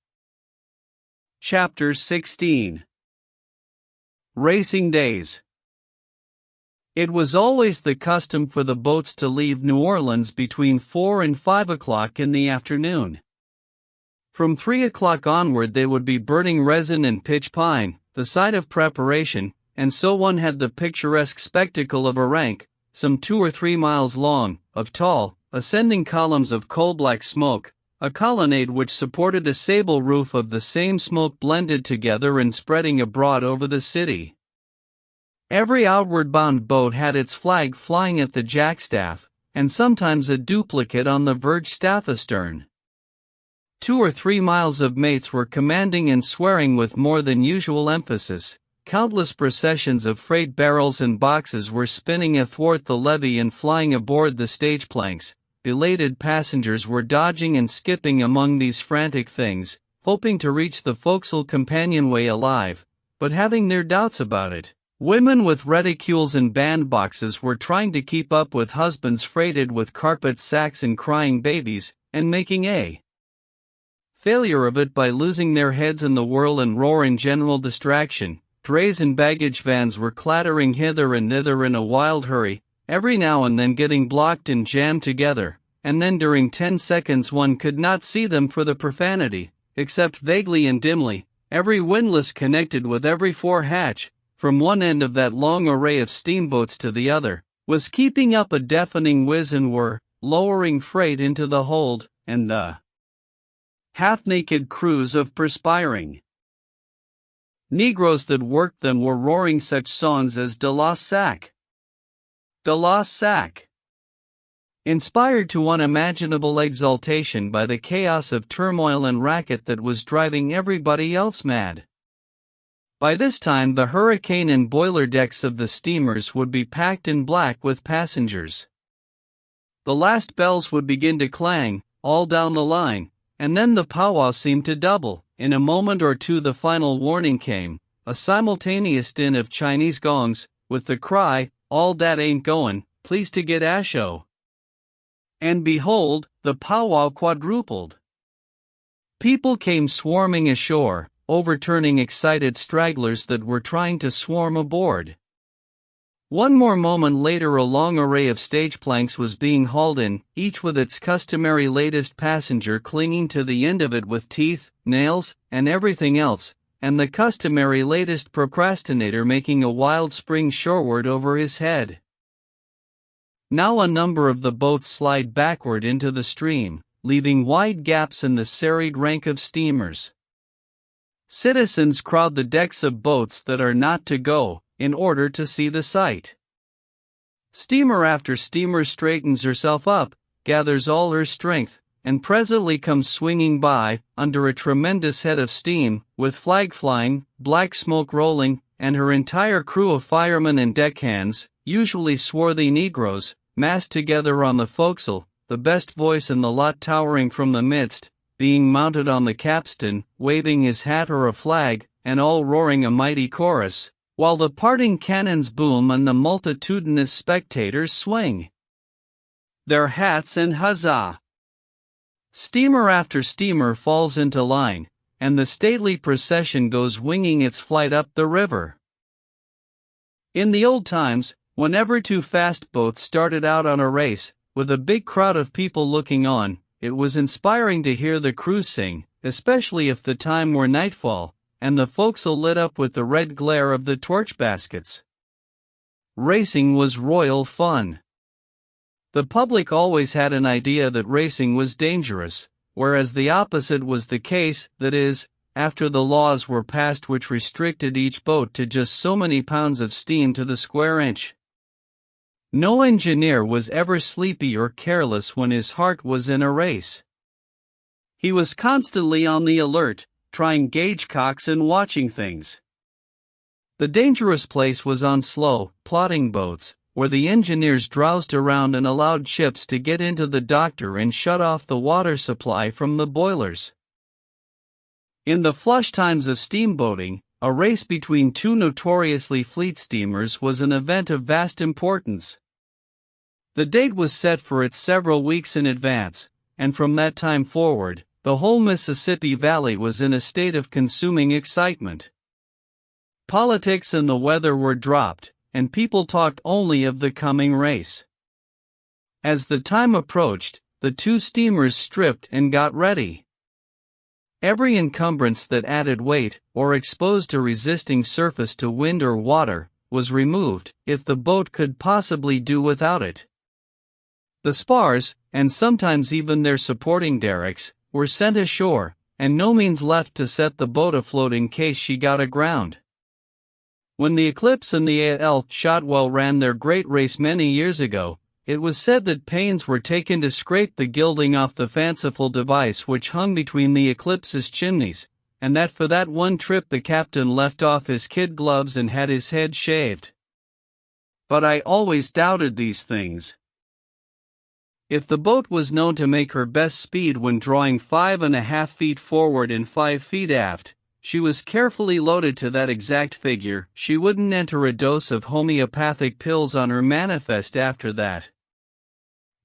Chapter 16. Racing Days. It was always the custom for the boats to leave New Orleans between 4 and 5 o'clock in the afternoon. From 3 o'clock onward they would be burning resin and pitch pine, the site of preparation, and so one had the picturesque spectacle of a rank, some 2 or 3 miles long, of tall, ascending columns of coal-black smoke, a colonnade which supported a sable roof of the same smoke blended together and spreading abroad over the city. Every outward-bound boat had its flag flying at the jackstaff, and sometimes a duplicate on the verge staff astern. 2 or 3 miles of mates were commanding and swearing with more than usual emphasis. Countless processions of freight barrels and boxes were spinning athwart the levee and flying aboard the stage planks. Belated passengers were dodging and skipping among these frantic things, hoping to reach the forecastle companionway alive, but having their doubts about it. Women with reticules and bandboxes were trying to keep up with husbands freighted with carpet sacks and crying babies, and making a failure of it by losing their heads in the whirl and roar in general distraction. Drays and baggage vans were clattering hither and thither in a wild hurry, every now and then getting blocked and jammed together, and then during 10 seconds one could not see them for the profanity, except vaguely and dimly. Every windlass connected with every fore-hatch, from one end of that long array of steamboats to the other, was keeping up a deafening whiz and whir, lowering freight into the hold, and the half-naked crews of perspiring Negroes that worked them were roaring such songs as De la Sac, De la Sac, inspired to unimaginable exaltation by the chaos of turmoil and racket that was driving everybody else mad. By this time the hurricane and boiler decks of the steamers would be packed in black with passengers. The last bells would begin to clang, all down the line, and then the powwow seemed to double. In a moment or two the final warning came, a simultaneous din of Chinese gongs, with the cry, "All dat ain't goin', please to get Asho." And behold, the powwow quadrupled. People came swarming ashore, overturning excited stragglers that were trying to swarm aboard. One more moment later a long array of stage planks was being hauled in, each with its customary latest passenger clinging to the end of it with teeth, nails, and everything else, and the customary latest procrastinator making a wild spring shoreward over his head. Now a number of the boats slide backward into the stream, leaving wide gaps in the serried rank of steamers. Citizens crowd the decks of boats that are not to go, in order to see the sight. Steamer after steamer straightens herself up, gathers all her strength, and presently comes swinging by, under a tremendous head of steam, with flag flying, black smoke rolling, and her entire crew of firemen and deckhands, usually swarthy Negroes, massed together on the forecastle, the best voice in the lot towering from the midst, being mounted on the capstan, waving his hat or a flag, and all roaring a mighty chorus, while the parting cannons boom and the multitudinous spectators swing their hats and huzzah. Steamer after steamer falls into line, and the stately procession goes winging its flight up the river. In the old times, whenever two fast boats started out on a race, with a big crowd of people looking on, it was inspiring to hear the crew sing, especially if the time were nightfall, and the forecastle lit up with the red glare of the torch baskets. Racing was royal fun. The public always had an idea that racing was dangerous, whereas the opposite was the case, that is, after the laws were passed which restricted each boat to just so many pounds of steam to the square inch. No engineer was ever sleepy or careless when his heart was in a race. He was constantly on the alert, trying gauge cocks and watching things. The dangerous place was on slow, plodding boats, where the engineers drowsed around and allowed ships to get into the doctor and shut off the water supply from the boilers. In the flush times of steamboating, a race between two notoriously fleet steamers was an event of vast importance. The date was set for it several weeks in advance, and from that time forward, the whole Mississippi Valley was in a state of consuming excitement. Politics and the weather were dropped, and people talked only of the coming race. As the time approached, the two steamers stripped and got ready. Every encumbrance that added weight, or exposed a resisting surface to wind or water, was removed, if the boat could possibly do without it. The spars, and sometimes even their supporting derricks, were sent ashore, and no means left to set the boat afloat in case she got aground. When the Eclipse and the A.L. Shotwell ran their great race many years ago, it was said that pains were taken to scrape the gilding off the fanciful device which hung between the Eclipse's chimneys, and that for that one trip the captain left off his kid gloves and had his head shaved. But I always doubted these things. If the boat was known to make her best speed when drawing 5.5 feet forward and 5 feet aft, she was carefully loaded to that exact figure. She wouldn't enter a dose of homeopathic pills on her manifest after that.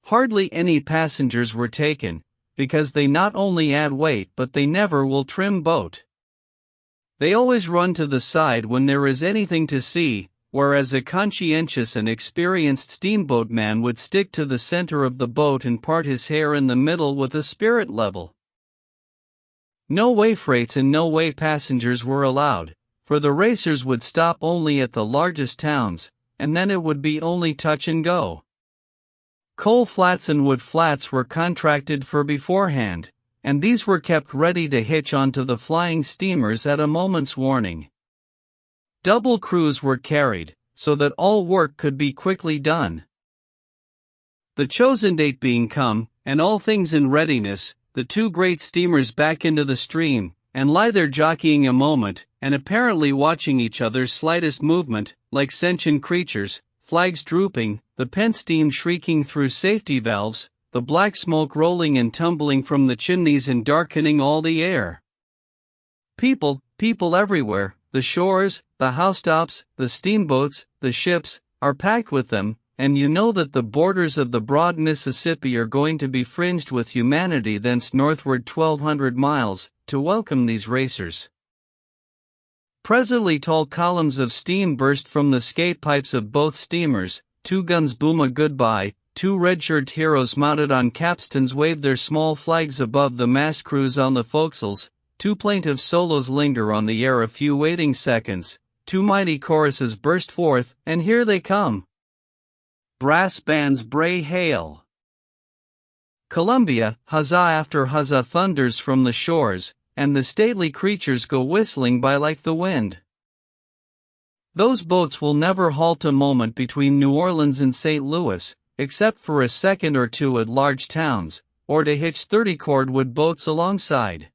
Hardly any passengers were taken, because they not only add weight but they never will trim boat. They always run to the side when there is anything to see, whereas a conscientious and experienced steamboatman would stick to the center of the boat and part his hair in the middle with a spirit level. No-way freights and no-way passengers were allowed, for the racers would stop only at the largest towns, and then it would be only touch and go. Coal flats and wood flats were contracted for beforehand, and these were kept ready to hitch onto the flying steamers at a moment's warning. Double crews were carried, so that all work could be quickly done. The chosen date being come, and all things in readiness, the two great steamers back into the stream, and lie there jockeying a moment, and apparently watching each other's slightest movement, like sentient creatures, flags drooping, the pent steam shrieking through safety valves, the black smoke rolling and tumbling from the chimneys and darkening all the air. People everywhere, the shores, the housetops, the steamboats, the ships, are packed with them, and you know that the borders of the broad Mississippi are going to be fringed with humanity thence northward 1,200 miles, to welcome these racers. Presently tall columns of steam burst from the skate pipes of both steamers, two guns boom a goodbye, two red-shirted heroes mounted on capstans wave their small flags above the mast crews on the forecastles, two plaintive solos linger on the air a few waiting seconds, two mighty choruses burst forth, and here they come. Brass bands bray hail. Columbia, huzzah after huzzah thunders from the shores, and the stately creatures go whistling by like the wind. Those boats will never halt a moment between New Orleans and St. Louis, except for a second or two at large towns, or to hitch 30-cord boats alongside.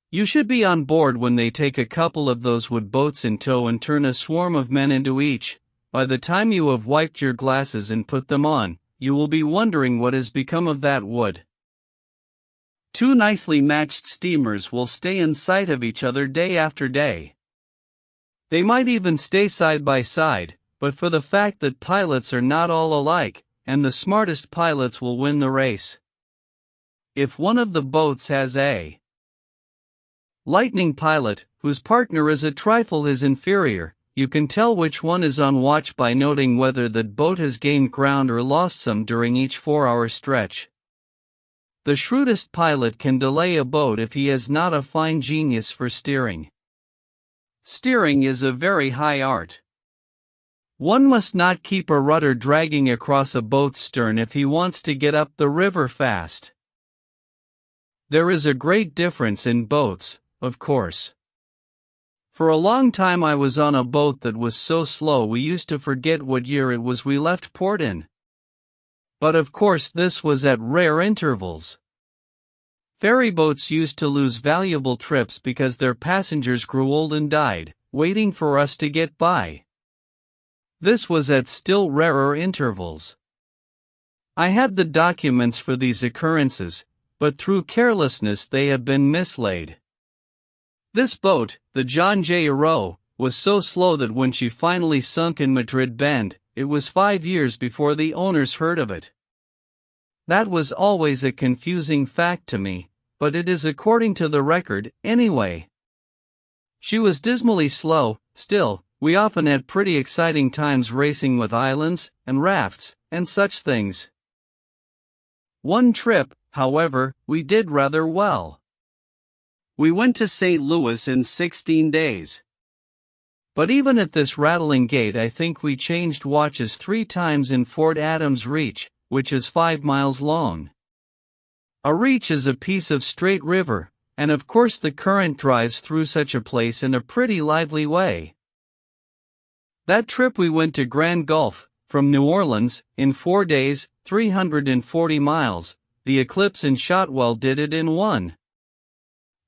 You should be on board when they take a couple of those wood boats in tow and turn a swarm of men into each. By the time you have wiped your glasses and put them on, you will be wondering what has become of that wood. Two nicely matched steamers will stay in sight of each other day after day. They might even stay side by side, but for the fact that pilots are not all alike, and the smartest pilots will win the race. If one of the boats has a lightning pilot, whose partner is a trifle his inferior, you can tell which one is on watch by noting whether that boat has gained ground or lost some during each 4-hour stretch. The shrewdest pilot can delay a boat if he has not a fine genius for steering. Steering is a very high art. One must not keep a rudder dragging across a boat's stern if he wants to get up the river fast. There is a great difference in boats, of course. For a long time I was on a boat that was so slow we used to forget what year it was we left port in. But of course this was at rare intervals. Ferry boats used to lose valuable trips because their passengers grew old and died, waiting for us to get by. This was at still rarer intervals. I had the documents for these occurrences, but through carelessness they have been mislaid. This boat, the John J. Arrow, was so slow that when she finally sunk in Madrid Bend, it was 5 years before the owners heard of it. That was always a confusing fact to me, but it is according to the record, anyway. She was dismally slow. Still, we often had pretty exciting times racing with islands, and rafts, and such things. One trip, however, we did rather well. We went to St. Louis in 16 days. But even at this rattling gait I think we changed watches 3 times in Fort Adams Reach, which is 5 miles long. A reach is a piece of straight river, and of course the current drives through such a place in a pretty lively way. That trip we went to Grand Gulf, from New Orleans, in 4 days, 340 miles, the Eclipse and Shotwell did it in 1.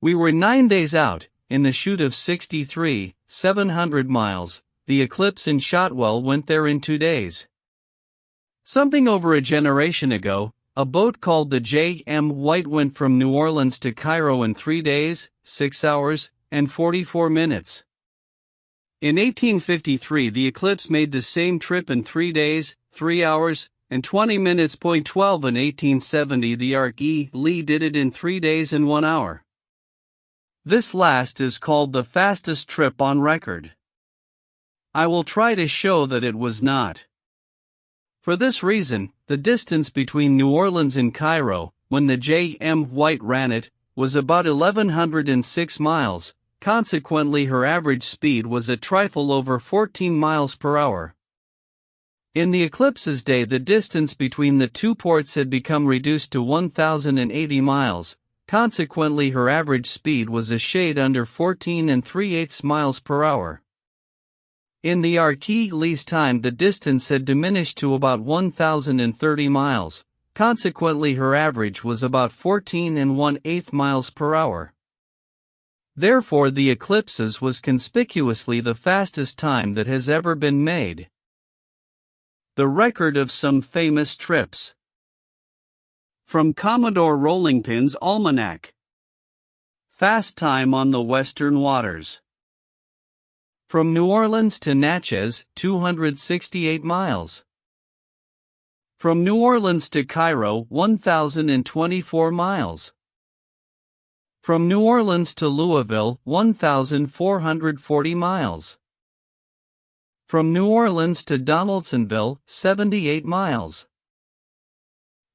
We were 9 days out, in the chute of 63, 700 miles, the Eclipse and Shotwell went there in 2 days. Something over a generation ago, a boat called the J.M. White went from New Orleans to Cairo in 3 days, 6 hours, and 44 minutes. In 1853 the Eclipse made the same trip in 3 days, 3 hours, and 20 minutes. 12 In 1870 the Ark E. Lee did it in 3 days and 1 hour. This last is called the fastest trip on record. I will try to show that it was not. For this reason, the distance between New Orleans and Cairo, when the J.M. White ran it, was about 1,106 miles, consequently her average speed was a trifle over 14 miles per hour. In the eclipse's day the distance between the two ports had become reduced to 1,080 miles, consequently her average speed was a shade under 14 3/8 miles per hour. In the R.T. Lee's time the distance had diminished to about 1,030 miles, consequently her average was about 14 1/8 miles per hour. Therefore the eclipse's was conspicuously the fastest time that has ever been made. The record of some famous trips. From Commodore Rollingpin's Almanac. Fast time on the Western Waters. From New Orleans to Natchez, 268 miles. From New Orleans to Cairo, 1,024 miles. From New Orleans to Louisville, 1,440 miles. From New Orleans to Donaldsonville, 78 miles.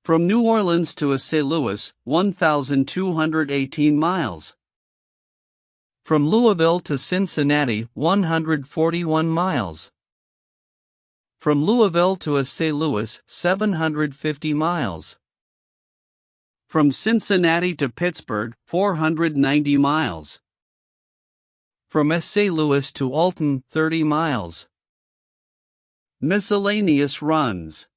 From New Orleans to St. Louis, 1,218 miles. From Louisville to Cincinnati, 141 miles. From Louisville to St. Louis, 750 miles. From Cincinnati to Pittsburgh, 490 miles. From St. Louis to Alton, 30 miles. Miscellaneous runs.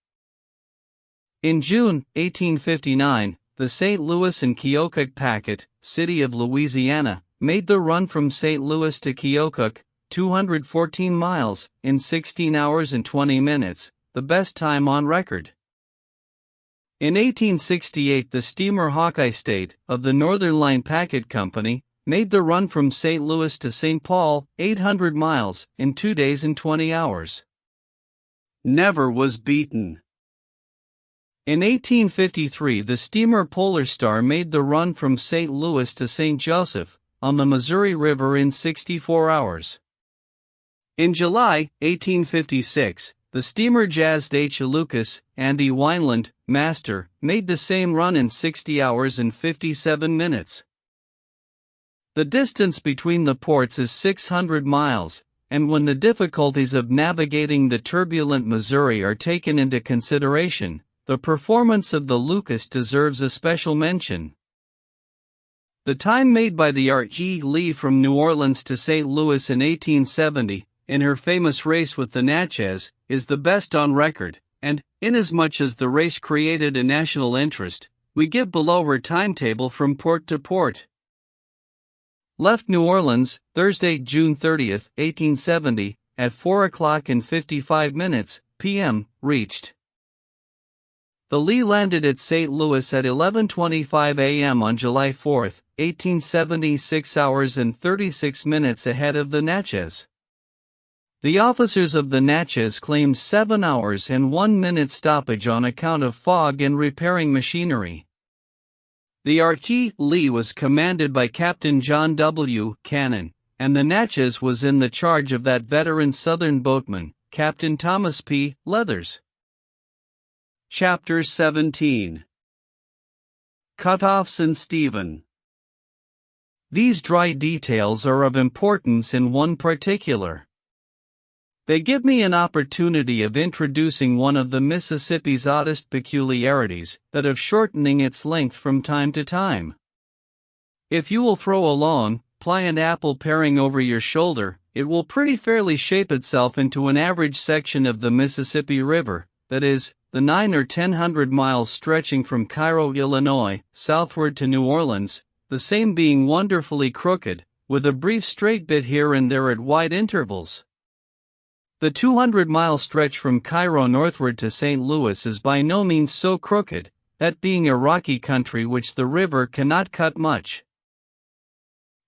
In June 1859, the St. Louis and Keokuk Packet, City of Louisiana, made the run from St. Louis to Keokuk, 214 miles, in 16 hours and 20 minutes, the best time on record. In 1868 the steamer Hawkeye State, of the Northern Line Packet Company, made the run from St. Louis to St. Paul, 800 miles, in 2 days and 20 hours. Never was beaten. In 1853 the steamer Polar Star made the run from St. Louis to St. Joseph, on the Missouri River in 64 hours. In July 1856, the steamer Jazz H. Lucas, Andy Wineland, master, made the same run in 60 hours and 57 minutes. The distance between the ports is 600 miles, and when the difficulties of navigating the turbulent Missouri are taken into consideration, the performance of the Lucas deserves a special mention. The time made by the R.G. Lee from New Orleans to St. Louis in 1870, in her famous race with the Natchez, is the best on record, and, inasmuch as the race created a national interest, we give below her timetable from port to port. Left New Orleans, Thursday, June 30, 1870, at 4:55 p.m., reached. The Lee landed at St. Louis at 11:25 a.m. on July 4, 1870, 6 hours and 36 minutes ahead of the Natchez. The officers of the Natchez claimed 7 hours and 1 minute stoppage on account of fog and repairing machinery. The R.T. Lee was commanded by Captain John W. Cannon, and the Natchez was in the charge of that veteran Southern boatman, Captain Thomas P. Leathers. Chapter 17. Cutoffs and Stephen. These dry details are of importance in one particular. They give me an opportunity of introducing one of the Mississippi's oddest peculiarities, that of shortening its length from time to time. If you will throw a long, pliant apple paring over your shoulder, it will pretty fairly shape itself into an average section of the Mississippi River, that is, the 9 or 10 miles stretching from Cairo, Illinois, southward to New Orleans, the same being wonderfully crooked, with a brief straight bit here and there at wide intervals. The 200-mile stretch from Cairo northward to St. Louis is by no means so crooked, that being a rocky country which the river cannot cut much.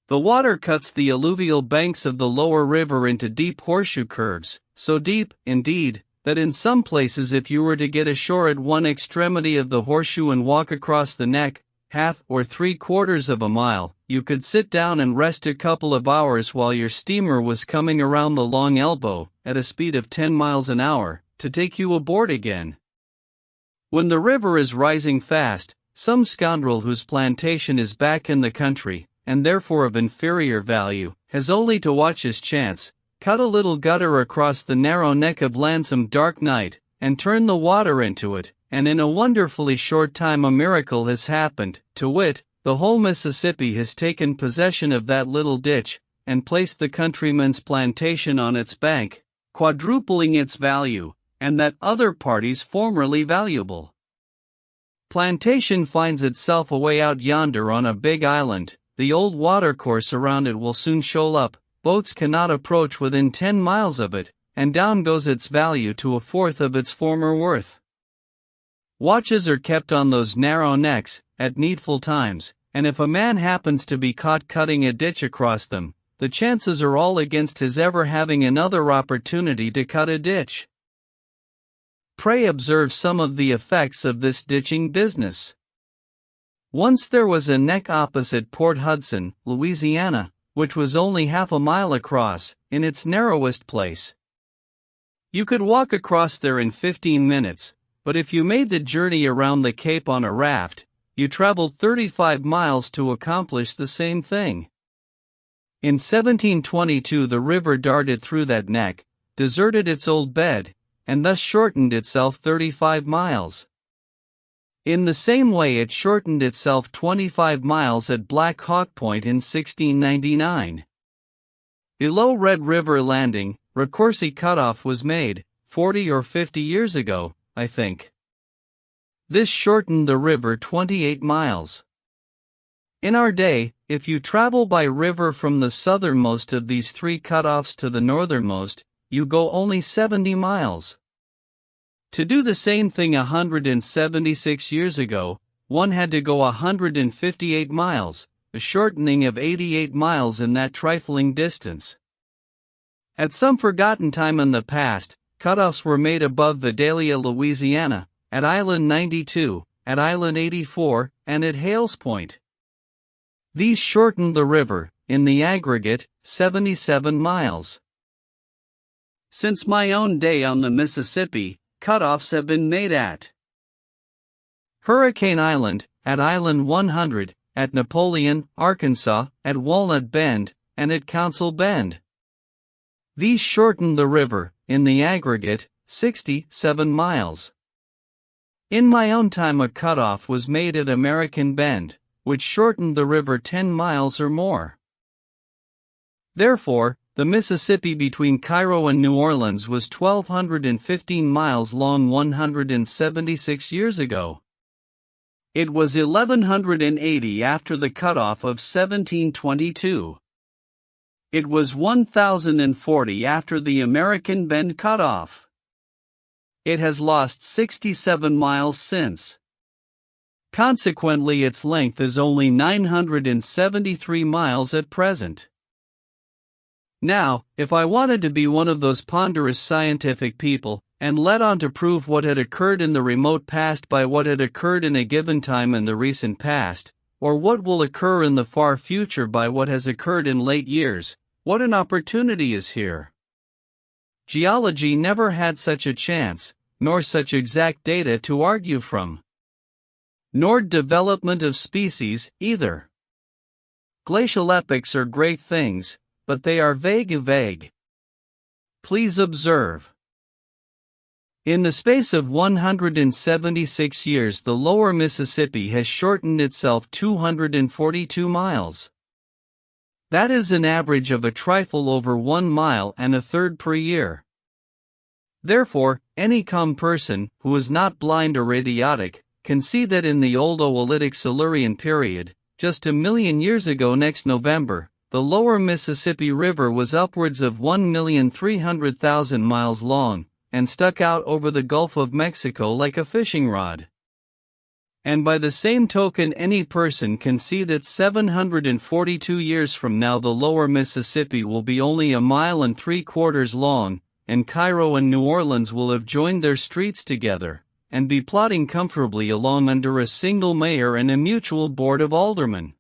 The water cuts the alluvial banks of the lower river into deep horseshoe curves, so deep, indeed, that in some places if you were to get ashore at one extremity of the horseshoe and walk across the neck, half or 3/4 of a mile, you could sit down and rest a couple of hours while your steamer was coming around the Long Elbow, at a speed of 10 miles an hour, to take you aboard again. When the river is rising fast, some scoundrel whose plantation is back in the country, and therefore of inferior value, has only to watch his chance, cut a little gutter across the narrow neck of land some dark night, and turn the water into it, and in a wonderfully short time a miracle has happened, to wit, the whole Mississippi has taken possession of that little ditch, and placed the countryman's plantation on its bank, quadrupling its value, and that other parties formerly valuable. Plantation finds itself away out yonder on a big island, the old watercourse around it will soon shoal up, boats cannot approach within 10 miles of it, and down goes its value to a fourth of its former worth. Watches are kept on those narrow necks, at needful times, and if a man happens to be caught cutting a ditch across them, the chances are all against his ever having another opportunity to cut a ditch. Pray observe some of the effects of this ditching business. Once there was a neck opposite Port Hudson, Louisiana, which was only half a mile across, in its narrowest place. You could walk across there in 15 minutes, but if you made the journey around the Cape on a raft, you traveled 35 miles to accomplish the same thing. In 1722 the river darted through that neck, deserted its old bed, and thus shortened itself 35 miles. In the same way it shortened itself 25 miles at Black Hawk Point in 1699. Below Red River Landing, Ricorsi Cutoff was made, 40 or 50 years ago, I think. This shortened the river 28 miles. In our day, if you travel by river from the southernmost of these three cutoffs to the northernmost, you go only 70 miles. To do the same thing 176 years ago, one had to go 158 miles, a shortening of 88 miles in that trifling distance. At some forgotten time in the past, cutoffs were made above Vidalia, Louisiana, at Island 92, at Island 84, and at Hales Point. These shortened the river, in the aggregate, 77 miles. Since my own day on the Mississippi, cutoffs have been made at Hurricane Island, at Island 100, at Napoleon, Arkansas, at Walnut Bend, and at Council Bend. These shortened the river, in the aggregate, 67 miles. In my own time a cutoff was made at American Bend, which shortened the river 10 miles or more. Therefore, the Mississippi between Cairo and New Orleans was 1,215 miles long 176 years ago. It was 1,180 after the cutoff of 1722. It was 1,040 after the American Bend cutoff. It has lost 67 miles since. Consequently, its length is only 973 miles at present. Now, if I wanted to be one of those ponderous scientific people, and led on to prove what had occurred in the remote past by what had occurred in a given time in the recent past, or what will occur in the far future by what has occurred in late years, what an opportunity is here! Geology never had such a chance, nor such exact data to argue from. Nor development of species, either. Glacial epochs are great things, but they are vague. Please observe. In the space of 176 years the lower Mississippi has shortened itself 242 miles. That is an average of a trifle over 1 mile and a third per year. Therefore, any calm person, who is not blind or idiotic, can see that in the old Oolitic Silurian period, just 1,000,000 years ago next November, the lower Mississippi River was upwards of 1,300,000 miles long, and stuck out over the Gulf of Mexico like a fishing rod. And by the same token any person can see that 742 years from now the lower Mississippi will be only 1.75 miles long, and Cairo and New Orleans will have joined their streets together, and be plodding comfortably along under a single mayor and a mutual board of aldermen.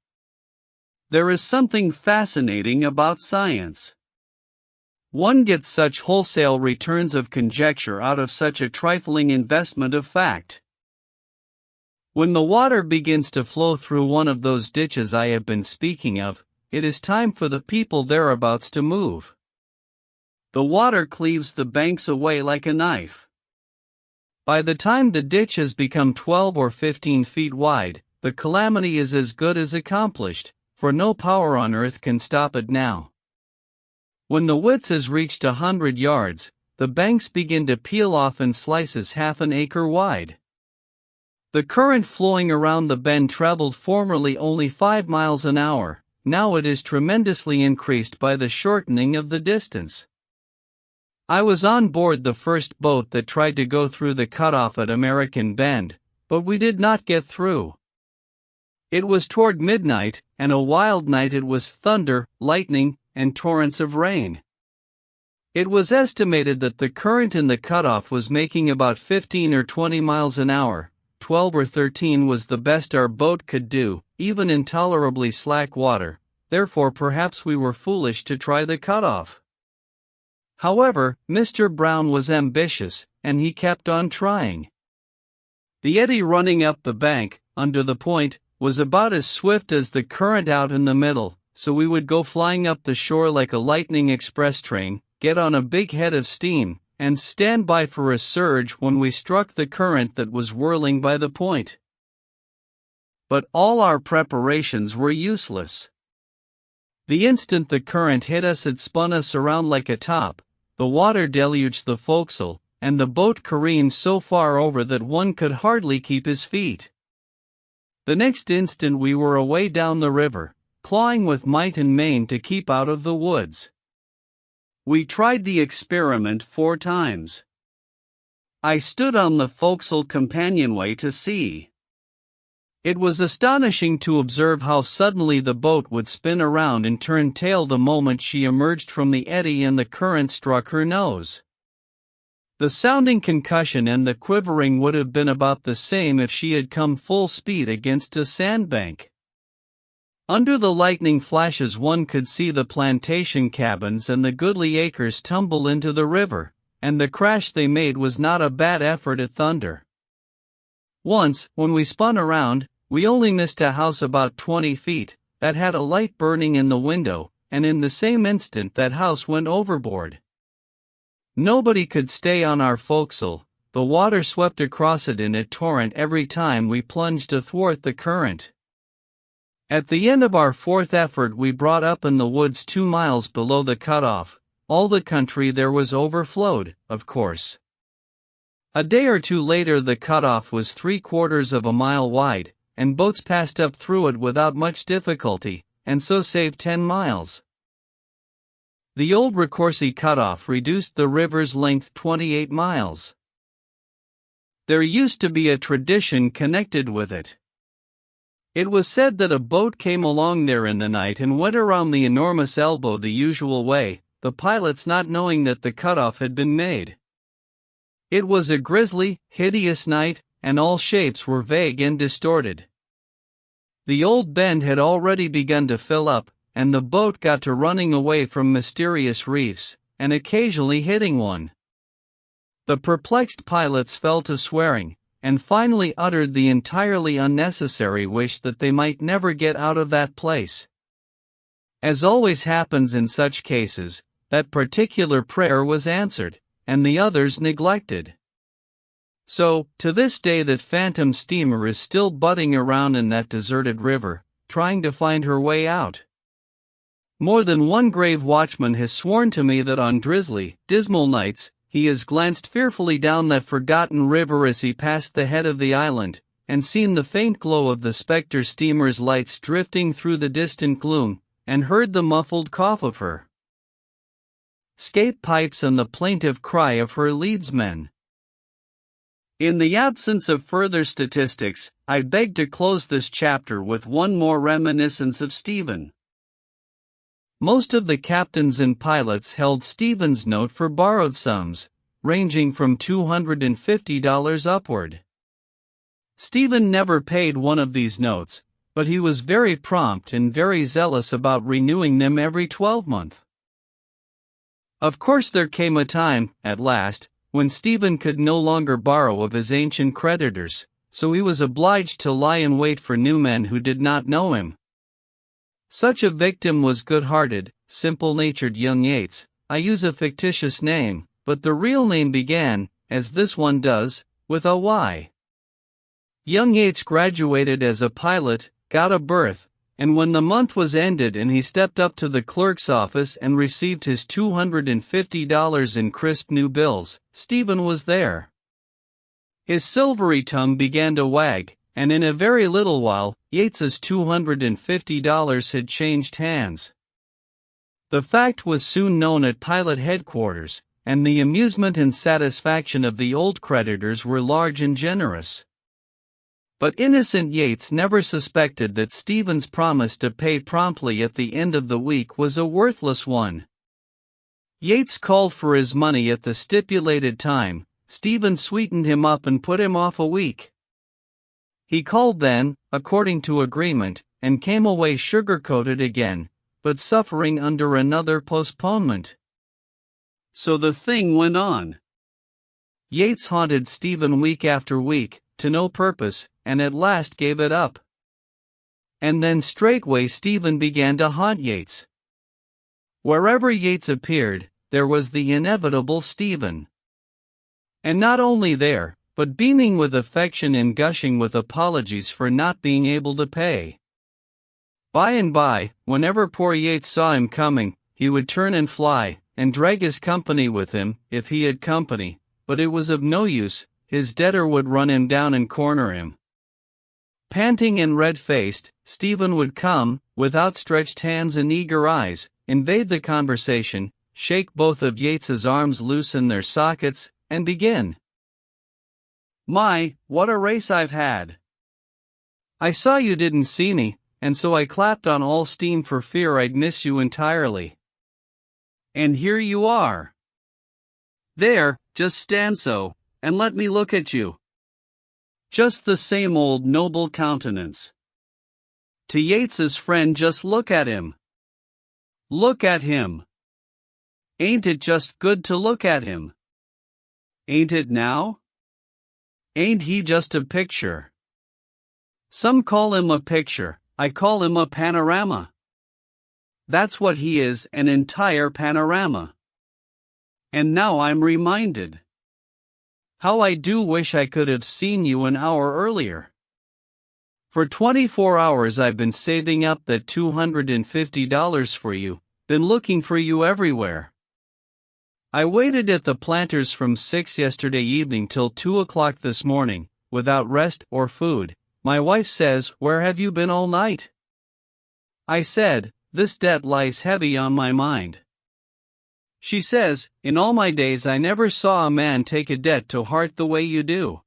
There is something fascinating about science. One gets such wholesale returns of conjecture out of such a trifling investment of fact. When the water begins to flow through one of those ditches I have been speaking of, it is time for the people thereabouts to move. The water cleaves the banks away like a knife. By the time the ditch has become 12 or 15 feet wide, the calamity is as good as accomplished, for no power on earth can stop it now. When the width has reached 100 yards, the banks begin to peel off in slices half an acre wide. The current flowing around the bend traveled formerly only 5 miles an hour, now it is tremendously increased by the shortening of the distance. I was on board the first boat that tried to go through the cutoff at American Bend, but we did not get through. It was toward midnight, and a wild night. It was thunder, lightning, and torrents of rain. It was estimated that the current in the cutoff was making about 15 or 20 miles an hour. 12 or 13 was the best our boat could do, even in tolerably slack water, therefore perhaps we were foolish to try the cutoff. However, Mr. Brown was ambitious, and he kept on trying. The eddy running up the bank, under the point, was about as swift as the current out in the middle, so we would go flying up the shore like a lightning express train, get on a big head of steam, and stand by for a surge when we struck the current that was whirling by the point. But all our preparations were useless. The instant the current hit us it spun us around like a top, the water deluged the forecastle, and the boat careened so far over that one could hardly keep his feet. The next instant we were away down the river, clawing with might and main to keep out of the woods. We tried the experiment 4 times. I stood on the forecastle companionway to see. It was astonishing to observe how suddenly the boat would spin around and turn tail the moment she emerged from the eddy and the current struck her nose. The sounding concussion and the quivering would have been about the same if she had come full speed against a sandbank. Under the lightning flashes one could see the plantation cabins and the goodly acres tumble into the river, and the crash they made was not a bad effort at thunder. Once, when we spun around, we only missed a house about 20 feet, that had a light burning in the window, and in the same instant that house went overboard. Nobody could stay on our forecastle, the water swept across it in a torrent every time we plunged athwart the current. At the end of our 4th effort we brought up in the woods 2 miles below the cutoff. All the country there was overflowed, of course. A day or two later the cutoff was 3/4 of a mile wide, and boats passed up through it without much difficulty, and so saved 10 miles. The old Ricorsi cutoff reduced the river's length 28 miles. There used to be a tradition connected with it. It was said that a boat came along there in the night and went around the enormous elbow the usual way, the pilots not knowing that the cutoff had been made. It was a grisly, hideous night, and all shapes were vague and distorted. The old bend had already begun to fill up, and the boat got to running away from mysterious reefs, and occasionally hitting one. The perplexed pilots fell to swearing, and finally uttered the entirely unnecessary wish that they might never get out of that place. As always happens in such cases, that particular prayer was answered, and the others neglected. So, to this day that phantom steamer is still butting around in that deserted river, trying to find her way out. More than one grave watchman has sworn to me that on drizzly, dismal nights, he has glanced fearfully down that forgotten river as he passed the head of the island, and seen the faint glow of the spectre steamer's lights drifting through the distant gloom, and heard the muffled cough of her escape pipes and the plaintive cry of her leadsmen. In the absence of further statistics, I beg to close this chapter with one more reminiscence of Stephen. Most of the captains and pilots held Stephen's note for borrowed sums, ranging from $250 upward. Stephen never paid one of these notes, but he was very prompt and very zealous about renewing them every 12-month. Of course there came a time, at last, when Stephen could no longer borrow of his ancient creditors, so he was obliged to lie in wait for new men who did not know him. Such a victim was good-hearted, simple-natured young Yates. I use a fictitious name, but the real name began, as this one does, with a Y. Young Yates graduated as a pilot, got a berth, and when the month was ended and he stepped up to the clerk's office and received his $250 in crisp new bills, Stephen was there. His silvery tongue began to wag, and in a very little while, Yates's $250 had changed hands. The fact was soon known at pilot headquarters, and the amusement and satisfaction of the old creditors were large and generous. But innocent Yates never suspected that Stephen's promise to pay promptly at the end of the week was a worthless one. Yates called for his money at the stipulated time. Stephen sweetened him up and put him off a week. He called then, according to agreement, and came away sugar-coated again, but suffering under another postponement. So the thing went on. Yates haunted Stephen week after week, to no purpose, and at last gave it up. And then straightway Stephen began to haunt Yates. Wherever Yates appeared, there was the inevitable Stephen. And not only there, but beaming with affection and gushing with apologies for not being able to pay. By and by, whenever poor Yates saw him coming, he would turn and fly, and drag his company with him, if he had company, but it was of no use. His debtor would run him down and corner him. Panting and red-faced, Stephen would come, with outstretched hands and eager eyes, invade the conversation, shake both of Yates's arms loose in their sockets, and begin. "My, what a race I've had! I saw you didn't see me, and so I clapped on all steam for fear I'd miss you entirely. And here you are. There, just stand so, and let me look at you. Just the same old noble countenance. To Yates's friend, just look at him. Look at him. Ain't it just good to look at him? Ain't it now? Ain't he just a picture? Some call him a picture, I call him a panorama. That's what he is, an entire panorama. And now I'm reminded. How I do wish I could have seen you an hour earlier. For 24 hours I've been saving up that $250 for you, been looking for you everywhere. I waited at the Planters from 6 yesterday evening till 2 o'clock this morning, without rest or food. My wife says, "Where have you been all night?" I said, "This debt lies heavy on my mind." She says, "In all my days I never saw a man take a debt to heart the way you do."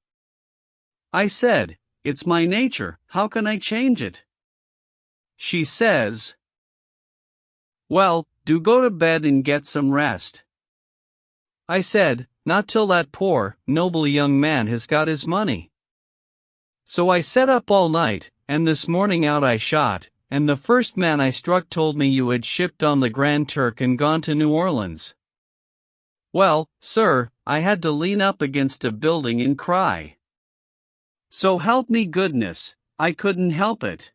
I said, "It's my nature, how can I change it?" She says, "Well, do go to bed and get some rest." I said, "Not till that poor, noble young man has got his money." So I sat up all night, and this morning out I shot, and the first man I struck told me you had shipped on the Grand Turk and gone to New Orleans. Well, sir, I had to lean up against a building and cry. So help me goodness, I couldn't help it.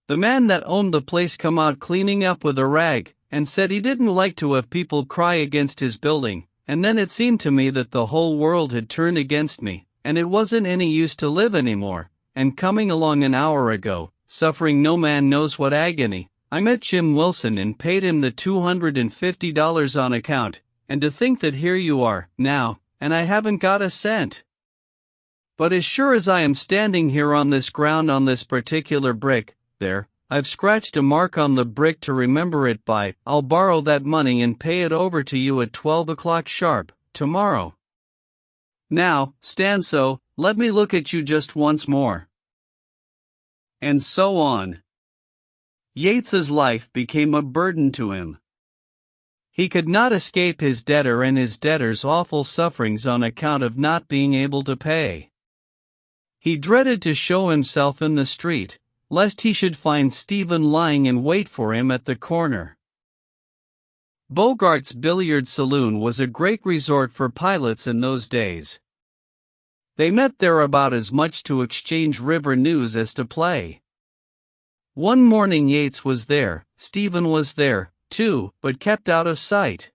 The man that owned the place come out cleaning up with a rag, and said he didn't like to have people cry against his building, and then it seemed to me that the whole world had turned against me, and it wasn't any use to live anymore, and coming along an hour ago, suffering no man knows what agony, I met Jim Wilson and paid him the $250 on account, and to think that here you are, now, and I haven't got a cent. But as sure as I am standing here on this ground on this particular brick, there, I've scratched a mark on the brick to remember it by. I'll borrow that money and pay it over to you at 12 o'clock sharp, tomorrow. Now, stand so, let me look at you just once more. And so on. Yates's life became a burden to him. He could not escape his debtor and his debtor's awful sufferings on account of not being able to pay. He dreaded to show himself in the street, lest he should find Stephen lying in wait for him at the corner. Bogart's billiard saloon was a great resort for pilots in those days. They met there about as much to exchange river news as to play. One morning Yates was there, Stephen was there, too, but kept out of sight.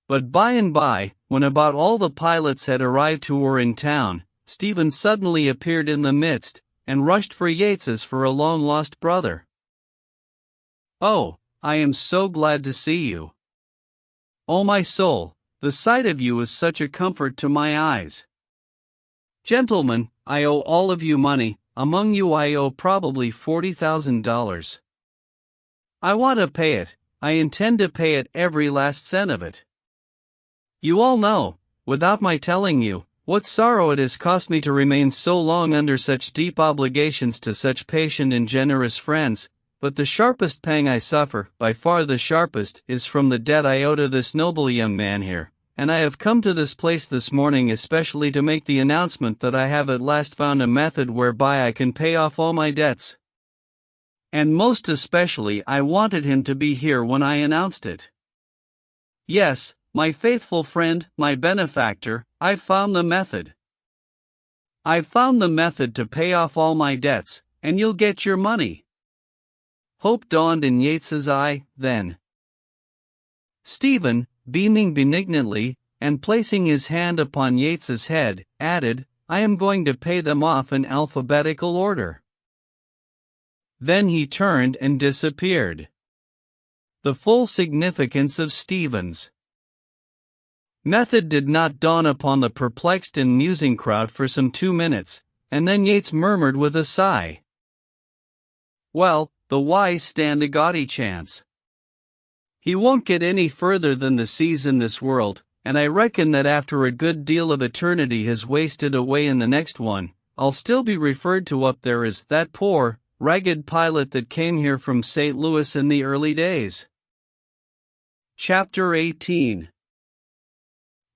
But by and by, when about all the pilots had arrived who were in town, Stephen suddenly appeared in the midst, and rushed for Yates as for a long-lost brother. "Oh, I am so glad to see you. Oh my soul, the sight of you is such a comfort to my eyes. Gentlemen, I owe all of you money, among you I owe probably $40,000. I want to pay it, I intend to pay it every last cent of it. You all know, without my telling you, what sorrow it has cost me to remain so long under such deep obligations to such patient and generous friends, but the sharpest pang I suffer, by far the sharpest, is from the debt I owe to this noble young man here, and I have come to this place this morning especially to make the announcement that I have at last found a method whereby I can pay off all my debts. And most especially I wanted him to be here when I announced it. Yes, my faithful friend, my benefactor, I've found the method. I've found the method to pay off all my debts, and you'll get your money." Hope dawned in Yates's eye, then. Stephen, beaming benignantly, and placing his hand upon Yates's head, added, "I am going to pay them off in alphabetical order." Then he turned and disappeared. The full significance of Stephen's method did not dawn upon the perplexed and musing crowd for some 2 minutes, and then Yates murmured with a sigh, "Well, the wise stand a gaudy chance. He won't get any further than the seas in this world, and I reckon that after a good deal of eternity has wasted away in the next one, I'll still be referred to up there as that poor, ragged pilot that came here from St. Louis in the early days." Chapter 18.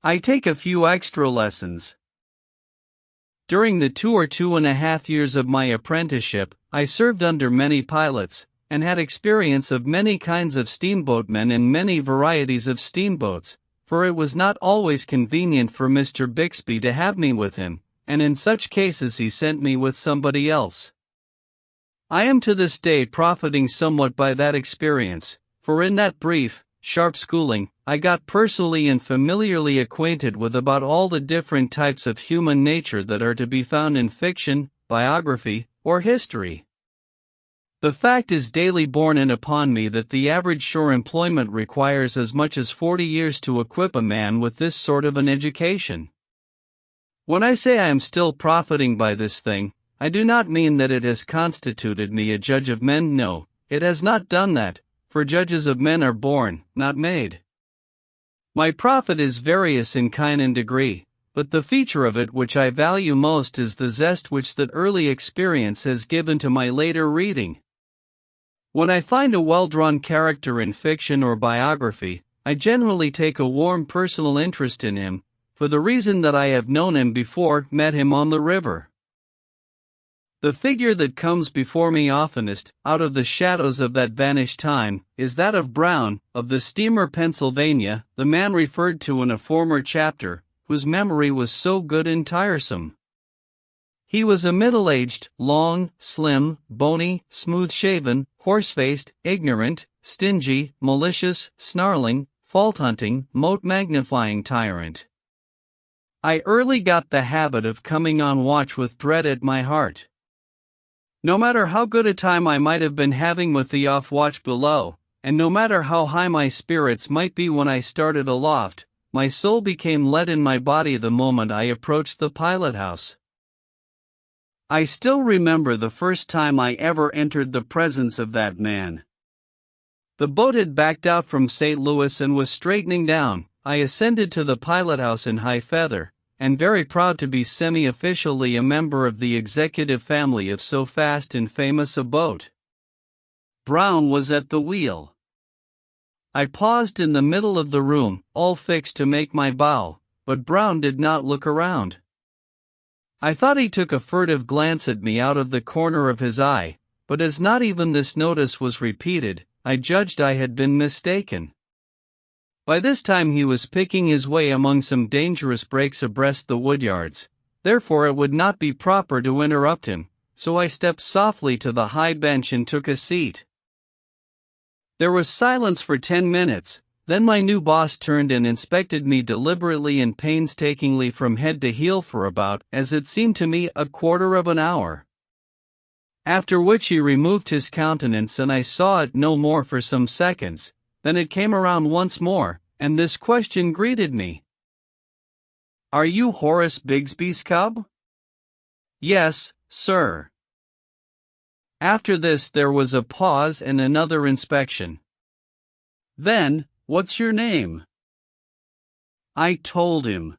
I take a few extra lessons. During the 2 or 2.5 years of my apprenticeship, I served under many pilots, and had experience of many kinds of steamboatmen and many varieties of steamboats, for it was not always convenient for Mr. Bixby to have me with him, and in such cases he sent me with somebody else. I am to this day profiting somewhat by that experience, for in that brief, sharp schooling, I got personally and familiarly acquainted with about all the different types of human nature that are to be found in fiction, biography, or history. The fact is daily borne in upon me that the average shore employment requires as much as 40 years to equip a man with this sort of an education. When I say I am still profiting by this thing, I do not mean that it has constituted me a judge of men. No, it has not done that, for judges of men are born, not made. My profit is various in kind and degree, but the feature of it which I value most is the zest which that early experience has given to my later reading. When I find a well-drawn character in fiction or biography, I generally take a warm personal interest in him, for the reason that I have known him before, met him on the river. The figure that comes before me oftenest, out of the shadows of that vanished time, is that of Brown, of the steamer Pennsylvania, the man referred to in a former chapter, whose memory was so good and tiresome. He was a middle-aged, long, slim, bony, smooth-shaven, horse-faced, ignorant, stingy, malicious, snarling, fault-hunting, mote-magnifying tyrant. I early got the habit of coming on watch with dread at my heart. No matter how good a time I might have been having with the off-watch below, and no matter how high my spirits might be when I started aloft, my soul became lead in my body the moment I approached the pilot-house. I still remember the first time I ever entered the presence of that man. The boat had backed out from St. Louis and was straightening down. I ascended to the pilot-house in high feather, and very proud to be semi-officially a member of the executive family of so fast and famous a boat. Brown was at the wheel. I paused in the middle of the room, all fixed to make my bow, but Brown did not look around. I thought he took a furtive glance at me out of the corner of his eye, but as not even this notice was repeated, I judged I had been mistaken. By this time he was picking his way among some dangerous brakes abreast the woodyards, therefore it would not be proper to interrupt him, so I stepped softly to the high bench and took a seat. There was silence for 10 minutes, then my new boss turned and inspected me deliberately and painstakingly from head to heel for about, as it seemed to me, a quarter of an hour. After which he removed his countenance and I saw it no more for some seconds. Then it came around once more, and this question greeted me. "Are you Horace Bigsby's cub?" "Yes, sir." After this there was a pause and another inspection. Then, "What's your name?" I told him.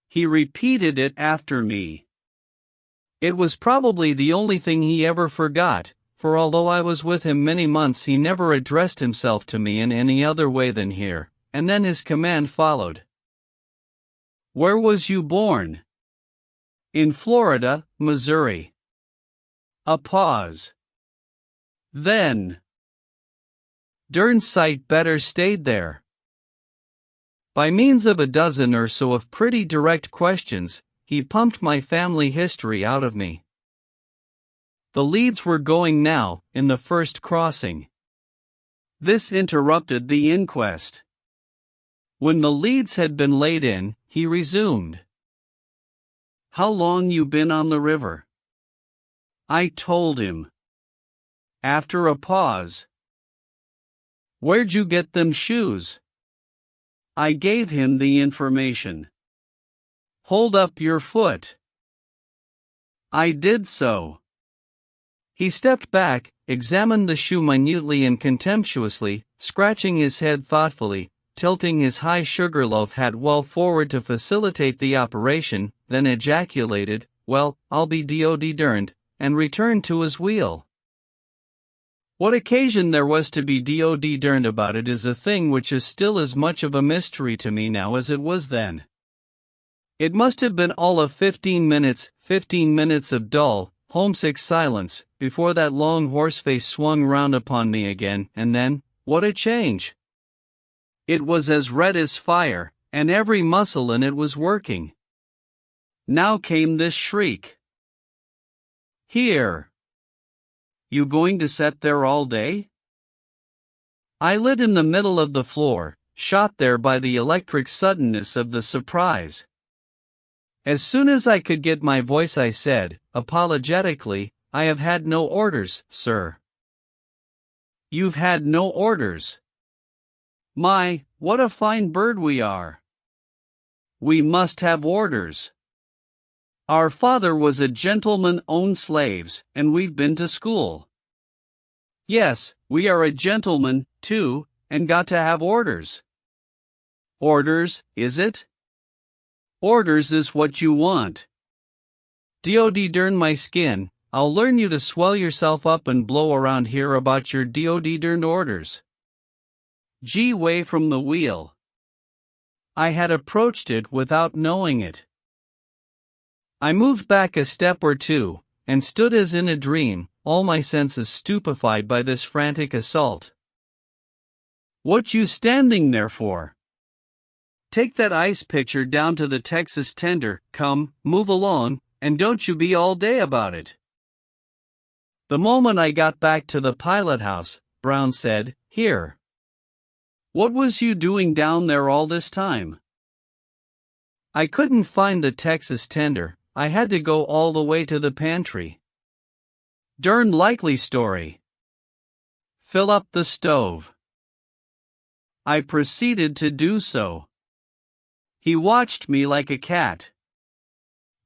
He repeated it after me. It was probably the only thing he ever forgot, for although I was with him many months he never addressed himself to me in any other way than here, and then his command followed. "Where was you born?" "In Florida, Missouri." A pause. Then, "Dern sight better stayed there." By means of a dozen or so of pretty direct questions, he pumped my family history out of me. The leads were going now, in the first crossing. This interrupted the inquest. When the leads had been laid in, he resumed. "How long you been on the river?" I told him. After a pause. "Where'd you get them shoes?" I gave him the information. "Hold up your foot." I did so. He stepped back, examined the shoe minutely and contemptuously, scratching his head thoughtfully, tilting his high sugar loaf hat well forward to facilitate the operation, then ejaculated, "Well, I'll be D.O.D. derned," and returned to his wheel. What occasion there was to be D.O.D. derned about it is a thing which is still as much of a mystery to me now as it was then. It must have been all of 15 minutes of dull, homesick silence, before that long horse face swung round upon me again, and then, what a change! It was as red as fire, and every muscle in it was working. Now came this shriek. "Here! You going to set there all day?" I lit in the middle of the floor, shot there by the electric suddenness of the surprise. As soon as I could get my voice I said, apologetically, "I have had no orders, sir." "You've had no orders? My, what a fine bird we are! We must have orders. Our father was a gentleman owned slaves, and we've been to school. Yes, we are a gentleman, too, and got to have orders." "Orders, is it? Orders is what you want. D.O.D. dern my skin, I'll learn you to swell yourself up and blow around here about your D.O.D. derned orders." G way from the wheel. I had approached it without knowing it. I moved back a step or two, and stood as in a dream, all my senses stupefied by this frantic assault. "What you standing there for? Take that ice pitcher down to the Texas tender, come, move along, and don't you be all day about it." The moment I got back to the pilot house, Brown said, "Here. What was you doing down there all this time?" "I couldn't find the Texas tender, I had to go all the way to the pantry." "Dern likely story. Fill up the stove." I proceeded to do so. He watched me like a cat.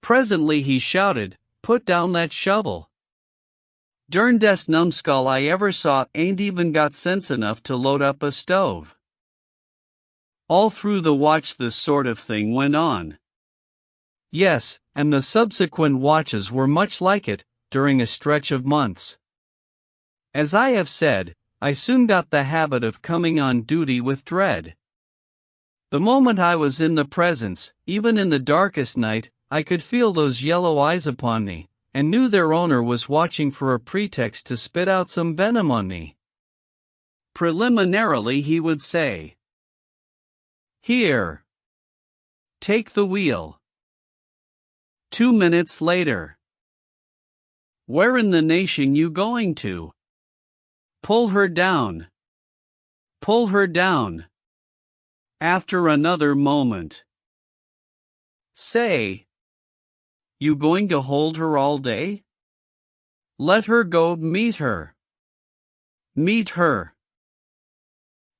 Presently he shouted, "Put down that shovel. Derndest numbskull I ever saw ain't even got sense enough to load up a stove." All through the watch this sort of thing went on. Yes, and the subsequent watches were much like it, during a stretch of months. As I have said, I soon got the habit of coming on duty with dread. The moment I was in the presence, even in the darkest night, I could feel those yellow eyes upon me, and knew their owner was watching for a pretext to spit out some venom on me. Preliminarily he would say, "Here. Take the wheel." 2 minutes later, "Where in the nation you going to? Pull her down. Pull her down." After another moment, "Say, you going to hold her all day? Let her go, meet her. Meet her."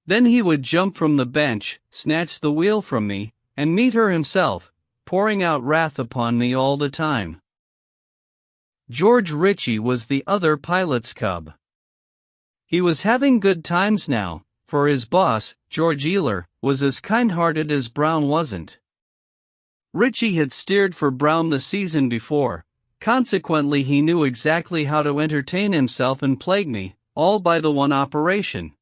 Then he would jump from the bench, snatch the wheel from me, and meet her himself, pouring out wrath upon me all the time. George Ritchie was the other pilot's cub. He was having good times now, for his boss, George Ealer, was as kind-hearted as Brown wasn't. Ritchie had steered for Brown the season before, consequently he knew exactly how to entertain himself and plague me, all by the one operation.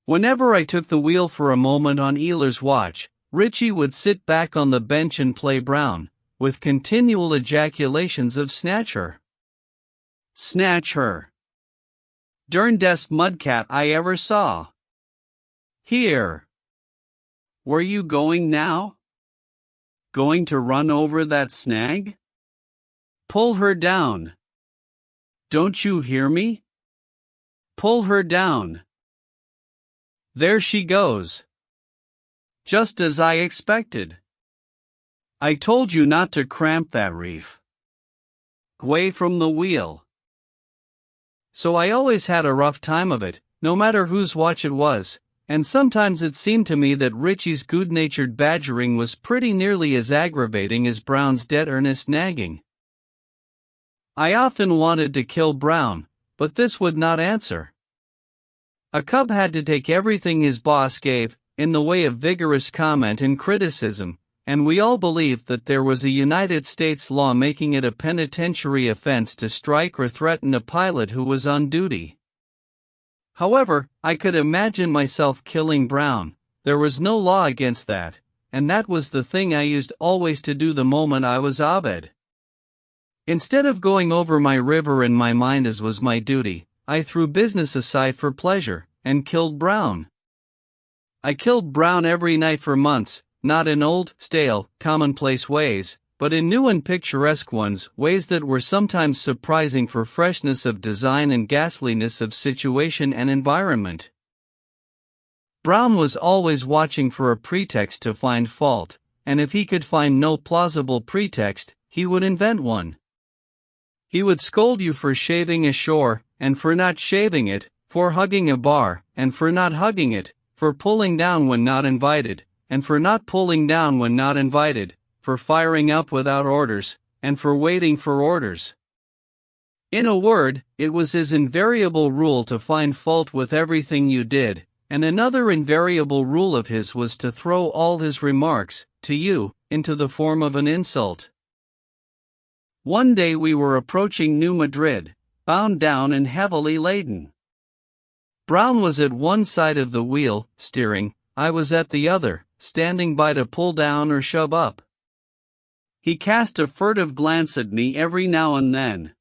Whenever I took the wheel for a moment on Ealer's watch, Ritchie would sit back on the bench and play Brown, with continual ejaculations of "Snatch her! Snatch her! Derndest mudcat I ever saw! Here! Where you going now? Going to run over that snag? Pull her down! Don't you hear me? Pull her down! There she goes! Just as I expected! I told you not to cramp that reef. Away from the wheel." So I always had a rough time of it, no matter whose watch it was, and sometimes it seemed to me that Ritchie's good-natured badgering was pretty nearly as aggravating as Brown's dead earnest nagging. I often wanted to kill Brown, but this would not answer. A cub had to take everything his boss gave, in the way of vigorous comment and criticism, and we all believed that there was a United States law making it a penitentiary offense to strike or threaten a pilot who was on duty. However, I could imagine myself killing Brown. There was no law against that, and that was the thing I used always to do the moment I was abed. Instead of going over my river in my mind as was my duty, I threw business aside for pleasure, and killed Brown. I killed Brown every night for months, not in old, stale, commonplace ways, but in new and picturesque ones, ways that were sometimes surprising for freshness of design and ghastliness of situation and environment. Brown was always watching for a pretext to find fault, and if he could find no plausible pretext, he would invent one. He would scold you for shaving ashore, and for not shaving it, for hugging a bar, and for not hugging it, for pulling down when not invited, and for not pulling down when not invited, for firing up without orders, and for waiting for orders. In a word, it was his invariable rule to find fault with everything you did, and another invariable rule of his was to throw all his remarks, to you, into the form of an insult. One day we were approaching New Madrid, bound down and heavily laden. Brown was at one side of the wheel, steering, I was at the other, standing by to pull down or shove up. He cast a furtive glance at me every now and then.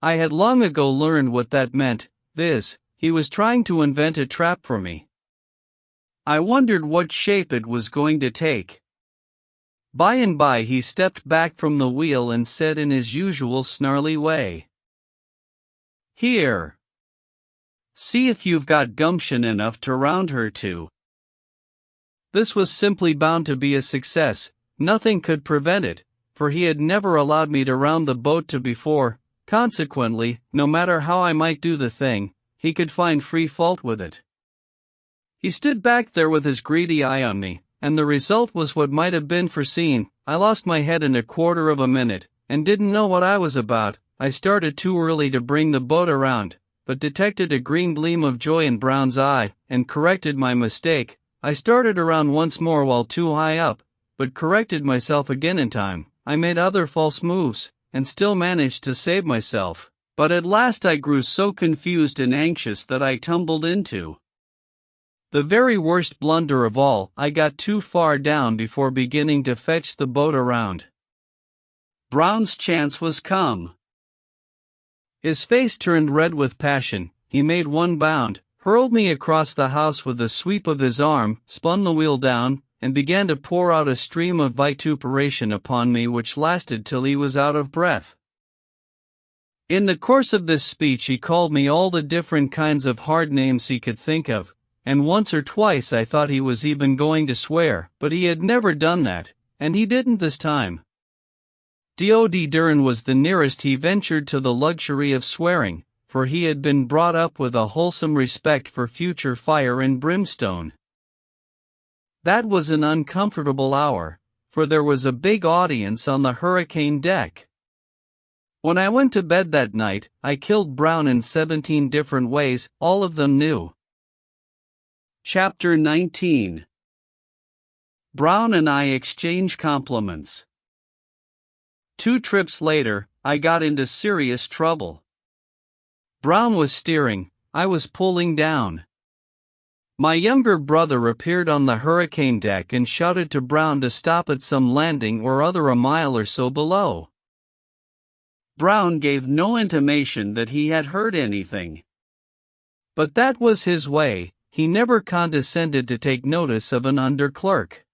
I had long ago learned what that meant, viz., he was trying to invent a trap for me. I wondered what shape it was going to take. By and by he stepped back from the wheel and said in his usual snarly way, "Here. See if you've got gumption enough to round her to." This was simply bound to be a success, nothing could prevent it, for he had never allowed me to round the boat to before, consequently, no matter how I might do the thing, he could find free fault with it. He stood back there with his greedy eye on me, and the result was what might have been foreseen. I lost my head in a quarter of a minute, and didn't know what I was about. I started too early to bring the boat around, but detected a green gleam of joy in Brown's eye, and corrected my mistake. I started around once more while too high up, but corrected myself again in time. I made other false moves, and still managed to save myself, but at last I grew so confused and anxious that I tumbled into the very worst blunder of all. I got too far down before beginning to fetch the boat around. Brown's chance was come. His face turned red with passion. He made one bound, hurled me across the house with a sweep of his arm, spun the wheel down, and began to pour out a stream of vituperation upon me which lasted till he was out of breath. In the course of this speech he called me all the different kinds of hard names he could think of, and once or twice I thought he was even going to swear, but he had never done that, and he didn't this time. Deodorant was the nearest he ventured to the luxury of swearing, for he had been brought up with a wholesome respect for future fire and brimstone. That was an uncomfortable hour, for there was a big audience on the hurricane deck. When I went to bed that night, I killed Brown in 17 different ways, all of them new. Chapter 19. Brown and I exchange compliments. 2 trips later, I got into serious trouble. Brown was steering, I was pulling down. My younger brother appeared on the hurricane deck and shouted to Brown to stop at some landing or other a mile or so below. Brown gave no intimation that he had heard anything. But that was his way, he never condescended to take notice of an under-clerk.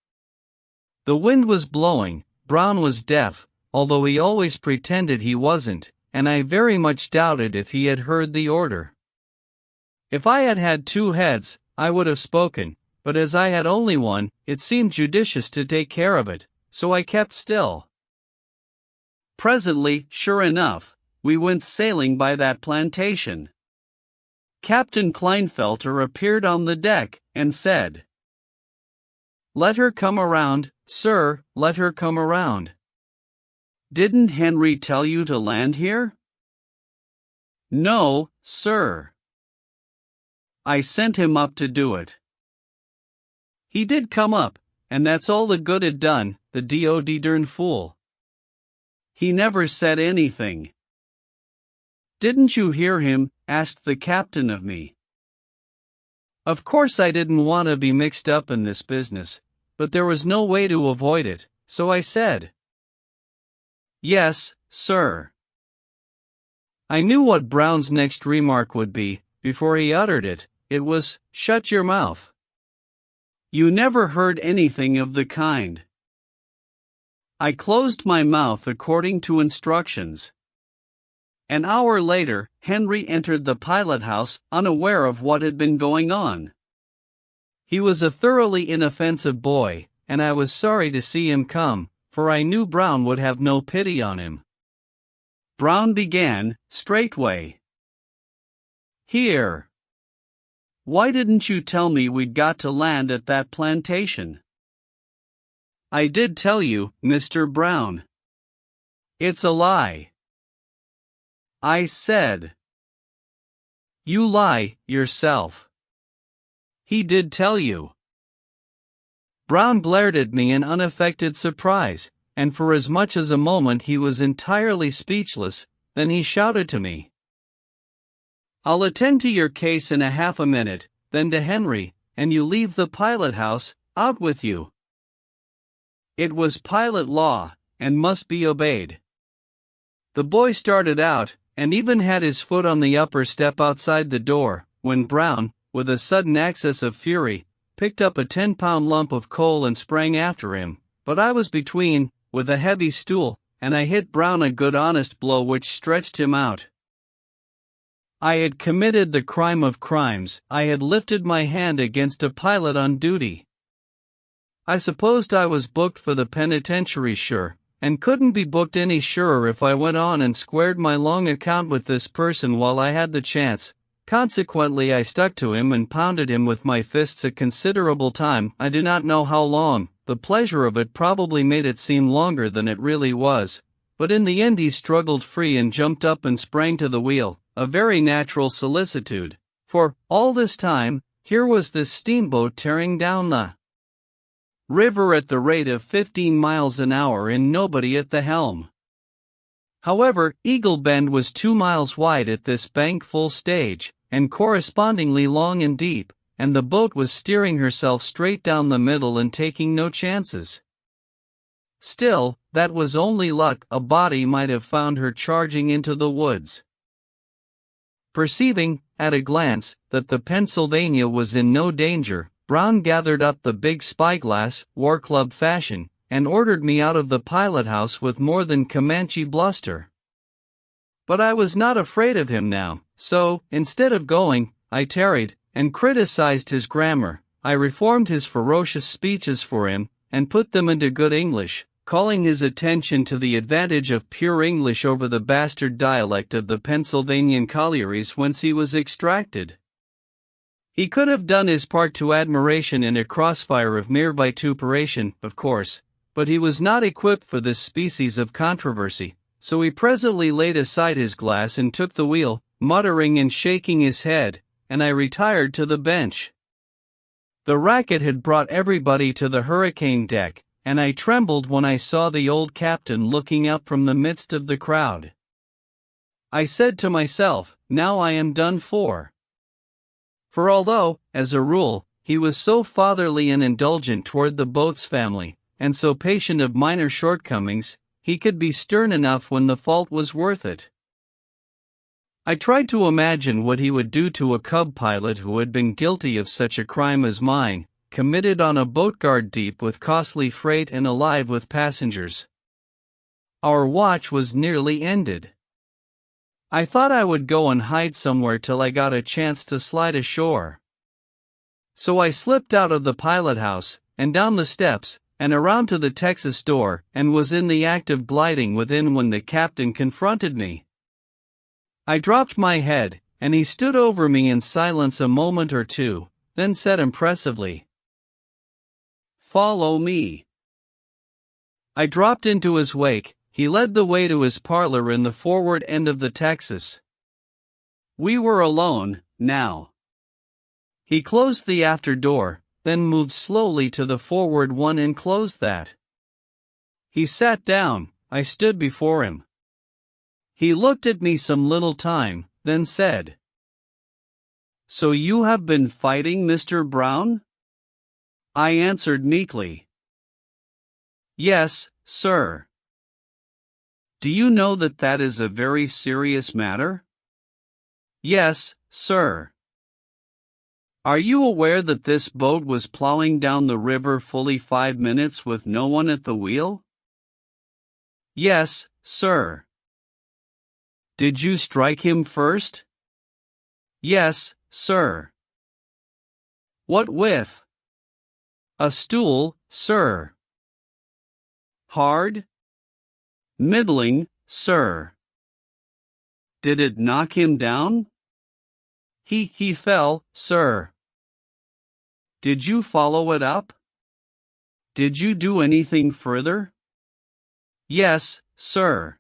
The wind was blowing, Brown was deaf, although he always pretended he wasn't, and I very much doubted if he had heard the order. If I had had 2 heads, I would have spoken, but as I had only one, it seemed judicious to take care of it, so I kept still. Presently, sure enough, we went sailing by that plantation. Captain Kleinfelter appeared on the deck, and said, "Let her come around, sir, let her come around. Didn't Henry tell you to land here?" "No, sir. I sent him up to do it." He did come up, and that's all the good it done, the deodorant fool. He never said anything. "Didn't you hear him?" asked the captain of me. Of course I didn't want to be mixed up in this business, but there was no way to avoid it, so I said, "Yes, sir." I knew what Brown's next remark would be. Before he uttered it, it was, "Shut your mouth. You never heard anything of the kind." I closed my mouth according to instructions. An hour later, Henry entered the pilot house, unaware of what had been going on. He was a thoroughly inoffensive boy, and I was sorry to see him come, for I knew Brown would have no pity on him. Brown began, straightway. "Here. Why didn't you tell me we'd got to land at that plantation?" "I did tell you, Mr. Brown." "It's a lie." I said. "You lie, yourself." "He did tell you." Brown glared at me in unaffected surprise, and for as much as a moment he was entirely speechless. Then he shouted to me, "I'll attend to your case in a half a minute," then to Henry, "and you leave the pilot house, out with you." It was pilot law, and must be obeyed. The boy started out, and even had his foot on the upper step outside the door, when Brown, with a sudden access of fury, picked up a 10-pound lump of coal and sprang after him, but I was between, with a heavy stool, and I hit Brown a good honest blow which stretched him out. I had committed the crime of crimes. I had lifted my hand against a pilot on duty. I supposed I was booked for the penitentiary sure, and couldn't be booked any surer if I went on and squared my long account with this person while I had the chance. Consequently I stuck to him and pounded him with my fists a considerable time. I do not know how long. The pleasure of it probably made it seem longer than it really was, but in the end he struggled free and jumped up and sprang to the wheel, a very natural solicitude, for, all this time, here was this steamboat tearing down the river at the rate of 15 miles an hour and nobody at the helm. However, Eagle Bend was 2 miles wide at this bank-full stage, and correspondingly long and deep, and the boat was steering herself straight down the middle and taking no chances. Still, that was only luck. A body might have found her charging into the woods. Perceiving, at a glance, that the Pennsylvania was in no danger, Brown gathered up the big spyglass, war club fashion, and ordered me out of the pilot-house with more than Comanche bluster. But I was not afraid of him now, so, instead of going, I tarried, and criticized his grammar. I reformed his ferocious speeches for him, and put them into good English, calling his attention to the advantage of pure English over the bastard dialect of the Pennsylvanian collieries whence he was extracted. He could have done his part to admiration in a crossfire of mere vituperation, of course, but he was not equipped for this species of controversy, so he presently laid aside his glass and took the wheel, muttering and shaking his head, and I retired to the bench. The racket had brought everybody to the hurricane deck, and I trembled when I saw the old captain looking up from the midst of the crowd. I said to myself, now I am done for. For although, as a rule, he was so fatherly and indulgent toward the boat's family, and so patient of minor shortcomings, he could be stern enough when the fault was worth it. I tried to imagine what he would do to a cub pilot who had been guilty of such a crime as mine, committed on a boat guard deep with costly freight and alive with passengers. Our watch was nearly ended. I thought I would go and hide somewhere till I got a chance to slide ashore. So I slipped out of the pilot-house, and down the steps, and around to the Texas door, and was in the act of gliding within when the captain confronted me. I dropped my head, and he stood over me in silence a moment or two, then said impressively, "Follow me." I dropped into his wake. He led the way to his parlor in the forward end of the Texas. We were alone, now. He closed the after door, then moved slowly to the forward one and closed that. He sat down. I stood before him. He looked at me some little time, then said, "So you have been fighting, Mr. Brown?" I answered meekly, "Yes, sir." "Do you know that that is a very serious matter?" "Yes, sir." "Are you aware that this boat was plowing down the river fully 5 minutes with no one at the wheel?" "Yes, sir." "Did you strike him first?" "Yes, sir." "What with?" "A stool, sir." "Hard?" "Middling, sir." "Did it knock him down?" He fell, sir." "Did you follow it up?" "Did you do anything further?" "Yes, sir."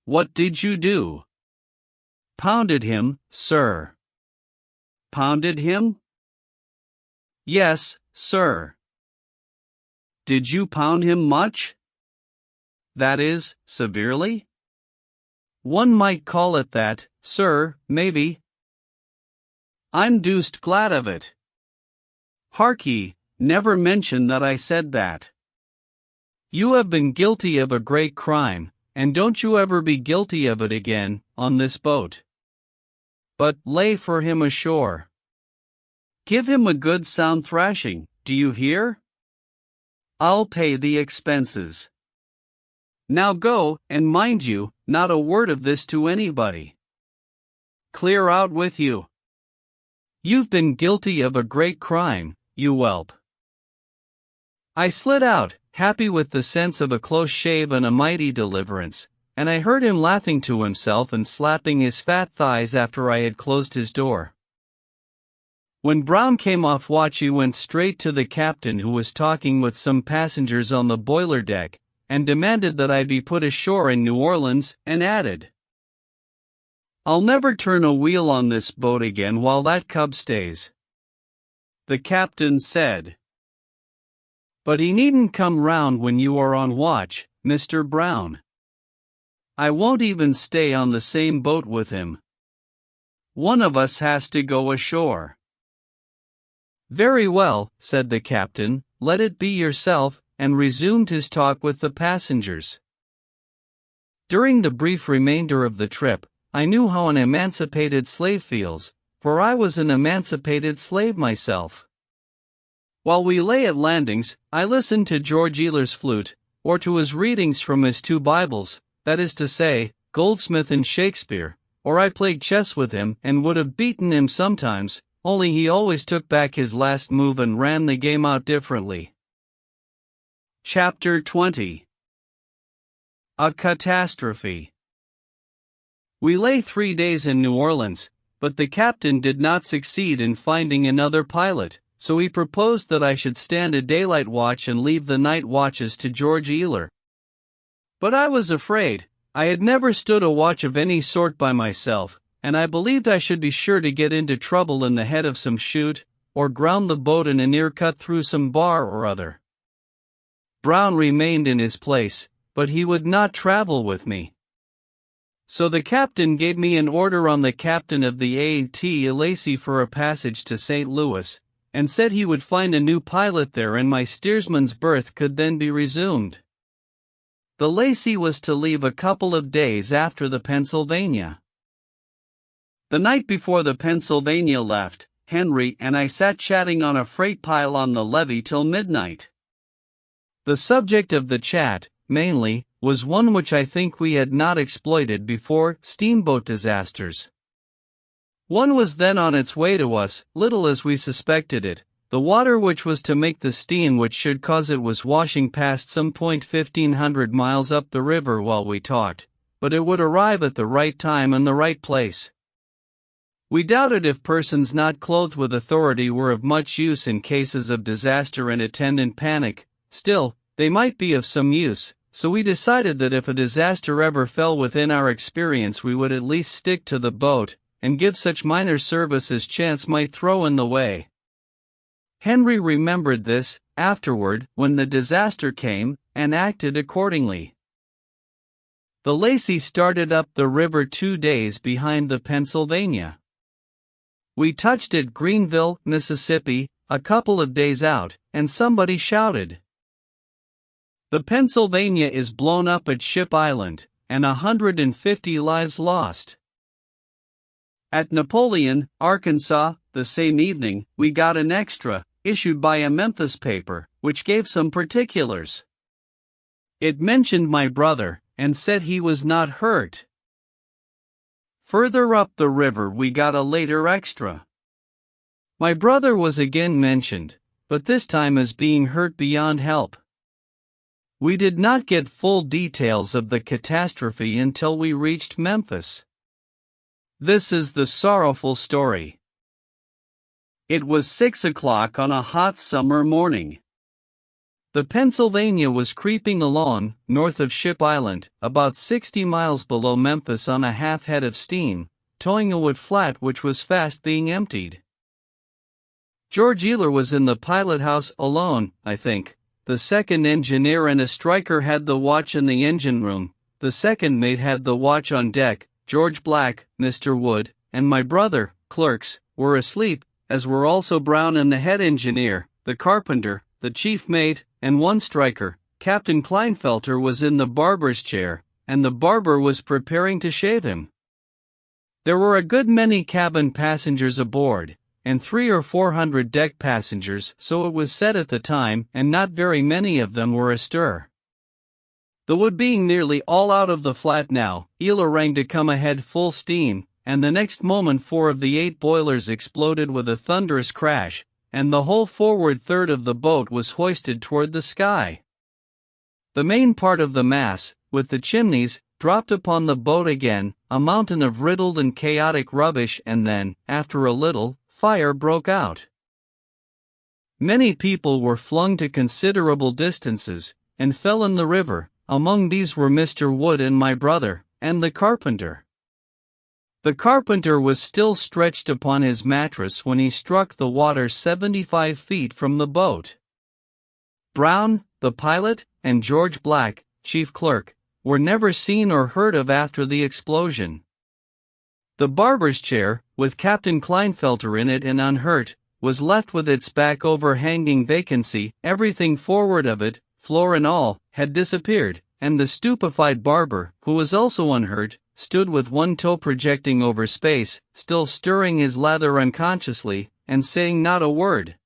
"What did you do?" "Pounded him, sir." "Pounded him?" "Yes, sir." "Did you pound him much?" "That is, severely?" "One might call it that, sir, maybe." "I'm deuced glad of it." "Hark ye, never mention that I said that. You have been guilty of a great crime, and don't you ever be guilty of it again, on this boat. But lay for him ashore. Give him a good sound thrashing, do you hear? I'll pay the expenses. Now go, and mind you, not a word of this to anybody. Clear out with you. You've been guilty of a great crime, you whelp." I slid out, happy with the sense of a close shave and a mighty deliverance, and I heard him laughing to himself and slapping his fat thighs after I had closed his door. When Brown came off watch, he went straight to the captain, who was talking with some passengers on the boiler deck, and demanded that I be put ashore in New Orleans, and added, "I'll never turn a wheel on this boat again while that cub stays." The captain said, "But he needn't come round when you are on watch, Mr. Brown. I won't even stay on the same boat with him. One of us has to go ashore." "Very well," said the captain, "let it be yourself, and resumed his talk with the passengers. During the brief remainder of the trip, I knew how an emancipated slave feels, for I was an emancipated slave myself. While we lay at landings, I listened to George Ealer's flute, or to his readings from his two Bibles, that is to say, Goldsmith and Shakespeare, or I played chess with him and would have beaten him sometimes, only he always took back his last move and ran the game out differently. Chapter 20. A Catastrophe. We lay 3 days in New Orleans, but the captain did not succeed in finding another pilot, so he proposed that I should stand a daylight watch and leave the night watches to George Ealer. But I was afraid. I had never stood a watch of any sort by myself, and I believed I should be sure to get into trouble in the head of some chute, or ground the boat in an ear cut through some bar or other. Brown remained in his place, but he would not travel with me. So the captain gave me an order on the captain of the A.T. Lacey for a passage to St. Louis, and said he would find a new pilot there and my steersman's berth could then be resumed. The Lacey was to leave a couple of days after the Pennsylvania. The night before the Pennsylvania left, Henry and I sat chatting on a freight pile on the levee till midnight. The subject of the chat, mainly, was one which I think we had not exploited before: steamboat disasters. One was then on its way to us, little as we suspected it. The water which was to make the steam which should cause it was washing past some point 1,500 miles up the river while we talked, but it would arrive at the right time and the right place. We doubted if persons not clothed with authority were of much use in cases of disaster and attendant panic. Still, they might be of some use, so we decided that if a disaster ever fell within our experience we would at least stick to the boat, and give such minor service as chance might throw in the way. Henry remembered this, afterward, when the disaster came, and acted accordingly. The Lacey started up the river 2 days behind the Pennsylvania. We touched at Greenville, Mississippi, a couple of days out, and somebody shouted, "The Pennsylvania is blown up at Ship Island, and 150 lives lost." At Napoleon, Arkansas, the same evening, we got an extra, issued by a Memphis paper, which gave some particulars. It mentioned my brother, and said he was not hurt. Further up the river we got a later extra. My brother was again mentioned, but this time as being hurt beyond help. We did not get full details of the catastrophe until we reached Memphis. This is the sorrowful story. It was 6 o'clock on a hot summer morning. The Pennsylvania was creeping along, north of Ship Island, about 60 miles below Memphis on a half head of steam, towing a wood flat which was fast being emptied. George Ealer was in the pilot house alone, I think. The second engineer and a striker had the watch in the engine room, the second mate had the watch on deck, George Black, Mr. Wood, and my brother, clerks, were asleep, as were also Brown and the head engineer, the carpenter, the chief mate, and one striker. Captain Kleinfelter was in the barber's chair, and the barber was preparing to shave him. There were a good many cabin passengers aboard, and 300 or 400 deck passengers, so it was said at the time, and not very many of them were astir. The wood being nearly all out of the flat now, Ealer rang to come ahead full steam, and the next moment 4 of the 8 boilers exploded with a thunderous crash, and the whole forward third of the boat was hoisted toward the sky. The main part of the mass, with the chimneys, dropped upon the boat again, a mountain of riddled and chaotic rubbish, and then, after a little, fire broke out. Many people were flung to considerable distances, and fell in the river. Among these were Mr. Wood and my brother, and the carpenter. The carpenter was still stretched upon his mattress when he struck the water 75 feet from the boat. Brown, the pilot, and George Black, chief clerk, were never seen or heard of after the explosion. The barber's chair, with Captain Kleinfelter in it and unhurt, was left with its back overhanging vacancy, everything forward of it, floor and all, had disappeared, and the stupefied barber, who was also unhurt, stood with one toe projecting over space, still stirring his lather unconsciously, and saying not a word.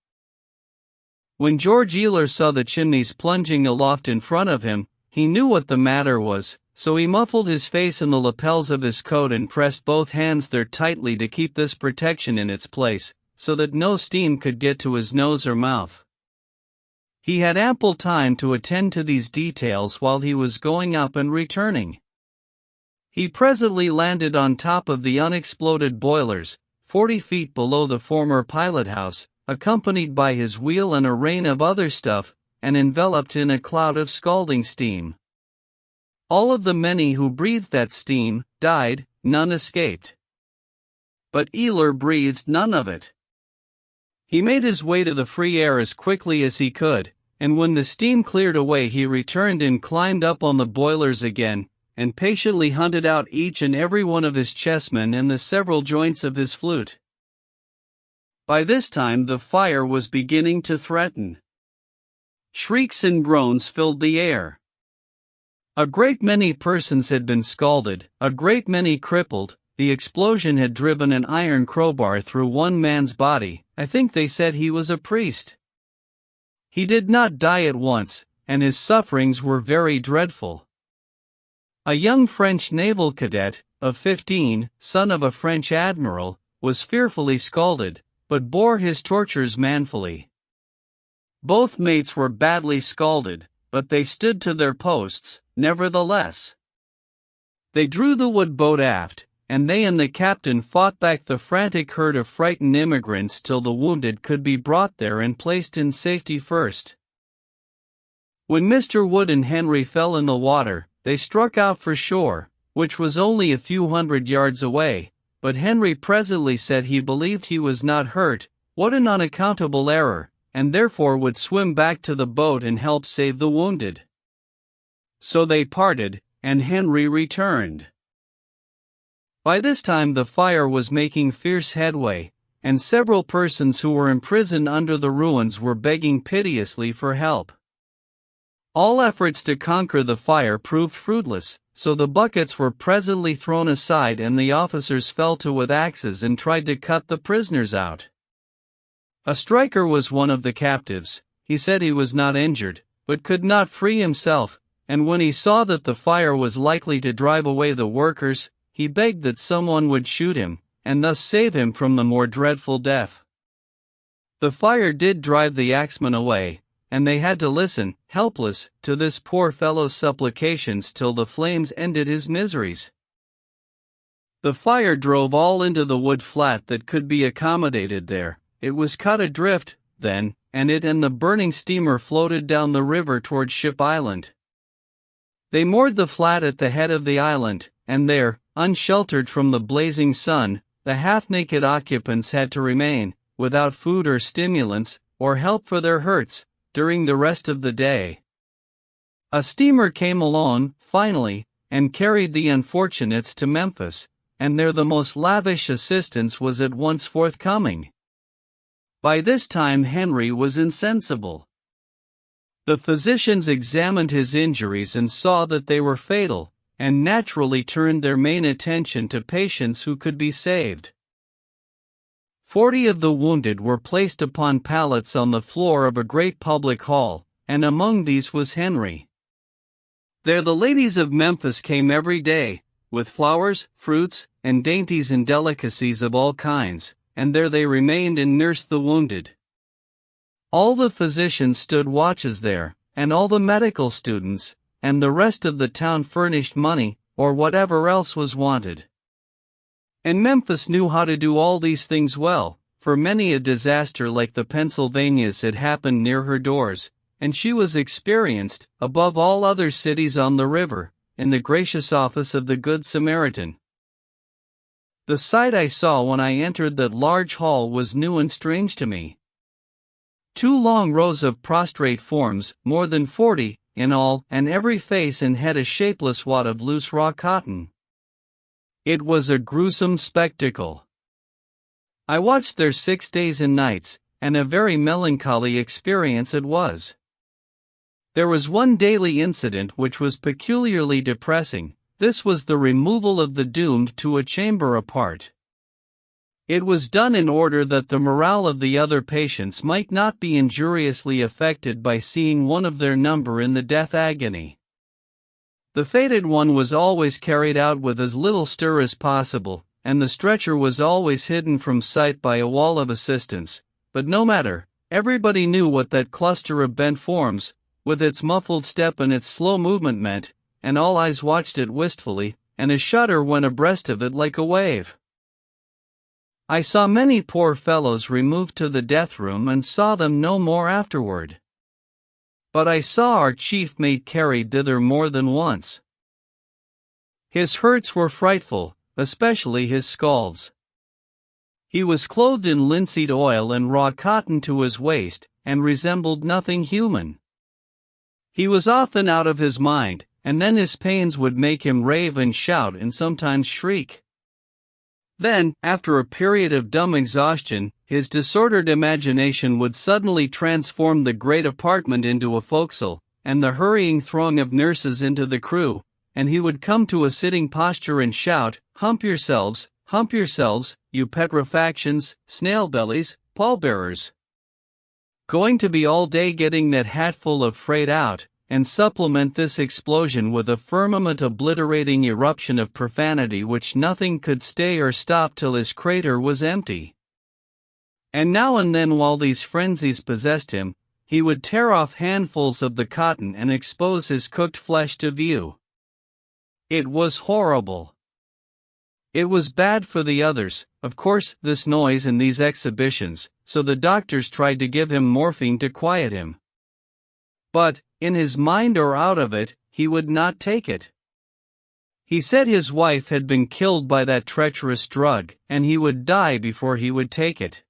When George Ealer saw the chimneys plunging aloft in front of him, he knew what the matter was, so he muffled his face in the lapels of his coat and pressed both hands there tightly to keep this protection in its place, so that no steam could get to his nose or mouth. He had ample time to attend to these details while he was going up and returning. He presently landed on top of the unexploded boilers, 40 feet below the former pilot house, accompanied by his wheel and a rain of other stuff, and enveloped in a cloud of scalding steam. All of the many who breathed that steam died, none escaped. But Ealer breathed none of it. He made his way to the free air as quickly as he could, and when the steam cleared away he returned and climbed up on the boilers again, and patiently hunted out each and every one of his chessmen and the several joints of his flute. By this time the fire was beginning to threaten. Shrieks and groans filled the air. A great many persons had been scalded, a great many crippled. The explosion had driven an iron crowbar through one man's body. I think they said he was a priest. He did not die at once, and his sufferings were very dreadful. A young French naval cadet, of 15, son of a French admiral, was fearfully scalded, but bore his tortures manfully. Both mates were badly scalded, but they stood to their posts, nevertheless. They drew the wood boat aft, and they and the captain fought back the frantic herd of frightened immigrants till the wounded could be brought there and placed in safety first. When Mr. Wood and Henry fell in the water, they struck out for shore, which was only a few hundred yards away, but Henry presently said he believed he was not hurt. What an unaccountable error, and therefore would swim back to the boat and help save the wounded. So they parted, and Henry returned. By this time the fire was making fierce headway, and several persons who were imprisoned under the ruins were begging piteously for help. All efforts to conquer the fire proved fruitless, so the buckets were presently thrown aside and the officers fell to with axes and tried to cut the prisoners out. A striker was one of the captives. He said he was not injured, but could not free himself, and when he saw that the fire was likely to drive away the workers, he begged that someone would shoot him, and thus save him from the more dreadful death. The fire did drive the axeman away, and they had to listen, helpless, to this poor fellow's supplications till the flames ended his miseries. The fire drove all into the wood flat that could be accommodated there. It was cut adrift, then, and it and the burning steamer floated down the river toward Ship Island. They moored the flat at the head of the island, and there, unsheltered from the blazing sun, the half-naked occupants had to remain, without food or stimulants, or help for their hurts, during the rest of the day. A steamer came along, finally, and carried the unfortunates to Memphis, and there the most lavish assistance was at once forthcoming. By this time Henry was insensible. The physicians examined his injuries and saw that they were fatal, and naturally turned their main attention to patients who could be saved. 40 of the wounded were placed upon pallets on the floor of a great public hall, and among these was Henry. There the ladies of Memphis came every day, with flowers, fruits, and dainties and delicacies of all kinds, and there they remained and nursed the wounded. All the physicians stood watches there, and all the medical students, and the rest of the town furnished money, or whatever else was wanted. And Memphis knew how to do all these things well, for many a disaster like the Pennsylvania's had happened near her doors, and she was experienced, above all other cities on the river, in the gracious office of the Good Samaritan. The sight I saw when I entered that large hall was new and strange to me. 2 long rows of prostrate forms, more than 40, in all, and every face and head a shapeless wad of loose raw cotton. It was a gruesome spectacle. I watched there 6 days and nights, and a very melancholy experience it was. There was one daily incident which was peculiarly depressing. This was the removal of the doomed to a chamber apart. It was done in order that the morale of the other patients might not be injuriously affected by seeing one of their number in the death agony. The fated one was always carried out with as little stir as possible, and the stretcher was always hidden from sight by a wall of assistants, but no matter, everybody knew what that cluster of bent forms, with its muffled step and its slow movement meant, and all eyes watched it wistfully, and a shudder went abreast of it like a wave. I saw many poor fellows removed to the death room and saw them no more afterward. But I saw our chief mate carried thither more than once. His hurts were frightful, especially his scalds. He was clothed in linseed oil and raw cotton to his waist, and resembled nothing human. He was often out of his mind, and then his pains would make him rave and shout and sometimes shriek. Then, after a period of dumb exhaustion, his disordered imagination would suddenly transform the great apartment into a forecastle, and the hurrying throng of nurses into the crew, and he would come to a sitting posture and shout, hump yourselves, you petrifactions, snail-bellies, pallbearers. Going to be all day getting that hatful of freight out, and supplement this explosion with a firmament-obliterating eruption of profanity which nothing could stay or stop till his crater was empty. And now and then while these frenzies possessed him, he would tear off handfuls of the cotton and expose his cooked flesh to view. It was horrible. It was bad for the others, of course, this noise and these exhibitions, so the doctors tried to give him morphine to quiet him. But, in his mind or out of it, he would not take it. He said his wife had been killed by that treacherous drug, and he would die before he would take it.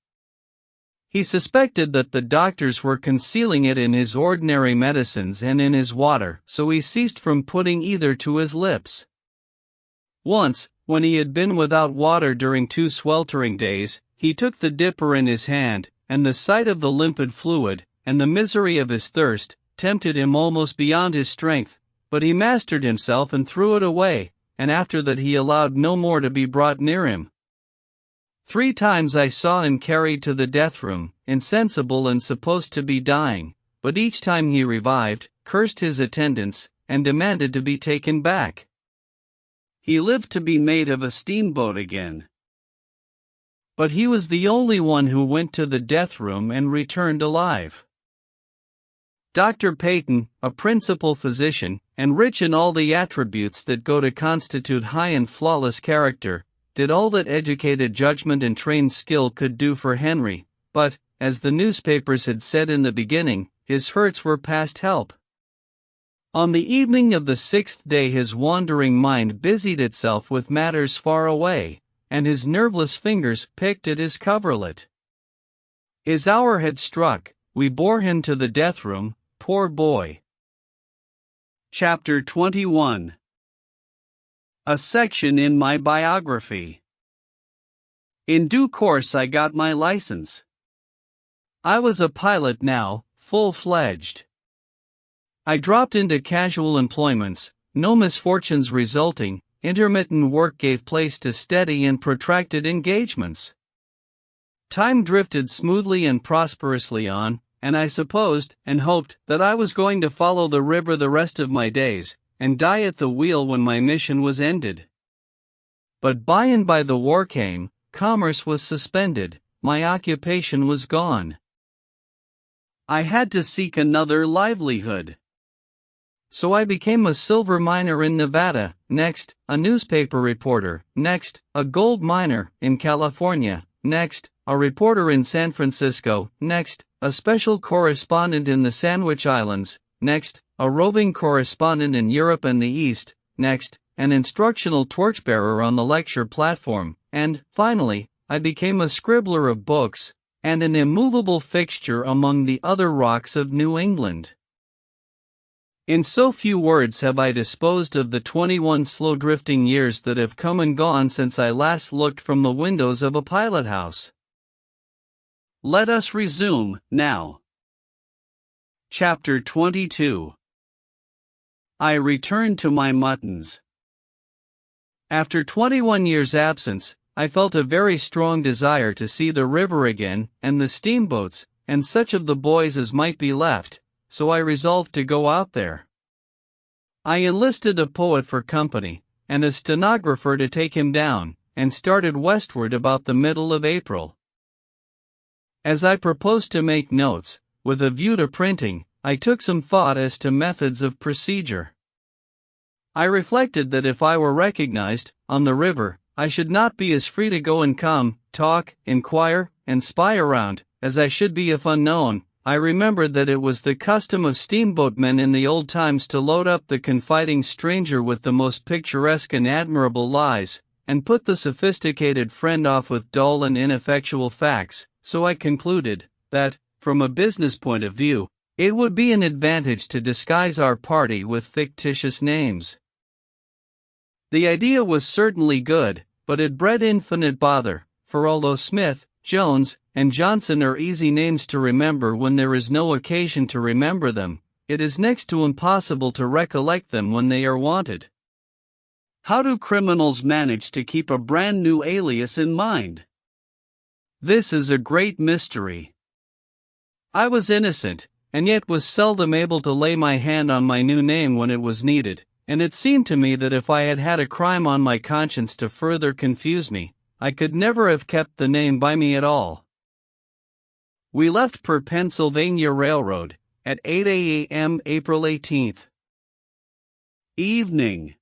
He suspected that the doctors were concealing it in his ordinary medicines and in his water, so he ceased from putting either to his lips. Once, when he had been without water during 2 sweltering days, he took the dipper in his hand, and the sight of the limpid fluid, and the misery of his thirst, tempted him almost beyond his strength, but he mastered himself and threw it away, and after that he allowed no more to be brought near him. 3 times I saw him carried to the death room, insensible and supposed to be dying, but each time he revived, cursed his attendants, and demanded to be taken back. He lived to be mate of a steamboat again. But he was the only one who went to the death room and returned alive. Dr. Peyton, a principal physician, and rich in all the attributes that go to constitute high and flawless character, did all that educated judgment and trained skill could do for Henry, but, as the newspapers had said in the beginning, his hurts were past help. On the evening of the 6th day his wandering mind busied itself with matters far away, and his nerveless fingers picked at his coverlet. His hour had struck, we bore him to the death room, poor boy. Chapter 21. A section in my biography. In due course I got my license. I was a pilot now, full-fledged. I dropped into casual employments, no misfortunes resulting, intermittent work gave place to steady and protracted engagements. Time drifted smoothly and prosperously on, and I supposed and hoped that I was going to follow the river the rest of my days, and die at the wheel when my mission was ended. But by and by the war came, commerce was suspended, my occupation was gone. I had to seek another livelihood. So I became a silver miner in Nevada, next, a newspaper reporter, next, a gold miner in California, next, a reporter in San Francisco, next, a special correspondent in the Sandwich Islands, next, a roving correspondent in Europe and the East, next, an instructional torchbearer on the lecture platform, and, finally, I became a scribbler of books, and an immovable fixture among the other rocks of New England. In so few words have I disposed of the 21 slow-drifting years that have come and gone since I last looked from the windows of a pilot-house. Let us resume, now. Chapter 22. I returned to my muttons. After 21 years' absence, I felt a very strong desire to see the river again, and the steamboats, and such of the boys as might be left, so I resolved to go out there. I enlisted a poet for company, and a stenographer to take him down, and started westward about the middle of April. As I proposed to make notes, with a view to printing, I took some thought as to methods of procedure. I reflected that if I were recognized, on the river, I should not be as free to go and come, talk, inquire, and spy around, as I should be if unknown. I remembered that it was the custom of steamboatmen in the old times to load up the confiding stranger with the most picturesque and admirable lies, and put the sophisticated friend off with dull and ineffectual facts, so I concluded that, from a business point of view, it would be an advantage to disguise our party with fictitious names. The idea was certainly good, but it bred infinite bother, for although Smith, Jones, and Johnson are easy names to remember when there is no occasion to remember them, it is next to impossible to recollect them when they are wanted. How do criminals manage to keep a brand new alias in mind? This is a great mystery. I was innocent, and yet was seldom able to lay my hand on my new name when it was needed, and it seemed to me that if I had had a crime on my conscience to further confuse me, I could never have kept the name by me at all. We left per Pennsylvania Railroad, at 8 a.m. April 18th. Evening.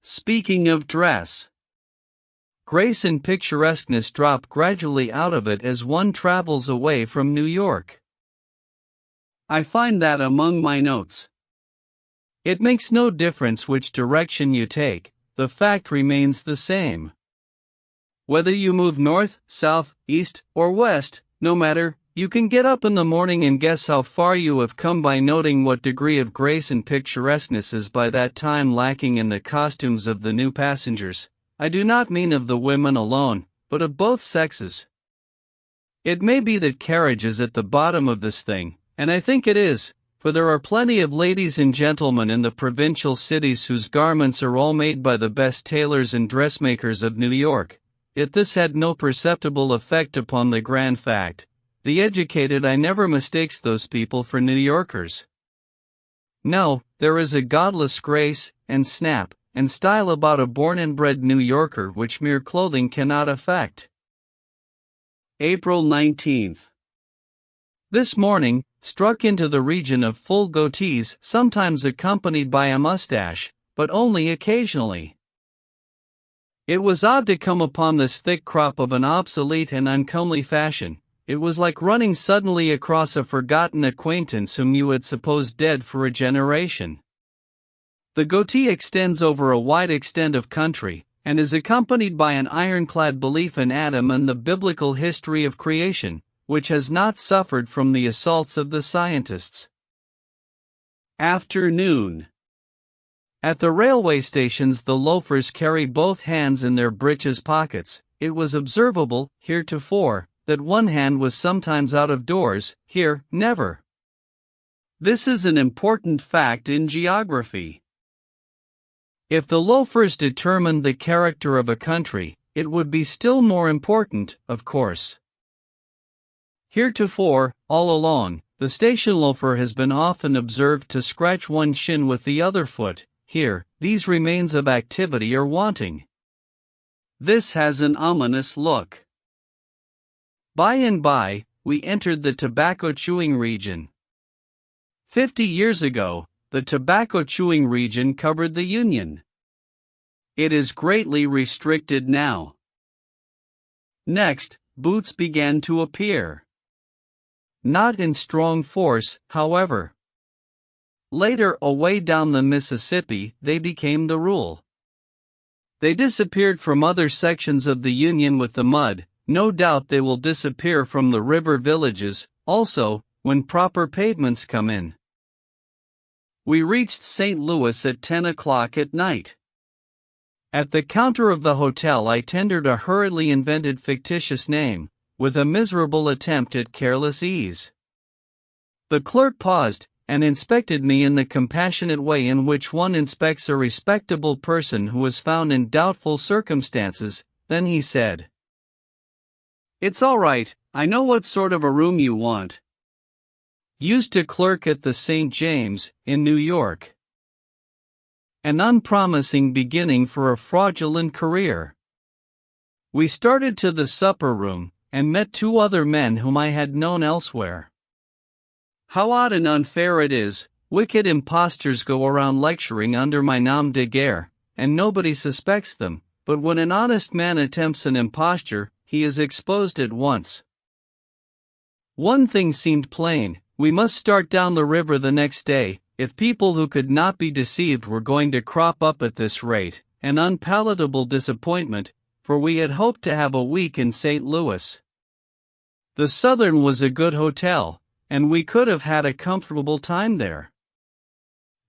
Speaking of dress. Grace and picturesqueness drop gradually out of it as one travels away from New York. I find that among my notes. It makes no difference which direction you take, the fact remains the same. Whether you move north, south, east, or west, no matter, you can get up in the morning and guess how far you have come by noting what degree of grace and picturesqueness is by that time lacking in the costumes of the new passengers. I do not mean of the women alone, but of both sexes. It may be that carriage is at the bottom of this thing, and I think it is, for there are plenty of ladies and gentlemen in the provincial cities whose garments are all made by the best tailors and dressmakers of New York. Yet this had no perceptible effect upon the grand fact. The educated eye never mistakes those people for New Yorkers. No, there is a godless grace, and snap, and style about a born and bred New Yorker which mere clothing cannot affect. April 19th. This morning, struck into the region of full goatees, sometimes accompanied by a mustache, but only occasionally. It was odd to come upon this thick crop of an obsolete and uncomely fashion. It was like running suddenly across a forgotten acquaintance whom you had supposed dead for a generation. The goatee extends over a wide extent of country, and is accompanied by an ironclad belief in Adam and the biblical history of creation, which has not suffered from the assaults of the scientists. Afternoon. At the railway stations the loafers carry both hands in their breeches pockets. It was observable, heretofore, that one hand was sometimes out of doors, here, never. This is an important fact in geography. If the loafers determined the character of a country, it would be still more important, of course. Heretofore, all along, the station loafer has been often observed to scratch one shin with the other foot. Here, these remains of activity are wanting. This has an ominous look. By and by, we entered the tobacco-chewing region. 50 years ago, the tobacco-chewing region covered the Union. It is greatly restricted now. Next, boots began to appear. Not in strong force, however. Later, away down the Mississippi, they became the rule. They disappeared from other sections of the Union with the mud. No doubt they will disappear from the river villages, also, when proper pavements come in. We reached St. Louis at 10 o'clock at night. At the counter of the hotel I tendered a hurriedly invented fictitious name, with a miserable attempt at careless ease. The clerk paused and inspected me in the compassionate way in which one inspects a respectable person who is found in doubtful circumstances. Then he said, "It's all right, I know what sort of a room you want. Used to clerk at the St. James, in New York. An unpromising beginning for a fraudulent career." We started to the supper room, and met two other men whom I had known elsewhere. How odd and unfair it is, wicked impostors go around lecturing under my nom de guerre, and nobody suspects them, but when an honest man attempts an imposture, he is exposed at once. One thing seemed plain: we must start down the river the next day, if people who could not be deceived were going to crop up at this rate. An unpalatable disappointment, for we had hoped to have a week in St. Louis. The Southern was a good hotel, and we could have had a comfortable time there.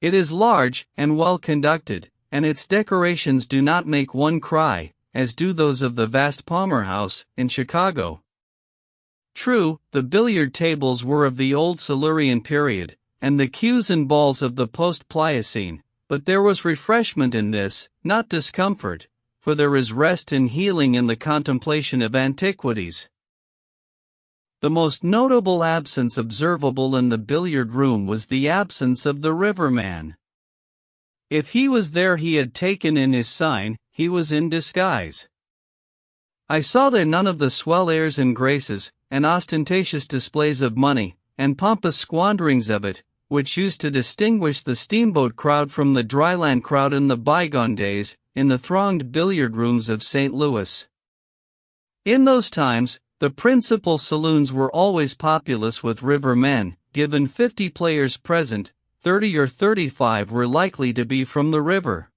It is large and well conducted, and its decorations do not make one cry, as do those of the vast Palmer House in Chicago. True, the billiard tables were of the old Silurian period, and the cues and balls of the post-Pliocene, but there was refreshment in this, not discomfort, for there is rest and healing in the contemplation of antiquities. The most notable absence observable in the billiard room was the absence of the riverman. If he was there, he had taken in his sign, he was in disguise. I saw there none of the swell airs and graces, and ostentatious displays of money, and pompous squanderings of it, which used to distinguish the steamboat crowd from the dryland crowd in the bygone days, in the thronged billiard rooms of St. Louis. In those times, the principal saloons were always populous with river men. Given 50 players present, 30 or 35 were likely to be from the river.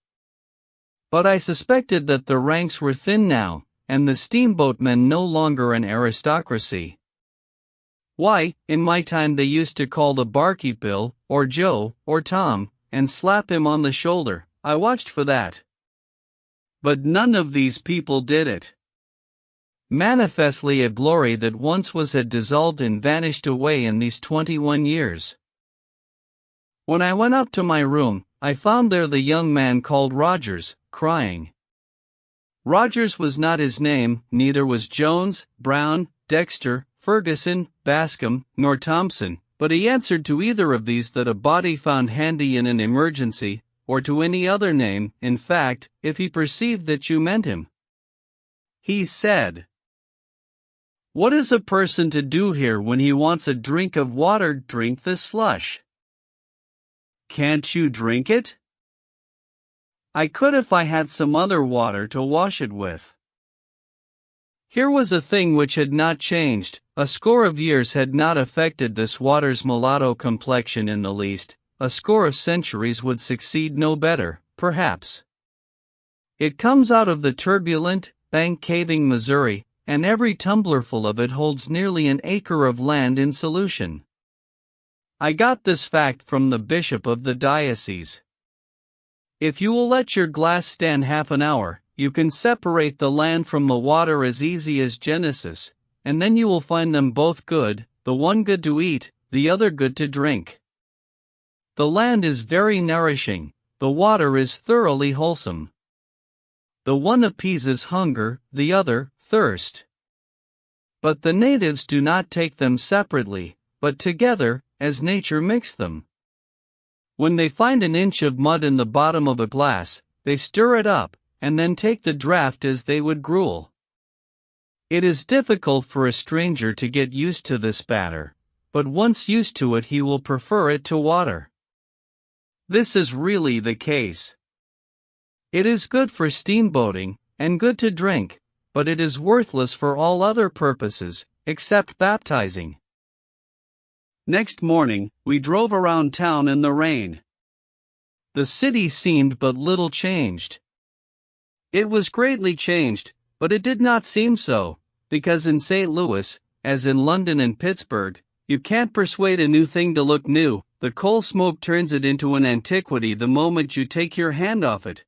But I suspected that the ranks were thin now, and the steamboatmen no longer an aristocracy. Why, in my time they used to call the barkeep Bill, or Joe, or Tom, and slap him on the shoulder. I watched for that. But none of these people did it. Manifestly a glory that once was had dissolved and vanished away in these 21 years. When I went up to my room, I found there the young man called Rogers, crying. Rogers was not his name, neither was Jones, Brown, Dexter, Ferguson, Bascom, nor Thompson, but he answered to either of these that a body found handy in an emergency, or to any other name, in fact, if he perceived that you meant him. He said, "What is a person to do here when he wants a drink of water? Drink the slush. Can't you drink it?" I could if I had some other water to wash it with. Here was a thing which had not changed, a score of years had not affected this water's mulatto complexion in the least, a score of centuries would succeed no better, perhaps. It comes out of the turbulent, bank-caving Missouri, and every tumblerful of it holds nearly an acre of land in solution. I got this fact from the bishop of the diocese. If you will let your glass stand half an hour, you can separate the land from the water as easy as Genesis, and then you will find them both good, the one good to eat, the other good to drink. The land is very nourishing, the water is thoroughly wholesome. The one appeases hunger, the other, thirst. But the natives do not take them separately, but together, as nature mixed them. When they find an inch of mud in the bottom of a glass, they stir it up, and then take the draught as they would gruel. It is difficult for a stranger to get used to this batter, but once used to it he will prefer it to water. This is really the case. It is good for steamboating, and good to drink, but it is worthless for all other purposes, except baptizing. Next morning, we drove around town in the rain. The city seemed but little changed. It was greatly changed, but it did not seem so, because in St. Louis, as in London and Pittsburgh, you can't persuade a new thing to look new. The coal smoke turns it into an antiquity the moment you take your hand off it.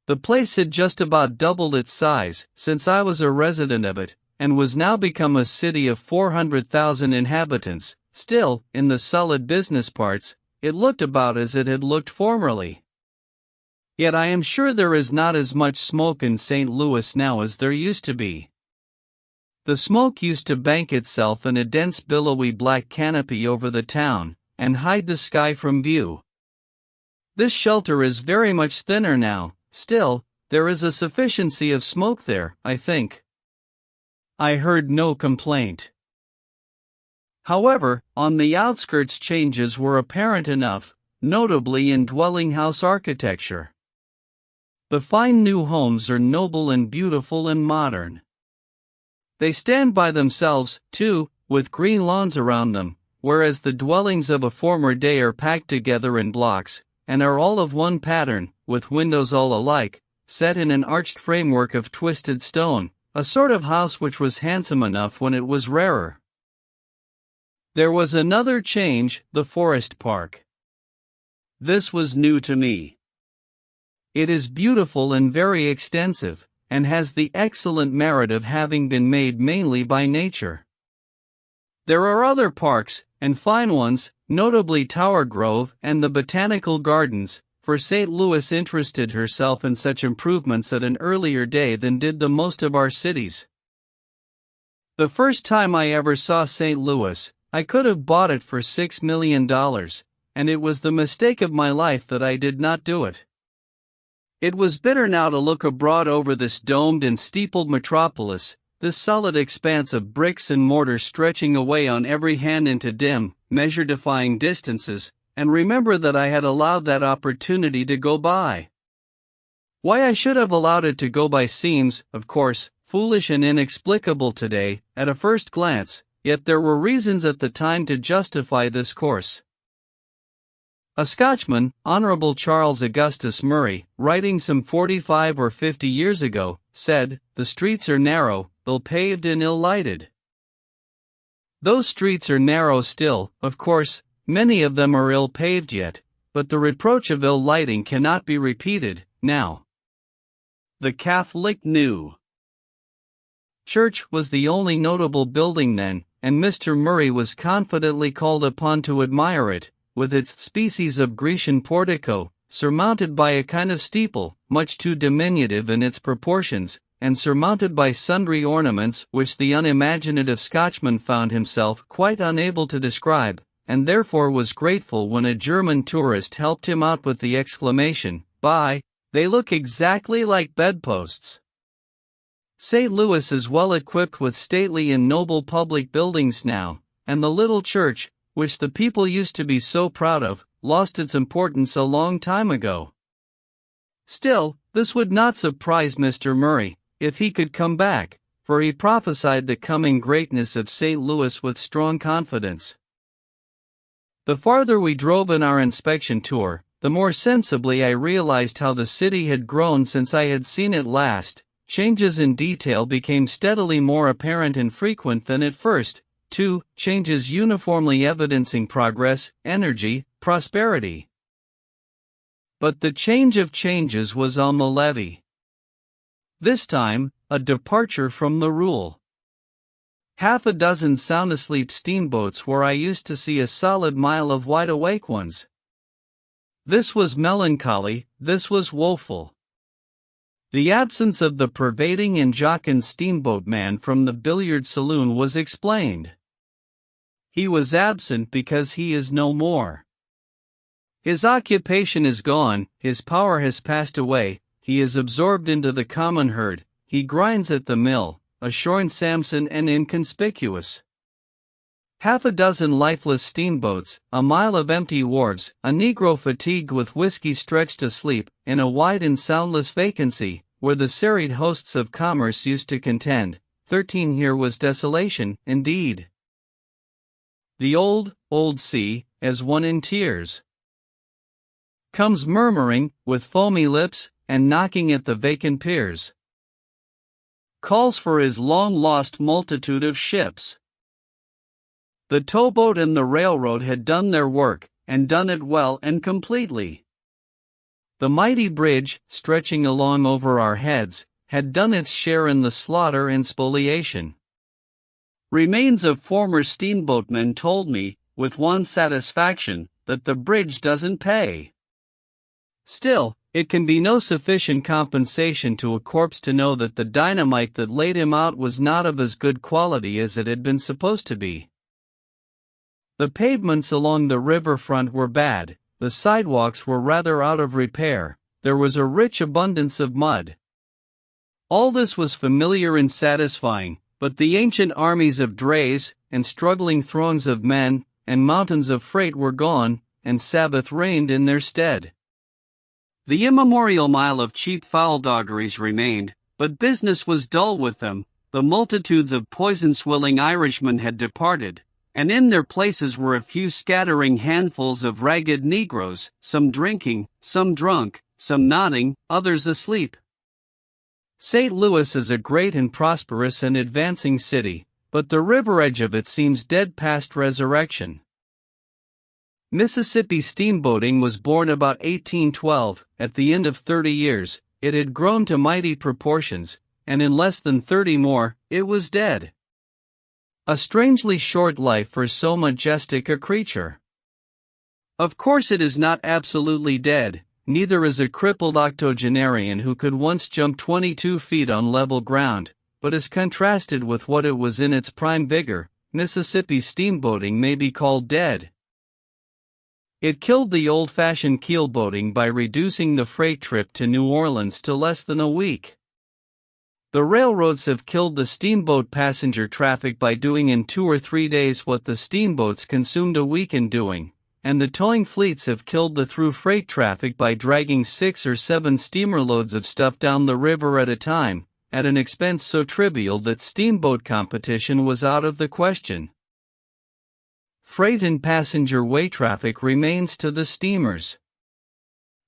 The place had just about doubled its size since I was a resident of it, and was now become a city of 400,000 inhabitants, Still, in the solid business parts, it looked about as it had looked formerly. Yet I am sure there is not as much smoke in St. Louis now as there used to be. The smoke used to bank itself in a dense billowy black canopy over the town, and hide the sky from view. This shelter is very much thinner now. Still, there is a sufficiency of smoke there, I think. I heard no complaint. However, on the outskirts changes were apparent enough, notably in dwelling house architecture. The fine new homes are noble and beautiful and modern. They stand by themselves, too, with green lawns around them, whereas the dwellings of a former day are packed together in blocks, and are all of one pattern, with windows all alike, set in an arched framework of twisted stone, a sort of house which was handsome enough when it was rarer. There was another change, the forest park. This was new to me. It is beautiful and very extensive, and has the excellent merit of having been made mainly by nature. There are other parks, and fine ones, notably Tower Grove and the Botanical Gardens, for St. Louis interested herself in such improvements at an earlier day than did the most of our cities. The first time I ever saw St. Louis, I could have bought it for $6 million, and it was the mistake of my life that I did not do it. It was bitter now to look abroad over this domed and steepled metropolis, this solid expanse of bricks and mortar stretching away on every hand into dim, measure-defying distances, and remember that I had allowed that opportunity to go by. Why I should have allowed it to go by seems, of course, foolish and inexplicable today, at a first glance, yet there were reasons at the time to justify this course. A Scotchman, Honorable Charles Augustus Murray, writing some 45 or 50 years ago, said, "The streets are narrow, ill-paved and ill-lighted." Those streets are narrow still, of course, many of them are ill-paved yet, but the reproach of ill lighting cannot be repeated, now. The Catholic New Church was the only notable building then, and Mr. Murray was confidently called upon to admire it, with its species of Grecian portico, surmounted by a kind of steeple, much too diminutive in its proportions, and surmounted by sundry ornaments which the unimaginative Scotchman found himself quite unable to describe, and therefore was grateful when a German tourist helped him out with the exclamation, "By, they look exactly like bedposts." St. Louis is well equipped with stately and noble public buildings now, and the little church, which the people used to be so proud of, lost its importance a long time ago. Still, this would not surprise Mr. Murray, if he could come back, for he prophesied the coming greatness of St. Louis with strong confidence. The farther we drove in our inspection tour, the more sensibly I realized how the city had grown since I had seen it last. Changes in detail became steadily more apparent and frequent than at first, too, changes uniformly evidencing progress, energy, prosperity. But the change of changes was on the levee. This time, a departure from the rule. Half a dozen sound-asleep steamboats where I used to see a solid mile of wide-awake ones. This was melancholy, this was woeful. The absence of the pervading and jocund steamboat man from the billiard saloon was explained. He was absent because he is no more. His occupation is gone, his power has passed away, he is absorbed into the common herd, he grinds at the mill, a shorn Samson and inconspicuous. Half a dozen lifeless steamboats, a mile of empty wharves, a Negro fatigued with whiskey stretched asleep, in a wide and soundless vacancy, where the serried hosts of commerce used to contend. 13 Here was desolation, indeed. The old sea, as one in tears, comes murmuring, with foamy lips, and knocking at the vacant piers. Calls for his long-lost multitude of ships. The towboat and the railroad had done their work, and done it well and completely. The mighty bridge, stretching along over our heads, had done its share in the slaughter and spoliation. Remains of former steamboatmen told me, with one satisfaction, that the bridge doesn't pay. Still, it can be no sufficient compensation to a corpse to know that the dynamite that laid him out was not of as good quality as it had been supposed to be. The pavements along the riverfront were bad, the sidewalks were rather out of repair, there was a rich abundance of mud. All this was familiar and satisfying, but the ancient armies of drays, and struggling throngs of men, and mountains of freight were gone, and Sabbath reigned in their stead. The immemorial mile of cheap foul-doggeries remained, but business was dull with them, the multitudes of poison-swilling Irishmen had departed, and in their places were a few scattering handfuls of ragged Negroes, some drinking, some drunk, some nodding, others asleep. St. Louis is a great and prosperous and advancing city, but the river edge of it seems dead past resurrection. Mississippi steamboating was born about 1812, at the end of 30 years, it had grown to mighty proportions, and in less than 30 more, it was dead. A strangely short life for so majestic a creature. Of course it is not absolutely dead, neither is a crippled octogenarian who could once jump 22 feet on level ground, but as contrasted with what it was in its prime vigor, Mississippi steamboating may be called dead. It killed the old-fashioned keelboating by reducing the freight trip to New Orleans to less than a week. The railroads have killed the steamboat passenger traffic by doing in 2 or 3 days what the steamboats consumed a week in doing, and the towing fleets have killed the through freight traffic by dragging 6 or 7 steamer loads of stuff down the river at a time, at an expense so trivial that steamboat competition was out of the question. Freight and passenger way traffic remains to the steamers.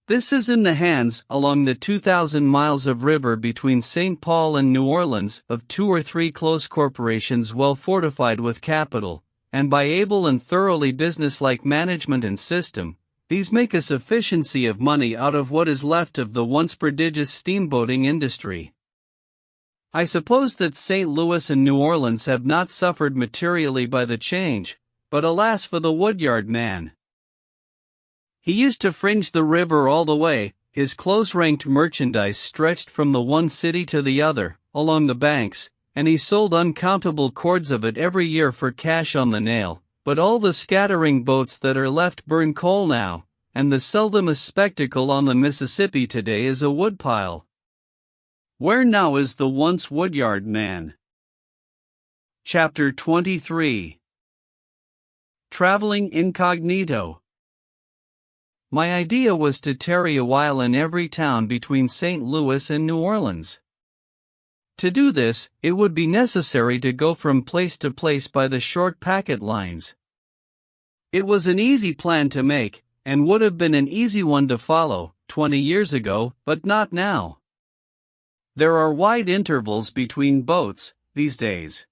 This is in the hands, along the 2,000 miles of river between St. Paul and New Orleans, of 2 or 3 close corporations well fortified with capital, and by able and thoroughly businesslike management and system, these make a sufficiency of money out of what is left of the once prodigious steamboating industry. I suppose that St. Louis and New Orleans have not suffered materially by the change, but alas for the woodyard man. He used to fringe the river all the way, his close-ranked merchandise stretched from the one city to the other, along the banks, and he sold uncountable cords of it every year for cash on the nail, but all the scattering boats that are left burn coal now, and the seldomest spectacle on the Mississippi today is a woodpile. Where now is the once woodyard man? Chapter 23. Traveling incognito. My idea was to tarry a while in every town between St. Louis and New Orleans. To do this, it would be necessary to go from place to place by the short packet lines. It was an easy plan to make, and would have been an easy one to follow, 20 years ago, but not now. There are wide intervals between boats, these days.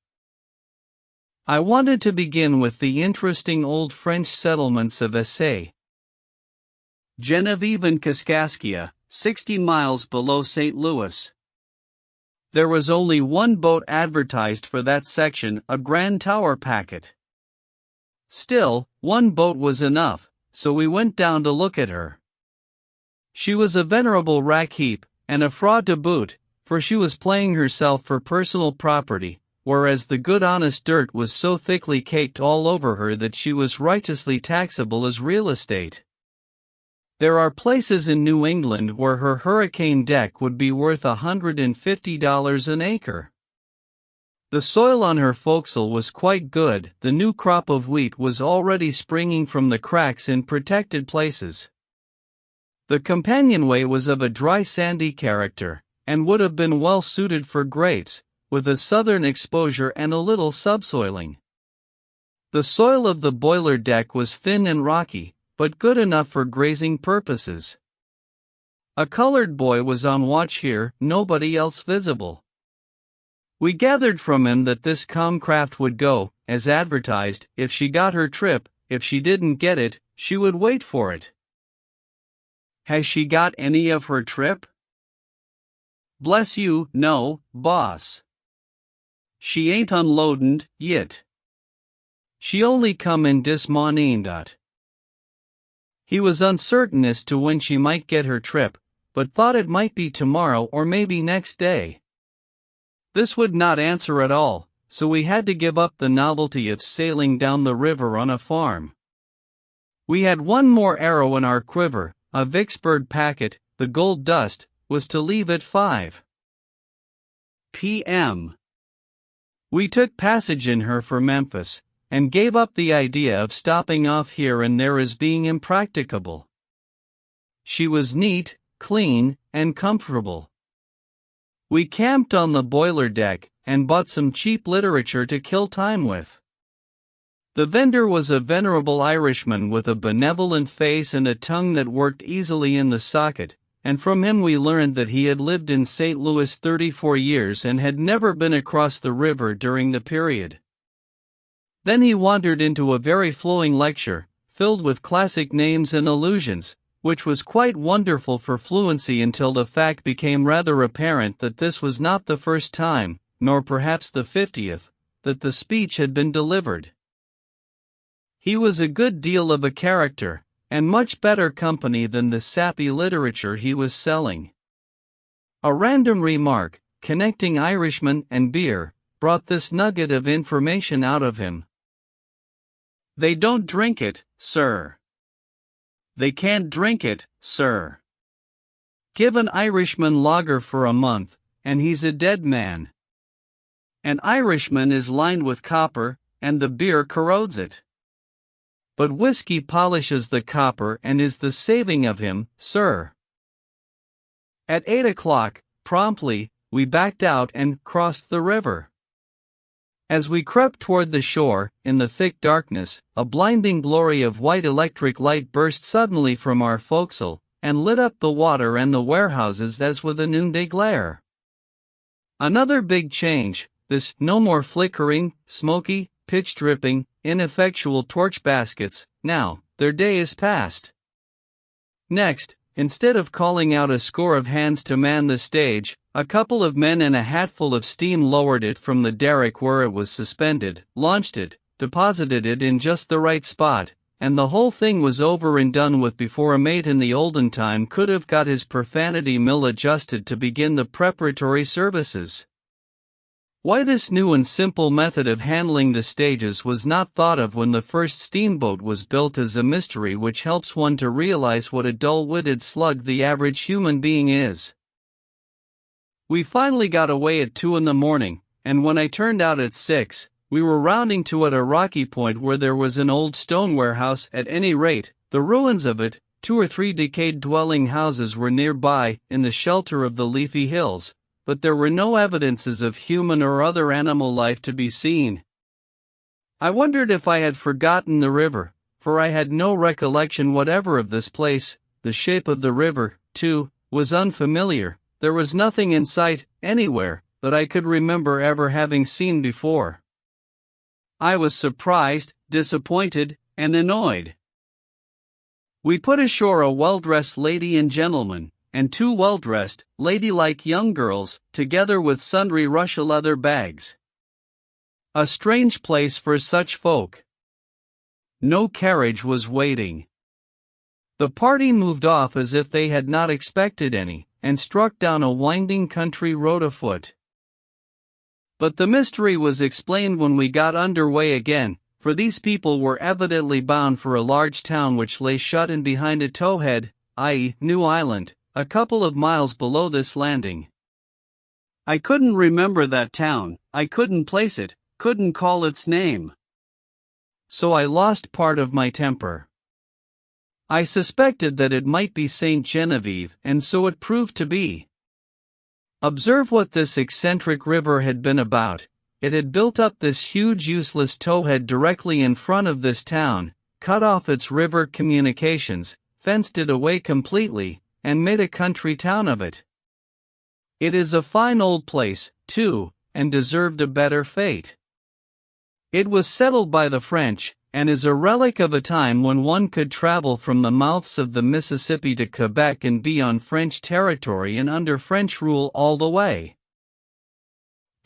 I wanted to begin with the interesting old French settlements of Essay, Genevieve and Kaskaskia, 60 miles below St. Louis. There was only one boat advertised for that section, a Grand Tower packet. Still, one boat was enough, so we went down to look at her. She was a venerable rack heap, and a fraud to boot, for she was playing herself for personal property, whereas the good honest dirt was so thickly caked all over her that she was righteously taxable as real estate. There are places in New England where her hurricane deck would be worth $150 an acre. The soil on her forecastle was quite good, the new crop of wheat was already springing from the cracks in protected places. The companionway was of a dry sandy character, and would have been well suited for grapes, with a southern exposure and a little subsoiling. The soil of the boiler deck was thin and rocky, but good enough for grazing purposes. A colored boy was on watch here, nobody else visible. We gathered from him that this calm craft would go, as advertised, if she got her trip, if she didn't get it, she would wait for it. Has she got any of her trip? Bless you, no, boss. She ain't unloadin' yit. She only come in dis morning. He was uncertain as to when she might get her trip, but thought it might be tomorrow or maybe next day. This would not answer at all, so we had to give up the novelty of sailing down the river on a farm. We had one more arrow in our quiver. A Vicksburg packet, the Gold Dust, was to leave at 5 p.m. We took passage in her for Memphis, and gave up the idea of stopping off here and there as being impracticable. She was neat, clean, and comfortable. We camped on the boiler deck, and bought some cheap literature to kill time with. The vendor was a venerable Irishman with a benevolent face and a tongue that worked easily in the socket, and from him we learned that he had lived in St. Louis 34 years and had never been across the river during the period. Then he wandered into a very flowing lecture, filled with classic names and allusions, which was quite wonderful for fluency until the fact became rather apparent that this was not the first time, nor perhaps the 50th, that the speech had been delivered. He was a good deal of a character, and much better company than the sappy literature he was selling. A random remark, connecting Irishmen and beer, brought this nugget of information out of him. They don't drink it, sir. They can't drink it, sir. Give an Irishman lager for a month, and he's a dead man. An Irishman is lined with copper, and the beer corrodes it. But whiskey polishes the copper and is the saving of him, sir. At 8 o'clock, promptly, we backed out and crossed the river. As we crept toward the shore, in the thick darkness, a blinding glory of white electric light burst suddenly from our forecastle, and lit up the water and the warehouses as with a noonday glare. Another big change, this: no more flickering, smoky, pitch-dripping, ineffectual torch baskets. Now, their day is past. Next, instead of calling out a score of hands to man the stage, a couple of men and a hatful of steam lowered it from the derrick where it was suspended, launched it, deposited it in just the right spot, and the whole thing was over and done with before a mate in the olden time could have got his profanity mill adjusted to begin the preparatory services. Why this new and simple method of handling the stages was not thought of when the first steamboat was built is a mystery which helps one to realize what a dull-witted slug the average human being is. We finally got away at 2 in the morning, and when I turned out at 6, we were rounding to at a rocky point where there was an old stone warehouse. At any rate, the ruins of it, 2 or 3 decayed dwelling houses were nearby, in the shelter of the leafy hills, but there were no evidences of human or other animal life to be seen. I wondered if I had forgotten the river, for I had no recollection whatever of this place. The shape of the river, too, was unfamiliar. There was nothing in sight, anywhere, that I could remember ever having seen before. I was surprised, disappointed, and annoyed. We put ashore a well-dressed lady and gentleman, and 2 well-dressed, ladylike young girls, together with sundry Russia leather bags. A strange place for such folk. No carriage was waiting. The party moved off as if they had not expected any, and struck down a winding country road afoot. But the mystery was explained when we got under way again, for these people were evidently bound for a large town which lay shut in behind a towhead, i.e., New Island, a couple of miles below this landing. I couldn't remember that town, I couldn't place it, couldn't call its name. So I lost part of my temper. I suspected that it might be St. Genevieve, and so it proved to be. Observe what this eccentric river had been about. It had built up this huge useless towhead directly in front of this town, cut off its river communications, fenced it away completely, and made a country town of it. It is a fine old place, too, and deserved a better fate. It was settled by the French, and is a relic of a time when one could travel from the mouths of the Mississippi to Quebec and be on French territory and under French rule all the way.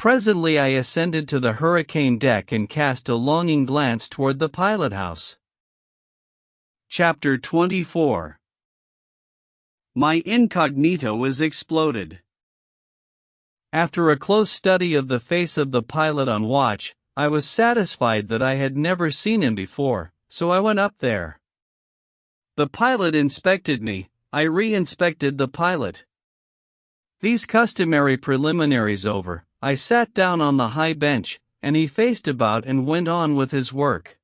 Presently I ascended to the hurricane deck and cast a longing glance toward the pilot house. Chapter 24. My incognito is exploded. After a close study of the face of the pilot on watch, I was satisfied that I had never seen him before, so I went up there. The pilot inspected me, I re-inspected the pilot. These customary preliminaries over, I sat down on the high bench, and he faced about and went on with his work.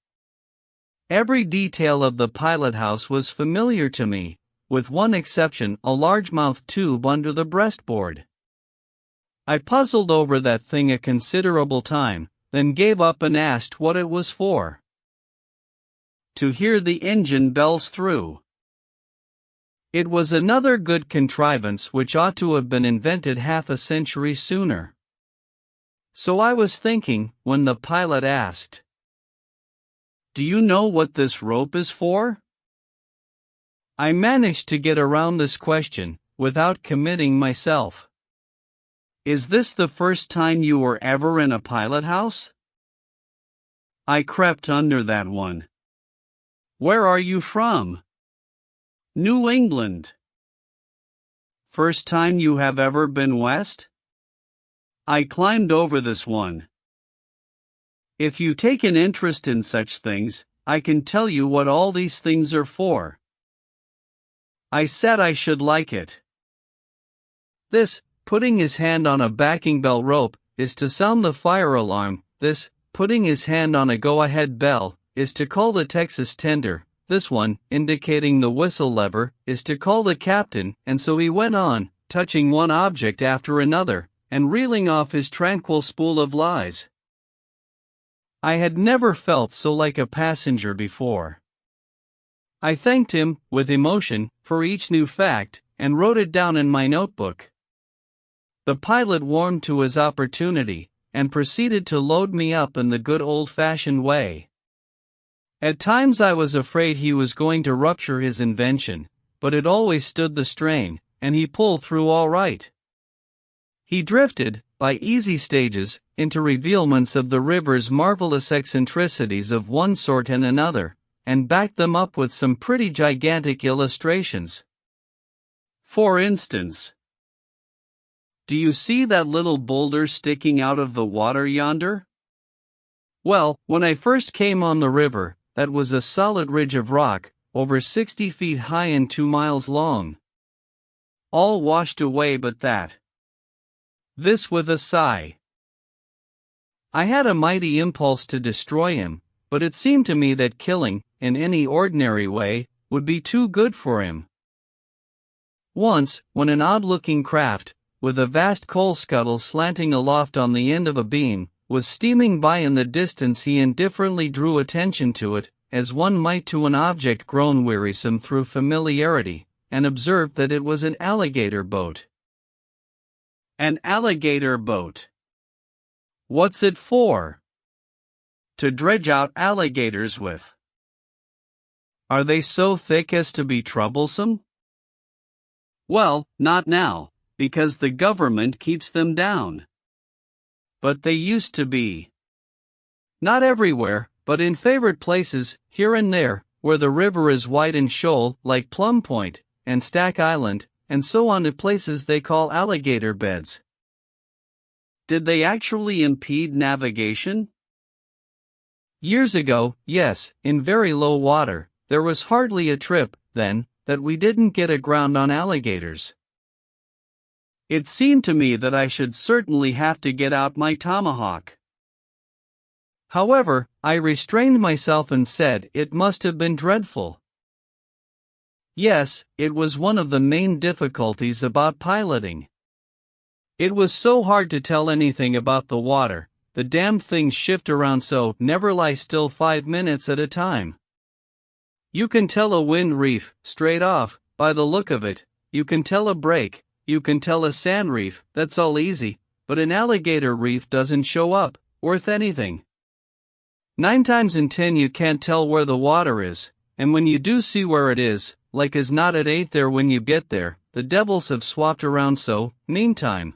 Every detail of the pilot house was familiar to me, with one exception, a largemouth tube under the breastboard. I puzzled over that thing a considerable time, then gave up and asked what it was for. To hear the engine bells through. It was another good contrivance which ought to have been invented half a century sooner. So I was thinking, when the pilot asked, "Do you know what this rope is for?" I managed to get around this question, without committing myself. "Is this the first time you were ever in a pilot house?" I crept under that one. "Where are you from?" "New England." "First time you have ever been west?" I climbed over this one. If you take an interest in such things, I can tell you what all these things are for. I said I should like it. This, putting his hand on a backing bell rope, is to sound the fire alarm. This, putting his hand on a go-ahead bell, is to call the Texas tender. This one, indicating the whistle lever, is to call the captain, and so he went on, touching one object after another, and reeling off his tranquil spool of lies. I had never felt so like a passenger before. I thanked him, with emotion, for each new fact, and wrote it down in my notebook. The pilot warmed to his opportunity, and proceeded to load me up in the good old-fashioned way. At times I was afraid he was going to rupture his invention, but it always stood the strain, and he pulled through all right. He drifted, by easy stages, into revealments of the river's marvelous eccentricities of one sort and another, and backed them up with some pretty gigantic illustrations. For instance, do you see that little boulder sticking out of the water yonder? Well, when I first came on the river, that was a solid ridge of rock, over 60 feet high and 2 miles long. All washed away but that. This with a sigh. I had a mighty impulse to destroy him, but it seemed to me that killing, in any ordinary way, would be too good for him. Once, when an odd-looking craft, with a vast coal scuttle slanting aloft on the end of a beam, was steaming by in the distance, he indifferently drew attention to it, as one might to an object grown wearisome through familiarity, and observed that it was an alligator boat. An alligator boat. What's it for? To dredge out alligators with. Are they so thick as to be troublesome? Well, not now, because the government keeps them down. But they used to be. Not everywhere, but in favorite places, here and there, where the river is wide and shoal, like Plum Point, and Stack Island, and so on, to places they call alligator beds. Did they actually impede navigation? Years ago, yes, in very low water, there was hardly a trip, then, that we didn't get aground on alligators. It seemed to me that I should certainly have to get out my tomahawk. However, I restrained myself and said it must have been dreadful. Yes, it was one of the main difficulties about piloting. It was so hard to tell anything about the water, the damned things shift around so, never lie still 5 minutes at a time. You can tell a wind reef, straight off, by the look of it, you can tell a break, you can tell a sand reef, that's all easy, but an alligator reef doesn't show up, worth anything. 9 times in 10 you can't tell where the water is, and when you do see where it is, like as not it ain't there when you get there, the devils have swapped around so, meantime.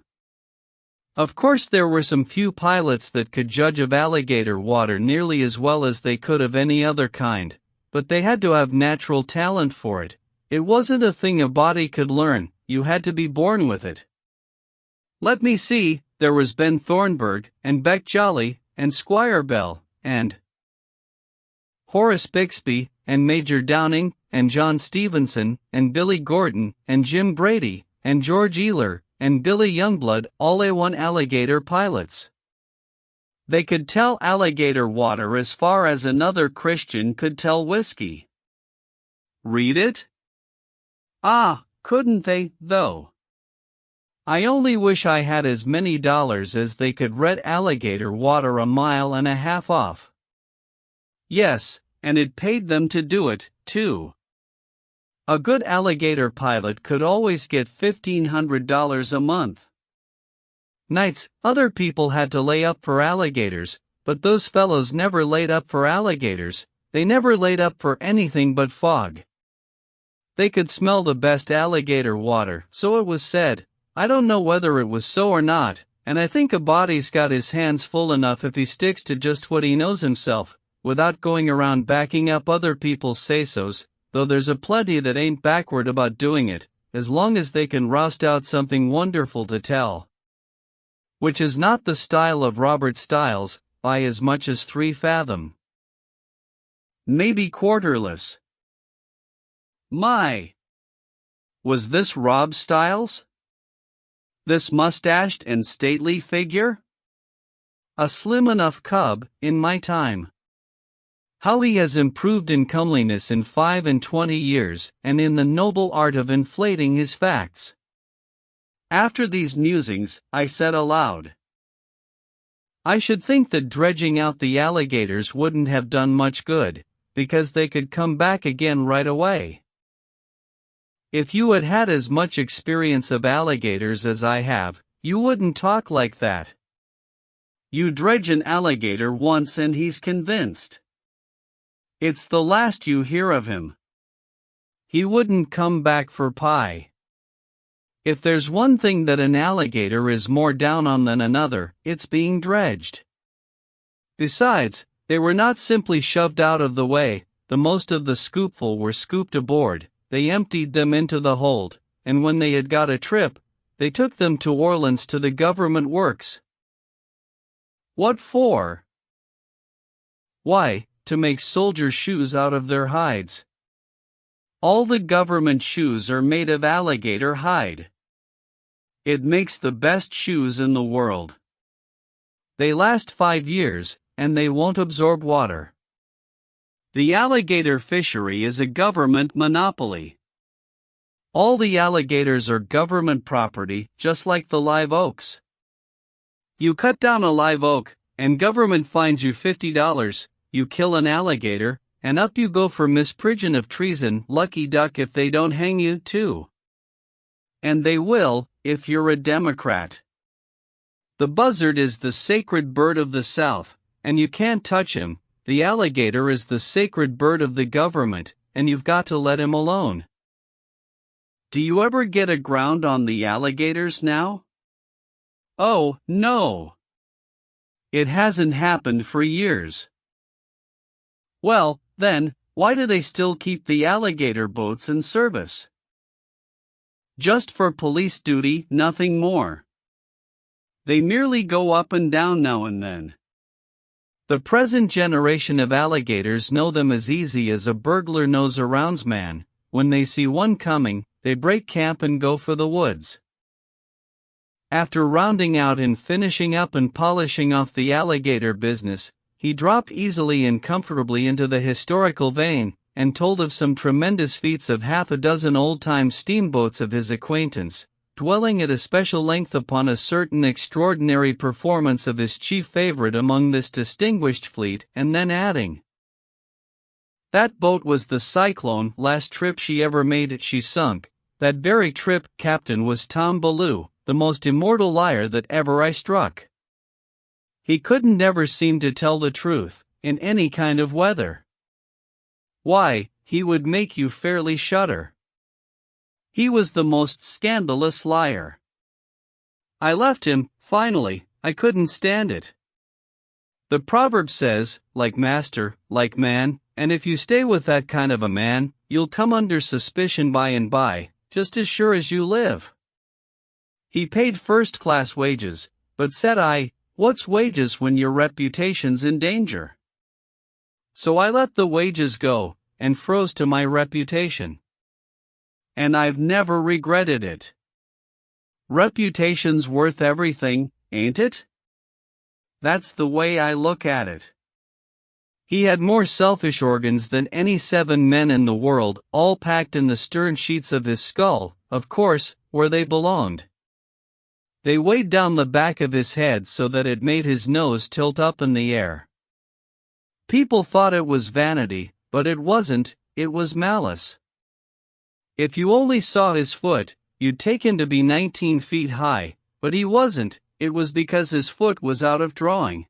Of course, there were some few pilots that could judge of alligator water nearly as well as they could of any other kind, but they had to have natural talent for it. It wasn't a thing a body could learn, you had to be born with it. Let me see, there was Ben Thornburg, and Beck Jolly, and Squire Bell, and Horace Bixby, and Major Downing, and John Stevenson, and Billy Gordon, and Jim Brady, and George Ealer, and Billy Youngblood, all A1 alligator pilots. They could tell alligator water as far as another Christian could tell whiskey. Read it? Ah, couldn't they, though? I only wish I had as many dollars as they could read alligator water a mile and a half off. Yes, and it paid them to do it, too. A good alligator pilot could always get $1,500 a month. Nights, other people had to lay up for alligators, but those fellows never laid up for alligators, they never laid up for anything but fog. They could smell the best alligator water, so it was said. I don't know whether it was so or not, and I think a body's got his hands full enough if he sticks to just what he knows himself, without going around backing up other people's say-sos, though there's a plenty that ain't backward about doing it, as long as they can roust out something wonderful to tell. Which is not the style of Robert Stiles, by as much as 3 fathom. Maybe quarterless. My! Was this Rob Stiles? This mustached and stately figure? A slim enough cub, in my time. How he has improved in comeliness in 25 years, and in the noble art of inflating his facts. After these musings, I said aloud, I should think that dredging out the alligators wouldn't have done much good, because they could come back again right away. If you had had as much experience of alligators as I have, you wouldn't talk like that. You dredge an alligator once and he's convinced. It's the last you hear of him. He wouldn't come back for pie. If there's one thing that an alligator is more down on than another, it's being dredged. Besides, they were not simply shoved out of the way, the most of the scoopful were scooped aboard, they emptied them into the hold, and when they had got a trip, they took them to Orleans to the government works. What for? Why, to make soldier shoes out of their hides. All the government shoes are made of alligator hide. It makes the best shoes in the world. They last 5 years, and they won't absorb water. The alligator fishery is a government monopoly. All the alligators are government property, just like the live oaks. You cut down a live oak, and government fines you $50, you kill an alligator, and up you go for misprision of treason, lucky duck if they don't hang you, too. And they will, if you're a Democrat. The buzzard is the sacred bird of the South, and you can't touch him. The alligator is the sacred bird of the government, and you've got to let him alone. Do you ever get aground on the alligators now? Oh, no. It hasn't happened for years. Well, then, why do they still keep the alligator boats in service? Just for police duty, nothing more. They merely go up and down now and then. The present generation of alligators know them as easy as a burglar knows a roundsman. When they see one coming, they break camp and go for the woods. After rounding out and finishing up and polishing off the alligator business, he dropped easily and comfortably into the historical vein, and told of some tremendous feats of half a dozen old-time steamboats of his acquaintance, dwelling at a special length upon a certain extraordinary performance of his chief favorite among this distinguished fleet, and then adding, "That boat was the Cyclone, last trip she ever made she sunk, that very trip, captain was Tom Ballou, the most immortal liar that ever I struck. He couldn't never seem to tell the truth, in any kind of weather. Why, he would make you fairly shudder. He was the most scandalous liar. I left him, Finally, I couldn't stand it. The proverb says, like master, like man, and if you stay with that kind of a man, you'll come under suspicion by and by, just as sure as you live. He paid first-class wages, but said I, what's wages when your reputation's in danger? So I let the wages go, and froze to my reputation. And I've never regretted it. Reputation's worth everything, ain't it? That's the way I look at it. He had more selfish organs than any 7 men in the world, all packed in the stern sheets of his skull, of course, where they belonged. They weighed down the back of his head so that it made his nose tilt up in the air. People thought it was vanity, but it wasn't, it was malice. If you only saw his foot, you'd take him to be 19 feet high, but he wasn't, it was because his foot was out of drawing.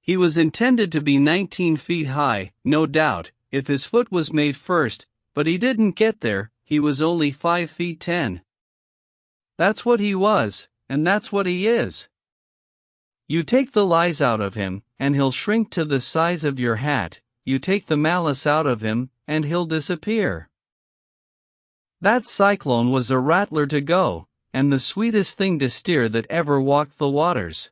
He was intended to be 19 feet high, no doubt, if his foot was made first, but he didn't get there, he was only 5 feet 10. That's what he was, and that's what he is. You take the lies out of him, and he'll shrink to the size of your hat, you take the malice out of him, and he'll disappear. That cyclone was a rattler to go, and the sweetest thing to steer that ever walked the waters.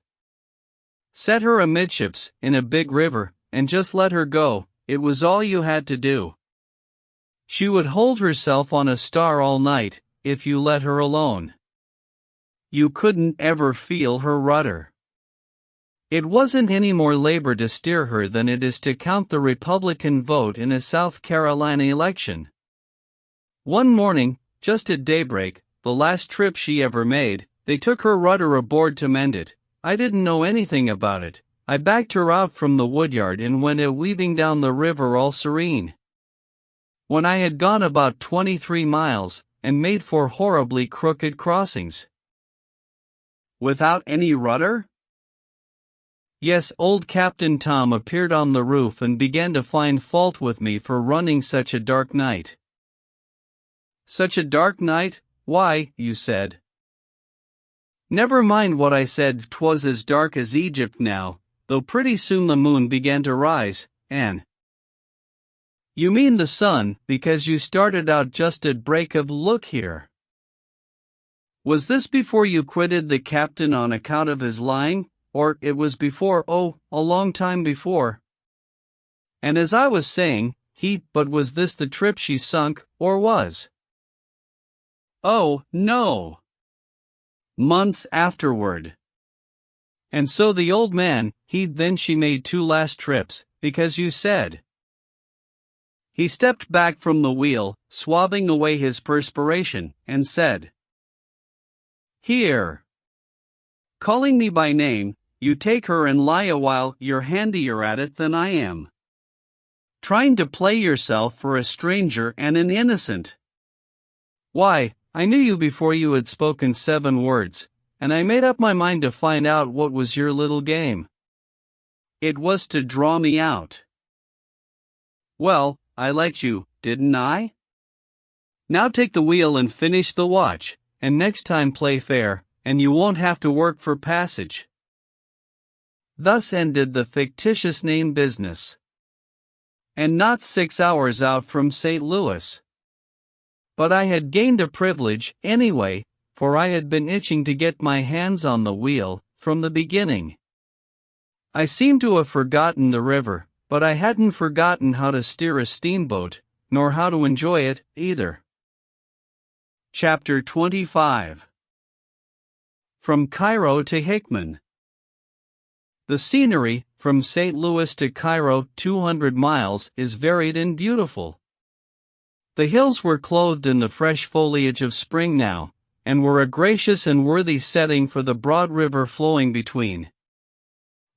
Set her amidships, in a big river, and just let her go, it was all you had to do. She would hold herself on a star all night, if you let her alone. You couldn't ever feel her rudder. It wasn't any more labor to steer her than it is to count the Republican vote in a South Carolina election. One morning, just at daybreak, the last trip she ever made, they took her rudder aboard to mend it. I didn't know anything about it. I backed her out from the woodyard and went a-weaving down the river all serene. When I had gone about 23 miles, and made 4 horribly crooked crossings. Without any rudder? Yes, old Captain Tom appeared on the roof and began to find fault with me for running such a dark night. Such a dark night? Why, you said. Never mind what I said, 'twas as dark as Egypt now, though pretty soon the moon began to rise, and… You mean the sun, because you started out just at break of look here. Was this before you quitted the captain on account of his lying, or it was before, oh, a long time before? And as I was saying, but was this the trip she sunk, or was? Oh, no. Months afterward. And so the old man, then she made 2 last trips, because you said. He stepped back from the wheel, swabbing away his perspiration, and said, Here. Calling me by name, you take her and lie a while, you're handier at it than I am. Trying to play yourself for a stranger and an innocent. Why, I knew you before you had spoken 7 words, and I made up my mind to find out what was your little game. It was to draw me out. Well, I let you, didn't I? Now take the wheel and finish the watch, and next time play fair, and you won't have to work for passage. Thus ended the fictitious name business. And not 6 hours out from St. Louis. But I had gained a privilege, anyway, for I had been itching to get my hands on the wheel, from the beginning. I seemed to have forgotten the river, but I hadn't forgotten how to steer a steamboat, nor how to enjoy it, either. Chapter 25. From Cairo to Hickman. The scenery, from St. Louis to Cairo, 200 miles, is varied and beautiful. The hills were clothed in the fresh foliage of spring now, and were a gracious and worthy setting for the broad river flowing between.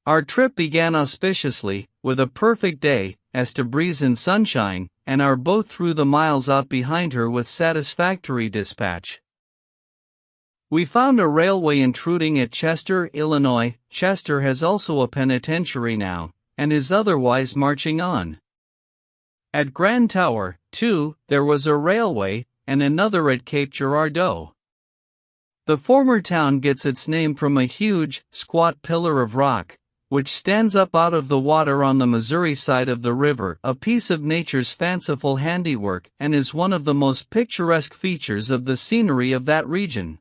Our trip began auspiciously, with a perfect day, as to breeze and sunshine, and our boat threw the miles out behind her with satisfactory dispatch. We found a railway intruding at Chester, Illinois. Chester has also a penitentiary now, and is otherwise marching on. At Grand Tower, too, there was a railway, and another at Cape Girardeau. The former town gets its name from a huge, squat pillar of rock, which stands up out of the water on the Missouri side of the river, a piece of nature's fanciful handiwork, and is one of the most picturesque features of the scenery of that region.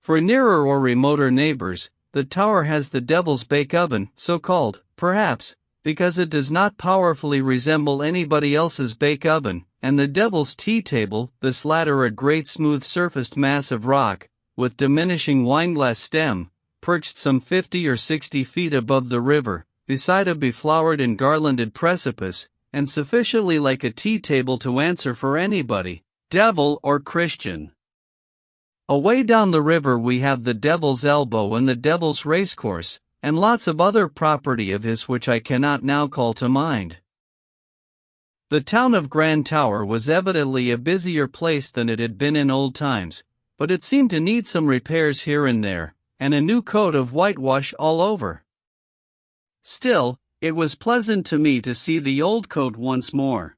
For nearer or remoter neighbors, the tower has the Devil's Bake Oven, so called, perhaps, because it does not powerfully resemble anybody else's bake oven, and the Devil's Tea Table, this latter a great smooth-surfaced mass of rock, with diminishing wineglass stem, perched some 50 or 60 feet above the river, beside a beflowered and garlanded precipice, and sufficiently like a tea table to answer for anybody, devil or Christian. Away down the river we have the Devil's Elbow and the Devil's Racecourse, and lots of other property of his which I cannot now call to mind. The town of Grand Tower was evidently a busier place than it had been in old times, but it seemed to need some repairs here and there, and a new coat of whitewash all over. Still, it was pleasant to me to see the old coat once more.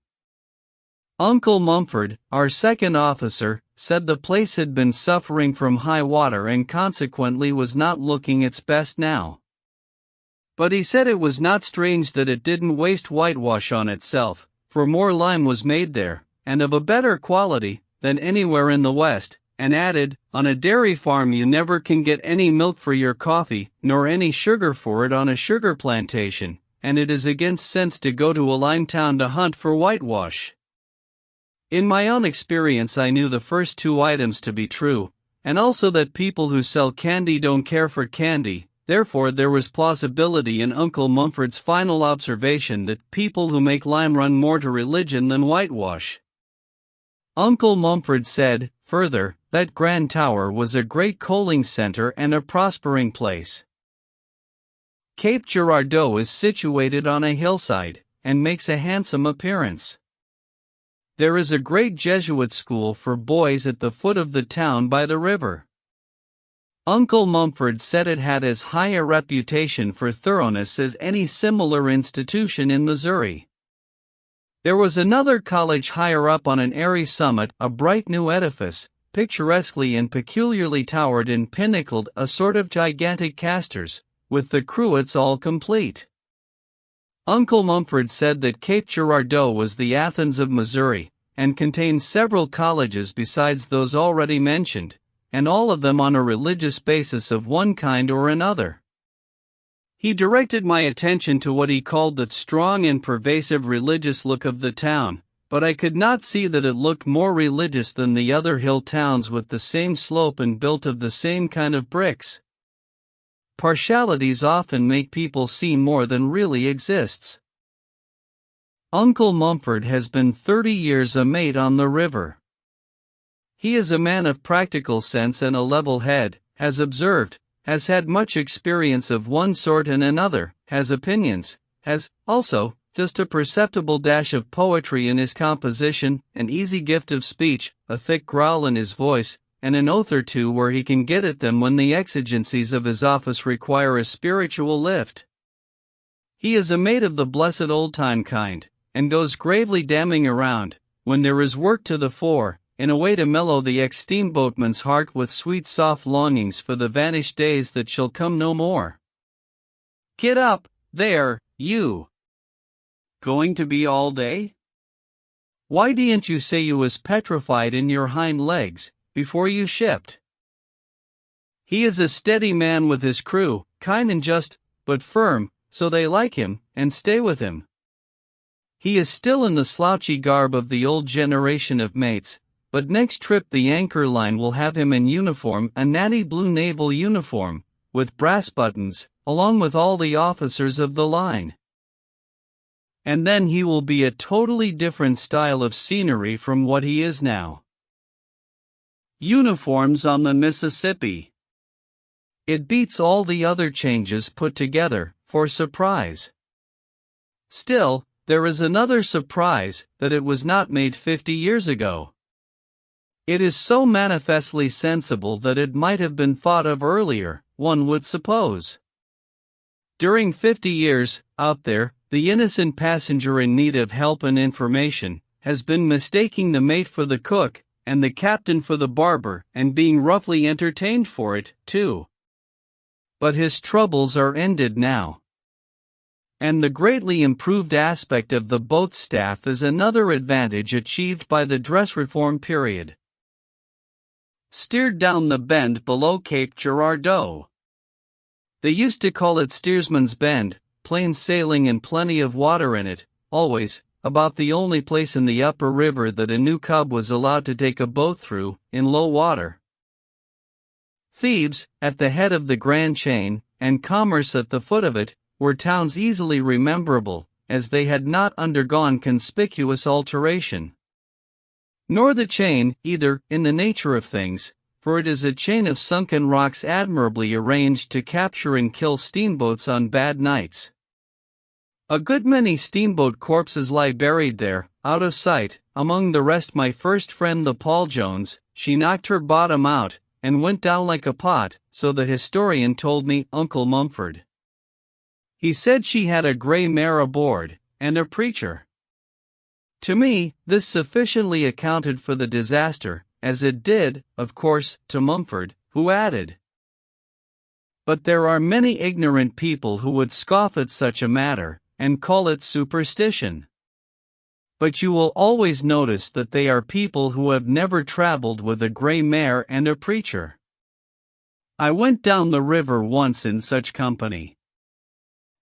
Uncle Mumford, our second officer, said the place had been suffering from high water and consequently was not looking its best now. But he said it was not strange that it didn't waste whitewash on itself, for more lime was made there, and of a better quality, than anywhere in the West, and added, on a dairy farm you never can get any milk for your coffee, nor any sugar for it on a sugar plantation, and it is against sense to go to a lime town to hunt for whitewash. In my own experience I knew the first two items to be true, and also that people who sell candy don't care for candy, therefore there was plausibility in Uncle Mumford's final observation that people who make lime run more to religion than whitewash. Uncle Mumford said, further, that Grand Tower was a great coaling center and a prospering place. Cape Girardeau is situated on a hillside, and makes a handsome appearance. There is a great Jesuit school for boys at the foot of the town by the river. Uncle Mumford said it had as high a reputation for thoroughness as any similar institution in Missouri. There was another college higher up on an airy summit, a bright new edifice, picturesquely and peculiarly towered and pinnacled, a sort of gigantic casters, with the cruets all complete. Uncle Mumford said that Cape Girardeau was the Athens of Missouri, and contained several colleges besides those already mentioned, and all of them on a religious basis of one kind or another. He directed my attention to what he called the strong and pervasive religious look of the town, but I could not see that it looked more religious than the other hill towns with the same slope and built of the same kind of bricks. Partialities often make people see more than really exists. Uncle Mumford has been 30 years a mate on the river. He is a man of practical sense and a level head, has observed, has had much experience of one sort and another, has opinions, has, also, just a perceptible dash of poetry in his composition, an easy gift of speech, a thick growl in his voice, and an oath or two where he can get at them when the exigencies of his office require a spiritual lift. He is a mate of the blessed old-time kind, and goes gravely damning around, when there is work to the fore, in a way to mellow the ex-steamboatman's heart with sweet soft longings for the vanished days that shall come no more. Get up, there, you! Going to be all day? Why didn't you say you was petrified in your hind legs, before you shipped? He is a steady man with his crew, kind and just, but firm, so they like him, and stay with him. He is still in the slouchy garb of the old generation of mates, but next trip the anchor line will have him in uniform, a natty blue naval uniform, with brass buttons, along with all the officers of the line. And then he will be a totally different style of scenery from what he is now. Uniforms on the Mississippi. It beats all the other changes put together, for surprise. Still, there is another surprise, that it was not made 50 years ago. It is so manifestly sensible that it might have been thought of earlier, one would suppose. During 50 years, out there, the innocent passenger in need of help and information has been mistaking the mate for the cook, and the captain for the barber, and being roughly entertained for it, too. But his troubles are ended now. And the greatly improved aspect of the boat staff is another advantage achieved by the dress reform period. Steered down the bend below Cape Girardeau. They used to call it Steersman's Bend, plain sailing and plenty of water in it, always, about the only place in the upper river that a new cub was allowed to take a boat through, in low water. Thebes, at the head of the Grand Chain, and Commerce at the foot of it, were towns easily rememberable, as they had not undergone conspicuous alteration. Nor the chain, either, in the nature of things, for it is a chain of sunken rocks admirably arranged to capture and kill steamboats on bad nights. A good many steamboat corpses lie buried there, out of sight, among the rest my first friend the Paul Jones. She knocked her bottom out, and went down like a pot, so the historian told me, Uncle Mumford. He said she had a grey mare aboard, and a preacher. To me, this sufficiently accounted for the disaster, as it did, of course, to Mumford, who added, "But there are many ignorant people who would scoff at such a matter, and call it superstition. But you will always notice that they are people who have never traveled with a grey mare and a preacher." I went down the river once in such company.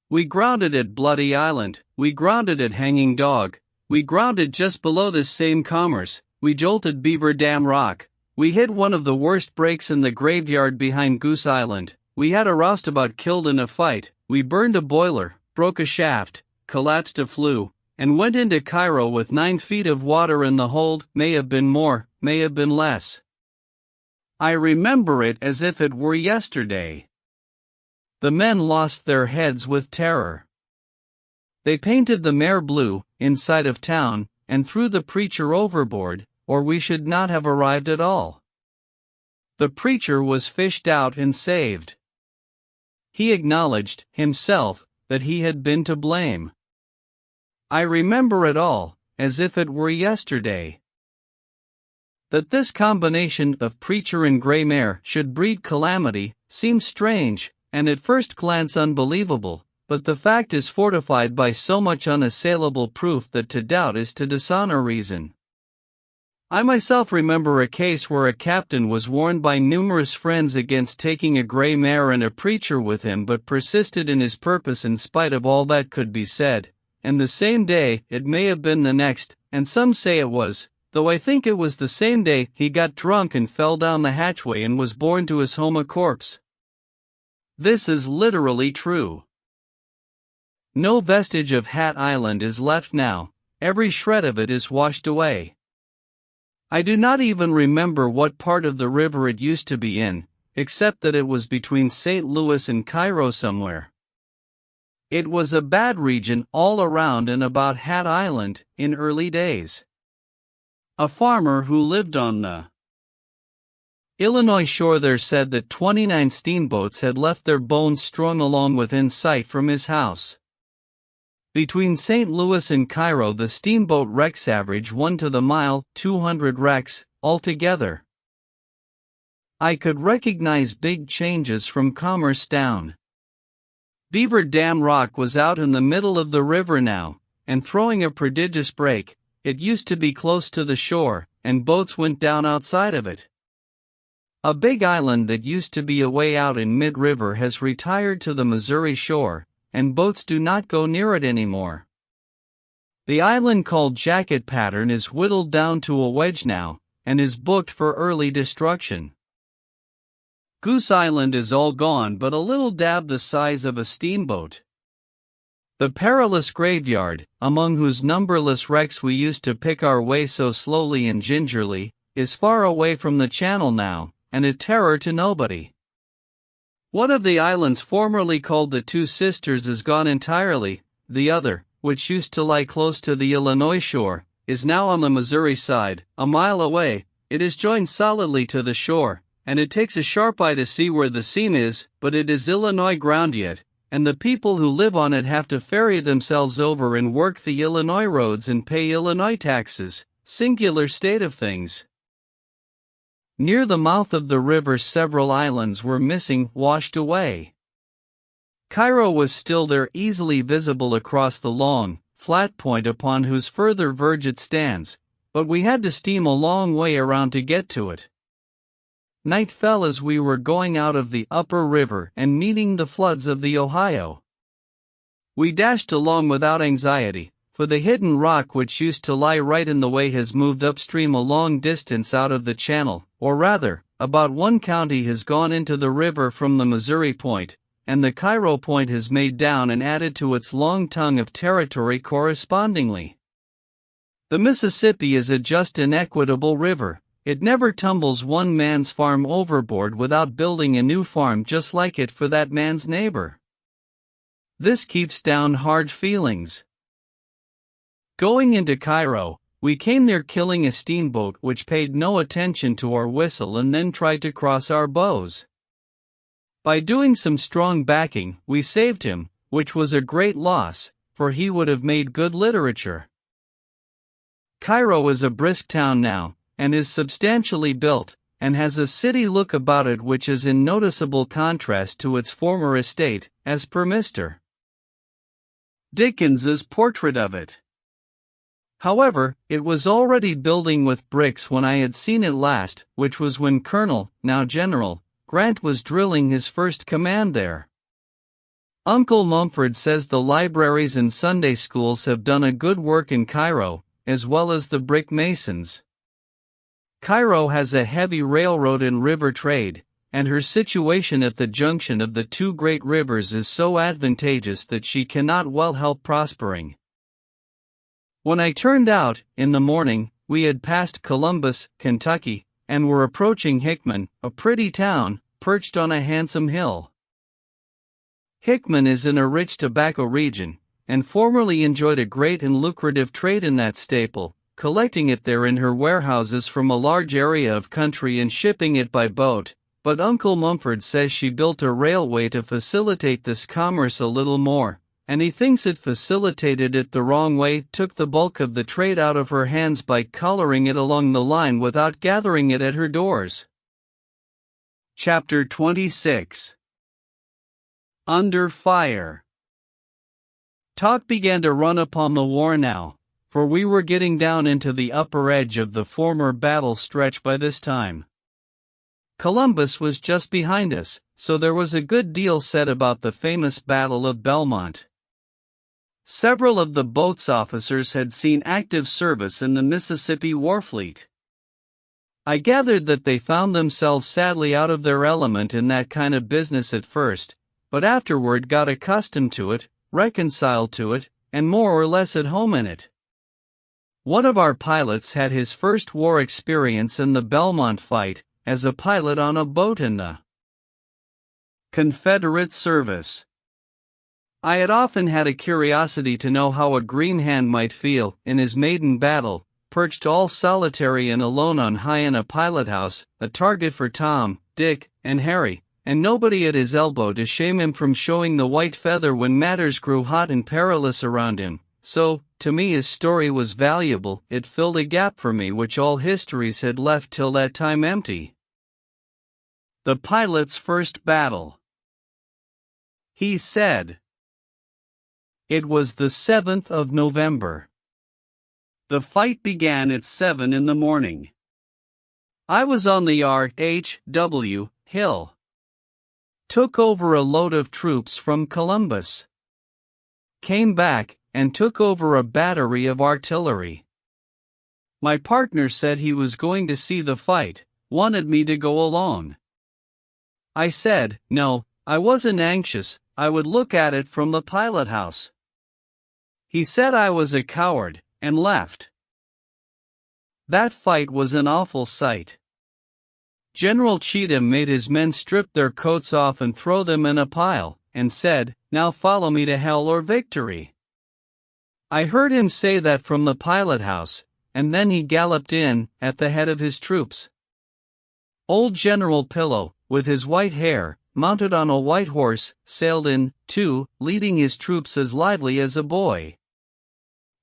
We grounded at Bloody Island, we grounded at Hanging Dog, we grounded just below this same Commerce, we jolted Beaver Dam Rock, we hit one of the worst breaks in the graveyard behind Goose Island, we had a roustabout killed in a fight, we burned a boiler, broke a shaft, collapsed a flue, and went into Cairo with 9 feet of water in the hold. May have been more, may have been less. I remember it as if it were yesterday. The men lost their heads with terror. They painted the mare blue, inside of town, and threw the preacher overboard, or we should not have arrived at all. The preacher was fished out and saved. He acknowledged, himself, that he had been to blame. I remember it all, as if it were yesterday. That this combination of preacher and grey mare should breed calamity seems strange, and at first glance unbelievable, but the fact is fortified by so much unassailable proof that to doubt is to dishonor reason. I myself remember a case where a captain was warned by numerous friends against taking a grey mare and a preacher with him, but persisted in his purpose in spite of all that could be said, and the same day, it may have been the next, and some say it was, though I think it was the same day, he got drunk and fell down the hatchway and was borne to his home a corpse. This is literally true. No vestige of Hat Island is left now, every shred of it is washed away. I do not even remember what part of the river it used to be in, except that it was between St. Louis and Cairo somewhere. It was a bad region all around and about Hat Island, in early days. A farmer who lived on the Illinois shore there said that 29 steamboats had left their bones strewn along within sight from his house. Between St. Louis and Cairo the steamboat wrecks average 1 to the mile, 200 wrecks, altogether. I could recognize big changes from Commerce down. Beaver Dam Rock was out in the middle of the river now, and throwing a prodigious break. It used to be close to the shore, and boats went down outside of it. A big island that used to be away out in mid-river has retired to the Missouri shore, and boats do not go near it anymore. The island called Jacket Pattern is whittled down to a wedge now, and is booked for early destruction. Goose Island is all gone but a little dab the size of a steamboat. The perilous graveyard, among whose numberless wrecks we used to pick our way so slowly and gingerly, is far away from the channel now, and a terror to nobody. One of the islands formerly called the Two Sisters is gone entirely, the other, which used to lie close to the Illinois shore, is now on the Missouri side, a mile away. It is joined solidly to the shore, and it takes a sharp eye to see where the seam is, but it is Illinois ground yet, and the people who live on it have to ferry themselves over and work the Illinois roads and pay Illinois taxes. Singular state of things. Near the mouth of the river several islands were missing, washed away. Cairo was still there, easily visible across the long, flat point upon whose further verge it stands, but we had to steam a long way around to get to it. Night fell as we were going out of the upper river and meeting the floods of the Ohio. We dashed along without anxiety, for the hidden rock which used to lie right in the way has moved upstream a long distance out of the channel, or rather, about one county has gone into the river from the Missouri point, and the Cairo point has made down and added to its long tongue of territory correspondingly. The Mississippi is a just and equitable river. It never tumbles one man's farm overboard without building a new farm just like it for that man's neighbor. This keeps down hard feelings. Going into Cairo, we came near killing a steamboat which paid no attention to our whistle and then tried to cross our bows. By doing some strong backing, we saved him, which was a great loss, for he would have made good literature. Cairo is a brisk town now, and is substantially built, and has a city look about it which is in noticeable contrast to its former estate, as per Mr. Dickens's portrait of it. However, it was already building with bricks when I had seen it last, which was when Colonel, now General, Grant was drilling his first command there. Uncle Mumford says the libraries and Sunday schools have done a good work in Cairo, as well as the brick masons. Cairo has a heavy railroad and river trade, and her situation at the junction of the two great rivers is so advantageous that she cannot well help prospering. When I turned out, in the morning, we had passed Columbus, Kentucky, and were approaching Hickman, a pretty town, perched on a handsome hill. Hickman is in a rich tobacco region, and formerly enjoyed a great and lucrative trade in that staple, collecting it there in her warehouses from a large area of country and shipping it by boat, but Uncle Mumford says she built a railway to facilitate this commerce a little more, and he thinks it facilitated it the wrong way, took the bulk of the trade out of her hands by collaring it along the line without gathering it at her doors. Chapter 26. Under Fire. Talk began to run upon the war now, for we were getting down into the upper edge of the former battle stretch by this time. Columbus was just behind us, so there was a good deal said about the famous Battle of Belmont. Several of the boat's officers had seen active service in the Mississippi War Fleet. I gathered that they found themselves sadly out of their element in that kind of business at first, but afterward got accustomed to it, reconciled to it, and more or less at home in it. One of our pilots had his first war experience in the Belmont fight, as a pilot on a boat in the Confederate service. I had often had a curiosity to know how a green hand might feel, in his maiden battle, perched all solitary and alone on high in a pilot house, a target for Tom, Dick, and Harry, and nobody at his elbow to shame him from showing the white feather when matters grew hot and perilous around him. So, to me his story was valuable, it filled a gap for me which all histories had left till that time empty. The pilot's first battle. He said. It was the 7th of November. The fight began at 7 in the morning. I was on the R.H.W. Hill. Took over a load of troops from Columbus. Came back, and took over a battery of artillery. My partner said he was going to see the fight, wanted me to go along. I said, no, I wasn't anxious, I would look at it from the pilot house. He said I was a coward, and left. That fight was an awful sight. General Cheatham made his men strip their coats off and throw them in a pile, and said, now follow me to hell or victory. I heard him say that from the pilot house, and then he galloped in, at the head of his troops. Old General Pillow, with his white hair, mounted on a white horse, sailed in, too, leading his troops as lively as a boy.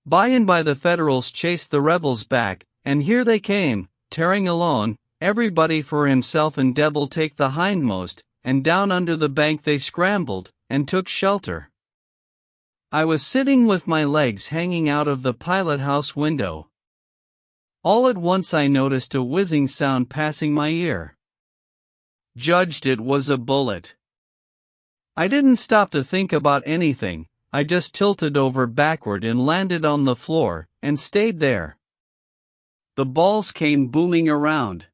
By and by the Federals chased the rebels back, and here they came, tearing along, everybody for himself and devil take the hindmost, and down under the bank they scrambled, and took shelter. I was sitting with my legs hanging out of the pilot-house window. All at once I noticed a whizzing sound passing my ear. Judged it was a bullet. I didn't stop to think about anything, I just tilted over backward and landed on the floor, and stayed there. The balls came booming around.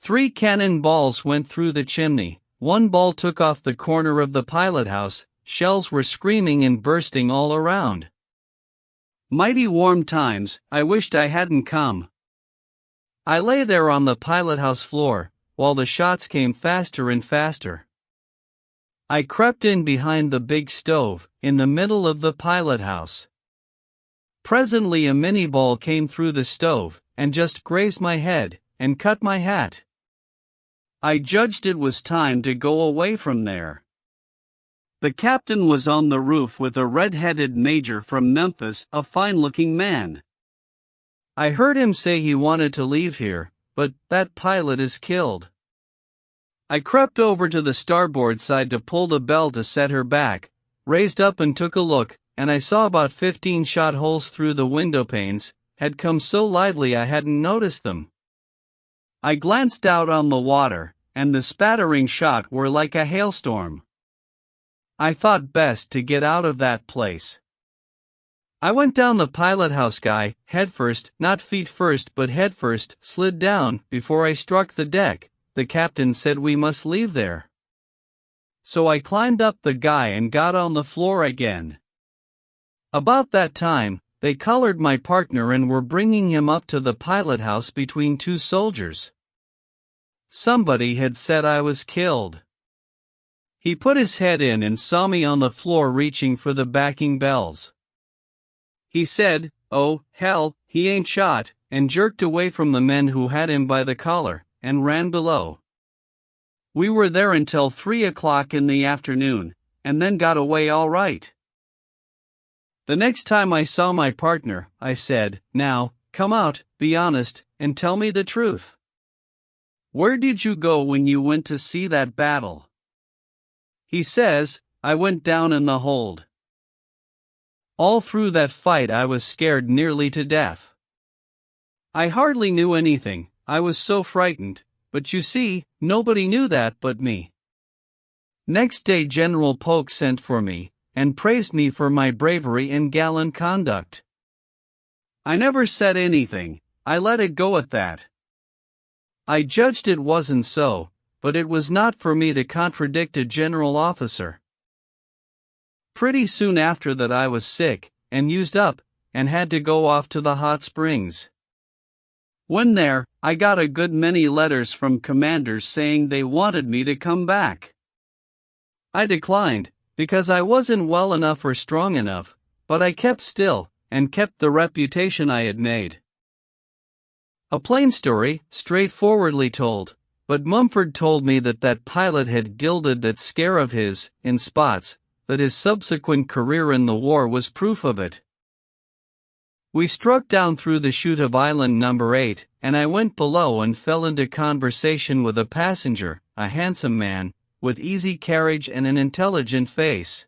3 cannon balls went through the chimney, 1 ball took off the corner of the pilot house, shells were screaming and bursting all around. Mighty warm times, I wished I hadn't come. I lay there on the pilot house floor, while the shots came faster and faster. I crept in behind the big stove, in the middle of the pilot house. Presently a mini ball came through the stove, and just grazed my head, and cut my hat. I judged it was time to go away from there. The captain was on the roof with a red-headed major from Memphis, a fine-looking man. I heard him say he wanted to leave here, but that pilot is killed. I crept over to the starboard side to pull the bell to set her back, raised up and took a look, and I saw about 15 shot holes through the window panes, had come so lively I hadn't noticed them. I glanced out on the water, and the spattering shot were like a hailstorm. I thought best to get out of that place. I went down the pilot house guy, headfirst, not feet first but headfirst, slid down. Before I struck the deck, the captain said we must leave there. So I climbed up the guy and got on the floor again. About that time, they collared my partner and were bringing him up to the pilot house between 2 soldiers. Somebody had said I was killed. He put his head in and saw me on the floor reaching for the backing bells. He said, "Oh, hell, he ain't shot," and jerked away from the men who had him by the collar, and ran below. We were there until 3 o'clock in the afternoon, and then got away all right. The next time I saw my partner, I said, "Now, come out, be honest, and tell me the truth. Where did you go when you went to see that battle?" He says, "I went down in the hold. All through that fight I was scared nearly to death. I hardly knew anything, I was so frightened, but you see, nobody knew that but me." Next day General Polk sent for me, and praised me for my bravery and gallant conduct. I never said anything, I let it go at that. I judged it wasn't so, but it was not for me to contradict a general officer. Pretty soon after that I was sick, and used up, and had to go off to the hot springs. When there, I got a good many letters from commanders saying they wanted me to come back. I declined, because I wasn't well enough or strong enough, but I kept still, and kept the reputation I had made. A plain story, straightforwardly told, but Mumford told me that pilot had gilded that scare of his, in spots, that his subsequent career in the war was proof of it. We struck down through the chute of Island No. 8, and I went below and fell into conversation with a passenger, a handsome man, with easy carriage and an intelligent face.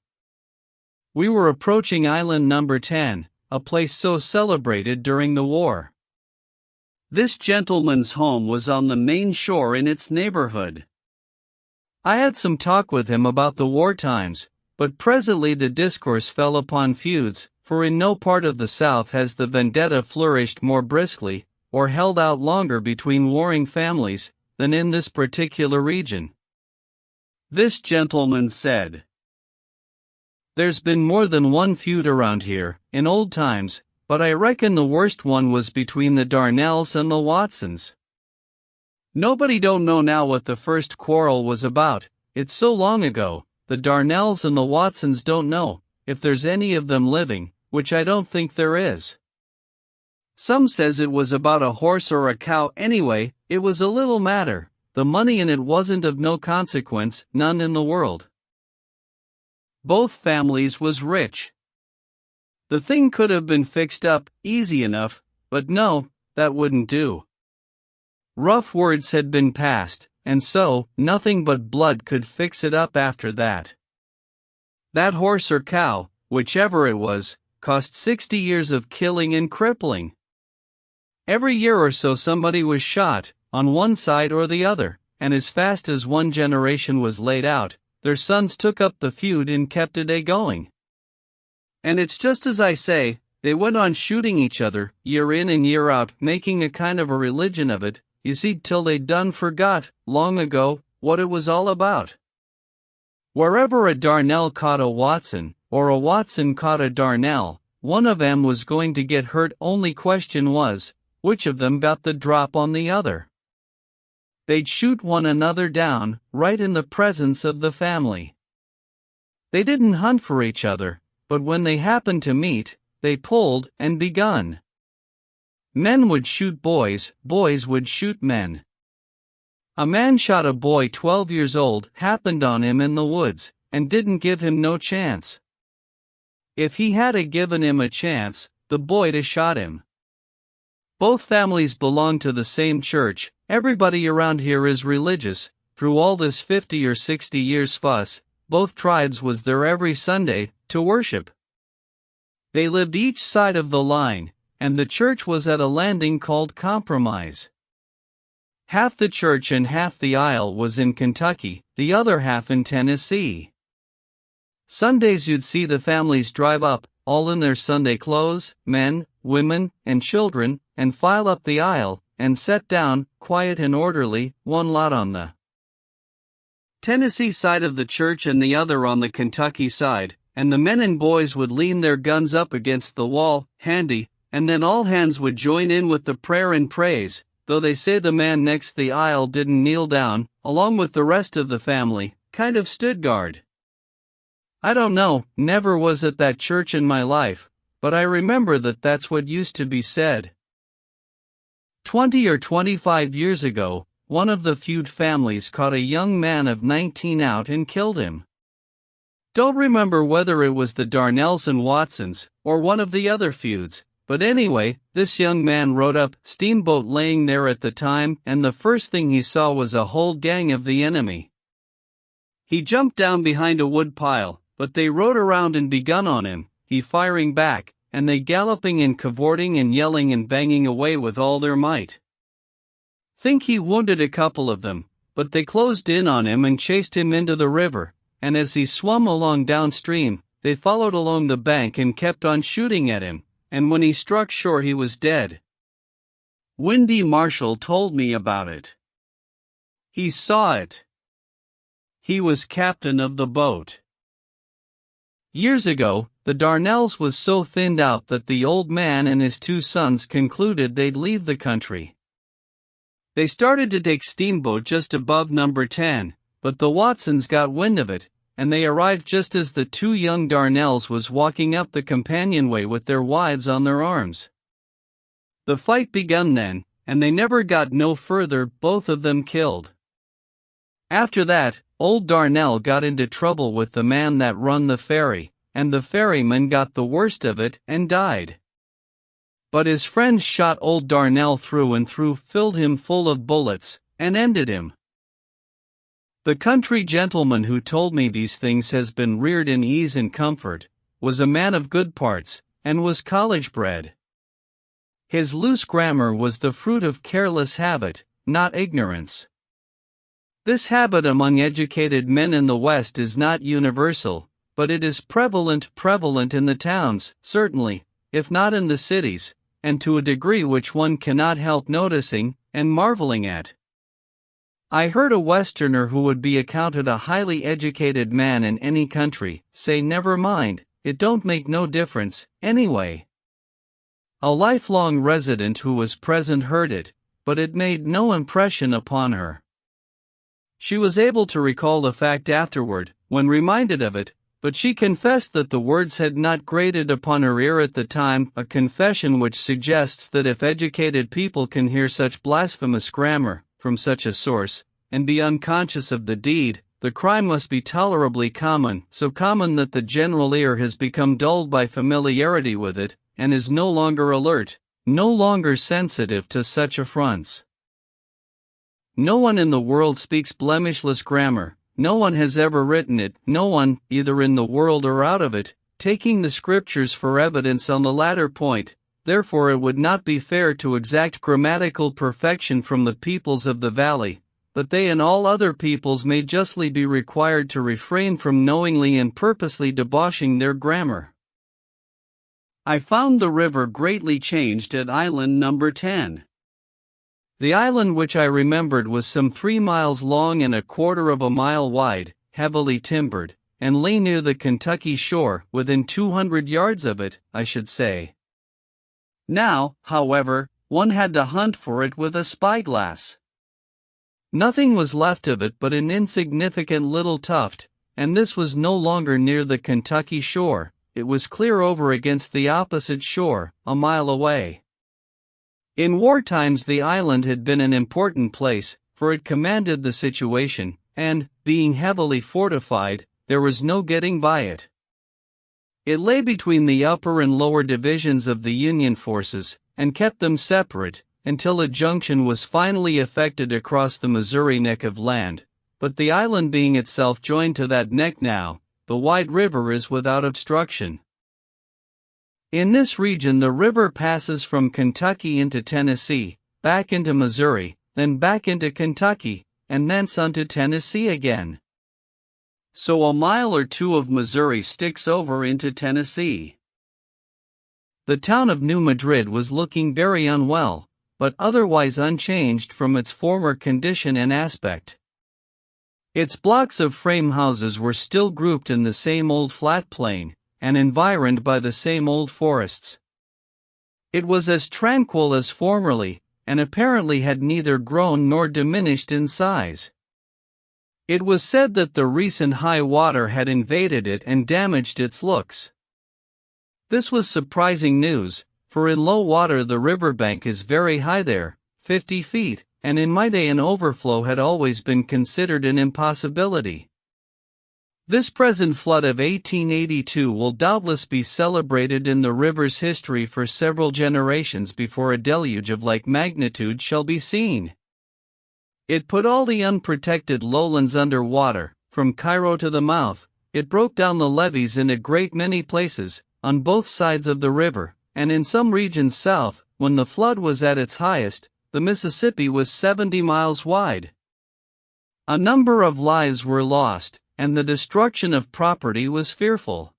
We were approaching Island No. 10, a place so celebrated during the war. This gentleman's home was on the main shore in its neighborhood. I had some talk with him about the war times, but presently the discourse fell upon feuds, for in no part of the South has the vendetta flourished more briskly, or held out longer between warring families, than in this particular region. This gentleman said, "There's been more than one feud around here, in old times, but I reckon the worst one was between the Darnells and the Watsons. Nobody don't know now what the first quarrel was about, it's so long ago. The Darnells and the Watsons don't know, if there's any of them living, which I don't think there is. Some says it was about a horse or a cow. Anyway, it was a little matter, the money in it wasn't of no consequence, none in the world. Both families was rich. The thing could have been fixed up, easy enough, but no, that wouldn't do. Rough words had been passed, and so, nothing but blood could fix it up after that. That horse or cow, whichever it was, cost 60 years of killing and crippling. Every year or so somebody was shot, on one side or the other, and as fast as one generation was laid out, their sons took up the feud and kept it a-going. And it's just as I say, they went on shooting each other, year in and year out, making a kind of a religion of it, you see, till they done forgot, long ago, what it was all about. Wherever a Darnell caught a Watson, or a Watson caught a Darnell, one of them was going to get hurt. Only question was, which of them got the drop on the other? They'd shoot one another down, right in the presence of the family. They didn't hunt for each other, but when they happened to meet, they pulled and begun. Men would shoot boys, boys would shoot men. A man shot a boy 12 years old, happened on him in the woods, and didn't give him no chance. If he had given him a chance, the boy'd a shot him. Both families belong to the same church. Everybody around here is religious. Through all this 50 or 60 years fuss, both tribes was there every Sunday, to worship. They lived each side of the line, and the church was at a landing called Compromise. Half the church and half the aisle was in Kentucky, the other half in Tennessee. Sundays you'd see the families drive up, all in their Sunday clothes, men, women, and children, and file up the aisle, and set down, quiet and orderly, one lot on the Tennessee side of the church and the other on the Kentucky side, and the men and boys would lean their guns up against the wall, handy, and then all hands would join in with the prayer and praise, though they say the man next the aisle didn't kneel down, along with the rest of the family, kind of stood guard. I don't know, never was at that church in my life, but I remember that that's what used to be said. 20 or 25 years ago, one of the feud families caught a young man of 19 out and killed him. Don't remember whether it was the Darnells and Watsons, or one of the other feuds, but anyway, this young man rode up, steamboat laying there at the time, and the first thing he saw was a whole gang of the enemy. He jumped down behind a wood pile, but they rode around and begun on him, he firing back, and they galloping and cavorting and yelling and banging away with all their might. Think he wounded a couple of them, but they closed in on him and chased him into the river, and as he swum along downstream, they followed along the bank and kept on shooting at him, and when he struck shore he was dead. Windy Marshall told me about it. He saw it. He was captain of the boat. Years ago, the Darnells was so thinned out that the old man and his two sons concluded they'd leave the country. They started to take steamboat just above number 10, but the Watsons got wind of it, and they arrived just as the two young Darnells was walking up the companionway with their wives on their arms. The fight begun then, and they never got no further, both of them killed. After that, old Darnell got into trouble with the man that run the ferry, and the ferryman got the worst of it and died. But his friends shot old Darnell through and through, filled him full of bullets, and ended him. The country gentleman who told me these things has been reared in ease and comfort, was a man of good parts, and was college bred. His loose grammar was the fruit of careless habit, not ignorance. This habit among educated men in the West is not universal, but it is prevalent in the towns, certainly, if not in the cities, and to a degree which one cannot help noticing and marveling at. I heard a Westerner who would be accounted a highly educated man in any country say, "Never mind, it don't make no difference, anyway." A lifelong resident who was present heard it, but it made no impression upon her. She was able to recall the fact afterward, when reminded of it, but she confessed that the words had not grated upon her ear at the time, a confession which suggests that if educated people can hear such blasphemous grammar, from such a source, and be unconscious of the deed, the crime must be tolerably common, so common that the general ear has become dulled by familiarity with it, and is no longer alert, no longer sensitive to such affronts. No one in the world speaks blemishless grammar, no one has ever written it, no one, either in the world or out of it, taking the scriptures for evidence on the latter point. Therefore it would not be fair to exact grammatical perfection from the peoples of the valley, but they and all other peoples may justly be required to refrain from knowingly and purposely debauching their grammar. I found the river greatly changed at island number 10. The island which I remembered was some 3 miles long and 1/4 of a mile wide, heavily timbered, and lay near the Kentucky shore, within 200 yards of it, I should say. Now, however, one had to hunt for it with a spyglass. Nothing was left of it but an insignificant little tuft, and this was no longer near the Kentucky shore, it was clear over against the opposite shore, a mile away. In war times the island had been an important place, for it commanded the situation, and, being heavily fortified, there was no getting by it. It lay between the upper and lower divisions of the Union forces, and kept them separate, until a junction was finally effected across the Missouri neck of land, but the island being itself joined to that neck now, the wide river is without obstruction. In this region the river passes from Kentucky into Tennessee, back into Missouri, then back into Kentucky, and thence unto Tennessee again. So a mile or two of Missouri sticks over into Tennessee. The town of New Madrid was looking very unwell, but otherwise unchanged from its former condition and aspect. Its blocks of frame houses were still grouped in the same old flat plain, and environed by the same old forests. It was as tranquil as formerly, and apparently had neither grown nor diminished in size. It was said that the recent high water had invaded it and damaged its looks. This was surprising news, for in low water the riverbank is very high there, 50 feet, and in my day an overflow had always been considered an impossibility. This present flood of 1882 will doubtless be celebrated in the river's history for several generations before a deluge of like magnitude shall be seen. It put all the unprotected lowlands under water, from Cairo to the mouth. It broke down the levees in a great many places, on both sides of the river, and in some regions south, when the flood was at its highest, the Mississippi was 70 miles wide. A number of lives were lost, and the destruction of property was fearful.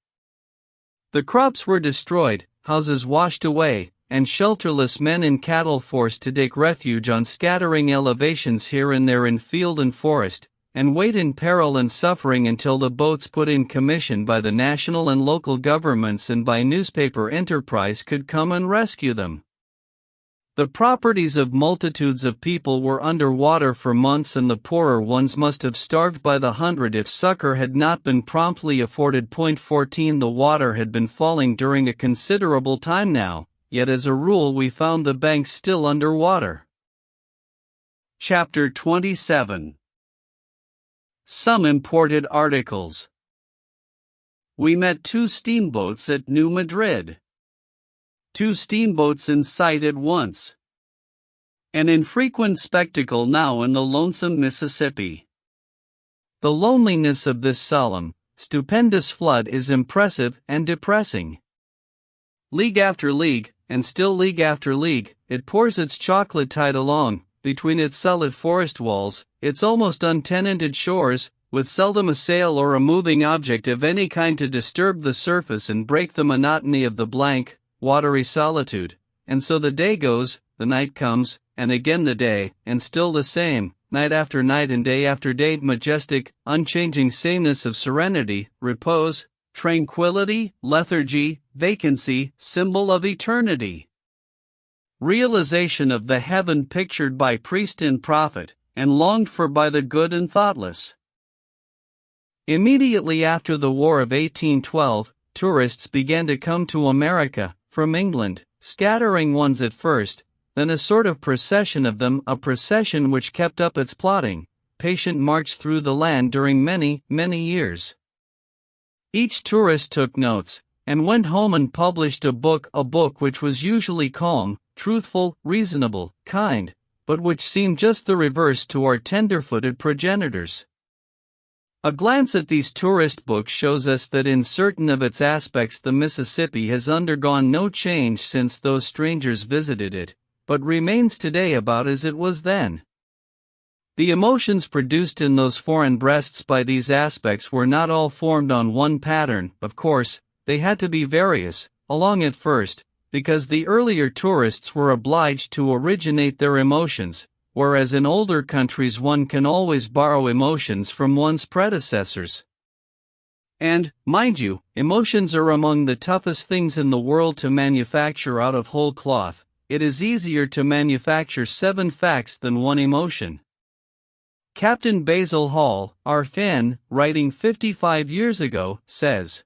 The crops were destroyed, houses washed away, and shelterless men and cattle forced to take refuge on scattering elevations here and there in field and forest, and wait in peril and suffering until the boats put in commission by the national and local governments and by newspaper enterprise could come and rescue them. The properties of multitudes of people were under water for months, and the poorer ones must have starved by the hundred if succor had not been promptly afforded. 14 The water had been falling during a considerable time now, yet as a rule we found the banks still under water. Chapter 27. Some imported articles. We met 2 steamboats at New Madrid. 2 steamboats in sight at once. An infrequent spectacle now in the lonesome Mississippi. The loneliness of this solemn, stupendous flood is impressive and depressing. League after league, and still league after league, it pours its chocolate tide along, between its solid forest walls, its almost untenanted shores, with seldom a sail or a moving object of any kind to disturb the surface and break the monotony of the blank, watery solitude. And so the day goes, the night comes, and again the day, and still the same, night after night and day after day, majestic, unchanging sameness of serenity, repose, tranquility, lethargy, vacancy, symbol of eternity. Realization of the heaven pictured by priest and prophet, and longed for by the good and thoughtless. Immediately after the War of 1812, tourists began to come to America, from England, scattering ones at first, then a sort of procession of them, a procession which kept up its plodding, patient march through the land during many, many years. Each tourist took notes, and went home and published a book which was usually calm, truthful, reasonable, kind, but which seem just the reverse to our tender-footed progenitors. A glance at these tourist books shows us that in certain of its aspects the Mississippi has undergone no change since those strangers visited it, but remains today about as it was then. The emotions produced in those foreign breasts by these aspects were not all formed on one pattern. Of course, they had to be various, along at first, because the earlier tourists were obliged to originate their emotions, whereas in older countries one can always borrow emotions from one's predecessors. And, mind you, emotions are among the toughest things in the world to manufacture out of whole cloth. It is easier to manufacture 7 facts than 1 emotion. Captain Basil Hall, R.N., writing 55 years ago, says,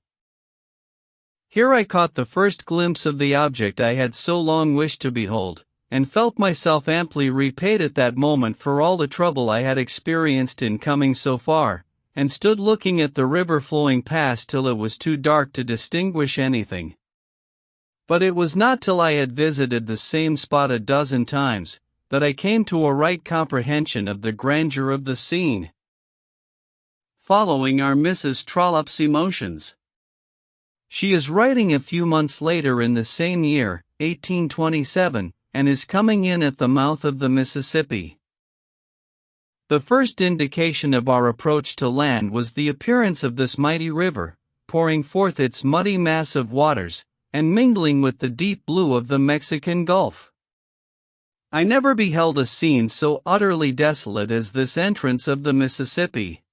"Here I caught the first glimpse of the object I had so long wished to behold, and felt myself amply repaid at that moment for all the trouble I had experienced in coming so far, and stood looking at the river flowing past till it was too dark to distinguish anything. But it was not till I had visited the same spot a dozen times, that I came to a right comprehension of the grandeur of the scene." Following are Mrs. Trollope's emotions. She is writing a few months later in the same year, 1827, and is coming in at the mouth of the Mississippi. "The first indication of our approach to land was the appearance of this mighty river, pouring forth its muddy mass of waters, and mingling with the deep blue of the Mexican Gulf. I never beheld a scene so utterly desolate as this entrance of the Mississippi.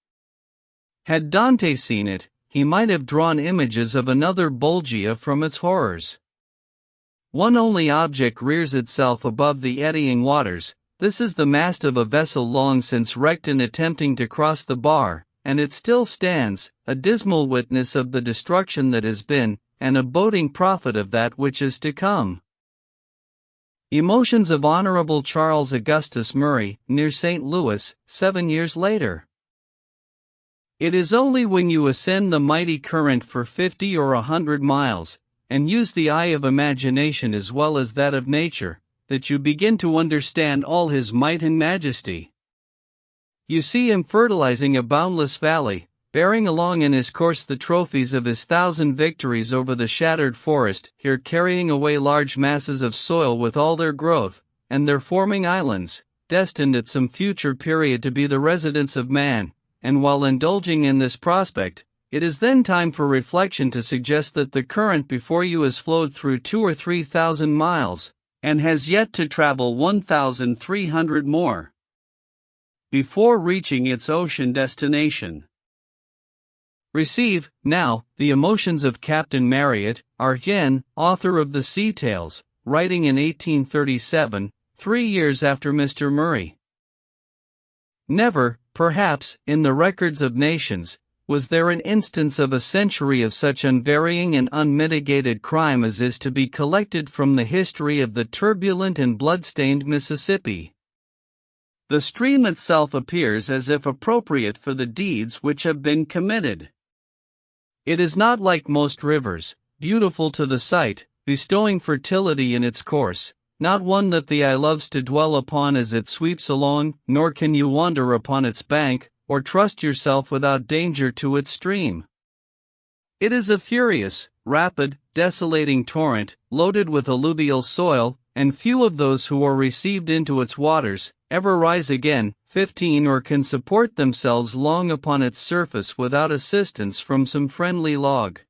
Had Dante seen it, he might have drawn images of another Bolgia from its horrors. One only object rears itself above the eddying waters. This is the mast of a vessel long since wrecked in attempting to cross the bar, and it still stands, a dismal witness of the destruction that has been, and a boding prophet of that which is to come." Emotions of Honorable Charles Augustus Murray, near St. Louis, 7 years later. "It is only when you ascend the mighty current for 50 or 100 miles, and use the eye of imagination as well as that of nature, that you begin to understand all his might and majesty. You see him fertilizing a boundless valley, bearing along in his course the trophies of his 1,000 victories over the shattered forest, here carrying away large masses of soil with all their growth, and there forming islands, destined at some future period to be the residence of man, and while indulging in this prospect, it is then time for reflection to suggest that the current before you has flowed through 2,000 or 3,000 miles, and has yet to travel 1,300 more, before reaching its ocean destination. Receive, now, the emotions of Captain Marryat, R.N., author of the Sea Tales, writing in 1837, 3 years after Mr. Murray. Never, perhaps, in the records of nations, was there an instance of a century of such unvarying and unmitigated crime as is to be collected from the history of the turbulent and blood-stained Mississippi. The stream itself appears as if appropriate for the deeds which have been committed. It is not like most rivers, beautiful to the sight, bestowing fertility in its course, not one that the eye loves to dwell upon as it sweeps along, nor can you wander upon its bank, or trust yourself without danger to its stream. It is a furious, rapid, desolating torrent, loaded with alluvial soil, and few of those who are received into its waters ever rise again, 15 or can support themselves long upon its surface without assistance from some friendly log.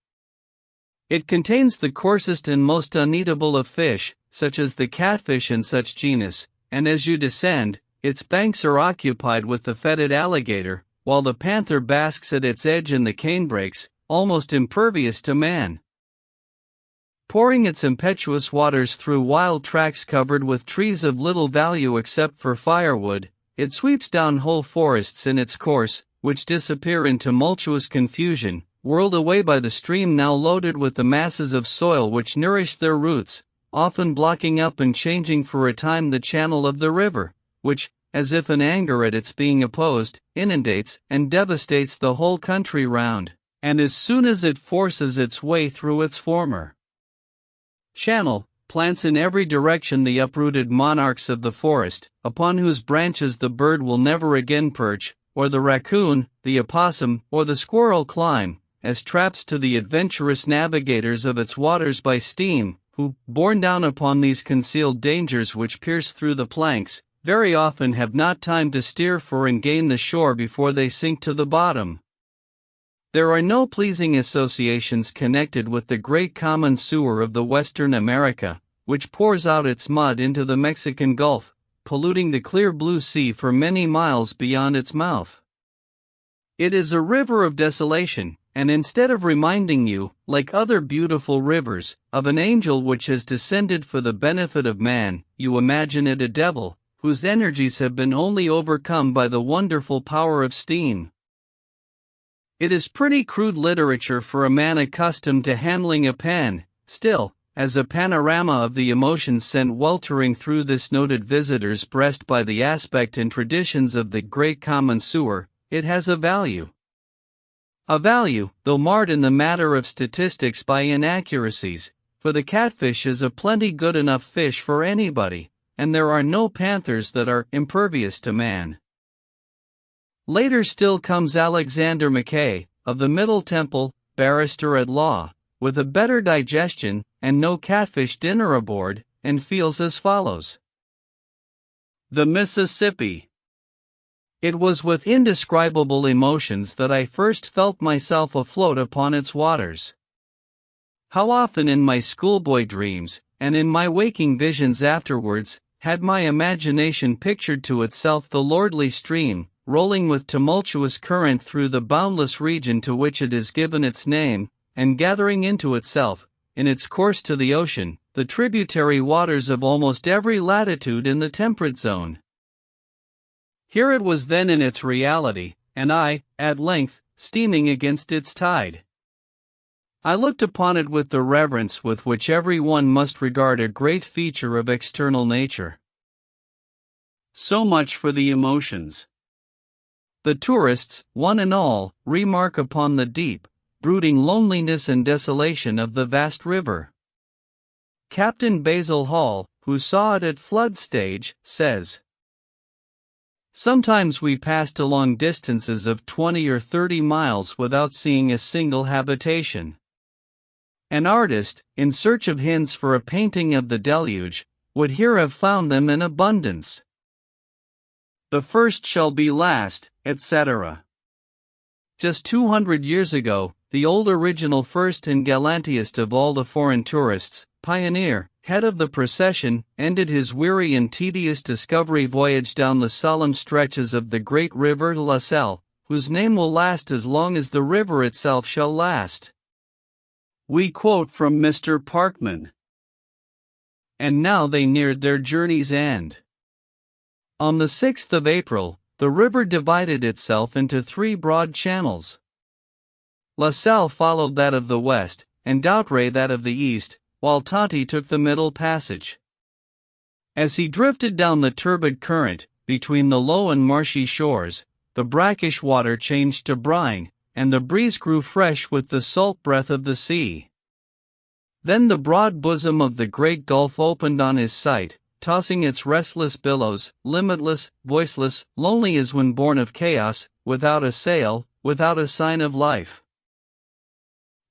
It contains the coarsest and most uneatable of fish, such as the catfish and such genus, and as you descend, its banks are occupied with the fetid alligator, while the panther basks at its edge in the canebrakes, almost impervious to man. Pouring its impetuous waters through wild tracts covered with trees of little value except for firewood, it sweeps down whole forests in its course, which disappear in tumultuous confusion, whirled away by the stream now loaded with the masses of soil which nourish their roots, often blocking up and changing for a time the channel of the river, which, as if in anger at its being opposed, inundates and devastates the whole country round, and as soon as it forces its way through its former channel, plants in every direction the uprooted monarchs of the forest, upon whose branches the bird will never again perch, or the raccoon, the opossum, or the squirrel climb, as traps to the adventurous navigators of its waters by steam, who, borne down upon these concealed dangers which pierce through the planks, very often have not time to steer for and gain the shore before they sink to the bottom. There are no pleasing associations connected with the great common sewer of the Western America, which pours out its mud into the Mexican Gulf, polluting the clear blue sea for many miles beyond its mouth. It is a river of desolation, and instead of reminding you, like other beautiful rivers, of an angel which has descended for the benefit of man, you imagine it a devil, whose energies have been only overcome by the wonderful power of steam. It is pretty crude literature for a man accustomed to handling a pen. Still, as a panorama of the emotions sent weltering through this noted visitor's breast by the aspect and traditions of the great common sewer, it has a value. A value, though marred in the matter of statistics by inaccuracies, for the catfish is a plenty good enough fish for anybody, and there are no panthers that are impervious to man. Later still comes Alexander Mackay, of the Middle Temple, barrister at law, with a better digestion, and no catfish dinner aboard, and feels as follows. The Mississippi. It was with indescribable emotions that I first felt myself afloat upon its waters. How often in my schoolboy dreams, and in my waking visions afterwards, had my imagination pictured to itself the lordly stream, rolling with tumultuous current through the boundless region to which it has given its name, and gathering into itself, in its course to the ocean, the tributary waters of almost every latitude in the temperate zone. Here it was then in its reality, and I, at length, steaming against its tide. I looked upon it with the reverence with which every one must regard a great feature of external nature. So much for the emotions. The tourists, one and all, remark upon the deep, brooding loneliness and desolation of the vast river. Captain Basil Hall, who saw it at flood stage, says, "Sometimes we passed along distances of 20 or 30 miles without seeing a single habitation. An artist, in search of hints for a painting of the deluge, would here have found them in abundance. The first shall be last, etc." Just 200 years ago, the old original first and gallantiest of all the foreign tourists, Pioneer, head of the procession, ended his weary and tedious discovery voyage down the solemn stretches of the great river La Selle, whose name will last as long as the river itself shall last. We quote from Mr. Parkman. And now they neared their journey's end. On the 6th of April, the river divided itself into 3 broad channels. La Selle followed that of the west, and Doutray that of the east, while Tonty took the middle passage. As he drifted down the turbid current, between the low and marshy shores, the brackish water changed to brine, and the breeze grew fresh with the salt breath of the sea. Then the broad bosom of the great gulf opened on his sight, tossing its restless billows, limitless, voiceless, lonely as when born of chaos, without a sail, without a sign of life.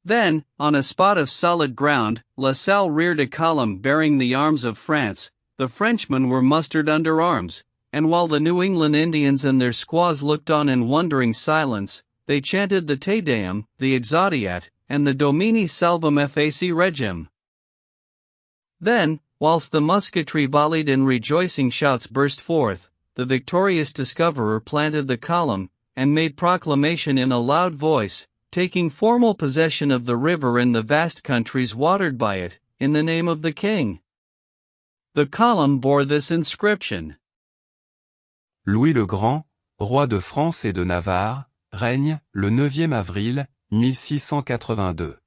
Then, on a spot of solid ground, La Salle reared a column bearing the arms of France. The Frenchmen were mustered under arms, and while the New England Indians and their squaws looked on in wondering silence, they chanted the Te Deum, the Exaudiat, and the Domini Salvum Fac Regem. Then, whilst the musketry volleyed and rejoicing shouts burst forth, the victorious discoverer planted the column, and made proclamation in a loud voice, taking formal possession of the river and the vast countries watered by it, in the name of the king. The column bore this inscription: Louis le Grand, roi de France et de Navarre, règne, le 9e avril, 1682.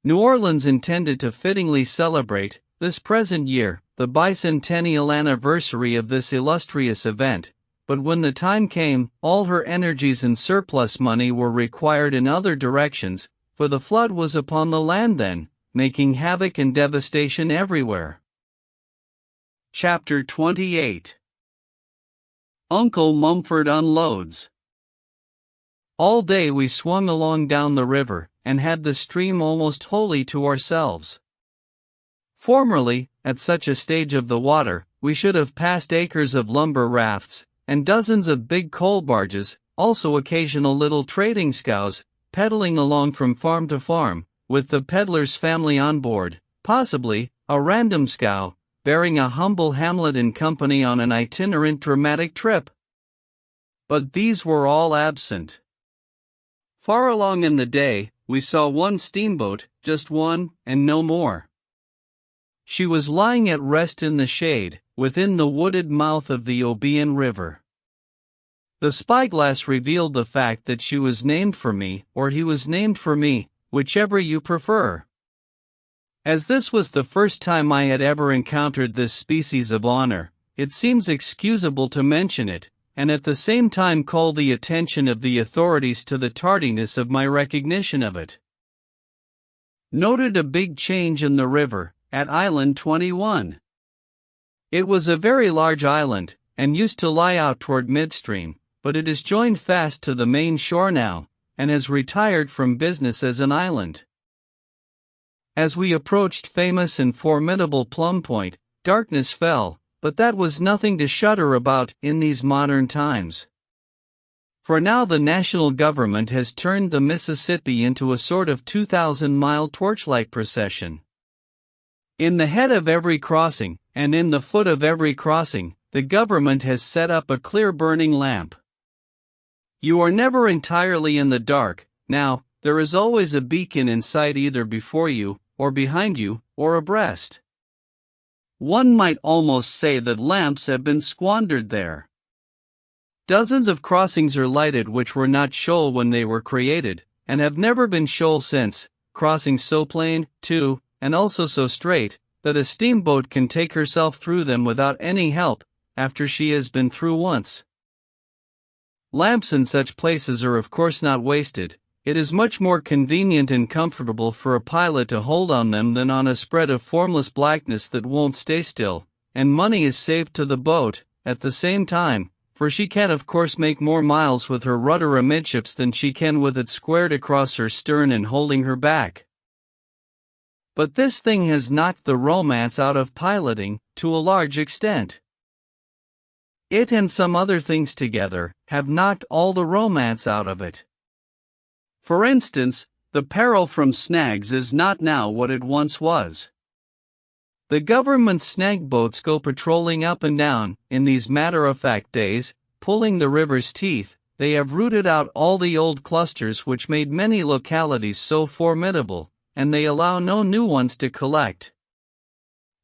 New Orleans intended to fittingly celebrate, this present year, the bicentennial anniversary of this illustrious event, but when the time came, all her energies and surplus money were required in other directions, for the flood was upon the land then, making havoc and devastation everywhere. Chapter 28. Uncle Mumford Unloads. All day we swung along down the river, and had the stream almost wholly to ourselves. Formerly, at such a stage of the water, we should have passed acres of lumber rafts, and dozens of big coal barges, also occasional little trading scows, pedaling along from farm to farm, with the peddler's family on board, possibly, a random scow, bearing a humble hamlet in company on an itinerant dramatic trip. But these were all absent. Far along in the day, we saw one steamboat, just one, and no more. She was lying at rest in the shade, within the wooded mouth of the Obion River. The spyglass revealed the fact that she was named for me, or he was named for me, whichever you prefer. As this was the first time I had ever encountered this species of honor, it seems excusable to mention it, and at the same time call the attention of the authorities to the tardiness of my recognition of it. Noted a big change in the river, at Island 21. It was a very large island, and used to lie out toward midstream, but it is joined fast to the main shore now, and has retired from business as an island. As we approached famous and formidable Plum Point, darkness fell, but that was nothing to shudder about in these modern times. For now the national government has turned the Mississippi into a sort of 2,000-mile torchlight procession. In the head of every crossing, and in the foot of every crossing, the government has set up a clear burning lamp. You are never entirely in the dark. Now, there is always a beacon in sight either before you, or behind you, or abreast. One might almost say that lamps have been squandered there. Dozens of crossings are lighted which were not shoal when they were created, and have never been shoal since, crossings so plain, too, and also so straight, that a steamboat can take herself through them without any help, after she has been through once. Lamps in such places are of course not wasted. It is much more convenient and comfortable for a pilot to hold on them than on a spread of formless blackness that won't stay still, and money is saved to the boat, at the same time, for she can of course make more miles with her rudder amidships than she can with it squared across her stern and holding her back. But this thing has knocked the romance out of piloting, to a large extent. It and some other things together have knocked all the romance out of it. For instance, the peril from snags is not now what it once was. The government snag boats go patrolling up and down, in these matter-of-fact days, pulling the river's teeth. They have rooted out all the old clusters which made many localities so formidable, and they allow no new ones to collect.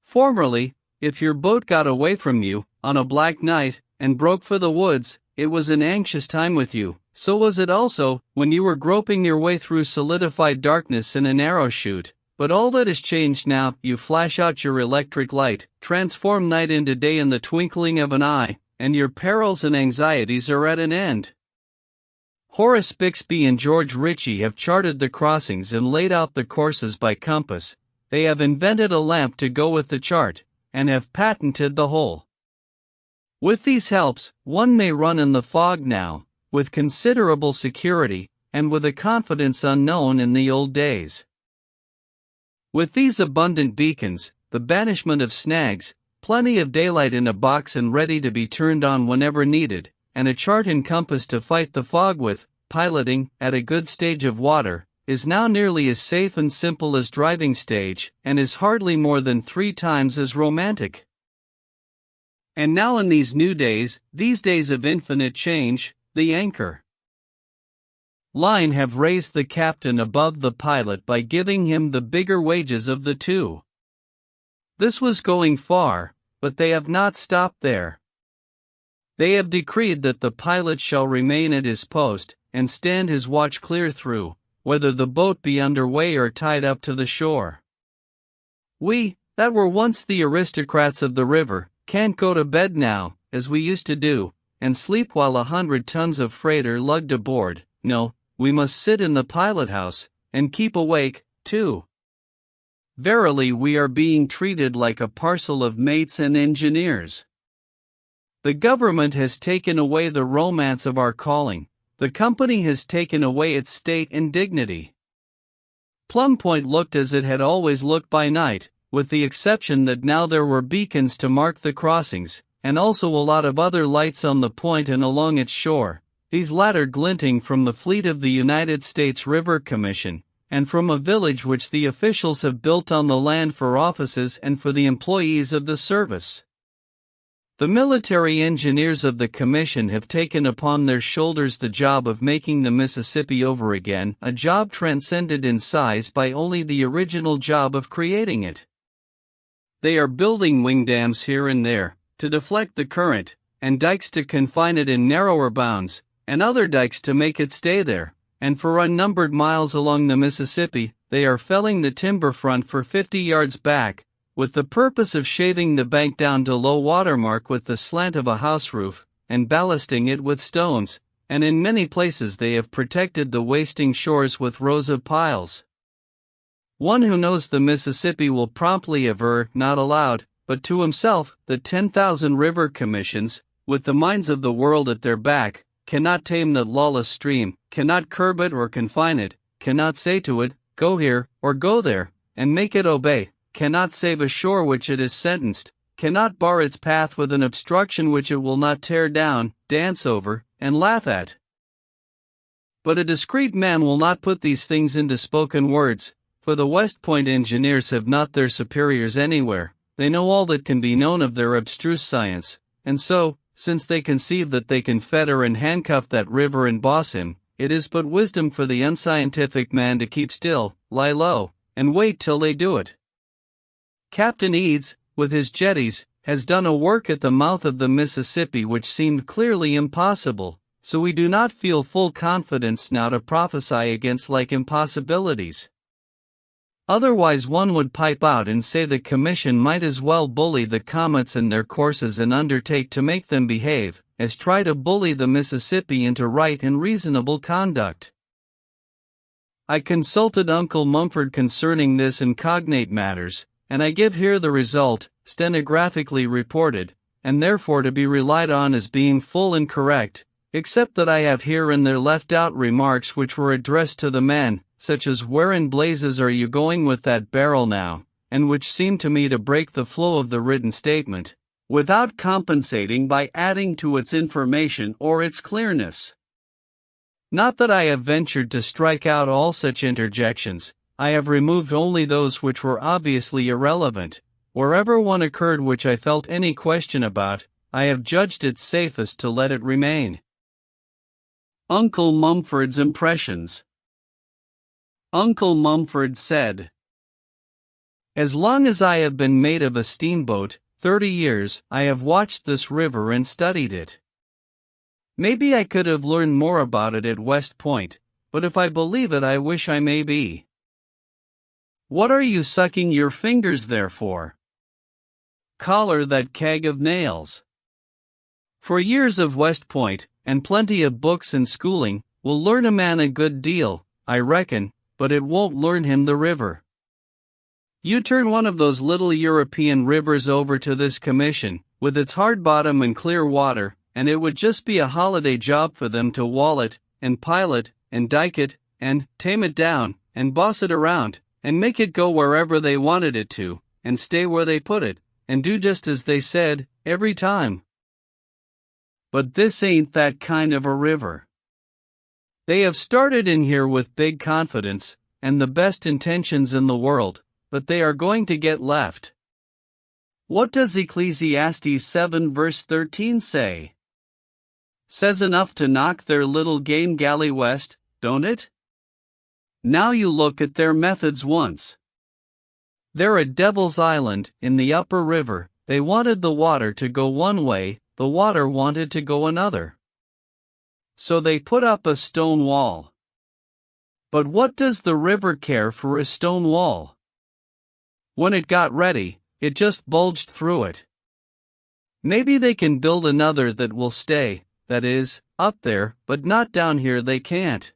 Formerly, if your boat got away from you, on a black night, and broke for the woods, it was an anxious time with you. So was it also, when you were groping your way through solidified darkness in a narrow chute. But all that has changed now. You flash out your electric light, transform night into day in the twinkling of an eye, and your perils and anxieties are at an end. Horace Bixby and George Ritchie have charted the crossings and laid out the courses by compass. They have invented a lamp to go with the chart, and have patented the whole. With these helps, one may run in the fog now, with considerable security, and with a confidence unknown in the old days. With these abundant beacons, the banishment of snags, plenty of daylight in a box and ready to be turned on whenever needed, and a chart and compass to fight the fog with, piloting, at a good stage of water, is now nearly as safe and simple as driving stage, and is hardly more than 3 times as romantic. And now in these new days, these days of infinite change, the anchor line have raised the captain above the pilot by giving him the bigger wages of the two. This was going far, but they have not stopped there. They have decreed that the pilot shall remain at his post, and stand his watch clear through, whether the boat be under way or tied up to the shore. We, that were once the aristocrats of the river, can't go to bed now, as we used to do, and sleep while 100 tons of freight are lugged aboard. No, we must sit in the pilot house, and keep awake, too. Verily, we are being treated like a parcel of mates and engineers. The government has taken away the romance of our calling, the company has taken away its state and dignity. Plum Point looked as it had always looked by night, with the exception that now there were beacons to mark the crossings, and also a lot of other lights on the point and along its shore, these latter glinting from the fleet of the United States River Commission, and from a village which the officials have built on the land for offices and for the employees of the service. The military engineers of the Commission have taken upon their shoulders the job of making the Mississippi over again, a job transcended in size by only the original job of creating it. They are building wing dams here and there, to deflect the current, and dikes to confine it in narrower bounds, and other dikes to make it stay there. And for unnumbered miles along the Mississippi, they are felling the timber front for 50 yards back, with the purpose of shaving the bank down to low water mark with the slant of a house roof, and ballasting it with stones, and in many places they have protected the wasting shores with rows of piles. One who knows the Mississippi will promptly aver, not aloud, but to himself, that 10,000 river commissions, with the minds of the world at their back, cannot tame that lawless stream, cannot curb it or confine it, cannot say to it, go here, or go there, and make it obey, cannot save a shore which it is sentenced, cannot bar its path with an obstruction which it will not tear down, dance over, and laugh at. But a discreet man will not put these things into spoken words, for the West Point engineers have not their superiors anywhere, they know all that can be known of their abstruse science, and so, since they conceive that they can fetter and handcuff that river and boss him, it is but wisdom for the unscientific man to keep still, lie low, and wait till they do it. Captain Eads, with his jetties, has done a work at the mouth of the Mississippi which seemed clearly impossible, so we do not feel full confidence now to prophesy against like impossibilities. Otherwise one would pipe out and say the Commission might as well bully the comets and their courses and undertake to make them behave, as try to bully the Mississippi into right and reasonable conduct. I consulted Uncle Mumford concerning this and cognate matters, and I give here the result, stenographically reported, and therefore to be relied on as being full and correct, except that I have here and there left out remarks which were addressed to the men, such as where in blazes are you going with that barrel now, and which seem to me to break the flow of the written statement, without compensating by adding to its information or its clearness. Not that I have ventured to strike out all such interjections, I have removed only those which were obviously irrelevant. Wherever one occurred which I felt any question about, I have judged it safest to let it remain. Uncle Mumford's impressions. Uncle Mumford said, as long as I have been mate of a steamboat, 30 years, I have watched this river and studied it. Maybe I could have learned more about it at West Point, but if I believe it I wish I may be. What are you sucking your fingers there for? Collar that keg of nails. For years of West Point, and plenty of books and schooling, will learn a man a good deal, I reckon, but it won't learn him the river. You turn one of those little European rivers over to this Commission, with its hard bottom and clear water, and it would just be a holiday job for them to wall it, and pile it, and dike it, and tame it down, and boss it around, and make it go wherever they wanted it to, and stay where they put it, and do just as they said, every time. But this ain't that kind of a river. They have started in here with big confidence, and the best intentions in the world, but they are going to get left. What does Ecclesiastes 7 verse 13 say? Says enough to knock their little game galley west, don't it? Now you look at their methods once. They're at Devil's Island, in the upper river, they wanted the water to go one way, the water wanted to go another. So they put up a stone wall. But what does the river care for a stone wall? When it got ready, it just bulged through it. Maybe they can build another that will stay, that is, up there, but not down here they can't.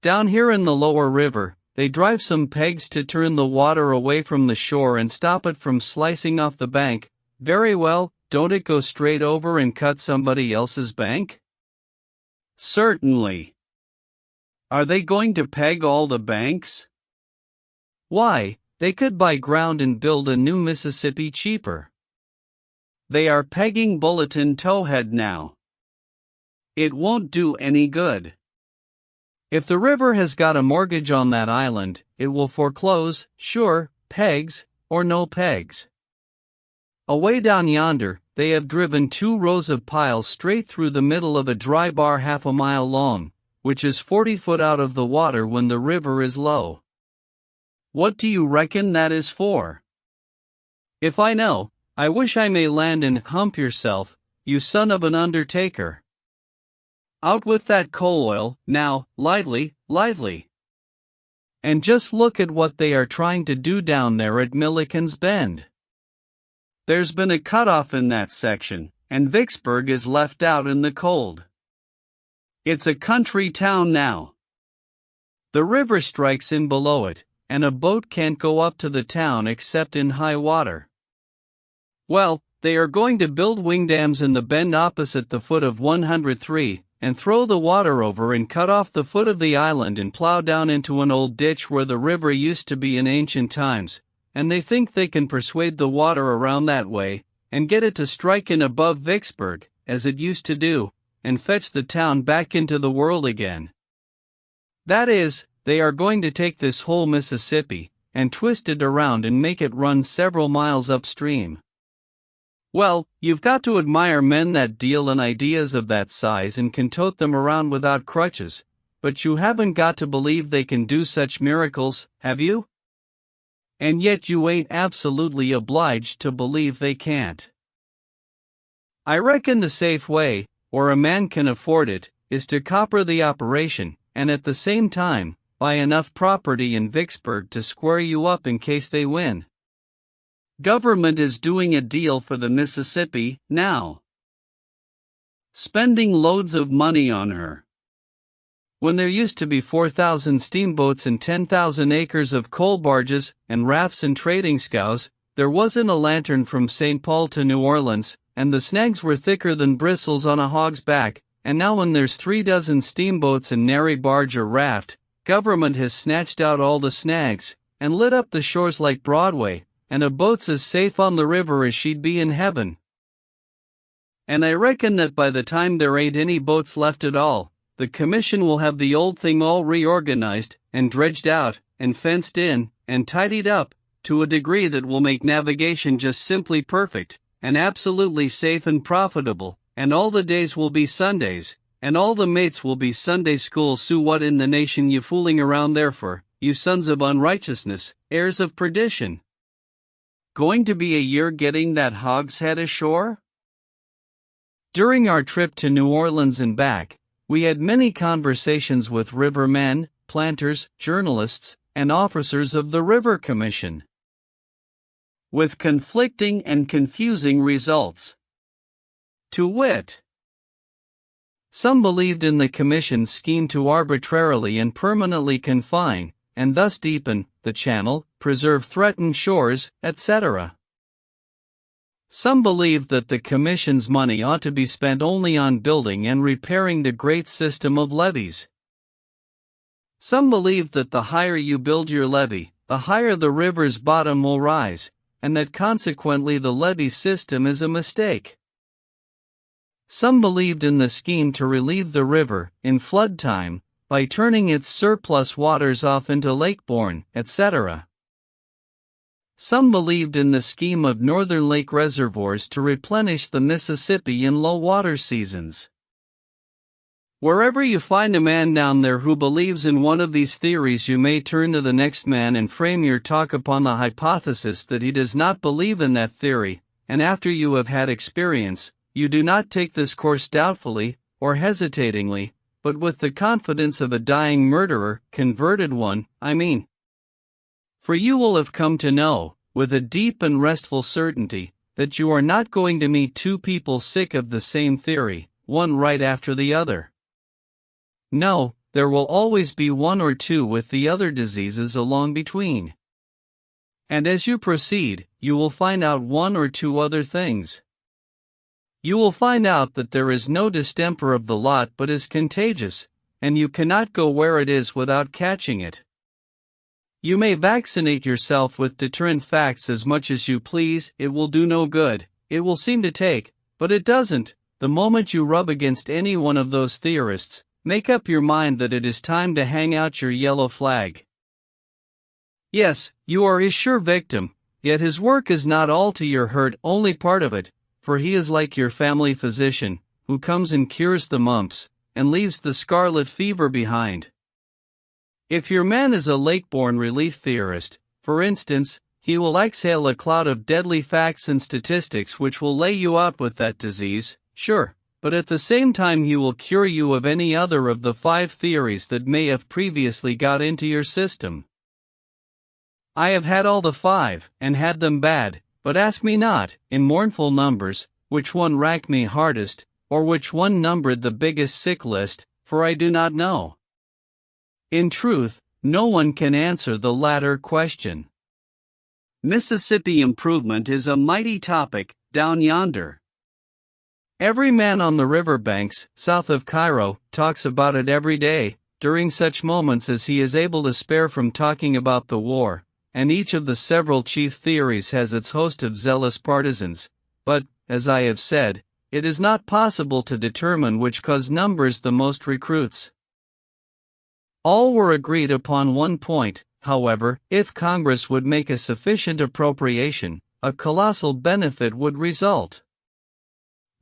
Down here in the lower river, they drive some pegs to turn the water away from the shore and stop it from slicing off the bank. Very well, don't it go straight over and cut somebody else's bank? Certainly. Are they going to peg all the banks? Why, they could buy ground and build a new Mississippi cheaper. They are pegging Bulletin Towhead now. It won't do any good. If the river has got a mortgage on that island, it will foreclose, sure, pegs, or no pegs. Away down yonder, they have driven 2 rows of piles straight through the middle of a dry bar half a mile long, which is 40 foot out of the water when the river is low. What do you reckon that is for? If I know, I wish I may land and hump yourself, you son of an undertaker. Out with that coal oil, now, lively, lively. And just look at what they are trying to do down there at Milliken's Bend. There's been a cutoff in that section, and Vicksburg is left out in the cold. It's a country town now. The river strikes in below it, and a boat can't go up to the town except in high water. Well, they are going to build wing dams in the bend opposite the foot of 103, and throw the water over and cut off the foot of the island and plow down into an old ditch where the river used to be in ancient times, and they think they can persuade the water around that way, and get it to strike in above Vicksburg, as it used to do, and fetch the town back into the world again. That is, they are going to take this whole Mississippi, and twist it around and make it run several miles upstream. Well, you've got to admire men that deal in ideas of that size and can tote them around without crutches, but you haven't got to believe they can do such miracles, have you? And yet you ain't absolutely obliged to believe they can't. I reckon the safe way, or a man can afford it, is to copper the operation, and at the same time, buy enough property in Vicksburg to square you up in case they win. Government is doing a deal for the Mississippi, now. Spending loads of money on her. When there used to be 4,000 steamboats and 10,000 acres of coal barges, and rafts and trading scows, there wasn't a lantern from St. Paul to New Orleans, and the snags were thicker than bristles on a hog's back, and now when there's 36 steamboats and nary barge or raft, government has snatched out all the snags, and lit up the shores like Broadway, and a boat's as safe on the river as she'd be in heaven. And I reckon that by the time there ain't any boats left at all, the commission will have the old thing all reorganized, and dredged out, and fenced in, and tidied up, to a degree that will make navigation just simply perfect, and absolutely safe and profitable, and all the days will be Sundays, and all the mates will be Sunday school. So what in the nation you fooling around there for, you sons of unrighteousness, heirs of perdition? Going to be a year getting that hogshead ashore? During our trip to New Orleans and back, we had many conversations with rivermen, planters, journalists, and officers of the River Commission, with conflicting and confusing results. To wit, some believed in the Commission's scheme to arbitrarily and permanently confine, and thus deepen, the channel, preserve threatened shores, etc. Some believed that the Commission's money ought to be spent only on building and repairing the great system of levees. Some believed that the higher you build your levee, the higher the river's bottom will rise, and that consequently the levee system is a mistake. Some believed in the scheme to relieve the river, in flood time, by turning its surplus waters off into Lake Borgne, etc. Some believed in the scheme of northern lake reservoirs to replenish the Mississippi in low water seasons. Wherever you find a man down there who believes in one of these theories, you may turn to the next man and frame your talk upon the hypothesis that he does not believe in that theory, and after you have had experience, you do not take this course doubtfully, or hesitatingly, but with the confidence of a dying murderer, converted one, I mean. For you will have come to know, with a deep and restful certainty, that you are not going to meet two people sick of the same theory, one right after the other. No, there will always be one or two with the other diseases along between. And as you proceed, you will find out one or two other things. You will find out that there is no distemper of the lot but is contagious, and you cannot go where it is without catching it. You may vaccinate yourself with deterrent facts as much as you please, it will do no good, it will seem to take, but it doesn't. The moment you rub against any one of those theorists, make up your mind that it is time to hang out your yellow flag. Yes, you are his sure victim, yet his work is not all to your hurt, only part of it, for he is like your family physician, who comes and cures the mumps, and leaves the scarlet fever behind. If your man is a lake-born relief theorist, for instance, he will exhale a cloud of deadly facts and statistics which will lay you out with that disease, sure, but at the same time he will cure you of any other of the 5 theories that may have previously got into your system. I have had all the 5, and had them bad, but ask me not, in mournful numbers, which one racked me hardest, or which one numbered the biggest sick list, for I do not know. In truth, no one can answer the latter question. Mississippi improvement is a mighty topic, down yonder. Every man on the river banks, south of Cairo, talks about it every day, during such moments as he is able to spare from talking about the war, and each of the several chief theories has its host of zealous partisans, but, as I have said, it is not possible to determine which cause numbers the most recruits. All were agreed upon one point, however: if Congress would make a sufficient appropriation, a colossal benefit would result.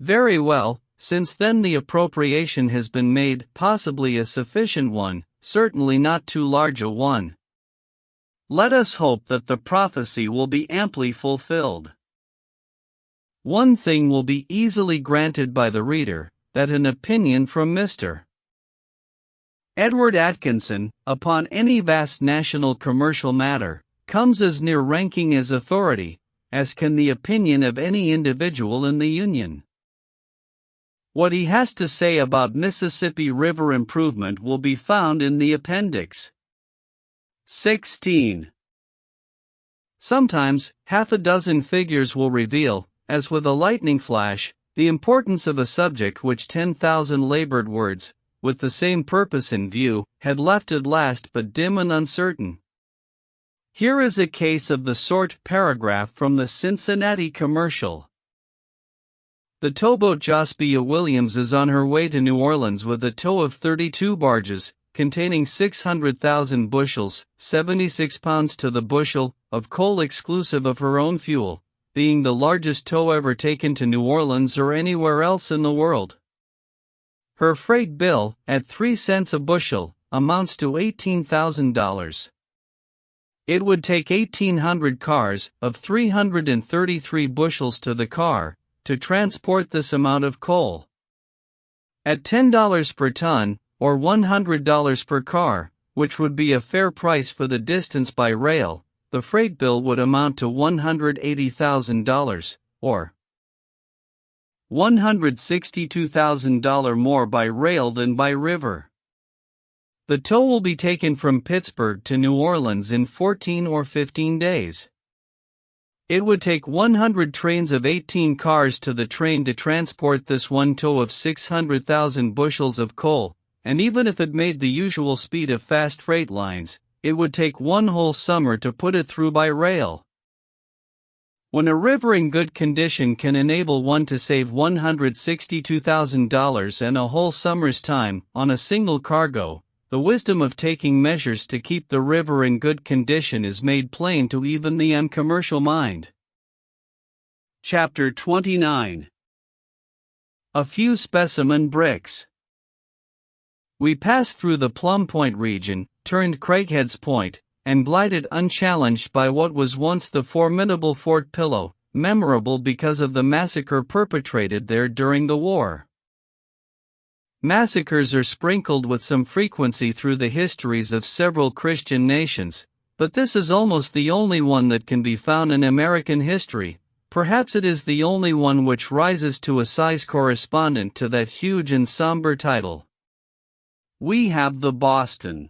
Very well, since then the appropriation has been made, possibly a sufficient one, certainly not too large a one. Let us hope that the prophecy will be amply fulfilled. One thing will be easily granted by the reader, that an opinion from Mr. Edward Atkinson, upon any vast national commercial matter, comes as near ranking as authority, as can the opinion of any individual in the Union. What he has to say about Mississippi River improvement will be found in the appendix. 16. Sometimes, half a dozen figures will reveal, as with a lightning flash, the importance of a subject which 10,000 labored words, with the same purpose in view, had left at last but dim and uncertain. Here is a case of the sort. Paragraph from the Cincinnati Commercial. The towboat Jospia Williams is on her way to New Orleans with a tow of 32 barges, containing 600,000 bushels, 76 pounds to the bushel, of coal exclusive of her own fuel, being the largest tow ever taken to New Orleans or anywhere else in the world. Her freight bill, at 3 cents a bushel, amounts to $18,000. It would take 1,800 cars, of 333 bushels to the car, to transport this amount of coal. At $10 per ton, or $100 per car, which would be a fair price for the distance by rail, the freight bill would amount to $180,000, or $162,000 more by rail than by river. The tow will be taken from Pittsburgh to New Orleans in 14 or 15 days. It would take 100 trains of 18 cars to the train to transport this one tow of 600,000 bushels of coal, and even if it made the usual speed of fast freight lines, it would take one whole summer to put it through by rail. When a river in good condition can enable one to save $162,000 and a whole summer's time on a single cargo, the wisdom of taking measures to keep the river in good condition is made plain to even the uncommercial mind. Chapter 29. A few specimen bricks. We passed through the Plum Point region, turned Craighead's Point, and glided unchallenged by what was once the formidable Fort Pillow, memorable because of the massacre perpetrated there during the war. Massacres are sprinkled with some frequency through the histories of several Christian nations, but this is almost the only one that can be found in American history. Perhaps it is the only one which rises to a size correspondent to that huge and somber title. we have the Boston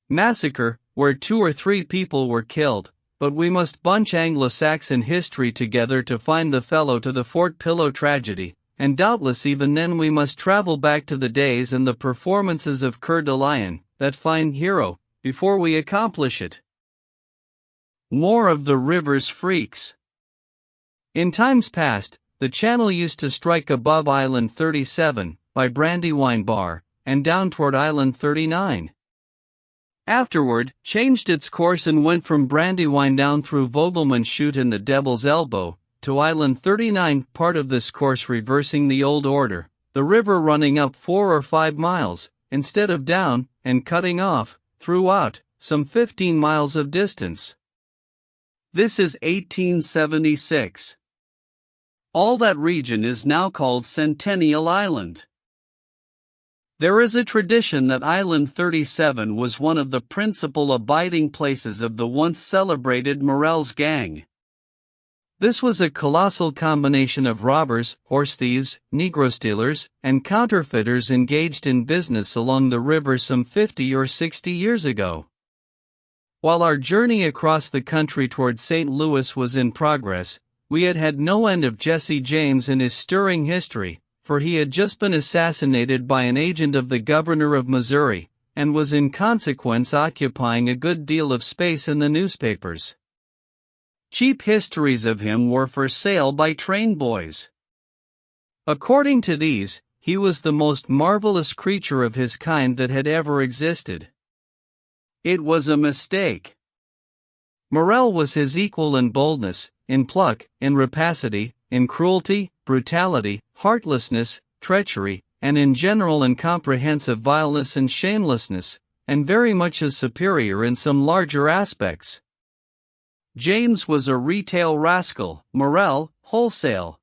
Massacre, where 2 or 3 people were killed, but we must bunch Anglo-Saxon history together to find the fellow to the Fort Pillow tragedy, and doubtless even then we must travel back to the days and the performances of Coeur de Lion, that fine hero, before we accomplish it. More of the river's freaks. In times past, the channel used to strike above Island 37, by Brandywine Bar, and down toward Island 39. Afterward, changed its course and went from Brandywine down through Vogelman Chute and the Devil's Elbow, to Island 39, part of this course reversing the old order, the river running up 4 or 5 miles, instead of down, and cutting off, throughout, some 15 miles of distance. This is 1876. All that region is now called Centennial Island. There is a tradition that Island 37 was one of the principal abiding places of the once celebrated Morell's gang. This was a colossal combination of robbers, horse thieves, Negro stealers, and counterfeiters engaged in business along the river some 50 or 60 years ago. While our journey across the country toward St. Louis was in progress, we had had no end of Jesse James and his stirring history, for he had just been assassinated by an agent of the governor of Missouri, and was in consequence occupying a good deal of space in the newspapers. Cheap histories of him were for sale by train boys. According to these, he was the most marvelous creature of his kind that had ever existed. It was a mistake. Morell was his equal in boldness, in pluck, in rapacity, in cruelty, brutality, heartlessness, treachery, and in general and comprehensive vileness and shamelessness, and very much his superior in some larger aspects. James was a retail rascal, Morell, wholesale.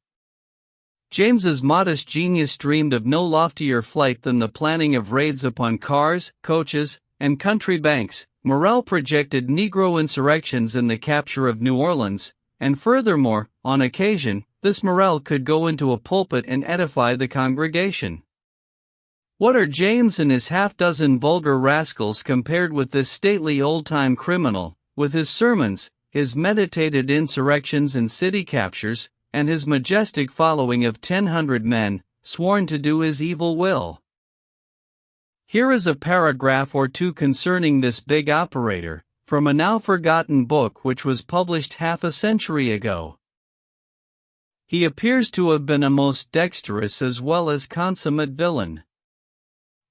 James's modest genius dreamed of no loftier flight than the planning of raids upon cars, coaches, and country banks. Morell projected Negro insurrections in the capture of New Orleans, and furthermore, on occasion, this Morell could go into a pulpit and edify the congregation. What are James and his half-dozen vulgar rascals compared with this stately old-time criminal, with his sermons, his meditated insurrections and city captures, and his majestic following of 1,000 men, sworn to do his evil will? Here is a paragraph or two concerning this big operator, from a now-forgotten book which was published half a century ago. He appears to have been a most dexterous as well as consummate villain.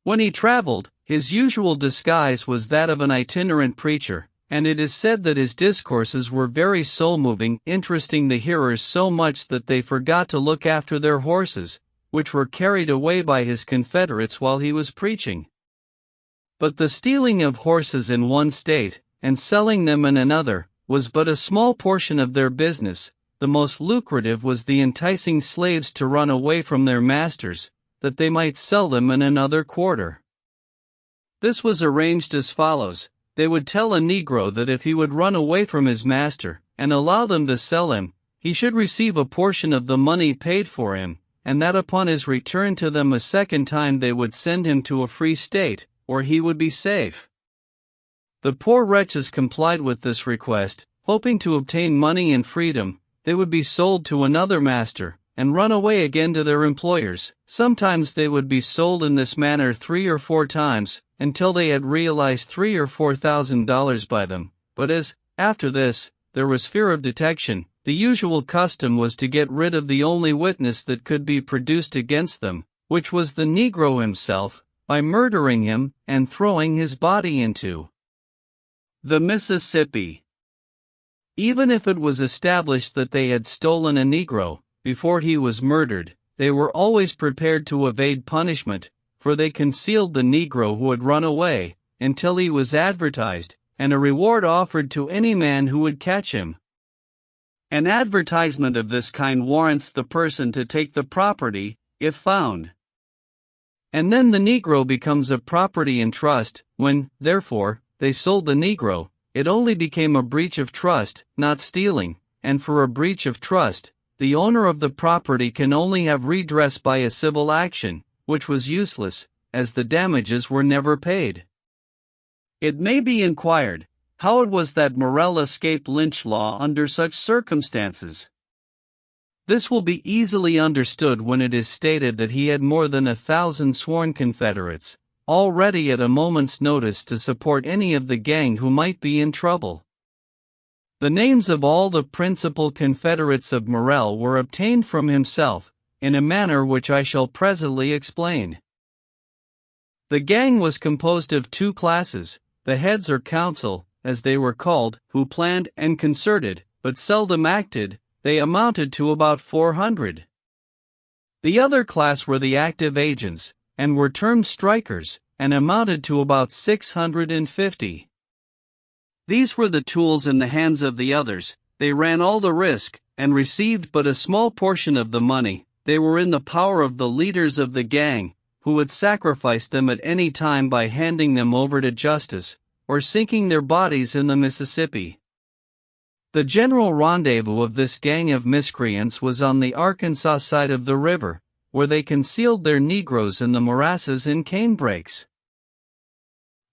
When he traveled, his usual disguise was that of an itinerant preacher, and it is said that his discourses were very soul-moving, interesting the hearers so much that they forgot to look after their horses, which were carried away by his confederates while he was preaching. But the stealing of horses in one state, and selling them in another, was but a small portion of their business. The most lucrative was the enticing slaves to run away from their masters, that they might sell them in another quarter. This was arranged as follows: they would tell a Negro that if he would run away from his master, and allow them to sell him, he should receive a portion of the money paid for him, and that upon his return to them a second time they would send him to a free state, or he would be safe. The poor wretches complied with this request, hoping to obtain money and freedom. They would be sold to another master, and run away again to their employers. Sometimes they would be sold in this manner 3 or 4 times, until they had realized $3,000 or $4,000 by them. But as, after this, there was fear of detection, the usual custom was to get rid of the only witness that could be produced against them, which was the Negro himself, by murdering him and throwing his body into the Mississippi. Even if it was established that they had stolen a Negro before he was murdered, they were always prepared to evade punishment, for they concealed the Negro who had run away, until he was advertised, and a reward offered to any man who would catch him. An advertisement of this kind warrants the person to take the property, if found. And then the Negro becomes a property in trust. When, therefore, they sold the Negro, it only became a breach of trust, not stealing, and for a breach of trust, the owner of the property can only have redress by a civil action, which was useless, as the damages were never paid. It may be inquired, how it was that Morel escaped lynch law under such circumstances. This will be easily understood when it is stated that he had more than 1,000 sworn confederates, all ready at a moment's notice to support any of the gang who might be in trouble. The names of all the principal confederates of Morel were obtained from himself, in a manner which I shall presently explain. The gang was composed of two classes, the heads or council, as they were called, who planned and concerted, but seldom acted. They amounted to about 400. The other class were the active agents, and were termed strikers, and amounted to about 650. These were the tools in the hands of the others, they ran all the risk, and received but a small portion of the money. They were in the power of the leaders of the gang, who would sacrifice them at any time by handing them over to justice, or sinking their bodies in the Mississippi. The general rendezvous of this gang of miscreants was on the Arkansas side of the river, where they concealed their Negroes in the morasses in canebrakes.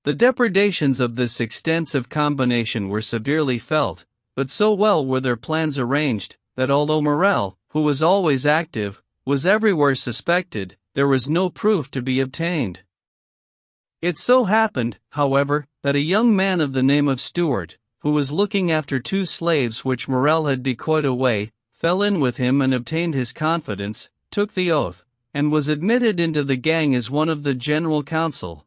The depredations of this extensive combination were severely felt, but so well were their plans arranged, that although Morel, who was always active, was everywhere suspected, there was no proof to be obtained. It so happened, however, that a young man of the name of Stewart, who was looking after two slaves which Morel had decoyed away, fell in with him and obtained his confidence, took the oath, and was admitted into the gang as one of the general council.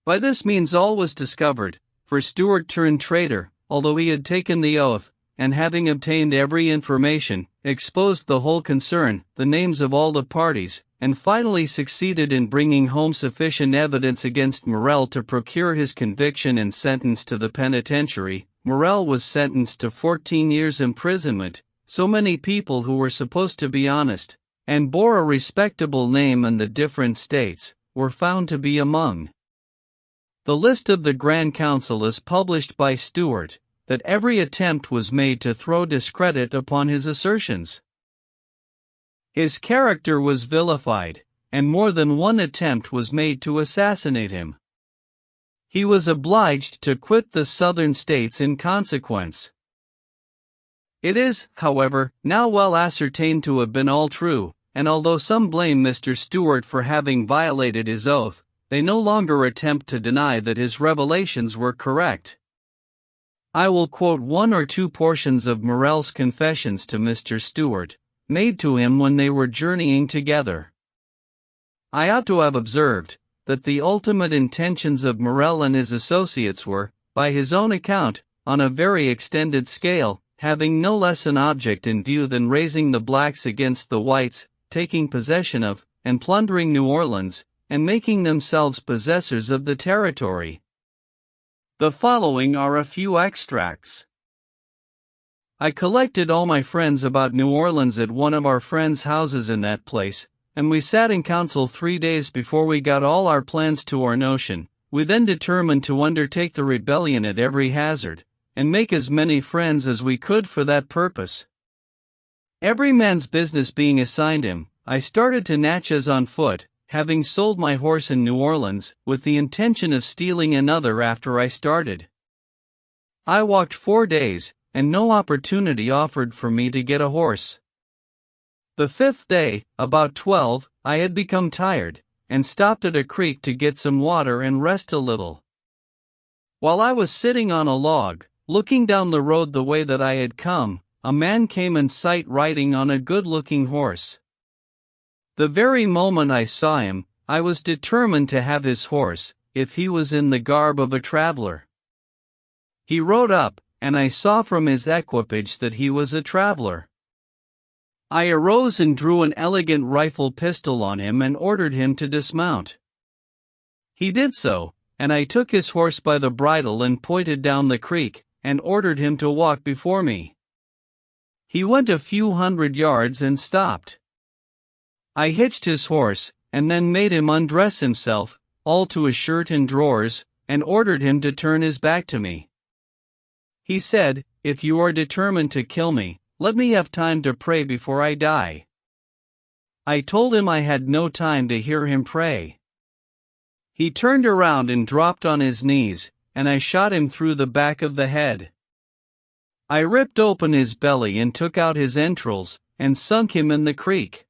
By this means all was discovered, for Stewart turned traitor, although he had taken the oath, and having obtained every information, exposed the whole concern, the names of all the parties, and finally succeeded in bringing home sufficient evidence against Morel to procure his conviction and sentence to the penitentiary. Morel was sentenced to 14 years' imprisonment. So many people who were supposed to be honest, and bore a respectable name in the different states, were found to be among. The list of the Grand Council is published by Stewart, that every attempt was made to throw discredit upon his assertions. His character was vilified, and more than one attempt was made to assassinate him. He was obliged to quit the southern states in consequence. It is, however, now well ascertained to have been all true, and although some blame Mr. Stewart for having violated his oath, they no longer attempt to deny that his revelations were correct. I will quote one or two portions of Morel's confessions to Mr. Stewart, made to him when they were journeying together. I ought to have observed, that the ultimate intentions of Morel and his associates were, by his own account, on a very extended scale, having no less an object in view than raising the blacks against the whites, taking possession of, and plundering New Orleans, and making themselves possessors of the territory. The following are a few extracts. I collected all my friends about New Orleans at one of our friends' houses in that place, and we sat in council 3 days before we got all our plans to our notion. We then determined to undertake the rebellion at every hazard, and make as many friends as we could for that purpose. Every man's business being assigned him, I started to Natchez on foot, having sold my horse in New Orleans, with the intention of stealing another after I started. I walked 4 days, and no opportunity offered for me to get a horse. The 5th day, about 12, I had become tired, and stopped at a creek to get some water and rest a little. While I was sitting on a log, looking down the road the way that I had come, a man came in sight riding on a good-looking horse. The very moment I saw him, I was determined to have his horse, if he was in the garb of a traveler. He rode up, and I saw from his equipage that he was a traveler. I arose and drew an elegant rifle pistol on him and ordered him to dismount. He did so, and I took his horse by the bridle and pointed down the creek, and ordered him to walk before me. He went a few hundred yards and stopped. I hitched his horse, and then made him undress himself, all to his shirt and drawers, and ordered him to turn his back to me. He said, "If you are determined to kill me, let me have time to pray before I die." I told him I had no time to hear him pray. He turned around and dropped on his knees, and I shot him through the back of the head. I ripped open his belly and took out his entrails, and sunk him in the creek.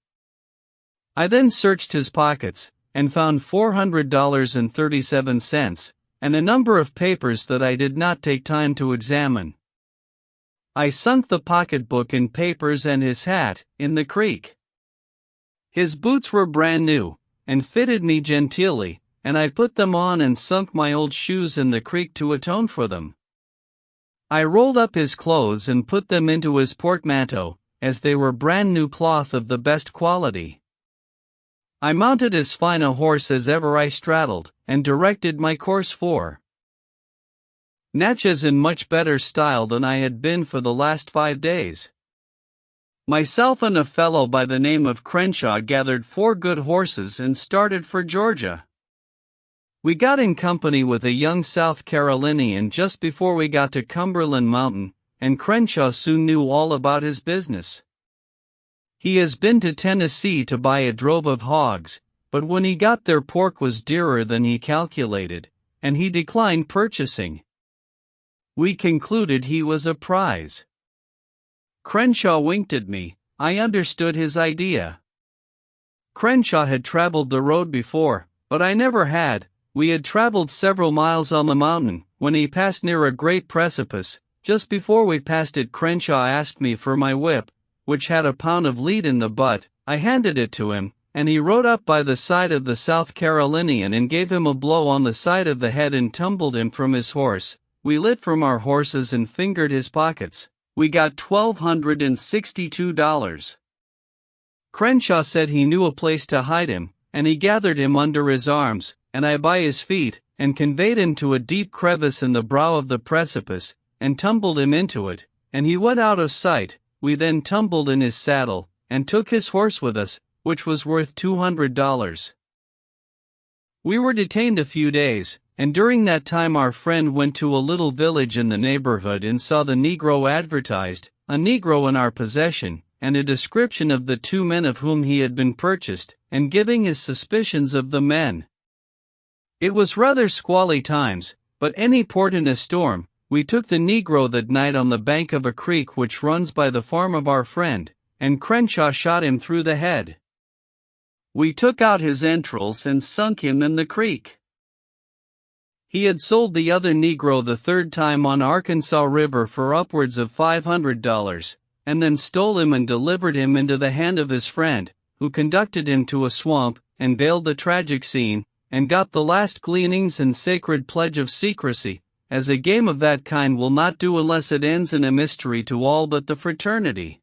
I then searched his pockets, and found $400.37, and a number of papers that I did not take time to examine. I sunk the pocketbook and papers and his hat in the creek. His boots were brand new, and fitted me genteelly, and I put them on and sunk my old shoes in the creek to atone for them. I rolled up his clothes and put them into his portmanteau, as they were brand new cloth of the best quality. I mounted as fine a horse as ever I straddled, and directed my course for Natchez in much better style than I had been for the last 5 days. Myself and a fellow by the name of Crenshaw gathered 4 good horses and started for Georgia. We got in company with a young South Carolinian just before we got to Cumberland Mountain, and Crenshaw soon knew all about his business. He has been to Tennessee to buy a drove of hogs, but when he got there pork was dearer than he calculated, and he declined purchasing. We concluded he was a prize. Crenshaw winked at me. I understood his idea. Crenshaw had traveled the road before, but I never had. We had traveled several miles on the mountain, when he passed near a great precipice. Just before we passed it, Crenshaw asked me for my whip, which had a pound of lead in the butt. I handed it to him, and he rode up by the side of the South Carolinian and gave him a blow on the side of the head and tumbled him from his horse. We lit from our horses and fingered his pockets. We got $1,262. Crenshaw said he knew a place to hide him, and he gathered him under his arms, and I by his feet, and conveyed him to a deep crevice in the brow of the precipice, and tumbled him into it, and he went out of sight. We then tumbled in his saddle, and took his horse with us, which was worth $200. We were detained a few days, and during that time our friend went to a little village in the neighborhood and saw the Negro advertised, a Negro in our possession, and a description of the 2 men of whom he had been purchased, and giving his suspicions of the men. It was rather squally times, but any port in a storm. We took the Negro that night on the bank of a creek which runs by the farm of our friend, and Crenshaw shot him through the head. We took out his entrails and sunk him in the creek. He had sold the other Negro the 3rd time on Arkansas River for upwards of $500, and then stole him and delivered him into the hand of his friend, who conducted him to a swamp, and veiled the tragic scene, and got the last gleanings and sacred pledge of secrecy, as a game of that kind will not do unless it ends in a mystery to all but the fraternity.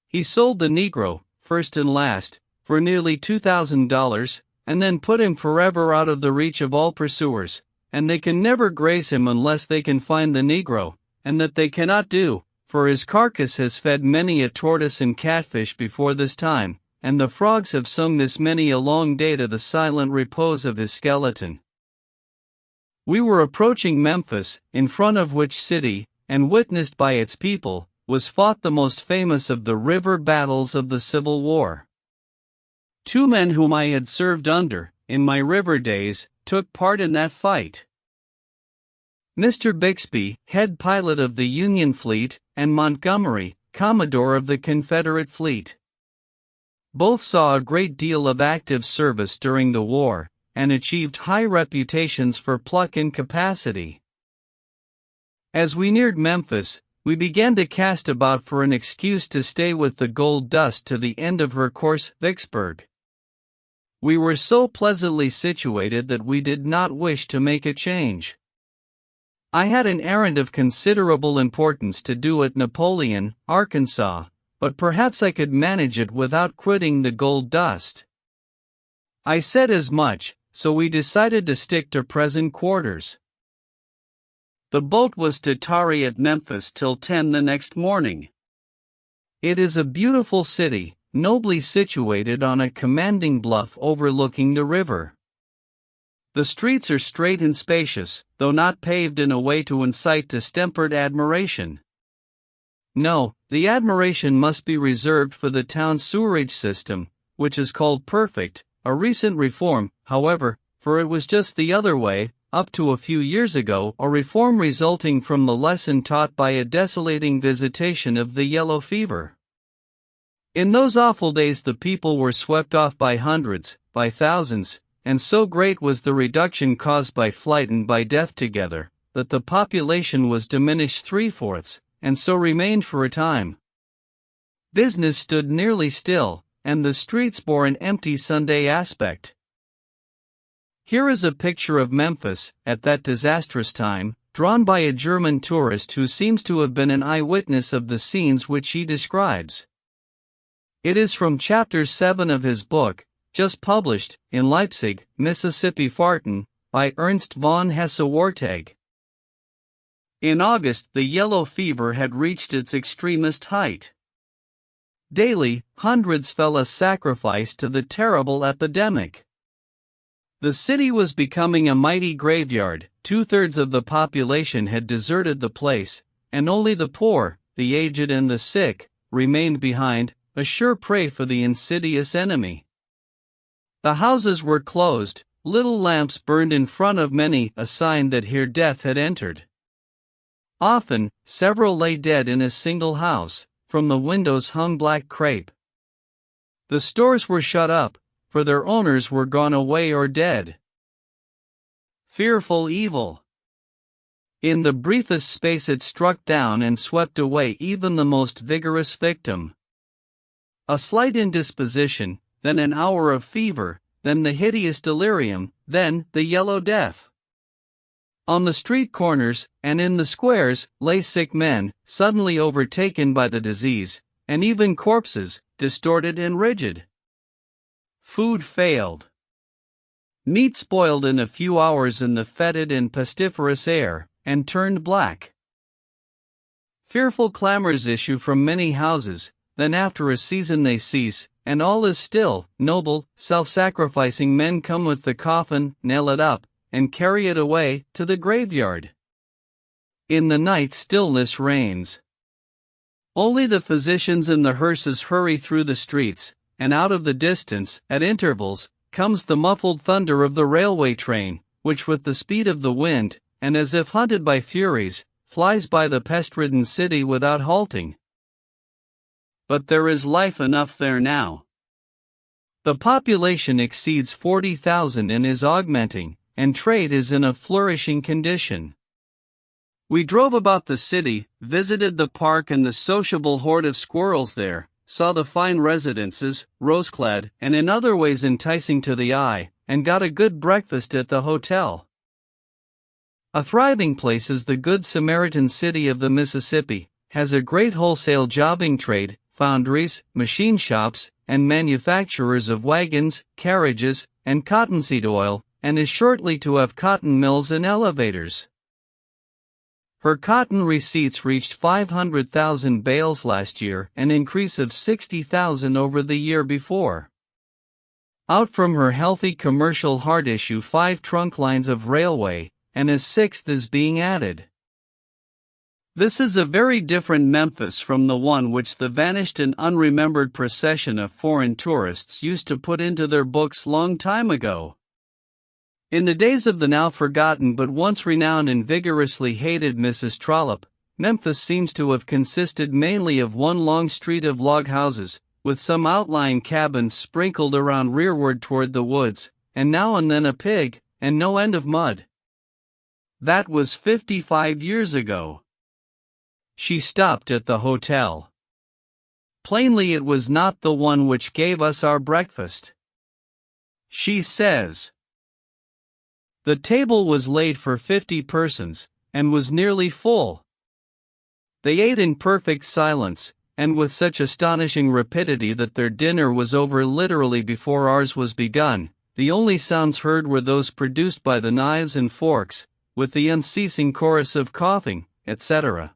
He sold the Negro, first and last, for nearly $2,000, and then put him forever out of the reach of all pursuers, and they can never graze him unless they can find the Negro, and that they cannot do, for his carcass has fed many a tortoise and catfish before this time, and the frogs have sung this many a long day to the silent repose of his skeleton. We were approaching Memphis, in front of which city, and witnessed by its people, was fought the most famous of the river battles of the Civil War. 2 men whom I had served under, in my river days, took part in that fight. Mr. Bixby, head pilot of the Union fleet, and Montgomery, Commodore of the Confederate fleet. Both saw a great deal of active service during the war, and achieved high reputations for pluck and capacity. As we neared Memphis, we began to cast about for an excuse to stay with the Gold Dust to the end of her course, Vicksburg. We were so pleasantly situated that we did not wish to make a change. I had an errand of considerable importance to do at Napoleon, Arkansas, but perhaps I could manage it without quitting the Gold Dust. I said as much, so we decided to stick to present quarters. The boat was to tarry at Memphis till 10 the next morning. It is a beautiful city, nobly situated on a commanding bluff overlooking the river. The streets are straight and spacious, though not paved in a way to incite distempered admiration. No, the admiration must be reserved for the town sewerage system, which is called perfect, a recent reform, however, for it was just the other way, up to a few years ago, a reform resulting from the lesson taught by a desolating visitation of the yellow fever. In those awful days the people were swept off by hundreds, by thousands, and so great was the reduction caused by flight and by death together, that the population was diminished 3/4, and so remained for a time. Business stood nearly still, and the streets bore an empty Sunday aspect. Here is a picture of Memphis, at that disastrous time, drawn by a German tourist who seems to have been an eyewitness of the scenes which he describes. It is from Chapter 7 of his book, just published, in Leipzig, Mississippi Fahrten, by Ernst von Hesse-Warteg. In August the yellow fever had reached its extremest height. Daily, hundreds fell a sacrifice to the terrible epidemic. The city was becoming a mighty graveyard, 2/3 of the population had deserted the place, and only the poor, the aged and the sick, remained behind, a sure prey for the insidious enemy. The houses were closed, little lamps burned in front of many, a sign that here death had entered. Often, several lay dead in a single house, from the windows hung black crape. The stores were shut up, for their owners were gone away or dead. Fearful evil! In the briefest space it struck down and swept away even the most vigorous victim. A slight indisposition, then an hour of fever, then the hideous delirium, then the yellow death. On the street corners, and in the squares, lay sick men, suddenly overtaken by the disease, and even corpses, distorted and rigid. Food failed. Meat spoiled in a few hours in the fetid and pestiferous air, and turned black. Fearful clamors issue from many houses, then after a season they cease, and all is still. Noble, self-sacrificing men come with the coffin, nail it up, and carry it away, to the graveyard. In the night stillness reigns. Only the physicians and the hearses hurry through the streets, and out of the distance, at intervals, comes the muffled thunder of the railway train, which with the speed of the wind, and as if hunted by furies, flies by the pest-ridden city without halting. But there is life enough there now. The population exceeds 40,000 and is augmenting, and trade is in a flourishing condition. We drove about the city, visited the park and the sociable horde of squirrels there, saw the fine residences, rose-clad, and in other ways enticing to the eye, and got a good breakfast at the hotel. A thriving place is the Good Samaritan city of the Mississippi, has a great wholesale jobbing trade, foundries, machine shops, and manufacturers of wagons, carriages, and cottonseed oil, and is shortly to have cotton mills and elevators. Her cotton receipts reached 500,000 bales last year, an increase of 60,000 over the year before. Out from her healthy commercial heart issue 5 trunk lines of railway, and a 6th is being added. This is a very different Memphis from the one which the vanished and unremembered procession of foreign tourists used to put into their books long time ago. In the days of the now forgotten but once renowned and vigorously hated Mrs. Trollope, Memphis seems to have consisted mainly of one long street of log houses, with some outlying cabins sprinkled around rearward toward the woods, and now and then a pig, and no end of mud. That was 55 years ago. She stopped at the hotel. Plainly it was not the one which gave us our breakfast. She says, the table was laid for 50 persons, and was nearly full. They ate in perfect silence, and with such astonishing rapidity that their dinner was over literally before ours was begun. The only sounds heard were those produced by the knives and forks, with the unceasing chorus of coughing, etc.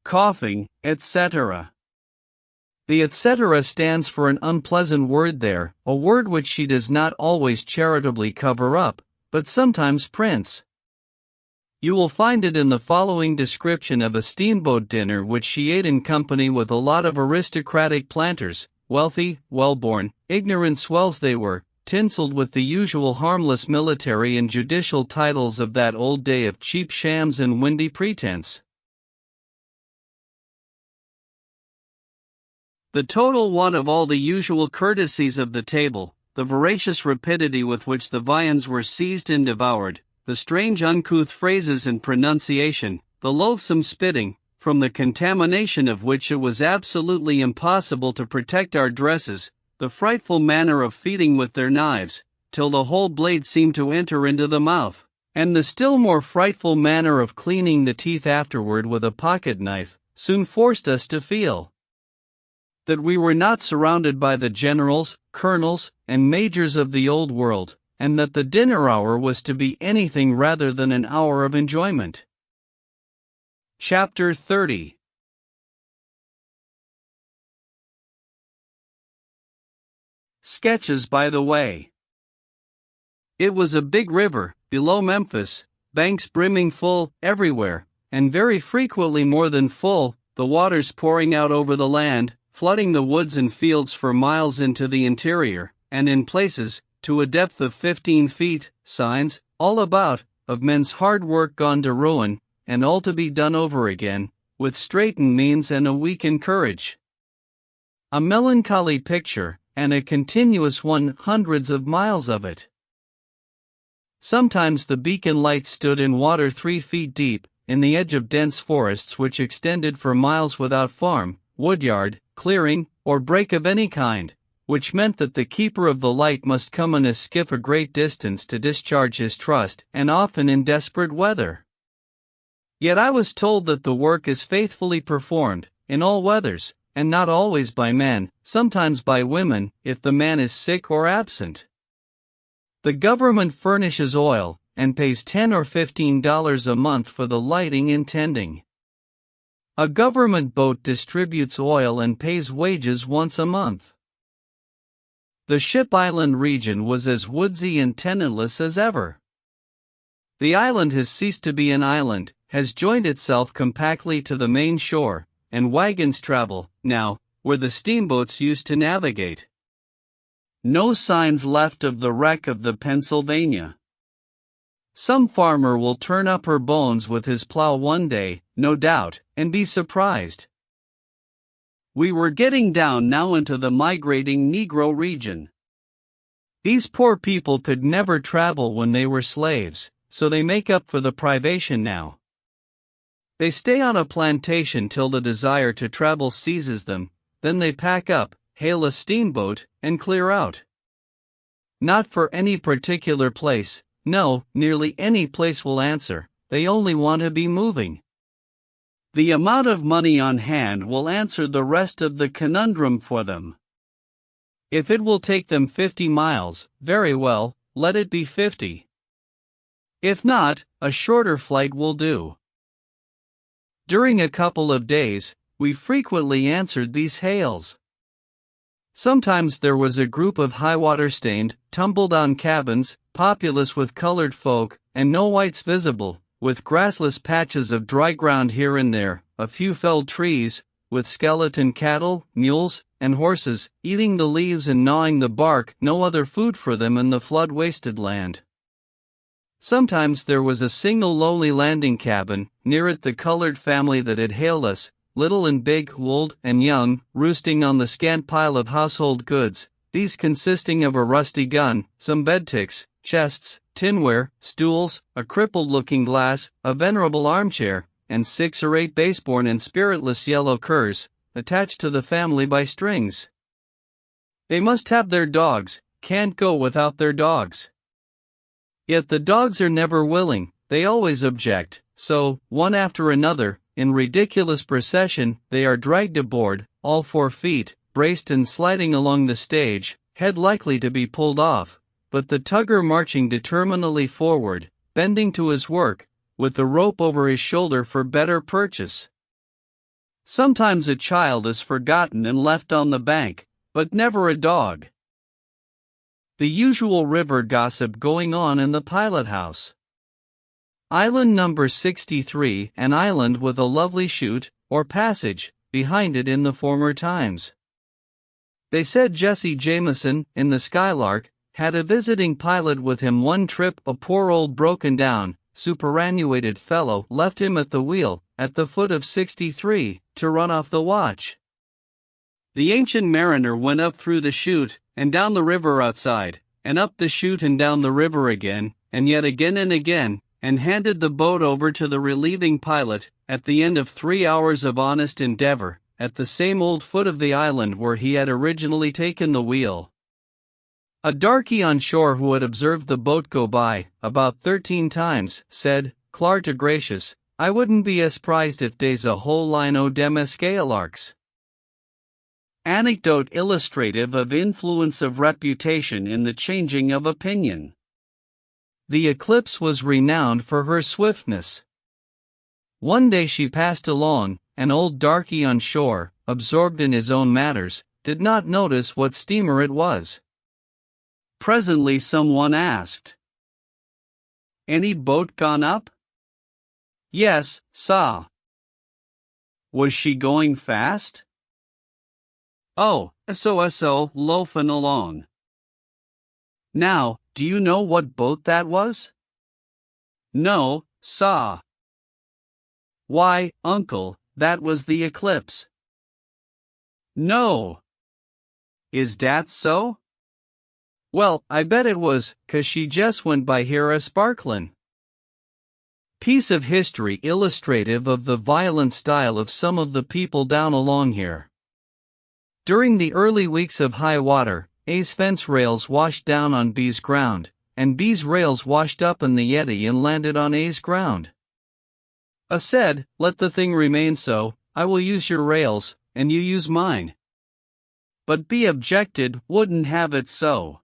Coughing, etc. The etc. stands for an unpleasant word there, a word which she does not always charitably cover up, but sometimes prints. You will find it in the following description of a steamboat dinner which she ate in company with a lot of aristocratic planters, wealthy, well-born, ignorant swells they were, tinseled with the usual harmless military and judicial titles of that old day of cheap shams and windy pretense. The total want of all the usual courtesies of the table, the voracious rapidity with which the viands were seized and devoured, the strange uncouth phrases and pronunciation, the loathsome spitting, from the contamination of which it was absolutely impossible to protect our dresses, the frightful manner of feeding with their knives, till the whole blade seemed to enter into the mouth, and the still more frightful manner of cleaning the teeth afterward with a pocket knife, soon forced us to feel that we were not surrounded by the generals, colonels, and majors of the old world, and that the dinner hour was to be anything rather than an hour of enjoyment. Chapter 30. Sketches by the way. It was a big river, below Memphis, banks brimming full, everywhere, and very frequently more than full, the waters pouring out over the land, flooding the woods and fields for miles into the interior, and in places, to a depth of 15 feet, signs, all about, of men's hard work gone to ruin, and all to be done over again, with straitened means and a weakened courage. A melancholy picture, and a continuous one, hundreds of miles of it. Sometimes the beacon lights stood in water 3 feet deep, in the edge of dense forests which extended for miles without farm, woodyard, clearing, or break of any kind, which meant that the keeper of the light must come in a skiff a great distance to discharge his trust, and often in desperate weather. Yet I was told that the work is faithfully performed, in all weathers, and not always by men, sometimes by women, if the man is sick or absent. The government furnishes oil, and pays $10 or $15 a month for the lighting and tending. A government boat distributes oil and pays wages once a month. The Ship Island region was as woodsy and tenantless as ever. The island has ceased to be an island, has joined itself compactly to the main shore, and wagons travel, now, where the steamboats used to navigate. No signs left of the wreck of the Pennsylvania. Some farmer will turn up her bones with his plow one day, no doubt, and be surprised. We were getting down now into the migrating Negro region. These poor people could never travel when they were slaves, so they make up for the privation now. They stay on a plantation till the desire to travel seizes them, then they pack up, hail a steamboat, and clear out. Not for any particular place, no, nearly any place will answer, they only want to be moving. The amount of money on hand will answer the rest of the conundrum for them. If it will take them 50 miles, very well, let it be 50. If not, a shorter flight will do. During a couple of days, we frequently answered these hails. Sometimes there was a group of high-water-stained, tumbled-down cabins, populous with colored folk, and no whites visible, with grassless patches of dry ground here and there, a few felled trees, with skeleton cattle, mules, and horses, eating the leaves and gnawing the bark, no other food for them in the flood-wasted land. Sometimes there was a single lowly landing cabin, near it the colored family that had hailed us, little and big, old and young, roosting on the scant pile of household goods, these consisting of a rusty gun, some bedticks, chests, tinware, stools, a crippled-looking glass, a venerable armchair, and 6 or 8 baseborn and spiritless yellow curs, attached to the family by strings. They must have their dogs, can't go without their dogs. Yet the dogs are never willing, they always object, so, one after another, in ridiculous procession, they are dragged aboard, all 4 feet, braced and sliding along the stage, head likely to be pulled off, but the tugger marching determinedly forward, bending to his work, with the rope over his shoulder for better purchase. Sometimes a child is forgotten and left on the bank, but never a dog. The usual river gossip going on in the pilot house. Island number 63, an island with a lovely chute, or passage, behind it in the former times. They said Jesse Jameson, in the Skylark, had a visiting pilot with him one trip. A poor old broken down, superannuated fellow left him at the wheel, at the foot of 63, to run off the watch. The ancient mariner went up through the chute, and down the river outside, and up the chute and down the river again, and yet again and again, and handed the boat over to the relieving pilot, at the end of 3 hours of honest endeavor, at the same old foot of the island where he had originally taken the wheel. A darky on shore who had observed the boat go by, about 13 times, said, "Clar to gracious, I wouldn't be as surprised if dey's a whole line o' dem escaylarks." Anecdote illustrative of influence of reputation in the changing of opinion. The Eclipse was renowned for her swiftness. One day she passed along, an old darky on shore, absorbed in his own matters, did not notice what steamer it was. Presently someone asked, "Any boat gone up?" "Yes, saw." "Was she going fast?" "Oh, so, loafing along." "Now, do you know what boat that was?" "No, saw." "Why, uncle, that was the Eclipse." "No. Is dat so?" "Well, I bet it was, 'cause she just went by here a sparklin'." Piece of history illustrative of the violent style of some of the people down along here. During the early weeks of high water, A's fence rails washed down on B's ground, and B's rails washed up in the eddy and landed on A's ground. A said, "Let the thing remain so, I will use your rails, and you use mine." But B objected, wouldn't have it so.